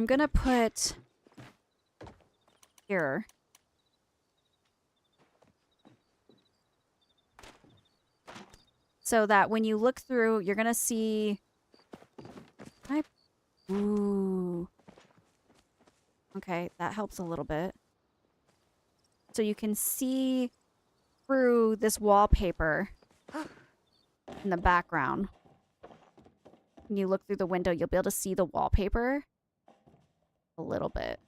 gonna put here. So that when you look through, you're going to see... Ooh. Okay, that helps a little bit. So you can see through this wallpaper in the background. When you look through the window, you'll be able to see the wallpaper a little bit.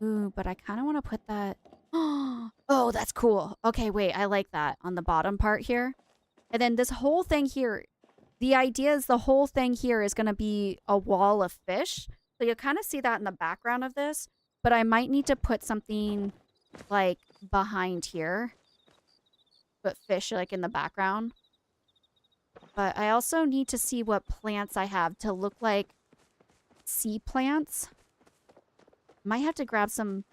Ooh, but I kind of want to put that... Oh, that's cool. Okay, wait, I like that on the bottom part here. And then this whole thing here, the idea is the whole thing here is going to be a wall of fish. So you'll kind of see that in the background of this. But I might need to put something like behind here. Put fish like in the background. But I also need to see what plants I have to look like sea plants. Might have to grab some...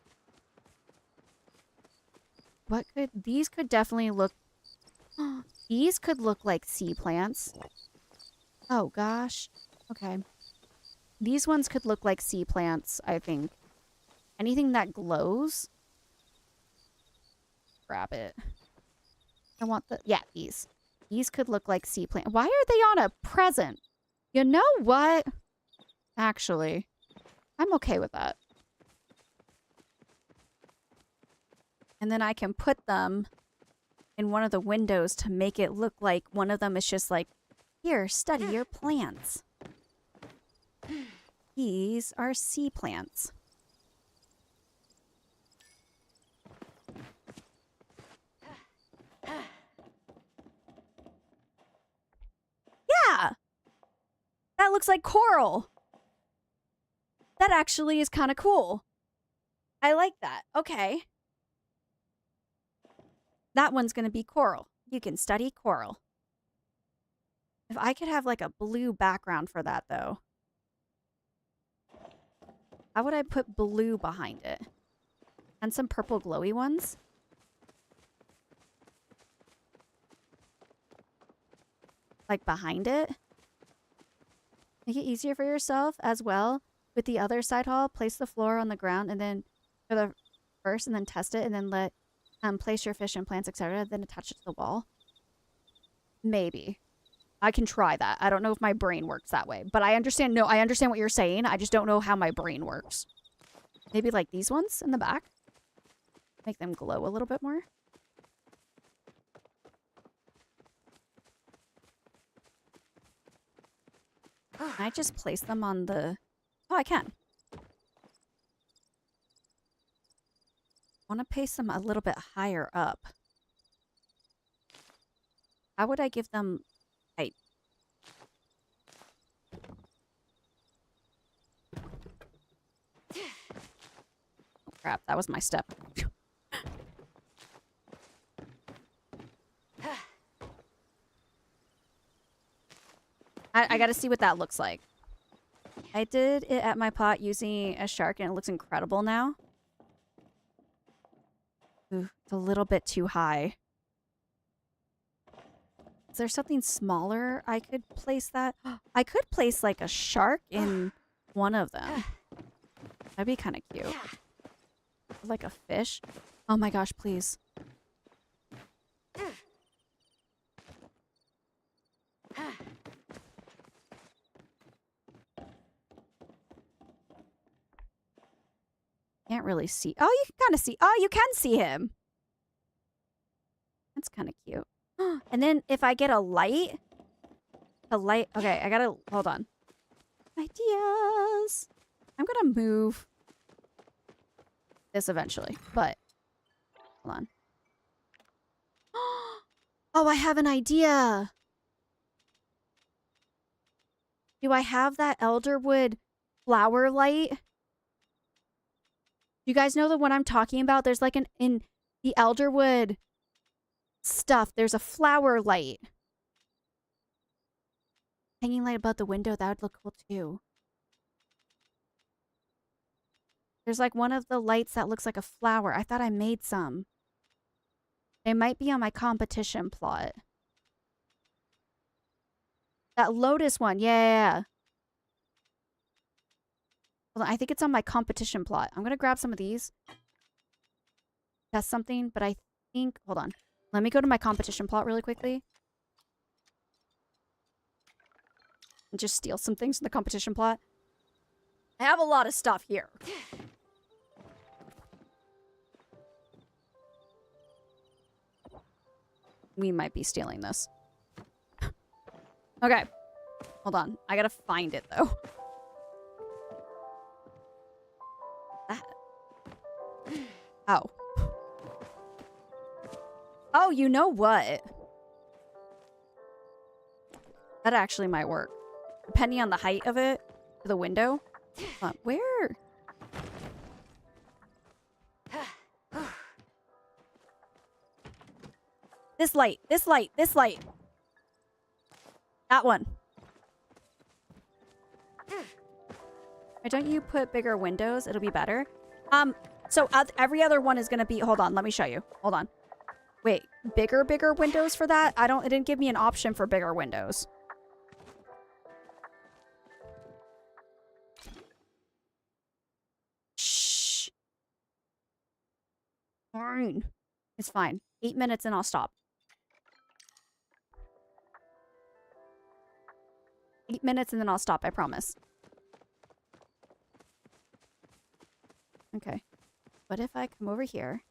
These could definitely look... These could look like sea plants. Oh, gosh. Okay. These ones could look like sea plants, I think. Anything that glows. Grab it. I want the... Yeah, these. These could look like sea plants. Why are they on a present? You know what? Actually, I'm okay with that. And then I can put them in one of the windows to make it look like one of them is just like, here, study your plants. These are sea plants. Yeah! That looks like coral. That actually is kind of cool. I like that. Okay. That one's going to be coral. You can study coral. If I could have like a blue background for that, though. How would I put blue behind it? And some purple glowy ones? Like behind it? Make it easier for yourself as well. With the other side hall, place the floor on the ground and then for the first and then test it and then let place your fish and plants, etc. Then attach it to the wall. Maybe. I can try that. I don't know if my brain works that way. But I understand. No, I understand what you're saying. I just don't know how my brain works. Maybe like these ones in the back. Make them glow a little bit more. Can I just place them on the... Oh, I can. I want to place them a little bit higher up. How would I give them height? Oh, crap. That was my step. I gotta see what that looks like. I did it at my pot using a shark and it looks incredible now. Ooh, it's a little bit too high. Is there something smaller I could place that? I could place like a shark in one of them. That'd be kind of cute. Like a fish. Oh my gosh, please. Can't really see. Oh, you can kind of see. Oh, you can see him. That's kind of cute. And then if I get a light. Okay, I gotta. Hold on. Ideas. I'm gonna move this eventually, but hold on. Oh, I have an idea. Do I have that elderwood flower light? You guys know the one I'm talking about? There's like in the elderwood stuff, there's a flower light. Hanging light above the window, that would look cool too. There's like one of the lights that looks like a flower. I thought I made some. They might be on my competition plot. That lotus one, yeah. Hold on, I think it's on my competition plot. I'm gonna grab some of these. Test something, but I think... Hold on. Let me go to my competition plot really quickly. And just steal some things from the competition plot. I have a lot of stuff here. We might be stealing this. Okay. Hold on. I gotta find it, though. That. Oh. Oh, you know what? That actually might work. Depending on the height of it to the window. Hold on. Where? This light. This light. This light. That one. Why don't you put bigger windows? It'll be better. So every other one is gonna be... Hold on, let me show you. Hold on. Wait, bigger windows for that? It didn't give me an option for bigger windows. Shh. Fine. It's fine. 8 minutes and I'll stop. 8 minutes and then I'll stop, I promise. Okay. What if I come over here?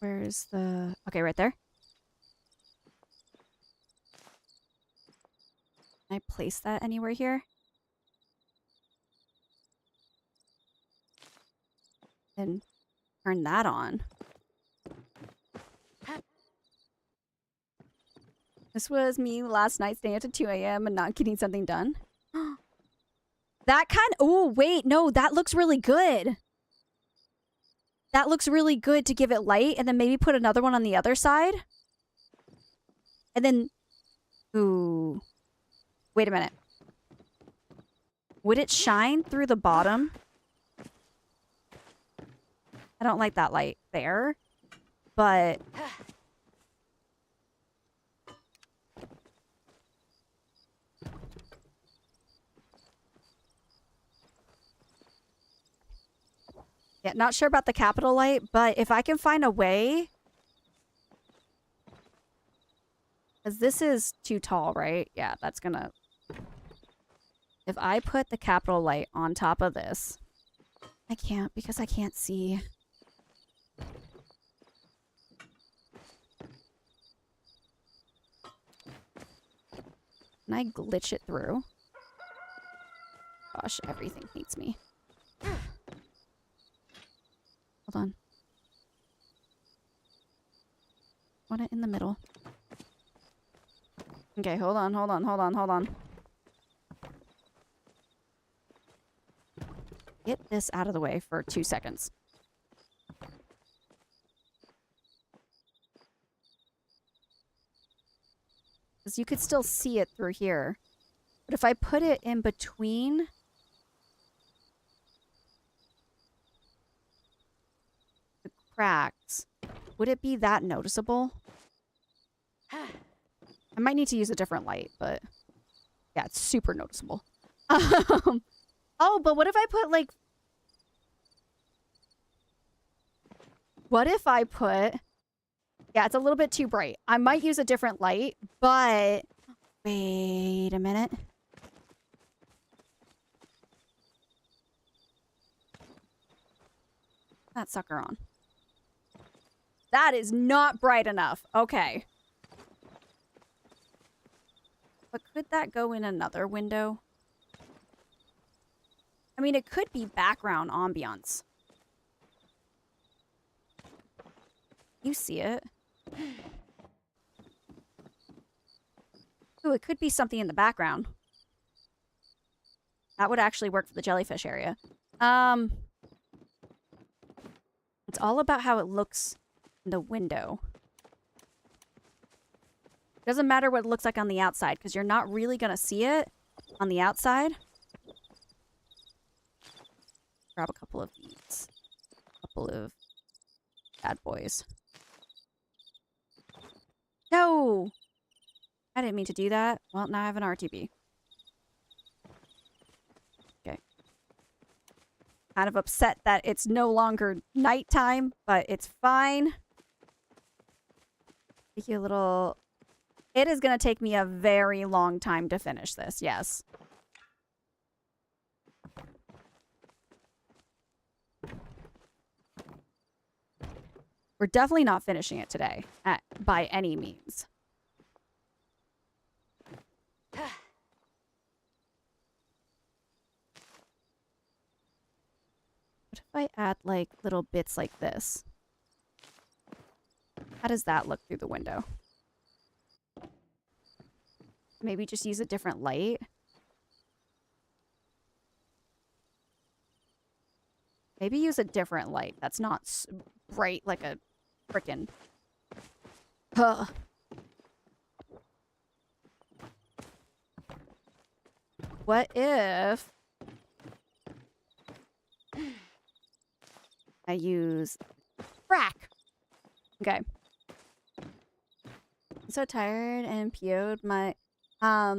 Where's the... Okay, right there. Can I place that anywhere here? And turn that on. This was me last night staying up to 2 a.m. and not getting something done. That kind... Oh, wait. No, that looks really good. That looks really good to give it light. And then maybe put another one on the other side. And then... Ooh. Wait a minute. Would it shine through the bottom? I don't like that light there. But... Yeah, not sure about the capital light, but if I can find a way... Because this is too tall, right? Yeah, that's gonna... If I put the capital light on top of this... I can't, because I can't see. Can I glitch it through? Gosh, everything hates me. Hold on. Want it in the middle. Okay, hold on. Get this out of the way for 2 seconds. Because you could still see it through here. But if I put it in between... the cracks, would it be that noticeable? I might need to use a different light, but... yeah, it's super noticeable. Oh, but what if I put, like... what if I put... yeah, it's a little bit too bright. I might use a different light, but... wait a minute. That sucker on. That is not bright enough. Okay. But could that go in another window? I mean, it could be background ambiance. You see it. Ooh, it could be something in the background. That would actually work for the jellyfish area. It's all about how it looks in the window. Doesn't matter what it looks like on the outside, because you're not really going to see it on the outside. Grab a couple of these. A couple of bad boys. No! I didn't mean to do that. Well, now I have an RTB. Okay. Kind of upset that it's no longer nighttime, but it's fine. Take you a little... it is going to take me a very long time to finish this, yes. We're definitely not finishing it today, by any means. What if I add, like, little bits like this? How does that look through the window? Maybe just use a different light. Maybe use a different light that's not bright like a frickin'... huh. What if... I use... frack! Okay. I'm so tired and PO'd. I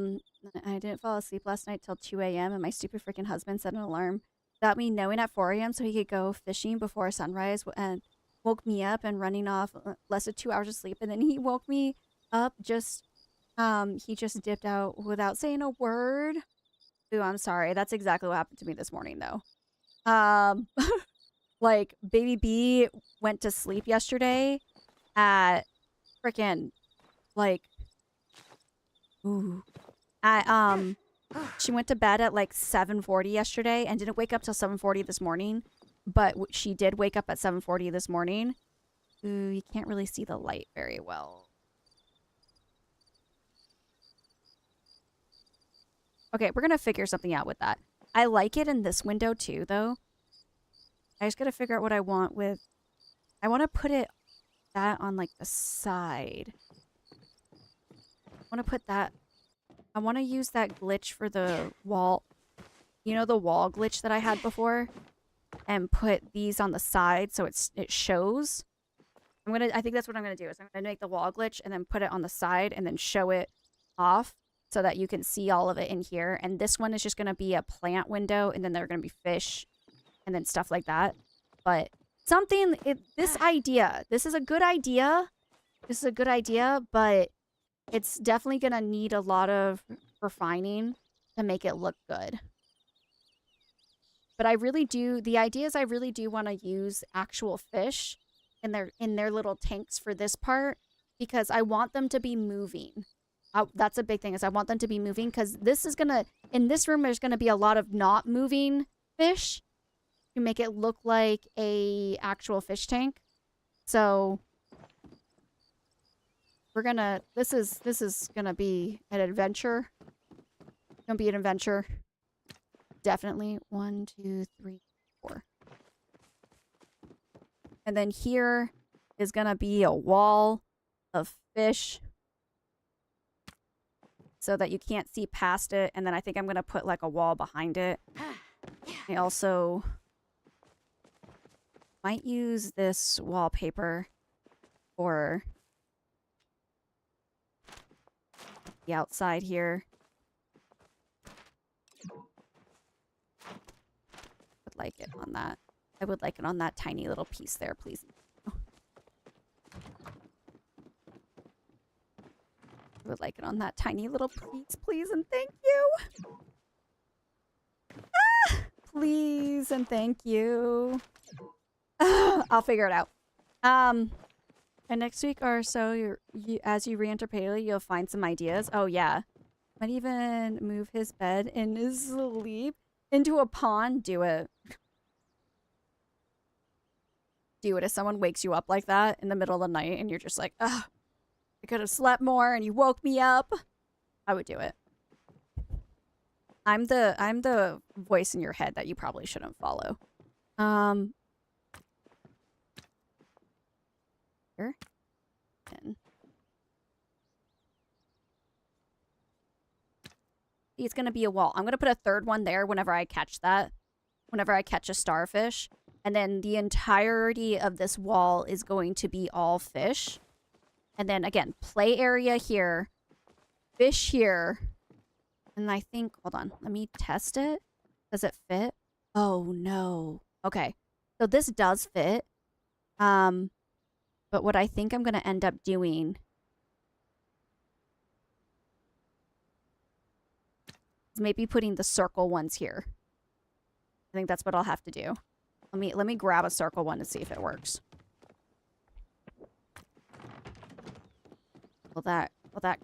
didn't fall asleep last night till 2 a.m. and my stupid freaking husband set an alarm without me knowing at 4 a.m. so he could go fishing before sunrise and woke me up and running off less than 2 hours of sleep. And then he woke me up he just dipped out without saying a word. Ooh, I'm sorry. That's exactly what happened to me this morning though. Like baby B went to sleep yesterday at freaking like ooh. She went to bed at like 7:40 yesterday and didn't wake up till 7:40 this morning. But she did wake up at 7:40 this morning. Ooh, you can't really see the light very well. Okay, we're gonna figure something out with that. I like it in this window too, though. I just gotta figure out what I want with... I want to put that on like the side. I want to put that... I want to use that glitch for the wall. You know the wall glitch that I had before? And put these on the side so it shows. I think that's what I'm gonna do. Is I'm gonna make the wall glitch and then put it on the side and then show it off so that you can see all of it in here. And this one is just gonna be a plant window, and then there are gonna be fish and then stuff like that. But this is a good idea. This is a good idea, but it's definitely gonna need a lot of refining to make it look good. But I really do want to use actual fish in their little tanks for this part because I want them to be moving. That's a big thing, is I want them to be moving because in this room there's gonna be a lot of not moving fish to make it look like a actual fish tank. So this is gonna be an adventure. It's gonna be an adventure. Definitely 1, 2, 3, 4. And then here is gonna be a wall of fish. so that you can't see past it. And then I think I'm going to put like a wall behind it. I also might use this wallpaper for the outside here. Would like it on that. I would like it on that tiny little piece there, please. I would like it on that tiny little piece, please, and thank you. Ah, please and thank you. I'll figure it out. And next week or so, as you re-enter Palia, you'll find some ideas. Oh yeah, might even move his bed in his sleep into a pond. Do it. Do it if someone wakes you up like that in the middle of the night and you're just like, ugh, I could have slept more and you woke me up. I would do it. I'm the voice in your head that you probably shouldn't follow. Here. And it's gonna be a wall. I'm gonna put a third one there whenever I catch that. Whenever I catch a starfish. And then the entirety of this wall is going to be all fish. And then again, play area here. Fish here. And I think, hold on, let me test it. Does it fit? Oh no. Okay. So this does fit. But what I think I'm gonna end up doing is maybe putting the circle ones here. I think that's what I'll have to do. Let me grab a circle one to see if it works. Will that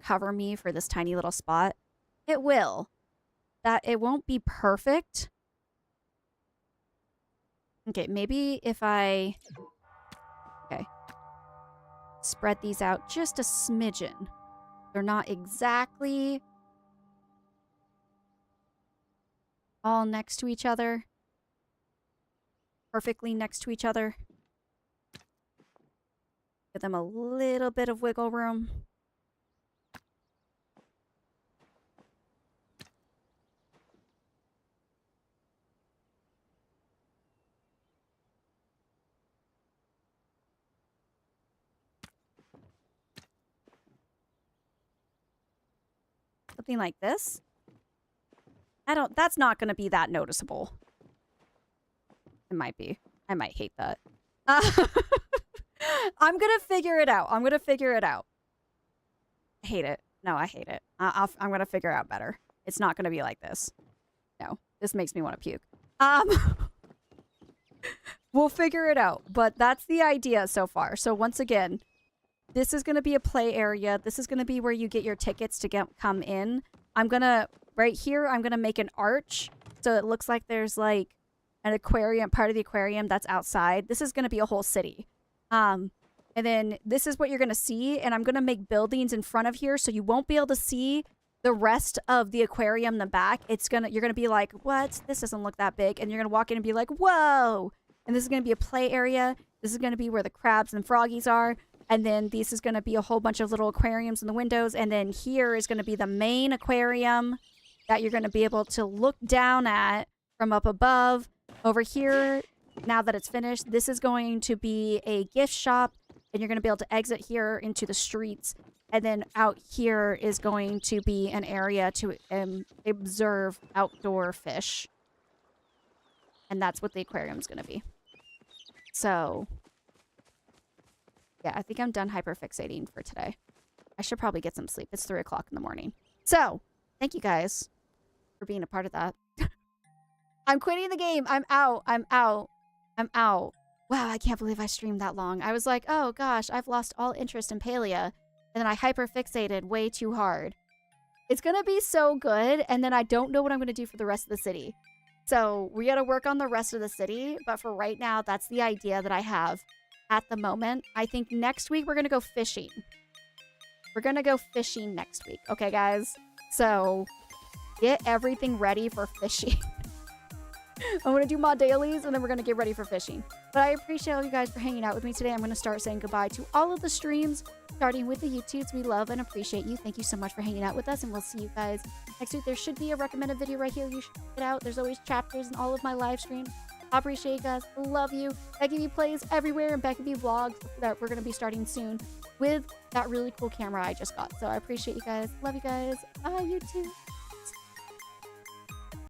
cover me for this tiny little spot? It will. It won't be perfect. Okay, maybe if I spread these out just a smidgen. They're not exactly all next to each other. Perfectly next to each other. Give them a little bit of wiggle room. Something like this. That's not going to be that noticeable. It might be. I might hate that. I'm gonna figure it out. I'm gonna figure it out. I hate it. No, I hate it. I'm gonna figure out better. It's not gonna be like this. No, this makes me want to puke. We'll figure it out. But that's the idea so far. So once again, this is gonna be a play area. This is gonna be where you get your tickets to come in. Right here, I'm gonna make an arch. So it looks like there's like an aquarium, part of the aquarium that's outside. This is going to be a whole city. And then this is what you're going to see. And I'm going to make buildings in front of here so you won't be able to see the rest of the aquarium in the back. You're going to be like, what? This doesn't look that big. And you're going to walk in and be like, whoa. And this is going to be a play area. This is going to be where the crabs and froggies are. And then this is going to be a whole bunch of little aquariums in the windows. And then here is going to be the main aquarium that you're going to be able to look down at from up above. Over here, now that it's finished, this is going to be a gift shop, and you're going to be able to exit here into the streets. And then out here is going to be an area to observe outdoor fish. And that's what the aquarium is going to be. So, yeah, I think I'm done hyperfixating for today. I should probably get some sleep. It's 3 o'clock in the morning. So, thank you guys for being a part of that. I'm quitting the game. I'm out. I'm out. I'm out. Wow, I can't believe I streamed that long. I was like, oh gosh, I've lost all interest in Palia. And then I hyperfixated way too hard. It's going to be so good. And then I don't know what I'm going to do for the rest of the city. So we got to work on the rest of the city. But for right now, that's the idea that I have at the moment. I think next week we're going to go fishing. We're going to go fishing next week. Okay, guys? So get everything ready for fishing. I'm gonna do my dailies and then we're gonna get ready for fishing. But I appreciate all you guys for hanging out with me today. I'm gonna start saying goodbye to all of the streams, starting with the YouTubes. We love and appreciate you. Thank you so much for hanging out with us, and we'll see you guys next week. There should be a recommended video right here. You should check it out. There's always chapters in all of my live streams. I appreciate you guys. Love you. Becky B plays everywhere, and Becky B vlogs that we're gonna be starting soon with that really cool camera I just got. So I appreciate you guys. Love you guys. Bye, YouTube.